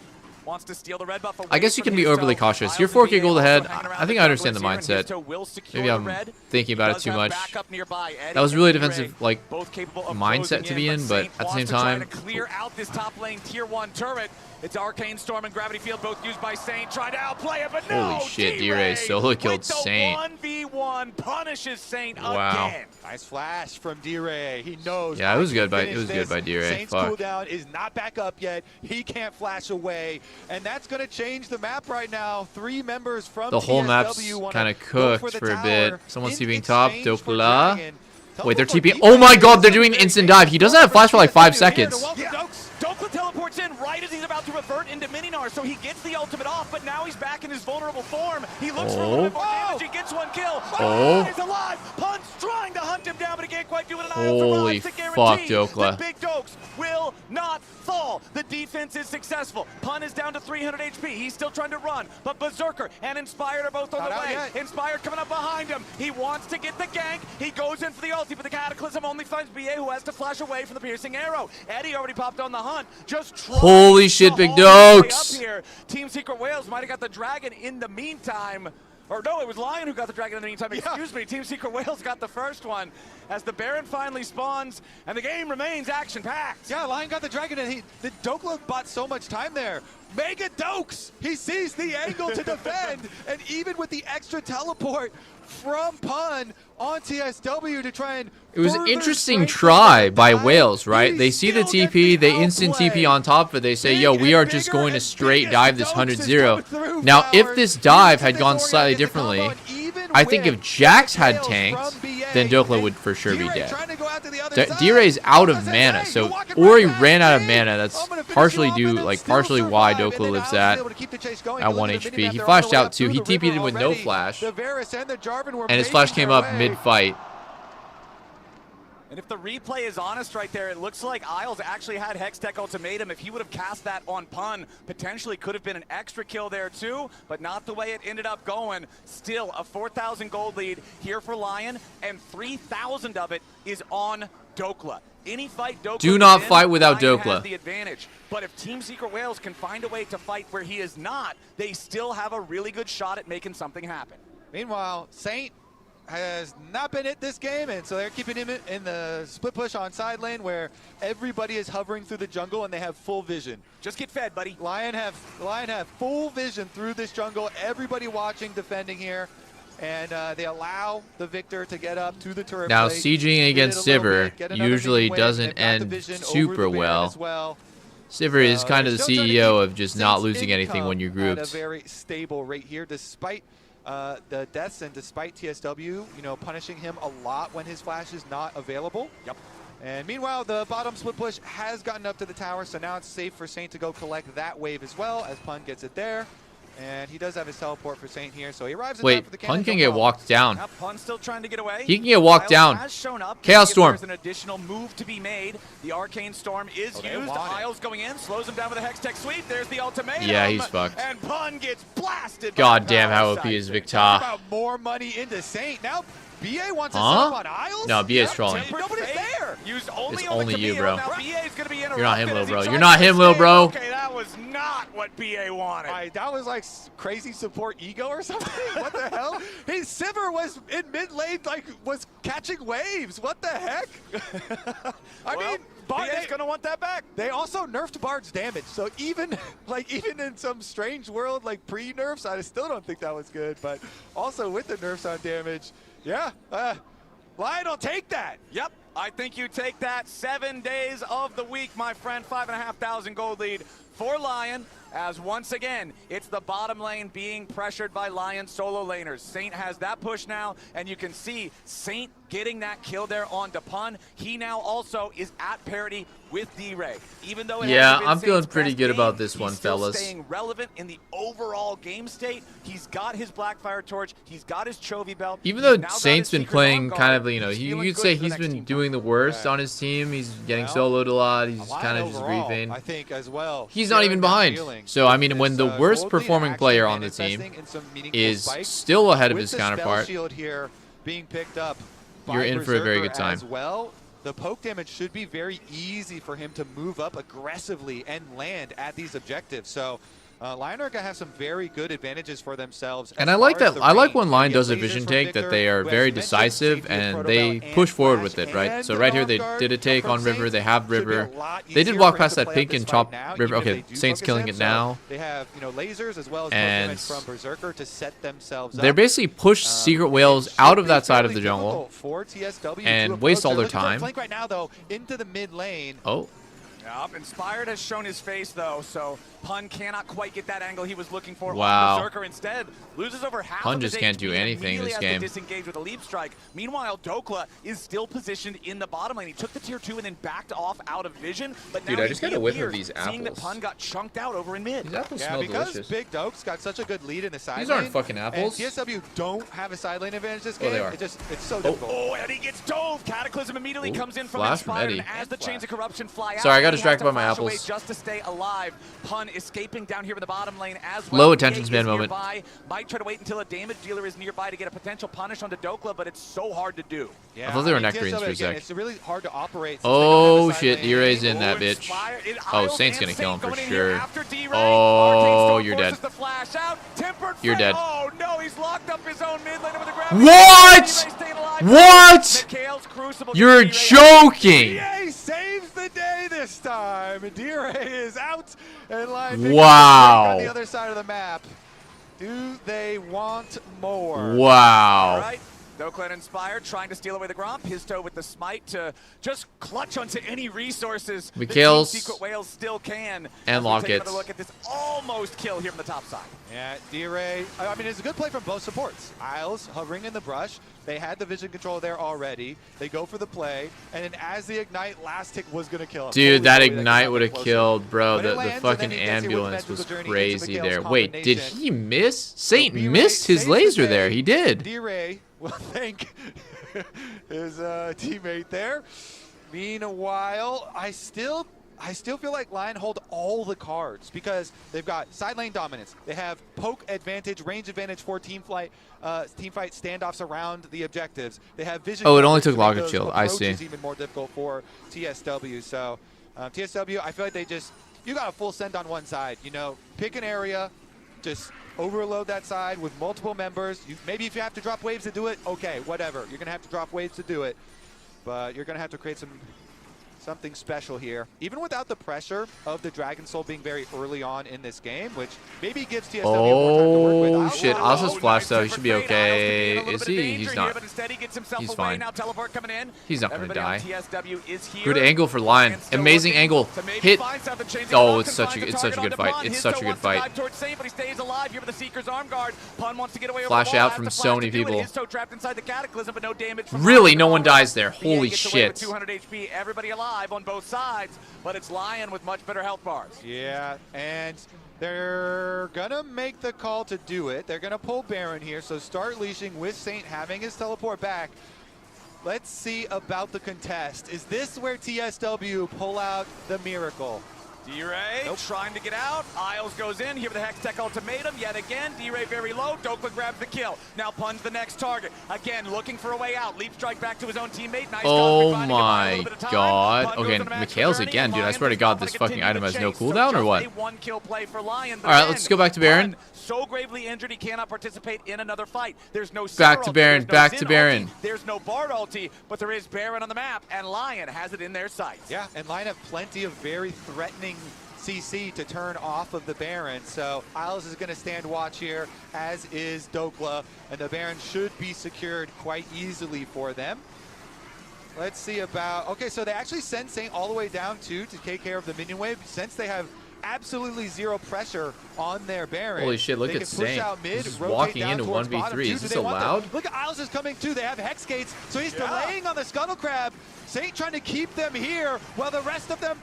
wants to steal the red buff away I guess you from can be here, overly so cautious. Isles You're and 4K BA gold also ahead. hanging around I think the I understand the junglers here, and mindset. Histo will secure Maybe the I'm red. thinking about it Does too have much. backup nearby. Eddie That was a really and defensive, D-Ray, like, both capable of mindset closing to be in, but Saint at the wants same to try time, to clear out this top lane tier 1 turret. It's Arcane Storm and Gravity Field, both used by Saint. Trying to outplay it, but no! holy shit, D-Ray D-Ray solo killed with the Saint. 1v1 punishes Saint Wow. again. Nice flash from D-Ray. He knows. Yeah, it was I good can by finish this. D-Ray. Saint's Fuck. cooldown is not back up yet. He can't flash away, and that's going to change the map right now. 3 members from The whole map's TSW wanna kind of go cooked the for a tower bit. Someone's in TPing top. exchange for Doppler. Dragon. Wait, they're TPing. Oh my god, they're doing instant dive. He doesn't have flash for like 5 seconds. Doppler teleports in right as he's about to revert into Mininar, so he gets the ultimate off, but now he's back in his vulnerable form. He looks for a little bit more damage, he gets 1 kill. Oh. He's alive! Pun's trying to hunt him down, but he can't quite do it. Holy fuck, Doppler. The big Dokes will not fall. The defense is successful. Pun is down to 300 HP. He's still trying to run, but Berserker and Inspired are both on the way. Inspired coming up behind him. He wants to get the gank. He goes in for the ulti, but the Cataclysm only finds BA, who has to flash away from the piercing arrow. Eddie already popped on the hunt. Just Holy shit, big Up Dokes. here. Team Secret Whales might have got the dragon in the meantime. Or no, it was Lion who got the dragon in the meantime. Excuse me. Team Secret Whales got the first one as the Baron finally spawns and the game remains action-packed. Yeah, Lion got the dragon, and the Doppler bought so much time there. Mega Dokes! He sees the angle to defend, and even with the extra teleport from Pun on TSW to try and It was an further interesting strengthen try the by tie, Wales, right? he They see the still gets TP, they outplay. instant TP on top of it. They say, yo, we are just going to straight dive this 100-0. Now, if this dive had gone slightly differently, I think if Jax had tanked, then Doppler would for sure be dead. D-Ray's out of mana, so Ori ran out of mana. That's partially partially why Doppler lives at 1 HP. He flashed out too. He TP'd in with no flash, and his flash came up mid-fight. And if the replay is honest right there, it looks like Isles actually had Hextech Ultimatum. If he would have cast that on Pun, potentially could have been an extra kill there too, but not the way it ended up going. Still a 4,000 gold lead here for Lion, and 3,000 of it is on Doppler. Any fight Doppler Do not is in, fight without Lion Doppler. has the advantage. But if Team Secret Whales can find a way to fight where he is not, they still have a really good shot at making something happen. Meanwhile, Saint has not been hit this game, and so they're keeping him in the split push on side lane where everybody is hovering through the jungle and they have full vision. Just get fed, buddy. Lion have full vision through this jungle. Everybody watching, defending here, and they allow the victor to get up to the turret. Now, plate, sieging against spin it a little Sivir bit, get another usually minion wave. doesn't They've got the end vision over super the Baron well. as well. Sivir is kind of the Still trying to CEO keep of just not Saint's losing anything when you're income at grouped. a very stable rate here, despite the deaths and despite TSW, punishing him a lot when his flash is not available. Yep. And meanwhile, the bottom split push has gotten up to the tower, so now it's safe for Saint to go collect that wave as well, as Pun gets it there. And he does have his teleport for Saint here, so he arrives in time for the Wait, cannon. Pun can get walked down. Now Pun's still trying to get away. He can get walked down. Has shown up. Chaos Storm. There's an additional move to be made. The Arcane Storm is they used. want it. Isles going in, slows him down with a Hextech sweep. There's the ultimatum. Yeah, he's fucked. And Pun gets blasted. God damn, how OP is Victor. Talk about more money into Saint. Now BA wants to set Huh? up on Isles? No, BA's trolling. Nobody's there. Used only It's on the only you, Camille. bro. Now BA's gonna be You're not him, interrupted little as he bro. tries You're not to him, little save. bro. Okay, that was not what BA wanted. That was like crazy support ego or something. What the hell? Hey, Sivir was in mid lane, was catching waves. What the heck? I mean, BA's gonna want that back. They also nerfed Bard's damage, so even in some strange world like pre-nerfs, I still don't think that was good. But also with the nerfs on damage, yeah, Lion will take that. Yep, I think you take that. 7 days of the week, my friend. 5,500 gold lead for Lion. As once again, it's the bottom lane being pressured by Lion solo laners. Saint has that push now, and you can see Saint getting that kill there on Depun. He now also is at parity with D-Ray. Even though it Yeah, hasn't been I'm feeling Saint's pretty best good game, about this he's one, still fellas. staying relevant in the overall game state. He's got his Blackfire Torch. He's got his Chovy belt. Even He's though now got Saint's his been Secret playing Vanguard. kind of, He's feeling you'd good say for the he's next been team doing the worst on his team. He's getting soloed a lot. He's kind of just Overall, briefing. I think as well. He's not even behind. So, I mean, when the worst gold lead performing actually player on the team manifesting in some meaningful is spikes, still ahead of with his the spell counterpart, shield here being picked up by you're in for a very good Berserker time. as well. The poke damage should be very easy for him to move up aggressively and land at these objectives. So LYON are going to have some very good advantages for themselves. And I like that. I like when LYON does a vision take that they are very decisive and they push forward with it, right? So right here they did a take on River. They have River. They did walk past that pink and chop River. Okay, Saint's killing it now. They have, you know, lasers as well as from Berserker to set themselves up. They're basically push Secret Whales out of that side of the jungle for TSW and waste all their time. Flank right now though into the mid lane. Oh. Yep, Inspired has shown his face though, so Pun cannot quite get that angle he was looking for. Wow. Berserker instead loses over half Pun of his just can't HP do and anything immediately this has game. to disengage with a leap strike. Meanwhile, Dokla is still positioned in the bottom lane. He took the tier 2 and then backed off out of vision. But now Dude, I just got a whiff of these seeing that apples. Pun got chunked out over in mid. These apples Yeah, smell because delicious. Big Doke's got such a good lead in the side These lane. aren't fucking apples. And TSW don't have a side lane advantage this game. Oh, they are. It's so difficult. Oh, Eddie gets dove. Cataclysm immediately comes in from flash from Inspired, Eddie. and as the chains of corruption fly out, Sorry, I got he has distracted to by my flash away apples. just to stay alive. Pun escaping down here in the bottom lane as Low well. attention EA span is moment. nearby. Might try to wait until a damage dealer is nearby to get a potential punish onto Dokla, but it's so hard to do. Yeah, I thought they were mean, nectarines TSW, for a again, sec. It's really hard to operate. Oh shit, D-Ray's in that bitch. Oh, Saint's gonna kill him for sure. Oh, you're dead. You're dead. Oh no, he's locked up his own mid lane with a grab. What? What? You're joking. EA saves the day this time. D-Ray is out and LYON Wow. on the other side of the map. Do they want more? Wow. All right. Dokla Inspired trying to steal away the Gromp. His toe with the smite to just clutch onto any resources. Mikhail's the Secret Whales still can. and As we take Lockets. another look at this almost kill here from the top side. Yeah, D-Ray, I mean, it's a good play from both supports. Isles hovering in the brush. They had the vision control there already. They go for the play, and then as the Ignite, last tick was going to kill him. Dude, that Totally Ignite would have closer. killed, bro. But it The lands, and fucking then he gets here with the ambulance was magical journey into crazy Mikhail's there. Wait, did combination. he miss? Saint D-Ray missed his saves the laser day. there. He did. D-Ray will thank his teammate there. Meanwhile, I still feel like LYON hold all the cards because they've got side lane dominance. They have poke advantage, range advantage for team fight standoffs around the objectives. They have vision. Oh, it only coverage took to make Locket those Shield. I see. approaches even more difficult for TSW. So TSW, I feel like you got a full send on one side. You know, pick an area, just overload that side with multiple members. Maybe if you have to drop waves to do it, okay, whatever. You're gonna have to drop waves to do it, but you're gonna have to create something special here, even without the pressure of the Dragon Soul being very early on in this game, which maybe gives TSW more time to work with. Oh shit, Oz's flash though. He should be okay. Is he? He's not. He's fine. He's not gonna die. Good angle for LYON. Amazing angle. Hit. Oh, it's such a good fight. It's such a good fight. Flash out from so many people. Really, no one dies there. Holy shit. 200 HP, everybody alive on both sides, but it's LYON with much better health bars. Yeah, and they're gonna make the call to do it. They're gonna pull Baron here, so start leashing with Saint having his teleport back. Let's see about the contest. Is this where TSW pull out the miracle? D-Ray trying to get out. Isles goes in here with the Hextech ultimatum yet again. D-Ray very low. Dokla grabs the kill. Now Pun's the next target. Again, looking for a way out. Leap strike back to his own teammate. Nice Oh my god. Okay, Mikhail's again, dude. I swear to God, this fucking item has no cooldown or what? One kill play for LYON. Alright, let's go back to Baron. So gravely injured he cannot participate in another fight. There's no Back to Baron, back to Baron. There's no Bard ulti, but there is Baron on the map, and LYON has it in their sights. Yeah, and LYON have plenty of very threatening CC to turn off of the Baron. So Isles is going to stand watch here, as is Dokla, and the Baron should be secured quite easily for them. Let's see about... Okay, so they actually send Saint all the way down to take care of the minion wave, since they have absolutely zero pressure on their Baron. Holy shit, look they at can push Saint. out mid, He's rotate walking down into towards 1v3. bottom. Is this allowed? Look, Isles is coming too. They have Hex Gates, so he's delaying on the Scuttle Crab. Saint trying to keep them here while the rest of them...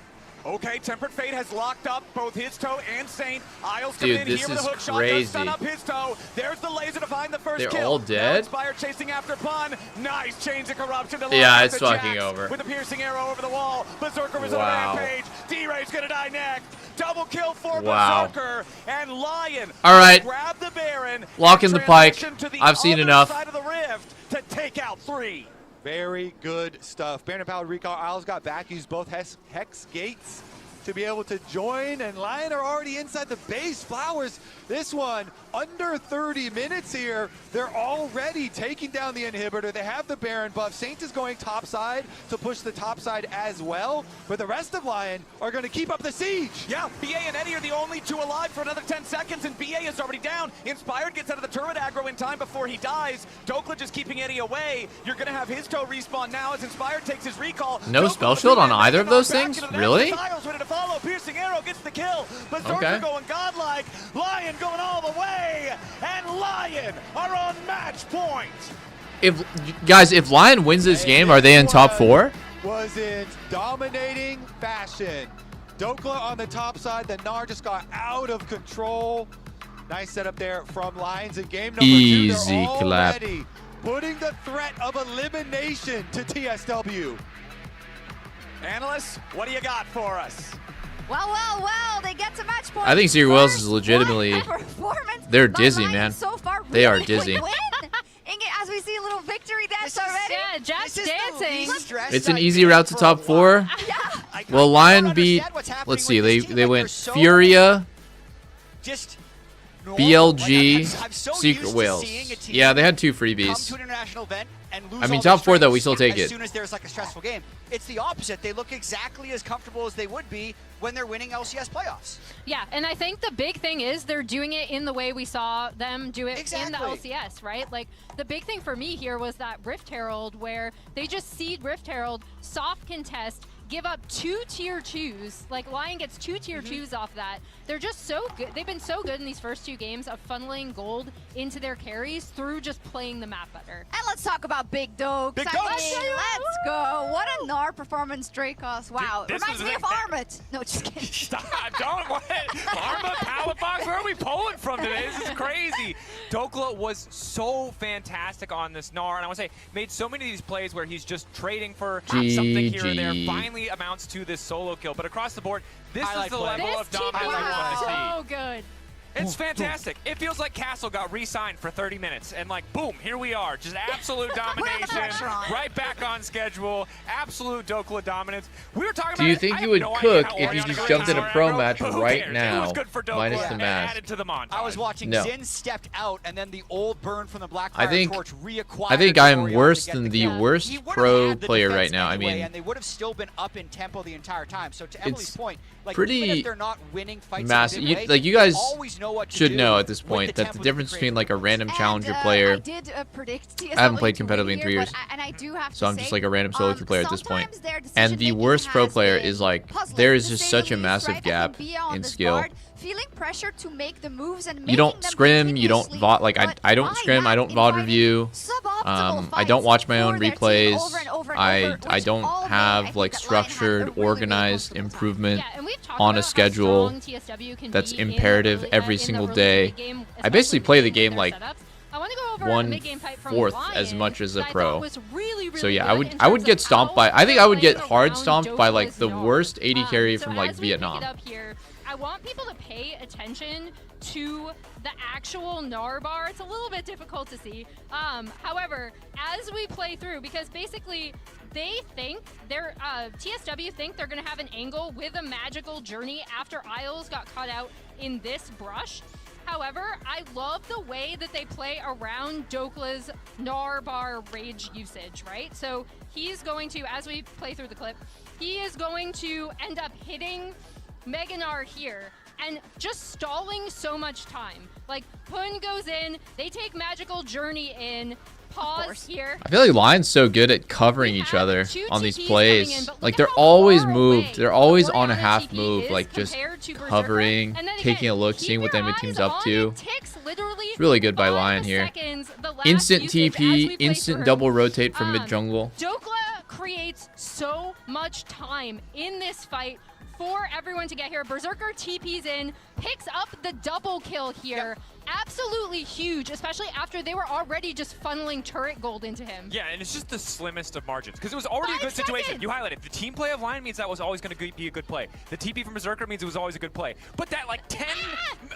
Okay, Tempered Fate has locked up both his toe and Saint. Isles Dude, coming in this here with a is hook shot to stun up his toe. There's the laser to find the first They're kill. all dead? Now Inspired chasing after Pun. Nice chains of corruption to Yeah, lock it's the fucking Jax over. with a piercing arrow over the wall. Berserker is on Wow. a rampage. D-Ray's gonna die next. Double kill for Wow. Berserker, and LYON All right. grab the Baron. Lock in the pike. Transition to the I've seen other enough. side of the rift to take out 3. Very good stuff. Baron and Powered Recall. Isles got back, used both Hex Gates to be able to join, and LYON are already inside the base. Flowers, this one, under 30 minutes here. They're already taking down the inhibitor. They have the Baron buff. Saint is going top side to push the top side as well, but the rest of LYON are going to keep up the siege. Yeah, BA and Eddie are the only two alive for another 10 seconds, and BA is already down. Inspired gets out of the turret aggro in time before he dies. Doublelift is keeping Eddie away. You're going to have his toe respawn now as Inspired takes his recall. No spell shield on either of those things? Really? Ready to follow. Piercing arrow gets the kill. Berserker going godlike. LYON going all the way, and LYON are on match point. If LYON wins this game, are they in top 4? Was in dominating fashion. Dokla on the top side. The Gnar just got out of control. Nice setup there from LYONs in game number 2. Easy clap. Already putting the threat of elimination to TSW. Analysts, what do you got for us? Well, they get to match point. I think Secret Wales is legitimately. They're dizzy, man. So far, they are really dizzy. As we see a little victory dance already. Yeah, just dancing. It's an easy route to top 4. Well, LYON beat. Let's see. They went Furia, BLG, Secret Wales. Yeah, they had 2 freebies. I mean, top 4 though, we still take it. As soon as there's like a stressful game, it's the opposite. They look exactly as comfortable as they would be when they're winning LCS playoffs. Yeah, and I think the big thing is they're doing it in the way we saw them do it in the LCS, right? Like, the big thing for me here was that Rift Herald, where they just seed Rift Herald, soft contest, give up 2 tier 2s. Like, LYON gets 2 tier 2s off that. They're just so good. They've been so good in these first 2 games of funneling gold into their carries through just playing the map better. And let's talk about Big Dogs. Let's go. What a Gnar performance, Dracos. Wow. Dude, reminds me of Armut. No, just kidding. Stop. Don't. What? Armut, Palafox, where are we pulling from today? This is crazy. Dokla was so fantastic on this Gnar, and I want to say, made so many of these plays where he's just trading for something here and there. Finally amounts to this solo kill, but across the board, this is the level of dominance I want to see. So good. It's fantastic. It feels like Castle got re-signed for 30 minutes, and like, boom, here we are. Just absolute domination. Right back on schedule. Absolute Dokla dominance. We were talking about. Do you think you would cook if you just jumped in a pro match right now, minus the match? I was watching Xin stepped out, and then the old burn from the Blackfire torch reacquired. I think I'm worse than the worst pro player right now. I mean, and they would have still been up in tempo the entire time. So to Emily's point, like, pretty even if they're not winning fights massive. like you guys what should know at this point that the difference between like a random challenger player. I did predict TSW. I haven't played competitively in 3 years, and I do have to so I'm just like a random solo queue player at this point. And the worst pro player is like there is just such a massive gap in skill. Feeling pressure to make the moves and you don't scrim, you don't VOD. Like I don't scrim, I don't VOD review. I don't watch my own replays. I don't have like structured, organized improvement on a schedule that's imperative every single day. I basically play the game like 1/4 as much as a pro. So yeah, I would get stomped by. I think I would get hard stomped by like the worst AD carry from like Vietnam. I want people to pay attention to the actual Gnar bar. It's a little bit difficult to see. However, as we play through, because basically they think TSW think they're gonna have an angle with a magical journey after Isles got caught out in this brush. However, I love the way that they play around Dokla's Gnar bar rage usage, right? So he's going to, as we play through the clip, he is going to end up hitting Mega Gnar here and just stalling so much time. Like, Pun goes in, they take Magical Journey in, pause here. I feel like LYON's so good at covering each other on these plays. Like, they're always moved. They're always on a half move, like just covering, taking a look, seeing what the enemy team's up to. It's really good by LYON here. Instant TP, instant double rotate from mid jungle. Dokla creates so much time in this fight for everyone to get here. Berserker TP's in, picks up the double kill here. absolutely huge, especially after they were already just funneling turret gold into him. Yeah, and it's just the slimmest of margins because it was already a good situation. You highlighted the team play of LYON means that was always going to be a good play. The TP from Berserker means it was always a good play. But that like 10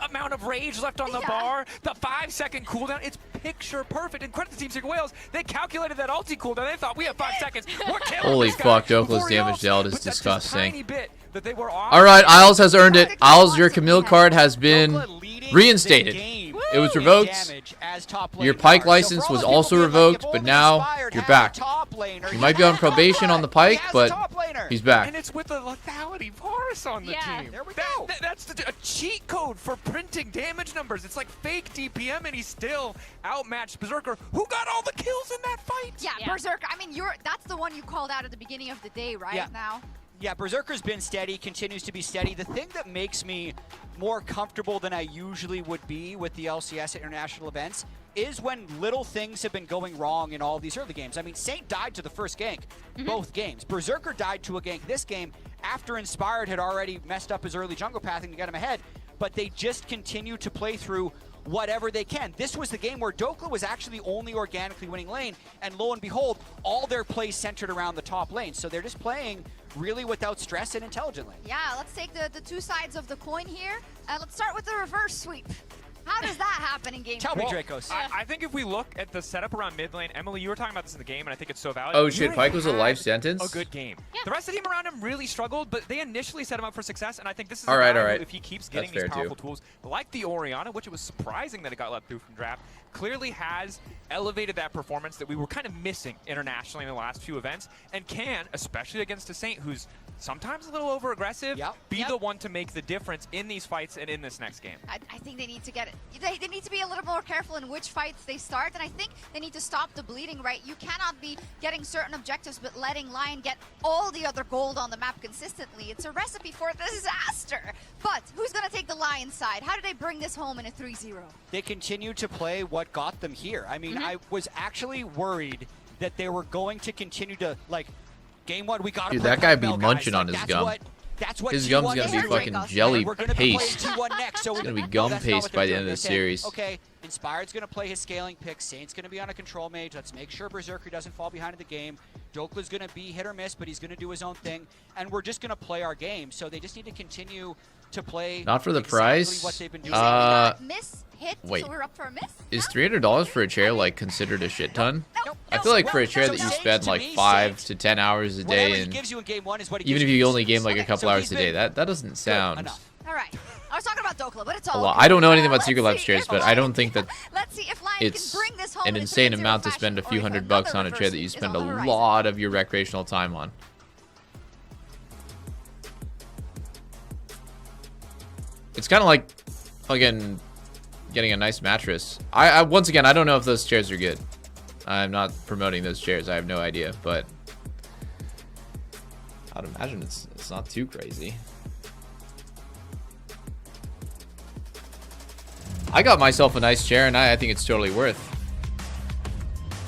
amount of rage left on the bar, the 5-second cooldown, it's picture perfect. And credit to Team Secret Wales, they calculated that ulti cooldown. They thought we have 5 seconds. We're killing Holy this guy fuck, Dokla's before he damage ults. dealt is But that's just tiny disgusting. bit that they were off. Alright, Isles has earned it. Isles, your Camille card has been reinstated. It was revoked. Your Pike license was also revoked, but now you're back. You might be on probation on the Pike, but he's back. And it's with the lethality Varus on the team. There we go. That's a cheat code for printing damage numbers. It's like fake DPM, and he still outmatched Berserker, who got all the kills in that fight. Yeah, Berserker. I mean, that's the one you called out at the beginning of the day, right? Yeah. Now. Yeah, Berserker's been steady, continues to be steady. The thing that makes me more comfortable than I usually would be with the LCS at international events is when little things have been going wrong in all these early games. I mean, Saint died to the first gank, both games. Berserker died to a gank this game after Inspired had already messed up his early jungle pathing to get him ahead, but they just continue to play through whatever they can. This was the game where Dokla was actually only organically winning lane, and lo and behold, all their plays centered around the top lane. So they're just playing really without stress and intelligently. Yeah, let's take the two sides of the coin here. Let's start with the reverse sweep. How does that happen in game? Tell me, Dracos. I think if we look at the setup around mid lane, Emily, you were talking about this in the game, and I think it's so valid. Oh shit, Pike was a life sentence? A good game. Yeah. The rest of the team around him really struggled, but they initially set him up for success, and I think this is Alright, a guy alright. who, if he keeps getting That's these fair, powerful tools, like the Orianna, which it was surprising that it got let through from draft, clearly has elevated that performance that we were kind of missing internationally in the last few events, and can, especially against a Saint who's sometimes a little over-aggressive, be the one to make the difference in these fights and in this next game. I think they need to get it. They need to be a little more careful in which fights they start, and I think they need to stop the bleeding, right? You cannot be getting certain objectives but letting LYON get all the other gold on the map consistently. It's a recipe for disaster. But who's going to take the LYON side? How do they bring this home in a 3-0? They continue to play what got them here. I mean, I was actually worried that they were going to continue to, like, game one, we got to Dude, play that guy be Carmel, munching guys. on Like, his that's gum. what His T1 gum's gonna be is. fucking And jelly we're gonna be paste. playing T1 next, so It's gonna be no, gum that's not paste what by they're the end doing. of the They're saying, series. Okay, Inspired's gonna play his scaling pick. Saint's gonna be on a control mage. Let's make sure Berserker doesn't fall behind in the game. Dokla's gonna be hit or miss, but he's gonna do his own thing, and we're just gonna play our game. So they just need to continue to play. Not for the exactly price. what they've been doing. Miss hit, wait. so we're up for a miss? Is $300 for a chair like considered a shit ton? Nope. I feel like for a chair So that you Saint, spend to like me, 5 Saint, to 10 hours a whatever day, he and gives you in game one is what he even gives if you in only game game like a six. couple So hours he's a day, been that doesn't sound. enough. All right. I was talking about Dokla, but it's all Well, okay. I don't know anything about Let's Secret Labs see chairs, if but I LYON don't think that Let's see if LYON it's can bring this home an in a insane 3-0 amount to fashion, spend a or few if $100 another on a chair reverse that you is spend on a the horizon. lot of your recreational time on. It's kind of like, again, getting a nice mattress. I once again, I don't know if those chairs are good. I'm not promoting those chairs. I have no idea, but I'd imagine it's not too crazy. I got myself a nice chair, and I think it's totally worth.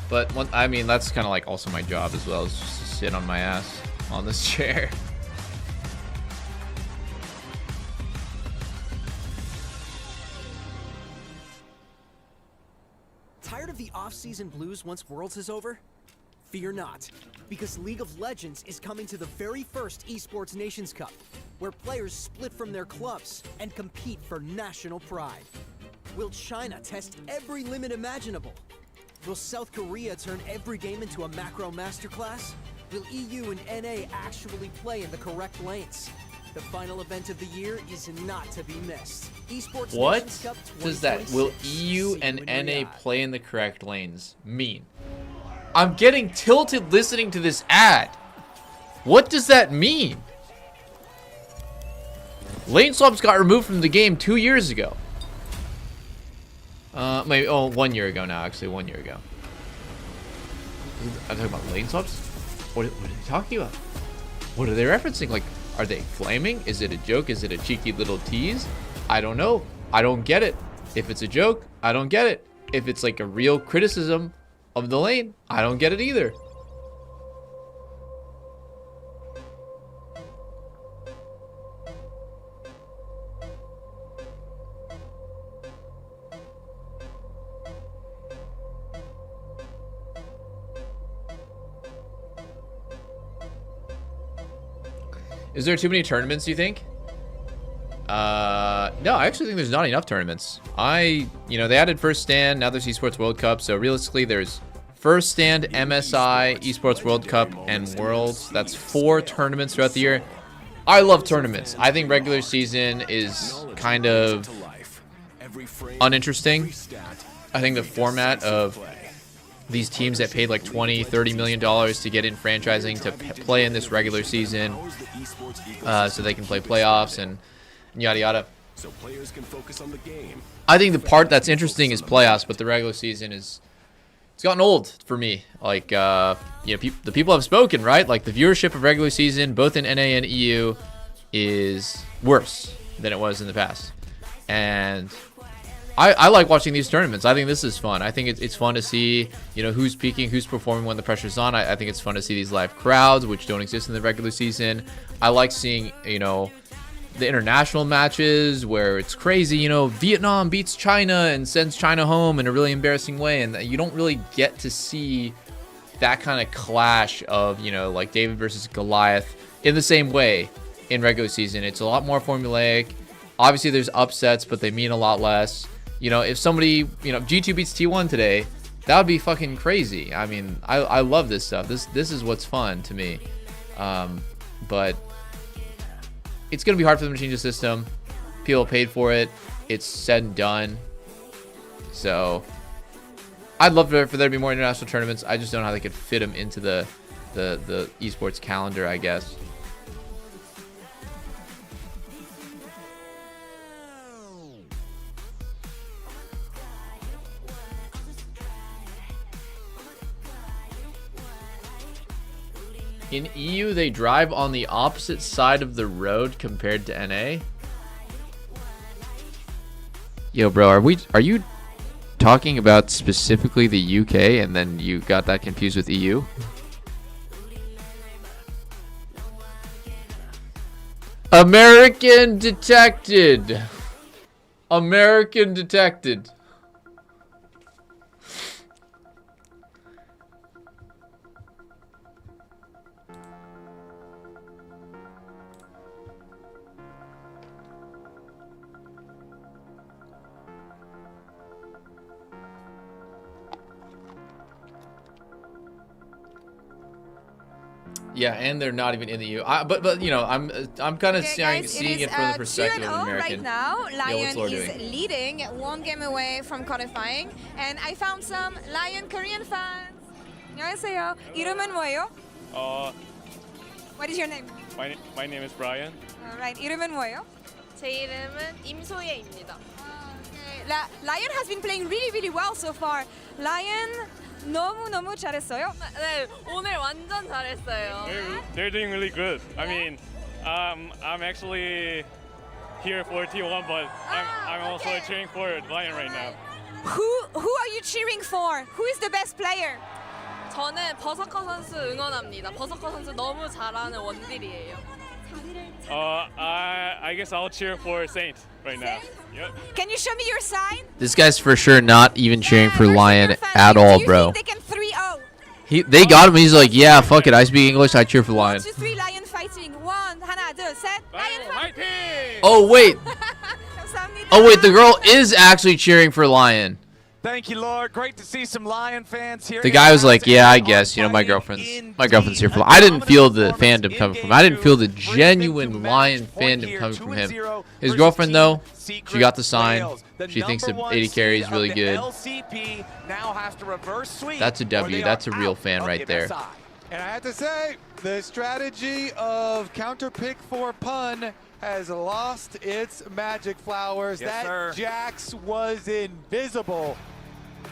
But I mean, that's kind of like also my job as well, is just to sit on my ass on this chair. Tired of the off-season blues once Worlds is over? Fear not, because League of Legends is coming to the very first Esports Nations Cup, where players split from their clubs and compete for national pride. Will China test every limit imaginable? Will South Korea turn every game into a macro masterclass? Will EU and NA actually play in the correct lanes? The final event of the year is not to be missed. Esports What Nations Cup does that will 2026. EU See and you in NA Riyadh. play in the correct lanes mean? I'm getting tilted listening to this ad. What does that mean? Lane swaps got removed from the game 2 years ago. Maybe 1 year ago now. Actually, 1 year ago. I'm talking about lane swaps. What are they talking about? What are they referencing? Like, are they flaming? Is it a joke? Is it a cheeky little tease? I don't know. I don't get it. If it's a joke, I don't get it. If it's like a real criticism of the lane, I don't get it either. Is there too many tournaments, do you think? No, I actually think there's not enough tournaments. You know, they added First Stand, now there's Esports World Cup, so realistically there's First Stand, MSI, Esports World Cup, and Worlds. That's 4 tournaments throughout the year. I love tournaments. I think regular season is kind of uninteresting. I think the format of these teams that paid like $20, $30 million to get in franchising to play in this regular season so they can play playoffs and yada yada. So players can focus on the game. I think the part that's interesting is playoffs, but the regular season it's gotten old for me. Like, you know, the people have spoken, right? Like, the viewership of regular season, both in NA and EU, is worse than it was in the past. And I like watching these tournaments. I think this is fun. I think it's fun to see, you know, who's peaking, who's performing when the pressure's on. I think it's fun to see these live crowds, which don't exist in the regular season. I like seeing, you know, the international matches where it's crazy, you know, Vietnam beats China and sends China home in a really embarrassing way, and you don't really get to see that kind of clash of, you know, like David versus Goliath in the same way in regular season. It's a lot more formulaic. Obviously there's upsets, but they mean a lot less. You know, if somebody, you know, G2 beats T1 today, that would be fucking crazy. I mean, I love this stuff. This is what's fun to me. But it's going to be hard for them to change the system. People paid for it. It's said and done. So I'd love for there to be more international tournaments. I just don't know how they could fit them into the esports calendar, I guess. In EU, they drive on the opposite side of the road compared to NA. Yo, bro, are you talking about specifically the UK and then you got that confused with EU? American detected. American detected. Yeah, and they're not even in the EU. But you know, I'm kind of seeing it from the perspective of an American. Right now, LYON is doing? leading 1 game away from qualifying, and I found some LYON Korean fans. 안녕하세요. 이름은 뭐예요? What is your name? My name is Brian. Alright, 이름은 뭐예요? 제 이름은 임소예입니다. LYON has been playing really well so far. LYON 너무 잘했어요. 네, 오늘 완전 잘했어요. They're doing really good. I mean, I'm actually here for T1, but I'm also cheering for LYON right now. Who are you cheering for? Who is the best player? 저는 버서커 선수 응원합니다. 버서커 선수 너무 잘하는 원딜이에요. I guess I'll cheer for Saint right now. Yep. Can you show me your sign? This guy's for sure not even cheering for LYON at all, bro. They can 3-0. They got him. He's like, yeah, fuck it. I speak English. I cheer for LYON. 1, 2, 3, LYON fighting. 1, 하나, 둘, 셋. LYON fighting. Oh wait. Oh wait, the girl is actually cheering for LYON. Thank you, Lord. Great to see some LYON fans here. The guy was like, yeah, I guess, you know, my girlfriend's here for LYON. I didn't feel the fandom coming from him. I didn't feel the genuine LYON fandom coming from him. His girlfriend, though, she got the sign. She thinks that AD carry is really good. That's a W. That's a real fan right there. And I have to say, the strategy of counter pick for pun has lost its magic flowers. That Jax was invisible.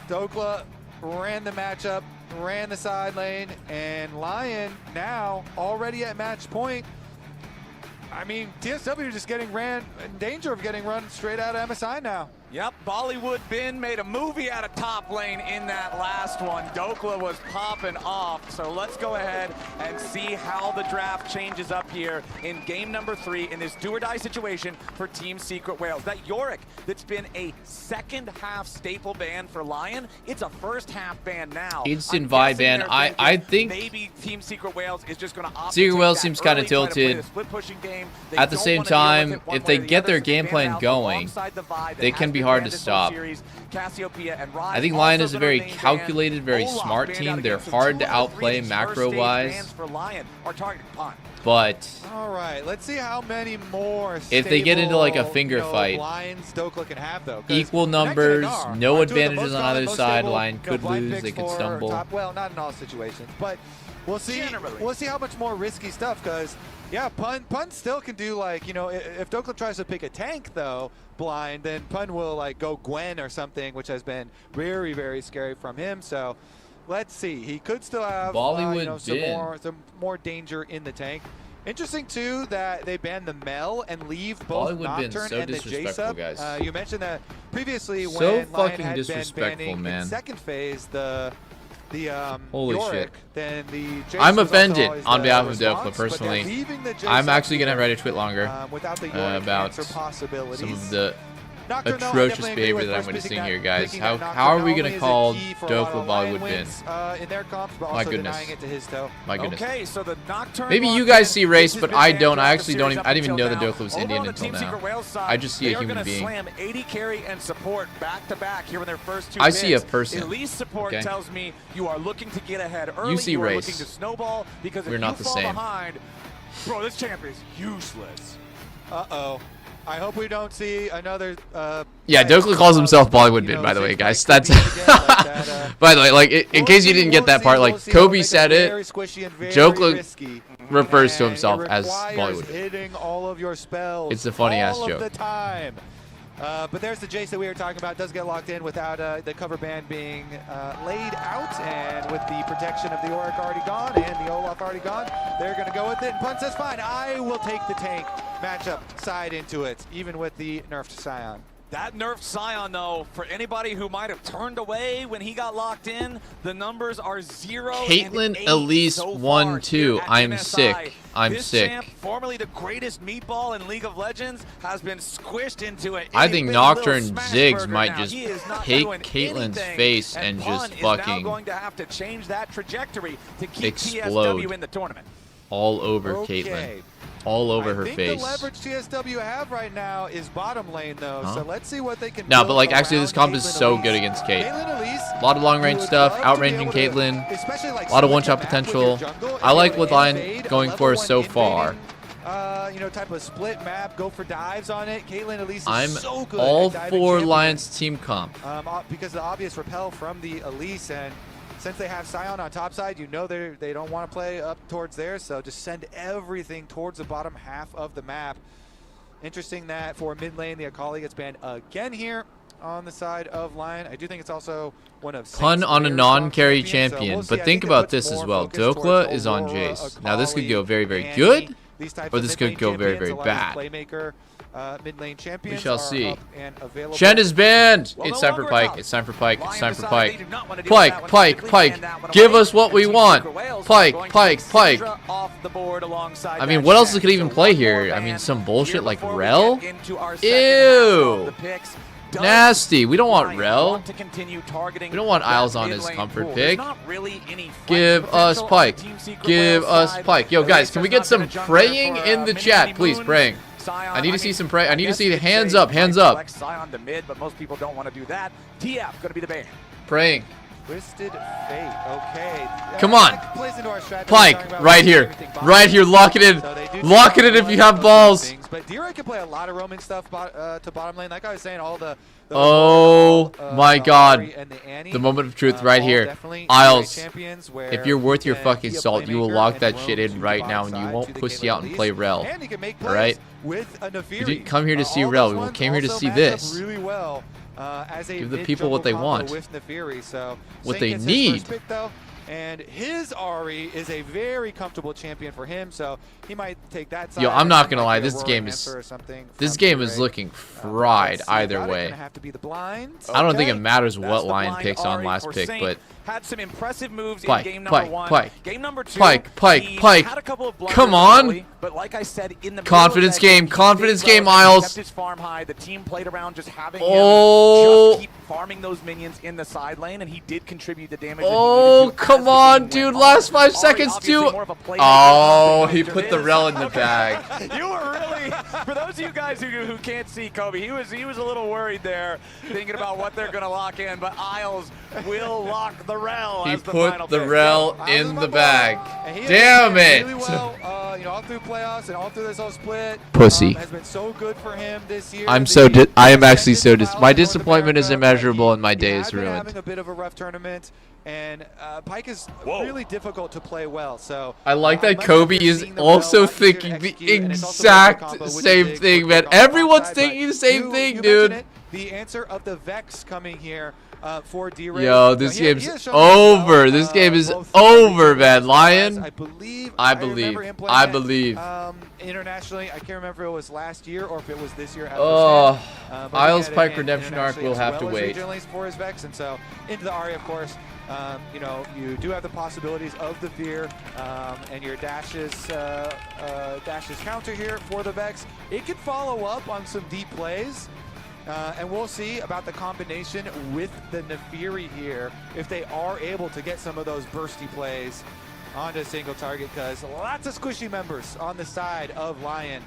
Dokla ran the matchup, ran the side lane, and LYON now already at match point. I mean, TSW just getting ran, in danger of getting run straight out of MSI now. Yep, Bollywood Bin made a movie out of top lane in that last one. Dokla was popping off. So let's go ahead and see how the draft changes up here in game number 3 in this do or die situation for Team Secret Whales. That Yorick that's been a second half staple ban for LYON, it's a first half ban now. Instant vibe ban. I think maybe Team Secret Whales is just going to Secret Whales seems kind of tilted. At the same time, if they get their game plan going, they can be hard to stop. I think LYON is a very calculated, very smart team. They're hard to outplay macro-wise. But all right, let's see how many more. If they get into like a finger fight, LYON's Dokla can have though. Equal numbers, no advantages on either side. LYON could lose. They could stumble. Well, not in all situations, but we'll see. We'll see how much more risky stuff. Because yeah, Pun still can do like, you know, if Dokla tries to pick a tank though, blind, then Pun will like go Gwen or something, which has been very, very scary from him. So let's see. He could still have you know, some more danger in the tank. Interesting too that they banned the Mel and leave both Nocturne so and the J-Sub. Guys. You mentioned that previously so when fucking had disrespectful, been banning man. in second phase the Holy Yorick, shit. then the I'm offended on behalf of Dokla personally. I'm actually gonna write a tweet longer about some of the atrocious behavior that I'm witnessing here, guys. How are we gonna call Dokla Bollywood Bin? My goodness. My goodness. Okay, so the Nocturne Maybe you guys see race, but I don't. I actually don't even. I didn't even know that Dokla was Indian until now. I just see a human being. Slam 80 carry and support back to back here in their first 2 I see a person. Elite support tells me you are looking to get ahead early. You see are race. looking to snowball because we're if not you the fall same. behind, bro, this champ is useless. Uh-oh. I hope we don't see another. Yeah, Dokla calls himself Bollywood Bin, by the way, guys. That's. By the way, like in case you didn't get that part, like Kobe said it. Dokla refers to himself as Bollywood Bin. Hitting all of your spells. It's a funny ass all joke. Of the time. But there's the Jace that we were talking about. Does get locked in without the cover band being laid out, and with the protection of the Auric already gone and the Olaf already gone, they're going to go with it. And Pun says, fine, I will take the tank matchup side into it, even with the nerfed Scion. That nerfed Scion, though, for anybody who might have turned away when he got locked in, the numbers are 0 Caitlyn and 8 Elise so 1-2. I'm MSI. sick. I'm this sick. Champ, formerly the greatest meatball in League of Legends, has been squished into it. I think Nocturne Ziggs might just take Caitlyn's face and just fucking going to have to change that trajectory to keep explode TSW in the tournament. all over Caitlyn. All over her face. The leverage TSW have right now is bottom lane though, so let's see what they can do. No, but like actually this comp is so good against Kate. A lot of long range stuff, outranging Caitlyn, a lot of one-shot potential. I like what LYON going for so far. You know, type of split map, go for dives on it. Caitlyn Elise is so good all at diving for champions. LYON's team comp. Because the obvious repel from the Elise, and since they have Scion on top side, you know they don't want to play up towards there, so just send everything towards the bottom half of the map. Interesting that for mid lane, the Akali gets banned again here on the side of LYON. I do think it's also one of Pun on a non-carry champion, but think about this as well. Dokla is on Jace. Now this could go very, very good, or this could go very, very bad. Mid-lane We shall see. available. Shen is banned. It's time for Pike. It's time for Pike. It's time for Pike. Pike, Pike, Pike. Give us what we want. Pike, Pike, Pike. I mean, what else could even play here? I mean, some bullshit like Rel? Ew. Nasty. We don't want Rel. We don't want Isles on his comfort pick. Give us Pike. Give us Pike. Yo, guys, can we get some praying in the chat? Please, praying. I need to see some pray. I need to see the hands up. Hands up. Scion to mid, but most people don't want to do that. TF going to be the ban. Praying. Twisted Fate. Okay. Come on. Pike, right here. Right here. Lock it in. Lock it in if you have balls. But D-Ray can play a lot of roaming stuff to bottom lane. Like I was saying, all the oh my god. The moment of truth right here. Isles, if you're worth your fucking salt, you will lock that shit in right now and you won't pussy out and play Rel. Alright? You didn't come here to see Rel. We came here to see this. Give the people what they want. What they need. And his Ari is a very comfortable champion for him, so he might take that side. Yo, I'm not gonna Might lie, be a this Roaring game Answer or is something this from game is Ray. looking fried Let's see either about it. way. Gonna have to be the blind. I don't think it Okay. matters That's what the Lion blind picks on Ari last for pick, Saint. but Had some impressive moves Pike, in game number Pike, 1. Pike. Game number 2, Pike, he Pike. had a couple of blunders Come on. early, but like I said, in the Confidence middle of that game, he confidence did game, well. He Isles. kept his farm high. The team played around just having Oh. him just keep farming those minions in the side lane, and he did contribute the damage. Oh, come on, dude. Last 5 seconds, too. Oh, he put the rel in the bag. You were really, for those of you guys who can't see Kobe, he was a little worried there, thinking about what they're going to lock in, but Isles will lock the rel He as the final put the pick. rel in the bag. And he has Damn been it. Really well, all through playoffs and all through this whole split. Pussy. Has been so good for him this year. I am actually so my disappointment is immeasurable and my day is Having ruined. a bit of a rough tournament, and Pike is really difficult to play well. So I like that much Kobe better is seeing the also well, much easier to thinking the execute, and it's also better exact combo, which is same big thing, for man. Quick on the Everyone's offside, thinking but the same you thing, mentioned dude. it, the answer of the Vex coming here for D-Ray. Yo, this game's over. This game is over, man. Lion. I believe. Internationally, I can't remember if it was last year or if it was this year. Oh, but Isles he had Pike it redemption arc internationally will as have to well as wait. regionally for his Vex, and so into the Ari, of course. You know, you do have the possibilities of the fear and your dashes counter here for the Vex. It can follow up on some deep plays. And we'll see about the combination with the Nefiri here, if they are able to get some of those bursty plays onto a single target, because lots of squishy members on the side of Lion.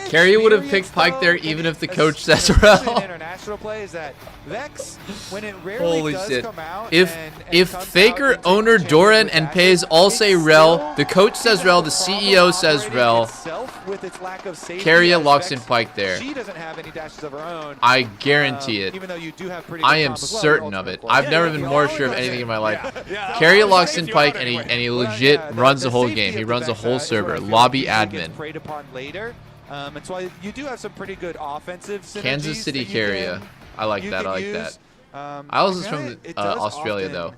Carrie would have picked Pike there even if the coach says rel. International play is that Vex, when it rarely Holy does shit. come out If comes Faker, Owner, Doran, and Pays all say rel, the coach says rel, the CEO says rel, with its lack of safety, Carrie as locks in Vex, Pike there. She doesn't have any dashes of her own. I guarantee it. Even though you do have pretty good I am comp as well, certain your of it. ultimate I've play. never been more sure of anything in my life. Carrie locks in Pike and he legit runs the whole game. He runs the whole server. Lobby admin. Preyed upon later. And so you do have some pretty good offensive synergies Kansas City that you Carrier. can- I like you that. can I like use. that. Isles is and from it does Australia, often,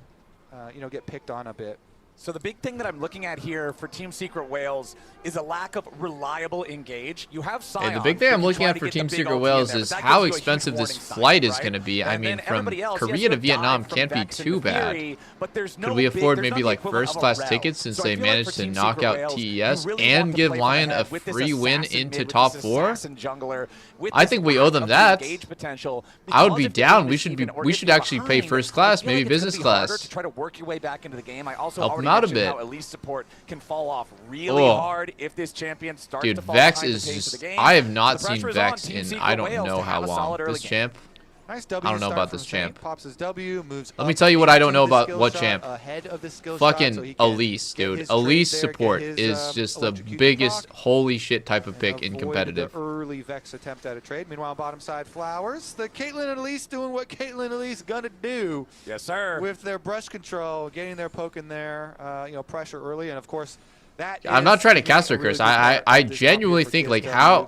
though. You know, get picked on a bit. So the big thing that I'm looking at here for Team Secret Wales is a lack of reliable engage. You have Sion. Hey, the big thing who I'm can looking try at to for get the Team big Secret ulti in Wales there, but is that how gives you a huge expensive this warning sign, flight is right? going to be. I And mean, then from everybody else, Korea yes, to you Vietnam dive from can't be Vex and too the bad. Fury, but there's no Could we afford there's maybe nothing like equivalent of a first-class rel. tickets since So I they feel like managed for to Team knock Secret out Wales, TES you really and want to give play Lion ahead a with this free win assassin into mid, with top this 4? assassin jungler, with I this think we lack owe them of the that. engage potential, I would because be if the down. game We is should even, be. or We if should you're actually pay behind, first I class, feel like maybe it's gonna business be harder class. to try to work your way back into the game. I also Help already them out a mentioned bit. how elite support can fall off really Oh. hard if this champion starts Dude, to fall Vex behind is the pace just. of the game. I have not The seen pressure is on Vex Team in Secret I don't Wales know to how have a long. solid early This game. champ. Nice I don't know start about from this Saint, champ. Pops his W, moves Let me up tell you what I don't into know the about skill what shot, champ. ahead of the skill shot, Fucking so he can Elise, get dude. his Elise trade there, support get his, is just the electrocute biggest proc, holy shit type of pick in avoid competitive. The early Vex attempt at a trade. Meanwhile, bottom side Flowers. The Caitlyn and Elise doing what Caitlyn and Elise gonna do. Yes, sir. With their brush control, getting their poke in there, you know, pressure early, and of course. I'm not trying to cast her curse. I genuinely think like how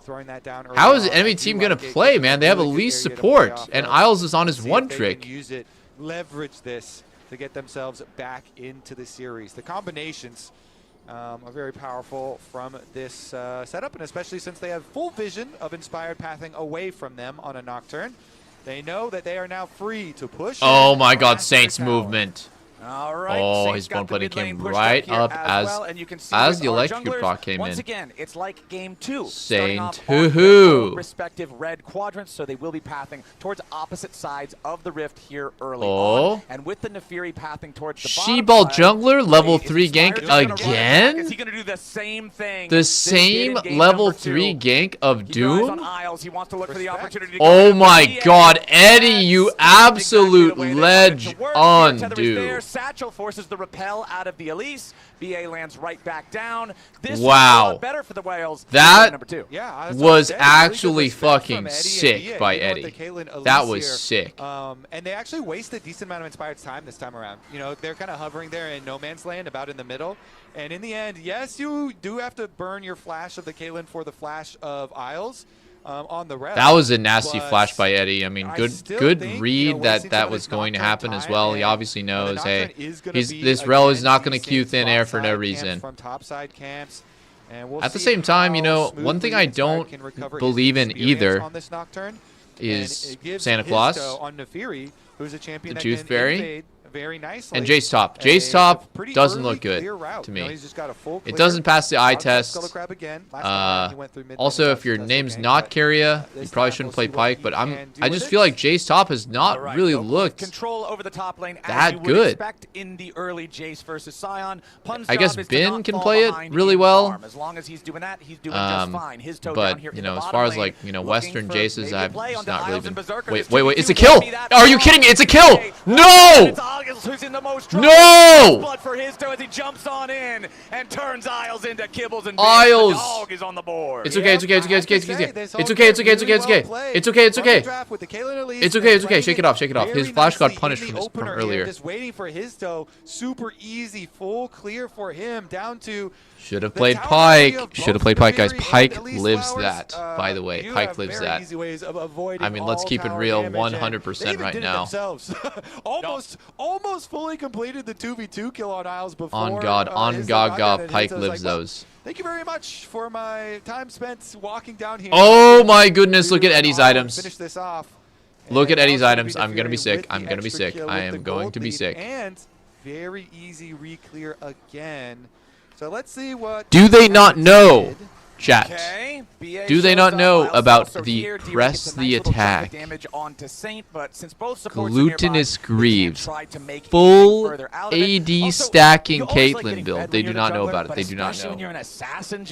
is the enemy team gonna play, man? They have Elise support and Isles is on his one trick. Use it, leverage this to get themselves back into the series. The combinations are very powerful from this setup, and especially since they have full vision of inspired pathing away from them on a Nocturne. They know that they are now free to push. Oh my God, Saints movement. All right, Oh, Saints his got bone the plating mid lane came pushed right here up as well, and you can see as with the our electrocute junglers, proc came once in. again, it's like game 2. Saint starting off on their hoo-hoo. own respective red quadrants, so they will be pathing towards opposite sides of the rift here early Oh. on. And with the Nefiri pathing towards the She-Ball bottom side, jungler level is 3 Inspired gank just gonna run it back? again? Is he going to do the same thing? The that he same did in game level number 3 2? gank of He relies on Doom? Isles. He wants to look for the opportunity to go Oh in. my He God, is Eddie, you absolute ledge on, Tether is dude. there. Satchel forces the repel out of the Elise. BA lands right back down. This Wow. is a lot better for the Whales. That Number 2. Yeah, was actually fucking sick by Eddie. That was sick. And they actually waste a decent amount of Inspired's time this time around. You know, they're kind of hovering there in no man's land, about in the middle. And in the end, yes, you do have to burn your flash of the Caitlyn for the flash of Isles. on the rest. That was a nasty but flash by Eddie. I mean, good think, read that was going to happen as well. He obviously knows, hey, this rel is not going to queue thin air for no reason. From topside camps. And At the same time, you know, one thing I don't believe in either is Santa Claus, the Tooth Fairy, and Jace Top. Jace Top doesn't look good to me. It doesn't pass the eye test. Also, if your name's not Carrier, you probably shouldn't play Pyke. But I just feel like Jace Top has not really looked control over the top lane that good. In the early Jace versus Sion. I guess Ben can play it really well. As long as he's doing that, he's doing just fine. His toe down here you know, as far as like Western Jaces, I've just not really been. Wait! It's a kill! Are you kidding me? It's a kill! No! No! Blood for his toe as he jumps on in and turns Isles into kibbles and Isles. the dog is on the board. It's okay. It's okay. It's okay. It's okay. It's okay. It's okay. It's okay. It's okay. It's okay. It's okay. It's okay. It's okay. It's okay. Shake it off. Shake it off. His flash got punished from earlier. Just waiting for his toe. Super easy, full clear for him. Down to. Should have played Pyke. Should have played Pyke, guys. Pyke lives that, by the way. Pyke lives that. I mean, let's keep it real 100% right now. Almost fully completed the 2v2 kill on Isles before. On God, Pyke lives those. Thank you very much for my time spent walking down here. Oh my goodness, look at Eddie's items. Finish this off. Look at Eddie's items. I'm going to be sick. I'm going to be sick. I am going to be sick. And very easy re-clear again. So let's see what. Do they not know, chat? Do they not know about the press the attack? Glutinous Greaves. Full AD stacking Caitlyn build. They do not know about it. They do not know.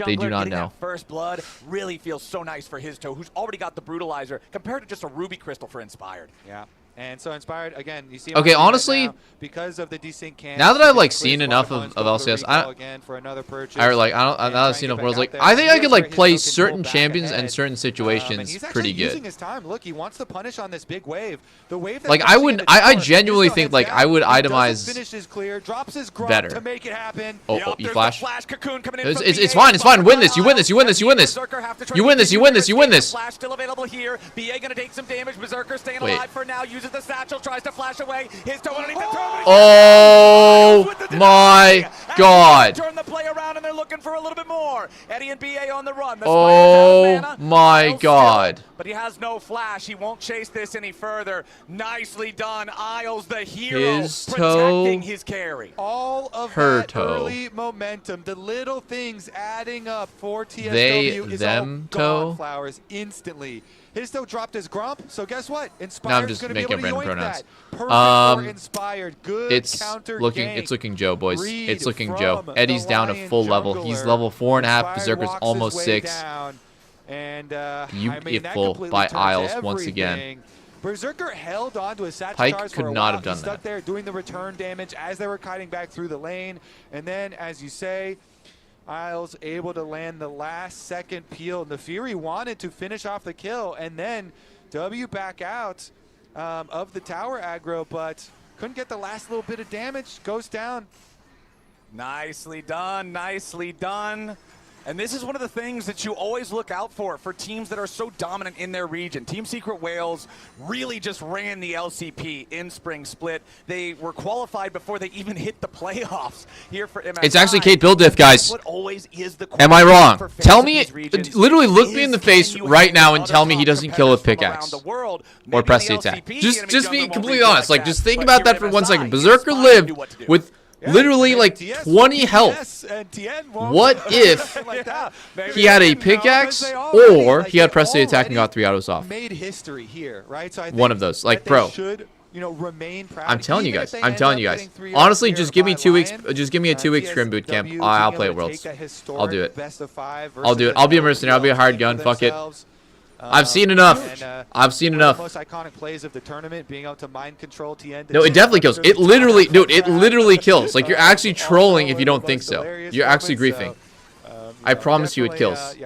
They do not know. First blood really feels so nice for his toe, who's already got the brutalizer compared to just a ruby crystal for Inspired. Yeah. And so Inspired again. You see. Okay, honestly, right because of the desync camp, now that I've like seen enough of LCS, now that I've seen enough worlds, like I think I could like play certain champions and certain situations pretty good. Using his time. Look, he wants to punish on this big wave. The wave. Like I genuinely think like I would itemize better. To make it happen. Oh, you flash. It's fine. It's fine. Win this. You win this. You win this. You win this. You win this. You win this. You win this. Flash still available here. BA gonna take some damage. Berserker staying alive for now. Uses the satchel, tries to flash away. His toe underneath the turret. Oh my God! Turn the play around and they're looking for a little bit more. Eddie and BA on the run. Oh my God! But he has no flash. He won't chase this any further. Nicely done, Isles, the hero, his protecting his carry. All of her that toe. Early momentum, the little things adding up for TSW is them all toe. gone, Flowers, instantly. His toe dropped his grump, so guess what? Inspired. No, I'm just making up random pronouns. Perfect for Inspired. Good it's counter looking, gank. it's looking Joe, boys. Read it's looking Joe. from Eddie's the down to Lion full level. He's level 4.5. Berserker's walks almost his way 6. down, and Beautiful by Isles once again. Berserker held on to his satchel Pyke charge could for a not while. have done He stuck that. there doing the return damage as they were kiting back through the lane, and then, as you say, Isles able to land the last second peel. And the Fury wanted to finish off the kill, and then W back out of the tower aggro, but couldn't get the last little bit of damage. Goes down. Nicely done, nicely done. And this is one of the things that you always look out for teams that are so dominant in their region. Team Secret Wales really just ran the LCP in Spring Split. They were qualified before they even hit the playoffs here for MSI. It's actually Kate Build Diff, guys. What always is the Am I wrong? for fans Tell of me, these regions literally look me in the face can you right now handle and tell me he other doesn't kill with competitors pickaxe from around the world? or Maybe press in the attack. LCP, Just enemy be jungle won't completely be honest. like Like, just that, think but about here that for at 1 MSI, second. Berserker lived with literally like 20 health. What if he had a pickaxe or he had press the attack and got 3 autos off? Made history here, right? So I One of those. Like, bro. Remain proud. I'm telling you guys. I'm telling you guys. Honestly, just give me 2 weeks. Just give me a 2-week scrim boot camp. I'll play at Worlds. I'll do it. I'll do it. I'll be a mercenary. I'll be a hard gun. Fuck it. I've seen enough. I've seen enough. Most iconic plays of the tournament, being able to mind control TN. No, it definitely kills. It literally, dude, it literally kills. Like, you're actually trolling if you don't think so. You're actually griefing. I promise you it kills.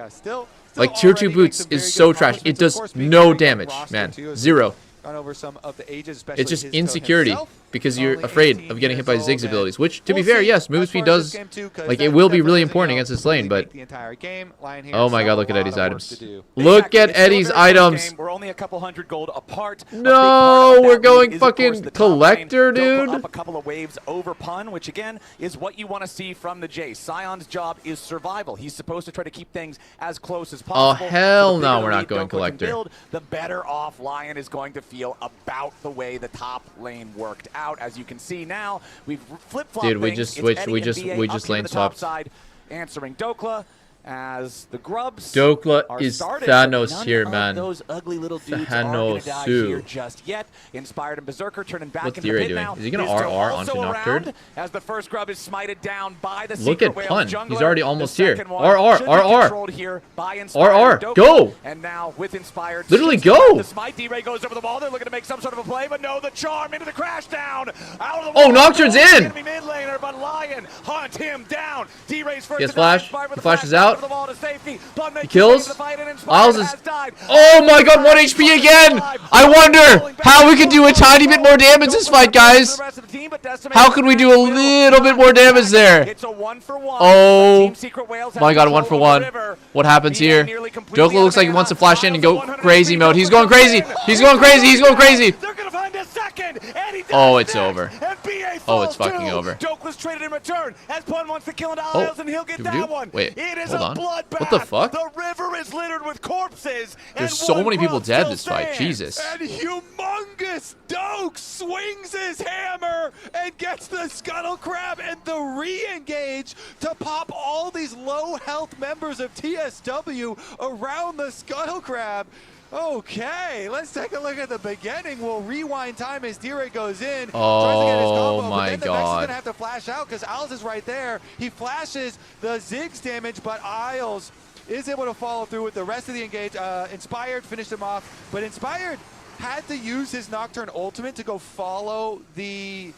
Like, tier 2 boots is so trash. It does no damage, man. 0. gone over some of the ages, especially It's just his insecurity himself. because you're Only afraid 18 of getting hit by years Ziggs old, abilities, and which, to be we'll fair, see yes, as move speed far as does, this game too, 'cause like, that it will be definitely really doesn't, important you know, against this lane, completely but make the entire game. Lion here oh my still god, look a at Eddie's lot of work items. to do. Look at It's still Eddie's a very close items. game. We're only a couple hundred gold apart. No, we're going fucking collector, dude. Up a couple of waves over Pun, which again is what you want to see from the Jace. Sion's job is survival. He's supposed to try to keep things as close as possible. Oh, hell So the no, bigger we're not lead going Double can collector. build, the better off Lion is going to feel about the way the top lane worked out. As you can see now, we've flip-flopped Dude, we things. just It's switched. Eddie We and just BA we up just here lane to the top swapped. side, answering Dokla. As the grubs Dokla are is started, Thanos none here, of man. Those ugly little dudes aren't going to die Thanos. here just yet. Inspired and Berserker turning back What's into the D-Ray pit doing? now. Is he gonna His toe RR also onto around Nocturne? as the first grub is smited down by the Look Secret at Whales Pun. jungler. He's already The almost here. second one RR, should be RR. controlled here by Inspired RR, Dokla. go. And now with Inspired, Literally should go. survive the smite. D-Ray goes over the wall. They're looking to make some sort of a play, but no, the charm into the crash down. Out of the Oh, wall. Nocturne's Goes the in. enemy mid laner, but Lion hunt him down. D-Ray's first. He has to die. flash. Inspired with He the flashes flash out. over the wall to safety. Pun makes He his way kills. to the fight, and Inspired Isles has is. died. Oh my god, 1 HP again! I wonder how we could do a tiny bit more damage this fight, guys. How could we do a little bit more damage there? It's a 1-for-1. Oh my god, 1 for 1. What happens here? Dokla looks like he wants to flash in and go crazy mode. He's going crazy. He's going crazy. He's going crazy. Oh, it's over. Oh, it's fucking over. Dokla's traded in return as Pun wants to kill into Oh, Isles, and he'll get do we do? that one. Wait, It is hold a on. bloodbath. What the fuck? The river is littered with corpses. There's and so one many people grub dead still this fight. stands. Jesus. And humongous Doke swings his hammer and gets the Scuttle Crab and the re-engage to pop all these low health members of TSW around the Scuttle Crab. Okay, let's take a look at the beginning. We'll rewind time as D-Ray goes in. Tries to get his combo, but my then the Vex is God. going to have to flash out because Isles is right there. He flashes the Ziggs damage, but Isles is able to follow through with the rest of the engage. Inspired finished him off, but Inspired had to use his Nocturne ultimate to go follow the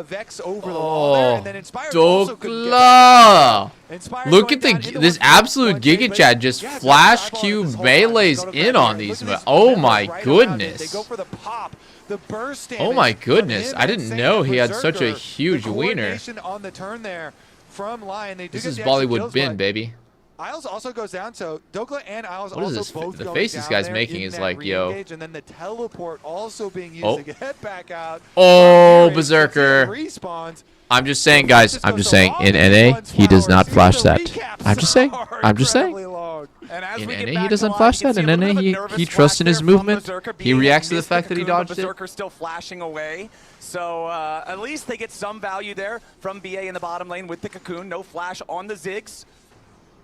Vex over the wall there, and then Inspired also couldn't get back. Dokla! Look at this absolute Giga Chat just flash Q melees in on these. Oh my goodness. They go for the pop. The burst Oh my damage goodness. from him I and didn't Sam know he had such a Berserker. huge The wiener. coordination on the turn there from Lion. They do This get is the extra Bollywood kills, bin, but baby. Isles also goes down, so Dokla and Isles What is also this? both The going face this down guy's there making in is that like, yo. re-engage, and then the teleport also being used Oh. to get back out. Oh, Here is the Berserker. respawns. I'm just saying, guys. I'm just saying. In NA, he does not flash that. I'm just saying. I'm just saying. In NA, he doesn't flash that. In NA, he trusts in his movement. He reacts to the fact that he dodged it. Berserker still flashing away. So at least they get some value there from BA in the bottom lane with the cocoon. No flash on the Ziggs.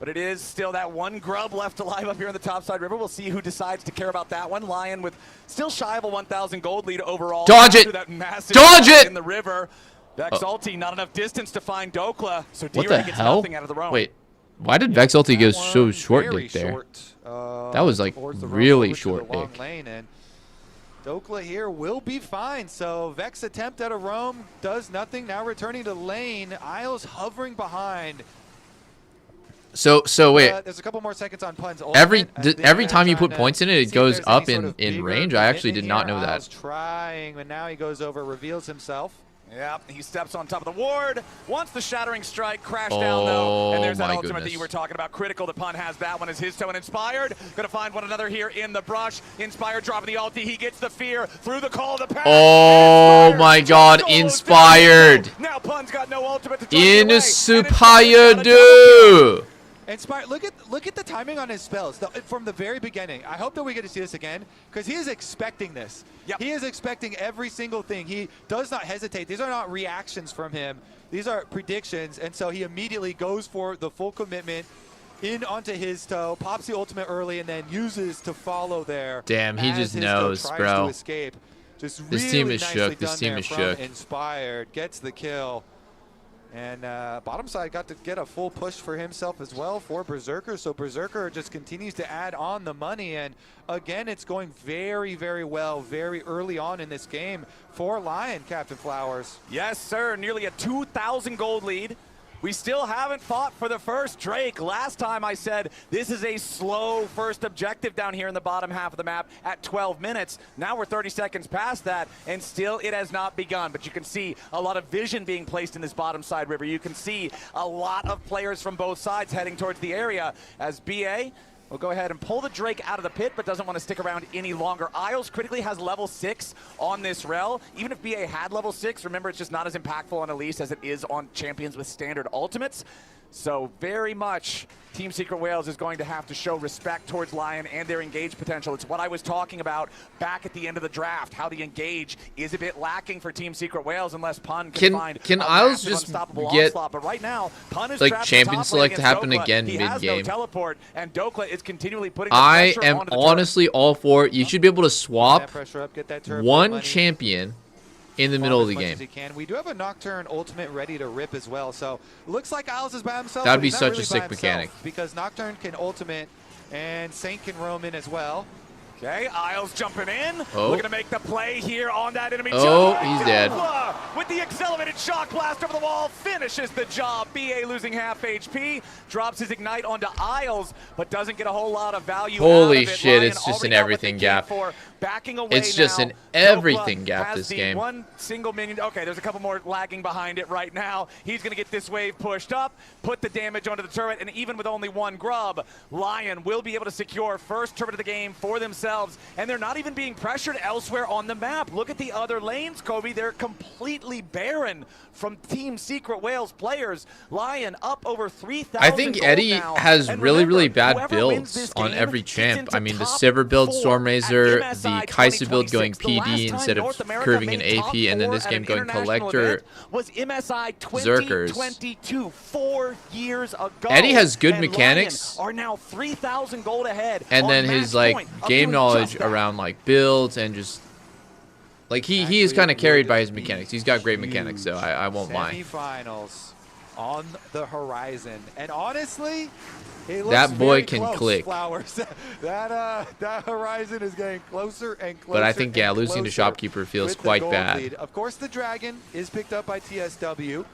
But it is still that one grub left alive up here in the topside river. We'll see who decides to care about that one. Lion with still shy of a 1,000 gold lead overall. Dodge it! After that massive Dodge it! in the river. Vex ulti, not enough distance to find Dokla. So What D-Ray the gets hell? nothing out of the roam. Wait, why did Vex ulti go so short Very dick there? short, That was like towards the roam really over to short the long dick. lane, and Dokla here will be fine. So Vex attempt at a roam does nothing. Now returning to lane. Isles hovering behind. So wait. There's a couple more seconds on Pun's Every ultimate, as they every are time you trying put to points in it, see it if goes there's up any sort in of bigger range. I actually commitment did not here. know Isles that. trying, but now he goes over, reveals himself. Yep, he steps on top of the ward. Wants the shattering strike, crash down though, and there's that my ultimate that goodness. you were talking about. Critical that Pun has that one as his toe, and Inspired gonna find one another here in the brush. Inspired dropping the ulti, he gets the fear through the call of the pack. Oh my god, Inspired! Now Pun's got no ultimate to drive it away. Inspired! Inspired. Look at the timing on his spells from the very beginning. I hope that we get to see this again because he is expecting this. Yep. He is expecting every single thing. He does not hesitate. These are not reactions from him. These are predictions, and so he immediately goes for the full commitment in onto his toe, pops the ultimate early, and then uses to follow there. Damn, he as just his knows, toe tries bro. To escape. Just This really team is nicely shook. This done team there is from shook. Inspired gets the kill. And bottom side got to get a full push for himself as well for Berserker. So Berserker just continues to add on the money. And again, it's going very, very well very early on in this game for Lion, Captain Flowers. Yes, sir. Nearly a 2,000 gold lead We still haven't fought for the first Drake. Last time I said this is a slow first objective down here in the bottom half of the map at 12 minutes. Now we're 30 seconds past that, and still it has not begun. But you can see a lot of vision being placed in this bottom side river. You can see a lot of players from both sides heading towards the area as BA will go ahead and pull the Drake out of the pit, but doesn't want to stick around any longer. Isles critically has level 6 on this rel. Even if BA had level 6, remember it's just not as impactful on Elise as it is on champions with standard ultimates. So very much Team Secret Whales is going to have to show respect towards LYON and their engage potential. It's what I was talking about back at the end of the draft, how the engage is a bit lacking for Team Secret Whales unless Pun can find can a Isles massive just unstoppable get onslaught. But right now, Pun is like trapped champion in top select to lane happen against again Dokla. He has no mid-game? teleport, and Dokla is continually putting the I pressure am onto the turret. honestly all for it. You should be able to swap Get that pressure up, get that turret one money. champion in the middle of the game. We do have a Nocturne ultimate ready to rip as well, so looks like Isles is by himself. That'd but be he's not such a really sick by himself, mechanic. because Nocturne can ultimate and Saint can roam in as well. Okay, Isles jumping in. Oh. Looking to make the play here on that enemy. Oh, jump. he's dead. Dokla with the accelerated shock blast over the wall finishes the job. BA losing half HP, drops his ignite onto Isles, but doesn't get a whole lot of value Holy out of it. shit, LYON it's just already an got what they everything came gap. for. Backing away It's just now. an everything Dokla gap has this the game. one single minion. Okay, there's a couple more lagging behind it right now. He's going to get this wave pushed up, put the damage onto the turret, and even with only one grub, LYON will be able to secure first turret of the game for themselves, and they're not even being pressured elsewhere on the map. Look at the other lanes, Kobe. They're completely barren from Team Secret Whales players. LYON up over 3,000 I think Eddie now. has And really, remember, really bad whoever wins this builds on game every gets champ. into I mean, the top Sivir build, 4 Stormrazor, at the MSI Kaisa build going 2026. The PD last instead time of North America curving an made top AP, and then 4 this at game an going international Collector. event was MSI Zerkers. 2022, 4 years ago. Eddie has good and mechanics. LYON are now 3,000 gold ahead. And on then his match like point of game doing knowledge just that. around like builds and just like he is kind of carried by his mechanics. He's got great mechanics, so I won't mind. Semifinals on the horizon, and honestly, it looks That boy very can close, click. Flowers. that horizon is getting closer and closer. But I think, yeah, and losing to closer Shopkeeper feels with the quite gold bad. lead. Of course, the Dragon is picked up by TSW,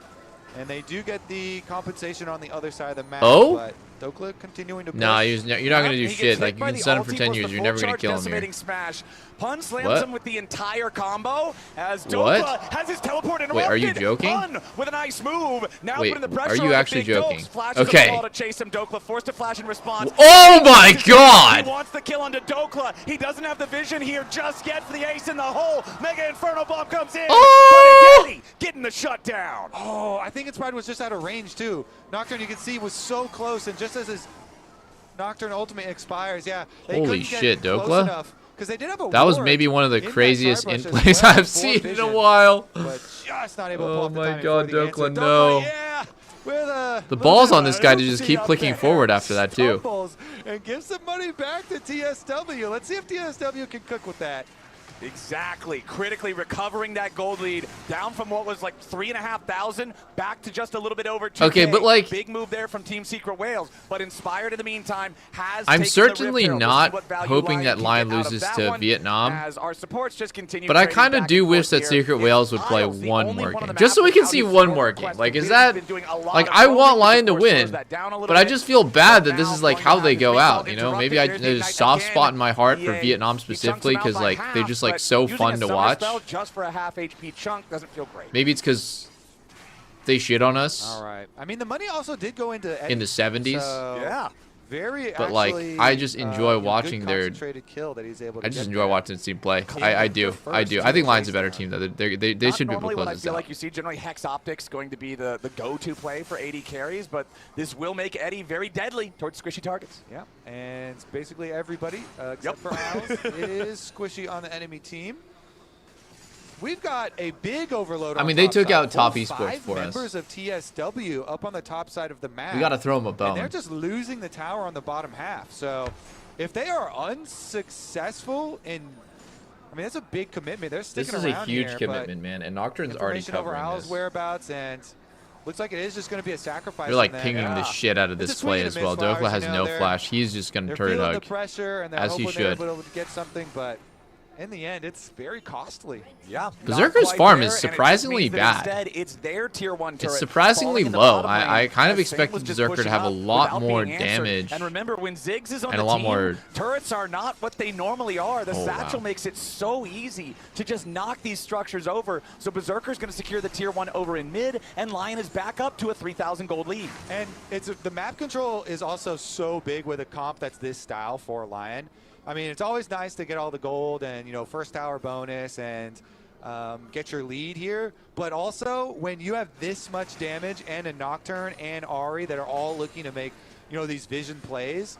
and they do get the compensation on the other side of the map. Oh? But Dokla continuing to push. Nah, you're not gonna do He gets shit. hit Like, you by can the stun him for ulti 10 plus years. the You're full never gonna charge kill him decimating here. Smash. Pun slams What? him with the entire combo as What? Dokla has his teleport interrupted. Wait, are you joking? Pun with a nice move. Now Wait, putting the are pressure you on the actually big joking? Dokes. Flashes up Okay. the wall to chase him. Dokla forced to flash in response. Oh my god! He wants the kill onto Dokla. He doesn't have the vision here just yet for the ace in the hole. Mega Inferno Bomb comes in. Oh! But it's Eddie getting the shutdown. Oh, I think its pride was just out of range too. Nocturne, you can see, was so close, and just as his Nocturne ultimate expires, yeah. They Holy couldn't get shit, close Dokla. enough, 'cause they did have a That was ward maybe one of the in that craziest Cyber Rush as in-plays well I've for seen in vision, a while. But just not able to pull Oh off the my timing god, for the answer. Dokla, no. Yeah, with a The little balls bit on of this guy to just oopsie keep up clicking there. forward after that, too. Stumbles and give some money back to TSW. Let's see if TSW can cook with that. Exactly. Critically recovering that gold lead down from what was like 3,500 back to just a little bit over 2K. Okay, but, like- big move there from Team Secret Whales, but Inspired in the meantime has I'm taken the rip certainly here. We'll see not what value hoping that can LYON get out of loses that to one Vietnam. as our supports just continue But I trading kind of back do and wish forth that here. Secret Whales would play Isles, the one only more one on game, the just so map we can without see his one support more request. game. Like, is He's that been doing a lot like of I roaming, want which LYON of to course slows win, that down a little but I bit. just feel bad that this Now is like going how to they have go his out. recall You know, maybe interrupted. there's a There's soft Ignite spot in my heart again. for Vietnam He chunks specifically him out because by like they're half, just like but so using fun a to summer watch. spell just for a half HP chunk doesn't feel great. Maybe it's because they shit on us All right. I mean, the money also did go into in the 70s. So Yeah. very But, like, actually, I just enjoy good watching their- concentrated kill that he's able to I just get enjoy there. watching this team play. Yeah, I do. I do. I think LYON's a better team though. They Not should be able normally to what close I this feel out. like you see generally Hex Optics going to be the go-to play for AD carries, but this will make Eddie very deadly towards squishy targets. Yeah, and it's basically everybody except for Isles. It is squishy on the enemy team. We've got a big overload. I mean, on they top took side. out top Full esports 5 for us. members of TSW up on the top side of the map. We gotta throw them a bone. And they're just losing the tower on the bottom half. So if they are unsuccessful in, I mean, that's a big commitment. They're sticking This is a around huge here, commitment, man. And Nocturne's already information over covering Owl's this. whereabouts, and looks like it is just going to be a sacrifice. They're like on them. pinging the shit out of It's this a swing play and as a miss, well. Flowers, Dokla has you know, no they're- flash. He's just gonna They're turret feeling hug, the pressure, and they're as he hoping they're should. able to get something, but in the end, it's very costly. Yeah. Berserker's farm is surprisingly bad. Instead, it's their tier 1 turret. It's surprisingly falling in the low. bottom lane, I kind of as Sang expected was just Berserker to pushing have a up lot without more being answered. damage. And remember, when Ziggs is on and the a lot team, more. turrets are not what they normally are. The Oh, satchel wow. makes it so easy to just knock these structures over. So Berserker's going to secure the tier 1 over in mid, and LYON is back up to a 3,000 gold lead. And the map control is also so big with a comp that's this style for LYON. I mean, it's always nice to get all the gold and, you know, first tower bonus and get your lead here. But also, when you have this much damage and a Nocturne and Ahri that are all looking to make, you know, these vision plays,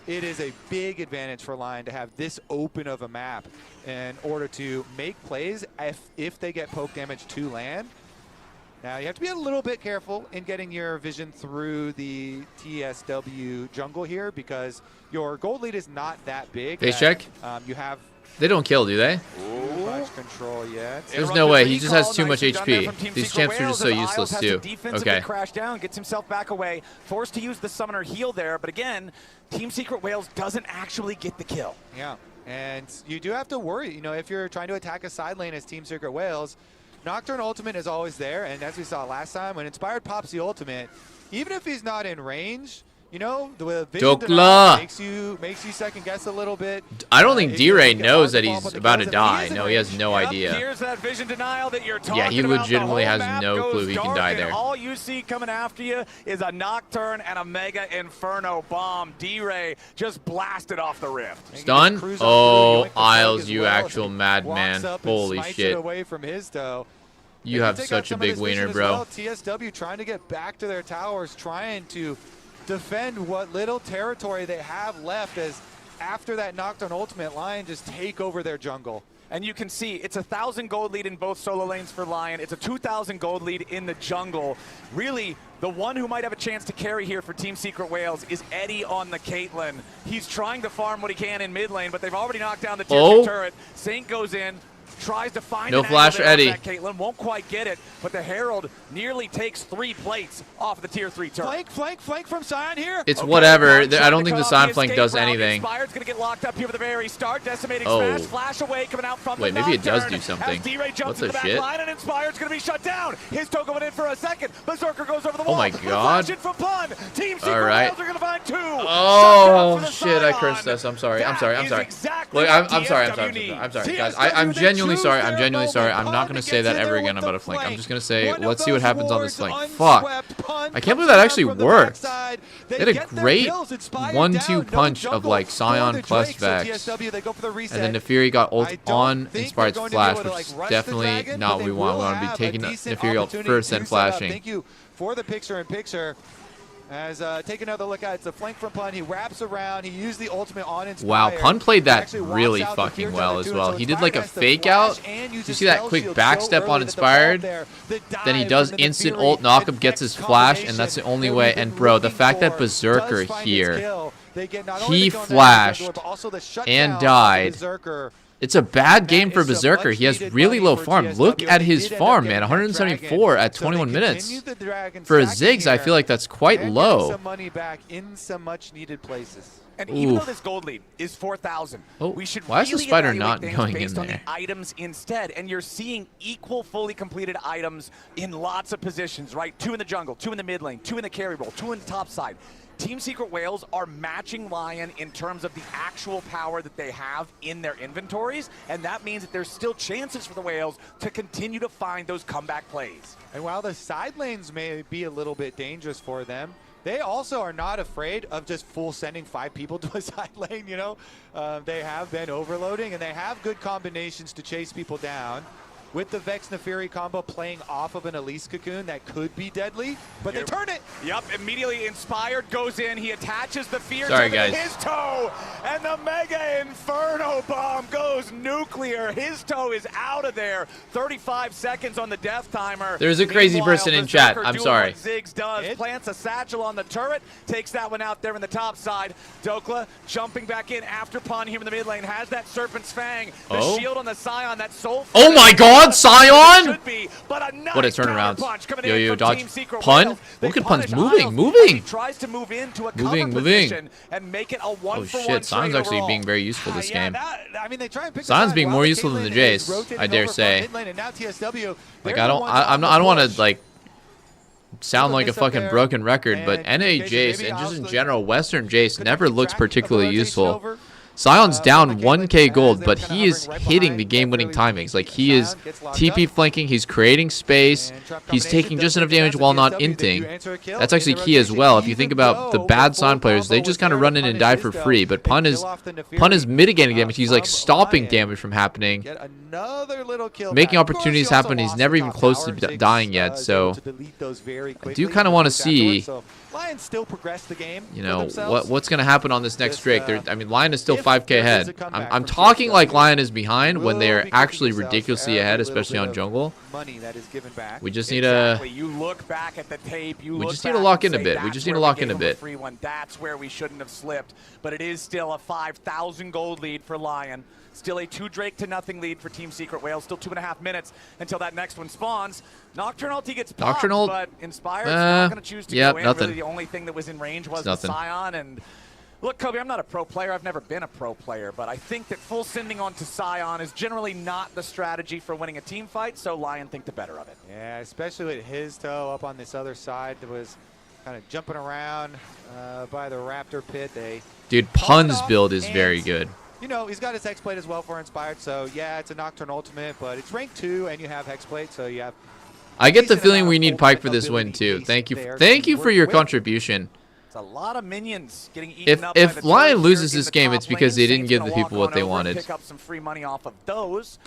it is a big advantage for LYON to have this open of a map in order to make plays if they get poke damage to land. Now, you have to be a little bit careful in getting your vision through the TSW jungle here because your gold lead is not that big. Face check. You have They don't kill, do they? too much control yet. There's no way. He just has too much HP. These champs are just so useless, too. Okay. Crash down, gets himself back away, forced to use the summoner heal there, but again, Team Secret Whales doesn't actually get the kill. Yeah, and you do have to worry, you know, if you're trying to attack a side lane as Team Secret Whales, Nocturne ultimate is always there, and as we saw last time, when Inspired pops the ultimate, even if he's not in range, you know, the vision denial makes you second guess a little bit. I don't think D-Ray knows that he's about to die. No, he has no idea. Here's that vision denial that you're talking Yeah, he about. legitimately has no clue he can die there. All you see coming after you is a Nocturne and a Mega Inferno bomb. D-Ray just blasted off the rift. Stun? Oh, Isles, you actual madman. Holy shit. Away from his toe. You have such a big wiener, bro. TSW trying to get back to their towers, trying to defend what little territory they have left as after that Nocturne ultimate, LYON just take over their jungle. And you can see it's 1,000 gold lead in both solo lanes for LYON. It's a 2,000 gold lead in the jungle. Really, the one who might have a chance to carry here for Team Secret Whales is Eddie on the Caitlyn. He's trying to farm what he can in mid lane, but they've already knocked down the tier 2 turret. Saint goes in, tries to find no flash for Eddie. Caitlyn won't quite get it, but the Herald nearly takes 3 plates off of the tier 3 turret. Flank from Sion here. It's whatever. I don't think the Sion flank does anything. Inspired's gonna get locked up here for the very start. Decimating smash, flash away, coming out from wait, the maybe it does Nocturne. do something. As D-Ray jumps What in the the shit? back line, and Inspired's gonna be shut down. His toe going in for a second. Berserker goes over the wall. Oh my god. From Pun. Team Secret All right. Whales are gonna find 2. Oh shit! I cursed us. I'm sorry. I'm sorry. Exactly Look, I'm sorry. Guys. I'm genuinely sorry. I'm genuinely sorry. I'm not gonna say that ever again about a flank. I'm just gonna say, let's see what happens on this flank. Fuck. I can't believe that actually worked. They had a great 1-2 punch of like Sion plus Vex, and then Nefiri got ult on Inspired's flash, which is definitely not what we want. We want to be taking Nefiri ult first and flashing. Thank you for the picture-in-picture. As take another look at it. It's a flank from Pun. He wraps around. He used the ultimate on Inspired. Wow, Pun played that really fucking well as well. He did like a fake out. You see that quick backstep on Inspired? Then he does instant ult, knockup, gets his flash, and that's the only way. And bro, the fact that Berserker here, he flashed and died. It's a bad game for Berserker. He has really low farm. Look at his farm, man. 174 at 21 minutes. For Ziggs, I feel like that's quite low. Some money back in some much-needed places. And even though this gold lead is 4,000, we should why is the really spider evaluate not things going in based on there? the items instead. And you're seeing equal, fully completed items in lots of positions, right? 2 in the jungle, 2 in the mid lane, 2 in the carry role, 2 in the top side. Team Secret Whales are matching LYON in terms of the actual power that they have in their inventories, and that means that there's still chances for the Whales to continue to find those comeback plays. And while the side lanes may be a little bit dangerous for them, they also are not afraid of just full sending 5 people to a side lane, you know? They have been overloading, and they have good combinations to chase people down. With the Vex Nefiri combo playing off of an Elise Cocoon that could be deadly, but they turn it. Yep, immediately Inspired goes in. He attaches the fear Sorry, to guys. his toe, and the Mega Inferno bomb goes nuclear. His toe is out of there. 35 seconds on the death timer. There's a crazy Meanwhile, person in chat. Berserker I'm doing sorry. what Ziggs does, plants a satchel on the turret, takes that one out there in the top side. Dokla jumping back in after Pun here in the mid lane, has that Serpent's Fang. The shield on the Scion, that soul. Oh my god! on, Scion! What a turnaround. Yo, dodge. Pun? Look at Pun's moving. He tries to move into a Moving. and make it a Oh shit, Sion's actually being very useful this game. I mean, they try and pick Sion's being more useful than the Jace, I dare say. Like, I don't want to, like, sound like a fucking broken record, but NA Jace, and just in general, Western Jace never looks particularly useful. Sion's down 1k gold, but he is hitting the game-winning timings. Like, he is TP flanking, he's creating space, he's taking just enough damage while not inting. That's actually key as well. If you think about the bad Sion players, they just kind of run in and die for free, but Pun is mitigating damage. He's, like, stopping damage from happening, making opportunities happen. He's never even close to dying yet, so I do kind of want to see, Lions still progress the game. you know, what's going to happen on this next Drake. I mean, Lion is still 5k ahead. I'm talking like Lion is behind when they're actually ridiculously ahead, especially on jungle. We just need to. You look back at the tape. We just need to lock in a bit. We just need to lock in a bit. That's where we shouldn't have slipped. But it is still a 5,000 gold lead for Lion. Still a 2 Drake to nothing lead for Team Secret Whales. Still 2.5 minutes until that next one spawns. Nocturne ulti gets popped, Nocturnal, but Inspired's not going to choose to go in. Nothing. Really, the only thing that was in range was the Scion. And look, Kobe, I'm not a pro player. I've never been a pro player, but I think that full sending onto Scion is generally not the strategy for winning a team fight, so Lion think the better of it. Yeah, especially with his toe up on this other side that was kind of jumping around by the Raptor pit. Dude, Pun's build is very good. You know, he's got his Hexblade as well for Inspired, so yeah, it's a Nocturne Ultimate, but it's rank 2 and you have Hexblade, so you have... I get the feeling we need Pyke for this win too. Thank you for your contribution. It's a lot of minions getting eaten up If Lion loses this game, it's because they didn't give the people what they wanted. Pick up some free money off of those.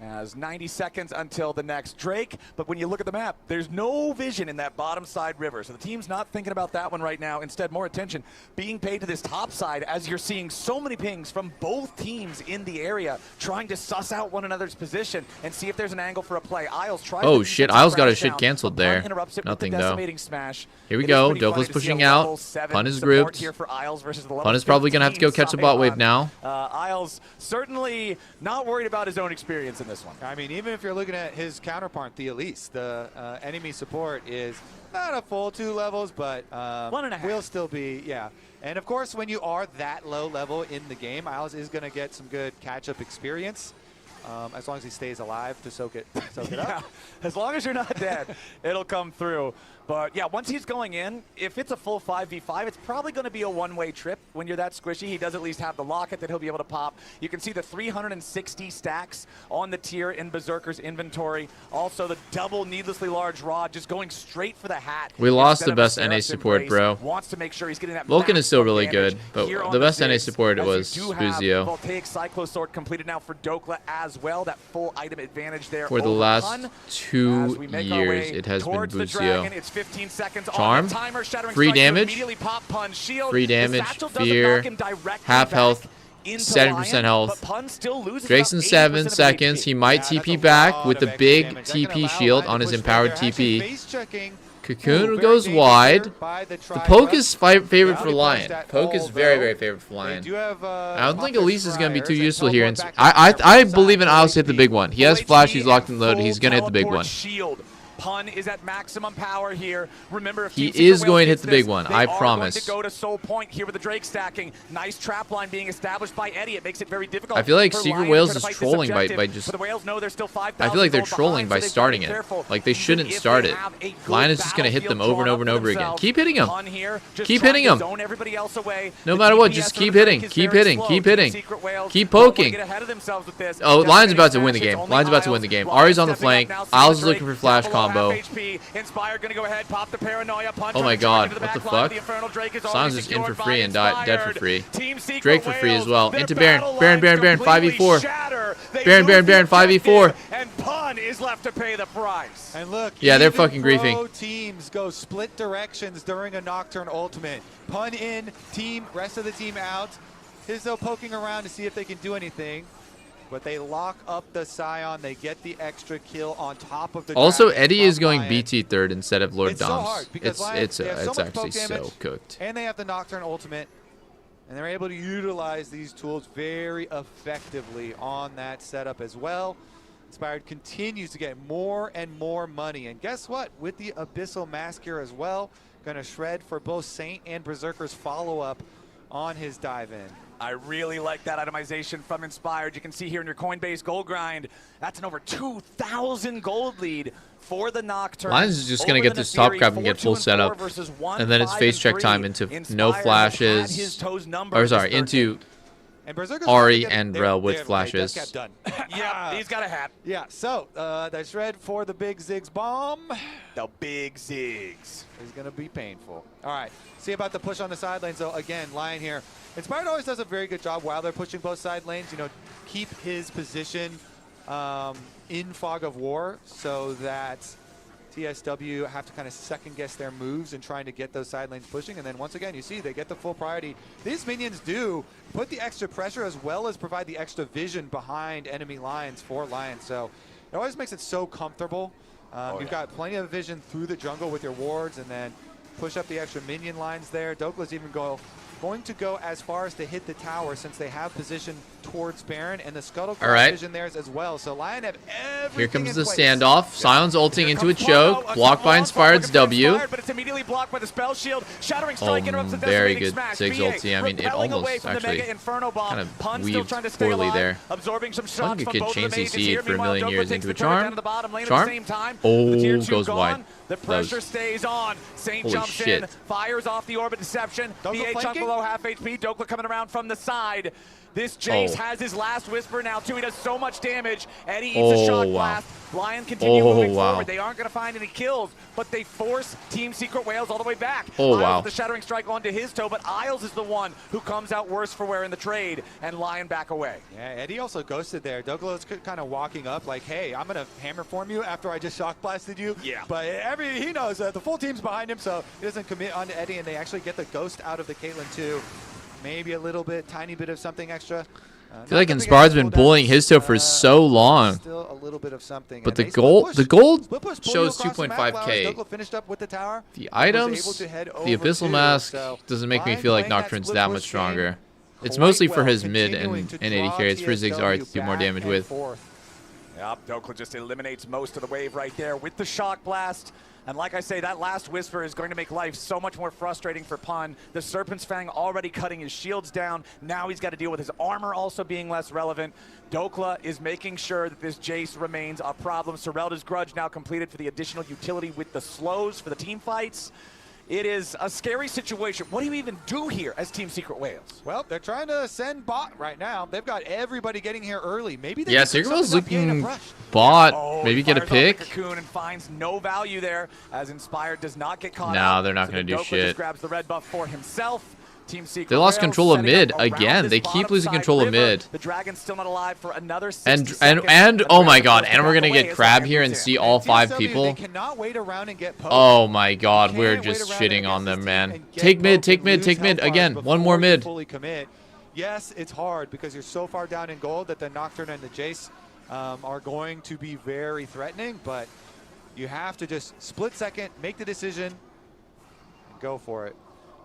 As 90 seconds until the next Drake, but when you look at the map, there's no vision in that bottom side river, so the team's not thinking about that one right now. Instead, more attention being paid to this top side as you're seeing so many pings from both teams in the area trying to suss out one another's position and see if there's an angle for a play. Isles tries Oh shit, Isles got his shit canceled there. Nothing though. Here we go. Dopla's pushing out. Pun is grouped. Pun is probably gonna have to go catch a bot wave now. Isles certainly not worried about his own experience in this one. I mean, even if you're looking at his counterpart, the Elise, the enemy support is not a full 2 levels, but 1.5 will still be, yeah. And of course, when you are that low level in the game, Isles is going to get some good catch-up experience. As long as he stays alive to soak it up. As long as you're not dead, it'll come through. But yeah, once he's going in, if it's a full 5v5, it's probably going to be a one-way trip. When you're that squishy, he does at least have the locket that he'll be able to pop. You can see the 360 stacks on the tier in Berserker's inventory. Also, the double needlessly large rod just going straight for the hat. We lost the best NA support, bro. Wants to make sure he's getting that Vulcan is still really good, but the best NA support was Buzio. Voltaic Cyclosword completed now for Dokla as well. That full item advantage there. For the last 2 years, it has been Buzio. 15 seconds Charm, free damage, free damage, fear, half health, 7% health. Drake's in 7 seconds. He might TP back with the big TP shield on his empowered TP. Cocoon goes wide. The poke is favorite for Lion. Poke is very, very favorite for Lion. I don't think Elise is going to be too useful here. I believe in Isles to hit the big one. He has flash. He's locked and loaded. He's going to hit the big one. Pun is at maximum power here. Remember, if he is going to hit the big one, I promise. To go to Soul Point here with the Drake stacking. Nice trap line being established by Eddie. It makes it very difficult. I feel like Secret Whales is trolling by just. The Whales know there's still 5,000 I feel like they're trolling by starting it. Like they shouldn't start it. Lion is just going to hit them over and over and over again. Keep hitting him. Keep hitting him. No matter what, just keep hitting. Keep hitting. Keep hitting. Keep poking. Oh, Lion's about to win the game. Lion's about to win the game. Ari's on the flank. Isles is looking for flash combo. Inspired gonna go ahead, pop the paranoia, punch. Oh my god, what the fuck? Sion's just in for free and dead for free. Drake for free as well. Into Baron. Baron, 5v4. Baron, 5v4. And Pun is left to pay the price. And look, yeah, they're fucking griefing. Teams go split directions during a Nocturne ultimate. Pun in, rest of the team out. Hizzo poking around to see if they can do anything. But they lock up the Scion. They get the extra kill on top of the. Also, Eddie is going BT third instead of Lord Doms. It's actually so cooked. And they have the Nocturne ultimate, and they're able to utilize these tools very effectively on that setup as well. Inspired continues to get more and more money. And guess what? With the Abyssal Mask here as well, going to shred for both Saint and Berserker's follow-up on his dive-in. I really like that itemization from Inspired. You can see here in your Coinbase gold grind, that's an over 2,000 gold lead for the Nocturne. Lions is just going to get this top grab and get full setup. And then it's face check time into no flashes. Or sorry, into Ari and Rel with flashes. Yeah, he's got a hat. Yeah, so the shred for the Big Ziggs bomb. The Big Ziggs is going to be painful. All right, see about the push on the side lanes. So again, Lion here. Inspired always does a very good job while they're pushing both side lanes. You know, keep his position in fog of war so that TSW have to kind of second guess their moves and trying to get those side lanes pushing. And then once again, you see they get the full priority. These minions do put the extra pressure as well as provide the extra vision behind enemy lines for Lions. So it always makes it so comfortable. You've got plenty of vision through the jungle with your wards and then push up the extra minion lines there. Doublelift even going to go as far as to hit the tower since they have position towards Baron and the Scuttle vision there as well. So Lion have everything. Here comes the standoff. Sion's ulting into a choke. Blocked by Inspired's W. But it's immediately blocked by the spell shield. Shattering strike interrupts the very good smash. Ziggs ulti. I mean, it almost actually kind of weaved poorly there. Absorbing some I shots think from you could both chain of the mages CC here. for a Meanwhile, million Dopa years takes into a the turret down charm. to the bottom lane at Charm. the same time. Oh, The tier 2 goes gone. wide. The pressure stays on. Saint Holy jumps shit. in, fires off the orbit deception. BA chunk below half HP. Dokla coming around from the side. This Jace has his last whisper now too. He does so much damage. Eddie eats a shock blast. Lion continue moving forward. They aren't going to find any kills, but they force Team Secret Whales all the way back. Isles with the Shattering Strike onto his toe, but Isles is the one who comes out worse for wear in the trade, and Lion back away. Yeah, Eddie also ghosted there. Douglas kind of walking up like, hey, I'm going to hammer form you after I just shock blasted you. Yeah. But he knows the full team's behind him, so he doesn't commit onto Eddie, and they actually get the ghost out of the Caitlyn too. Maybe a little bit, tiny bit of something extra. I feel like Inspired's been bullying his toe for so long. Still a little bit of something. But the gold shows 2.5k. The items, the Abyssal Mask doesn't make me feel like Nocturne's that much stronger. It's mostly for his mid and AD carries for Ziggs Ari to do more damage with. Yep, Dokla just eliminates most of the wave right there with the shock blast. And like I say, that last whisper is going to make life so much more frustrating for Pun. The Serpent's Fang already cutting his shields down. Now he's got to deal with his armor also being less relevant. Dokla is making sure that this Jace remains a problem. Sorelda's Grudge now completed for the additional utility with the slows for the team fights. It is a scary situation. What do you even do here as Team Secret Whales? Well, they're trying to send bot right now. They've got everybody getting here early. Maybe they Secret Whales looking bot. Maybe get a pick. Cocoon and finds no value there as Inspired does not get caught. No, they're not going to do shit. Just grabs the red buff for himself. Team Secret they lost Whales control of mid again. They keep losing control of mid. The Dragon's still not alive for another 60 and seconds. oh my god, and we're gonna get Crab here and see all 5 people. They cannot wait around and get poked. Oh my god, we're just shitting on them, man. Take mid, take mid, take mid again. One more mid. Fully commit. Yes, it's hard because you're so far down in gold that the Nocturne and the Jace are going to be very threatening, but you have to just split second, make the decision, and go for it.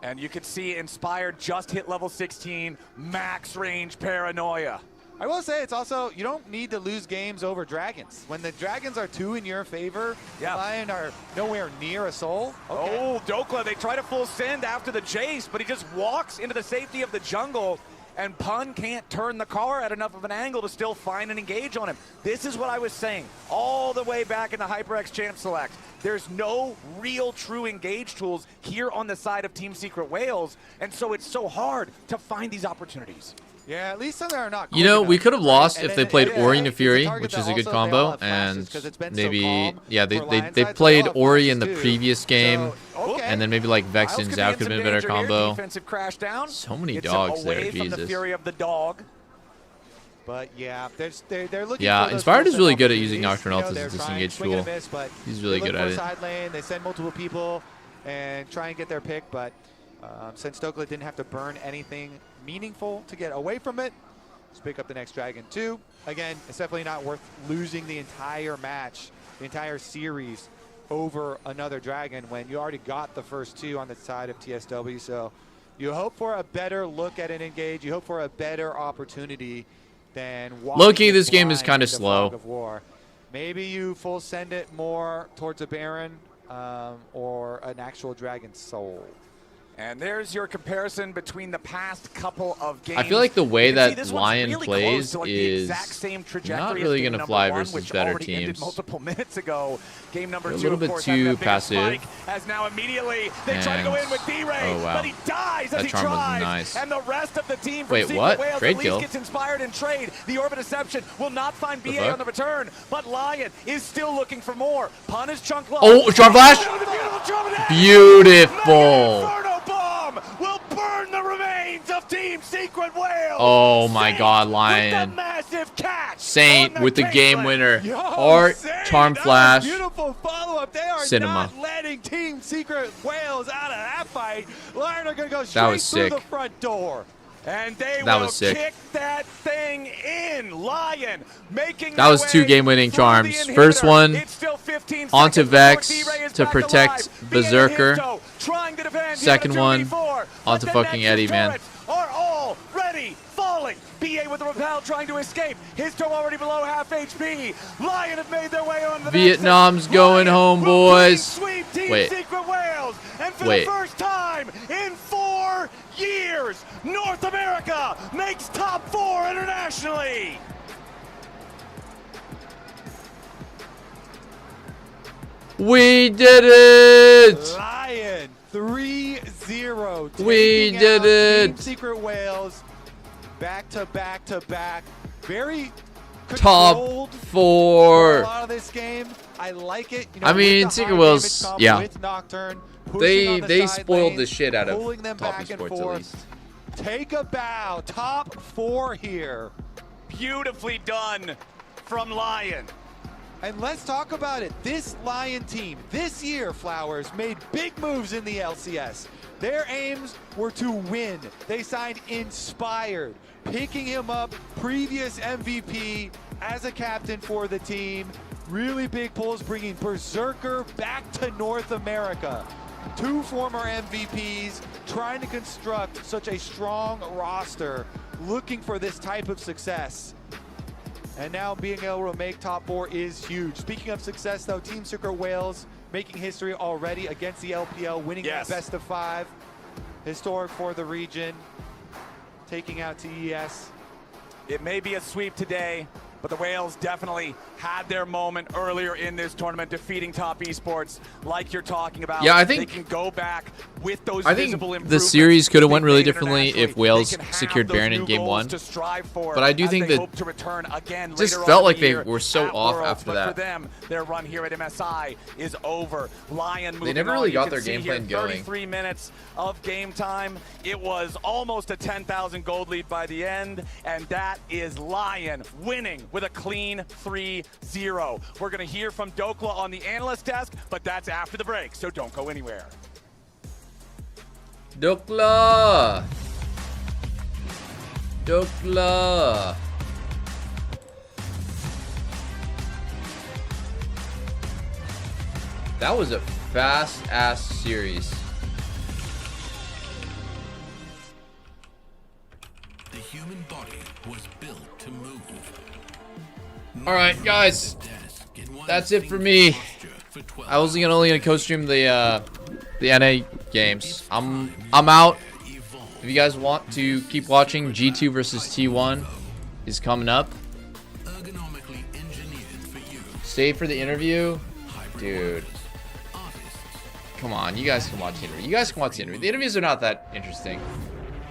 And you can see Inspired just hit level 16, max range paranoia. I will say it's also, you don't need to lose games over Dragons. When the Dragons are 2 in your favor, Lion are nowhere near a soul. Okay. Oh, Dokla, they try to full send after the Jace, but he just walks into the safety of the jungle, and Pun can't turn the car at enough of an angle to still find and engage on him. This is what I was saying all the way back in the HyperX Champ Select. There's no real true engage tools here on the side of Team Secret Whales, and so it's so hard to find these opportunities. Yeah, at least some are not. You know, we could have lost if they played Ori into Fury, which is a good combo, and maybe, they played Ori in the previous game, and then maybe like Vex and Zao could have been a better combo. So many dogs there, Jesus. But yeah, they're looking. Yeah, Inspired is really good at using Nocturne Ult as a disengage tool. He's really good at it. Side lane, they send multiple people and try and get their pick, but since Dokla didn't have to burn anything meaningful to get away from it, let's pick up the next Dragon too. Again, it's definitely not worth losing the entire match, the entire series over another Dragon when you already got the first 2 on the side of TSW. So you hope for a better look at an engage. You hope for a better opportunity than low-key, this game is kind of slow. Maybe you full send it more towards a Baron or an actual Dragon Soul. And there's your comparison between the past couple of games. I feel like the way You can see that this one's LYON really plays close to, like, the is exact same not trajectory as really game going to number fly one, versus which better already ended teams. multiple minutes ago. Game number They're a two, little of bit course, too had that big passive. spike, as now immediately they try to go in with D-Ray, Oh, wow. but he dies That as he charm was tries. nice. And the rest of the team from Wait, Secret what? Wales Trade at least kill? gets inspired in trade. The Orbit Deception will not find The BA fuck? on the return, but LYON is still looking for more. Punish chunk low. Oh, Charm Flash! Beautiful. Inferno Bomb will burn the remains of Team Secret Wales. Oh my God, LYON. Massive catch. Saint with the game Caitlyn. winner. Yo, Or Saint, Charm that was Flash. beautiful follow-up. They are Cinema. not letting Team Secret Wales out of that fight. LYON are going to go That straight was through sick. the front door. And they That will was sick. kick that thing in. LYON making That was their 2 way game-winning through charms. the First inhibitor. one It's still 15 onto seconds before Vex D-Ray is to back protect alive. Berserker. BA Hinto trying to defend. Second He had a one 2v4, onto but the fucking Nexus Eddie, man. turrets are already falling. BA with the repel trying to escape. Hinto already below half HP. LYON have made their way on the Vietnam's going home, boys. Sweep Team Wait. Secret Wales. And for Wait. the first time in 4 years, North America makes top 4 internationally. We did it! LYON 3-0. We taking did out it. Team Secret Wales back to back to back. Very Top controlled 4. for a lot of this game. I like it. You know, I mean, with the Secret high Wales, damage combo, yeah. with Nocturne, pushing on the They side spoiled lane, the shit out of pulling them Top back and Esports at forth. least. Take a bow. Top 4 here. Beautifully done from LYON. And let's talk about it. This LYON team, this year, Flowers, made big moves in the LCS. Their aims were to win. They signed Inspired, picking him up, previous MVP as a captain for the team. Really big pulls, bringing Berserker back to North America. 2 former MVPs trying to construct such a strong roster, looking for this type of success. And now being able to make top 4 is huge. Speaking of success, though, Team Secret Wales making history already against the LPL, winning the best of 5. Historic for the region, taking out TES. It may be a sweep today, but the Whales definitely had their moment earlier in this tournament, defeating Top Esports, like you're talking about. Yeah, I think- they can go back with those I think visible the improvements series could have went they've really made differently if internationally. Wales They can have secured those Baron in new game goals 1. to strive for But I do as think they that hope to return again just later felt on like in the they year were so at off Worlds. after But that. for them, their run here at MSI is over. LYON moving never on. really You got can their see game here, plan going. 33 minutes of game time. It was almost a 10,000 gold lead by the end, and that is LYON winning with a clean 3-0. We're going to hear from Dokla on the analyst desk, but that's after the break, so don't go anywhere. Dokla! Dokla! That was a fast-ass series. The human body was built to move. Alright, guys. That's it for me. I was only gonna co-stream the NA games. I'm out. If you guys want to keep watching, G2 versus T1 is coming up. Stay for the interview. Dude. Come on, you guys can watch the interview. You guys can watch the interview. The interviews are not that interesting.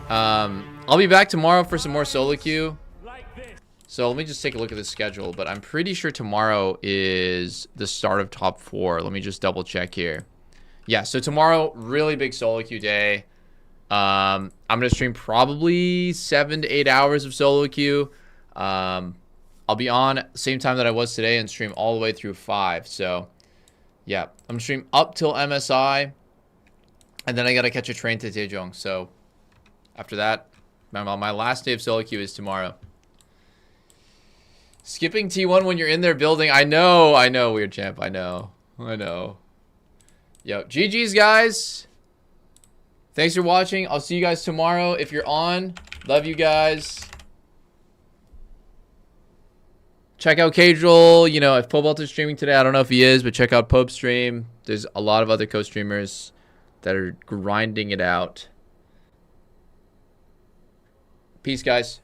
I'll be back tomorrow for some more SOLOQ. So let me just take a look at the schedule, but I'm pretty sure tomorrow is the start of top 4. Let me just double check here. Yeah, so tomorrow, really big SOLOQ day. I'm gonna stream probably 7 to 8 hours of SOLOQ. I'll be on same time that I was today and stream all the way through 5. So yeah, I'm gonna stream up till MSI, and then I gotta catch a train to Daejeon. So after that, my last day of SOLOQ is tomorrow. Skipping T1 when you're in their building. I know, Weird Champ. I know. Yo, GG's, guys. Thanks for watching. I'll see you guys tomorrow if you're on. Love you guys. check out Casual. You know, if Pobalt is streaming today, I don't know if he is, but check out Pope's stream. There's a lot of other co-streamers that are grinding it out. Peace, guys.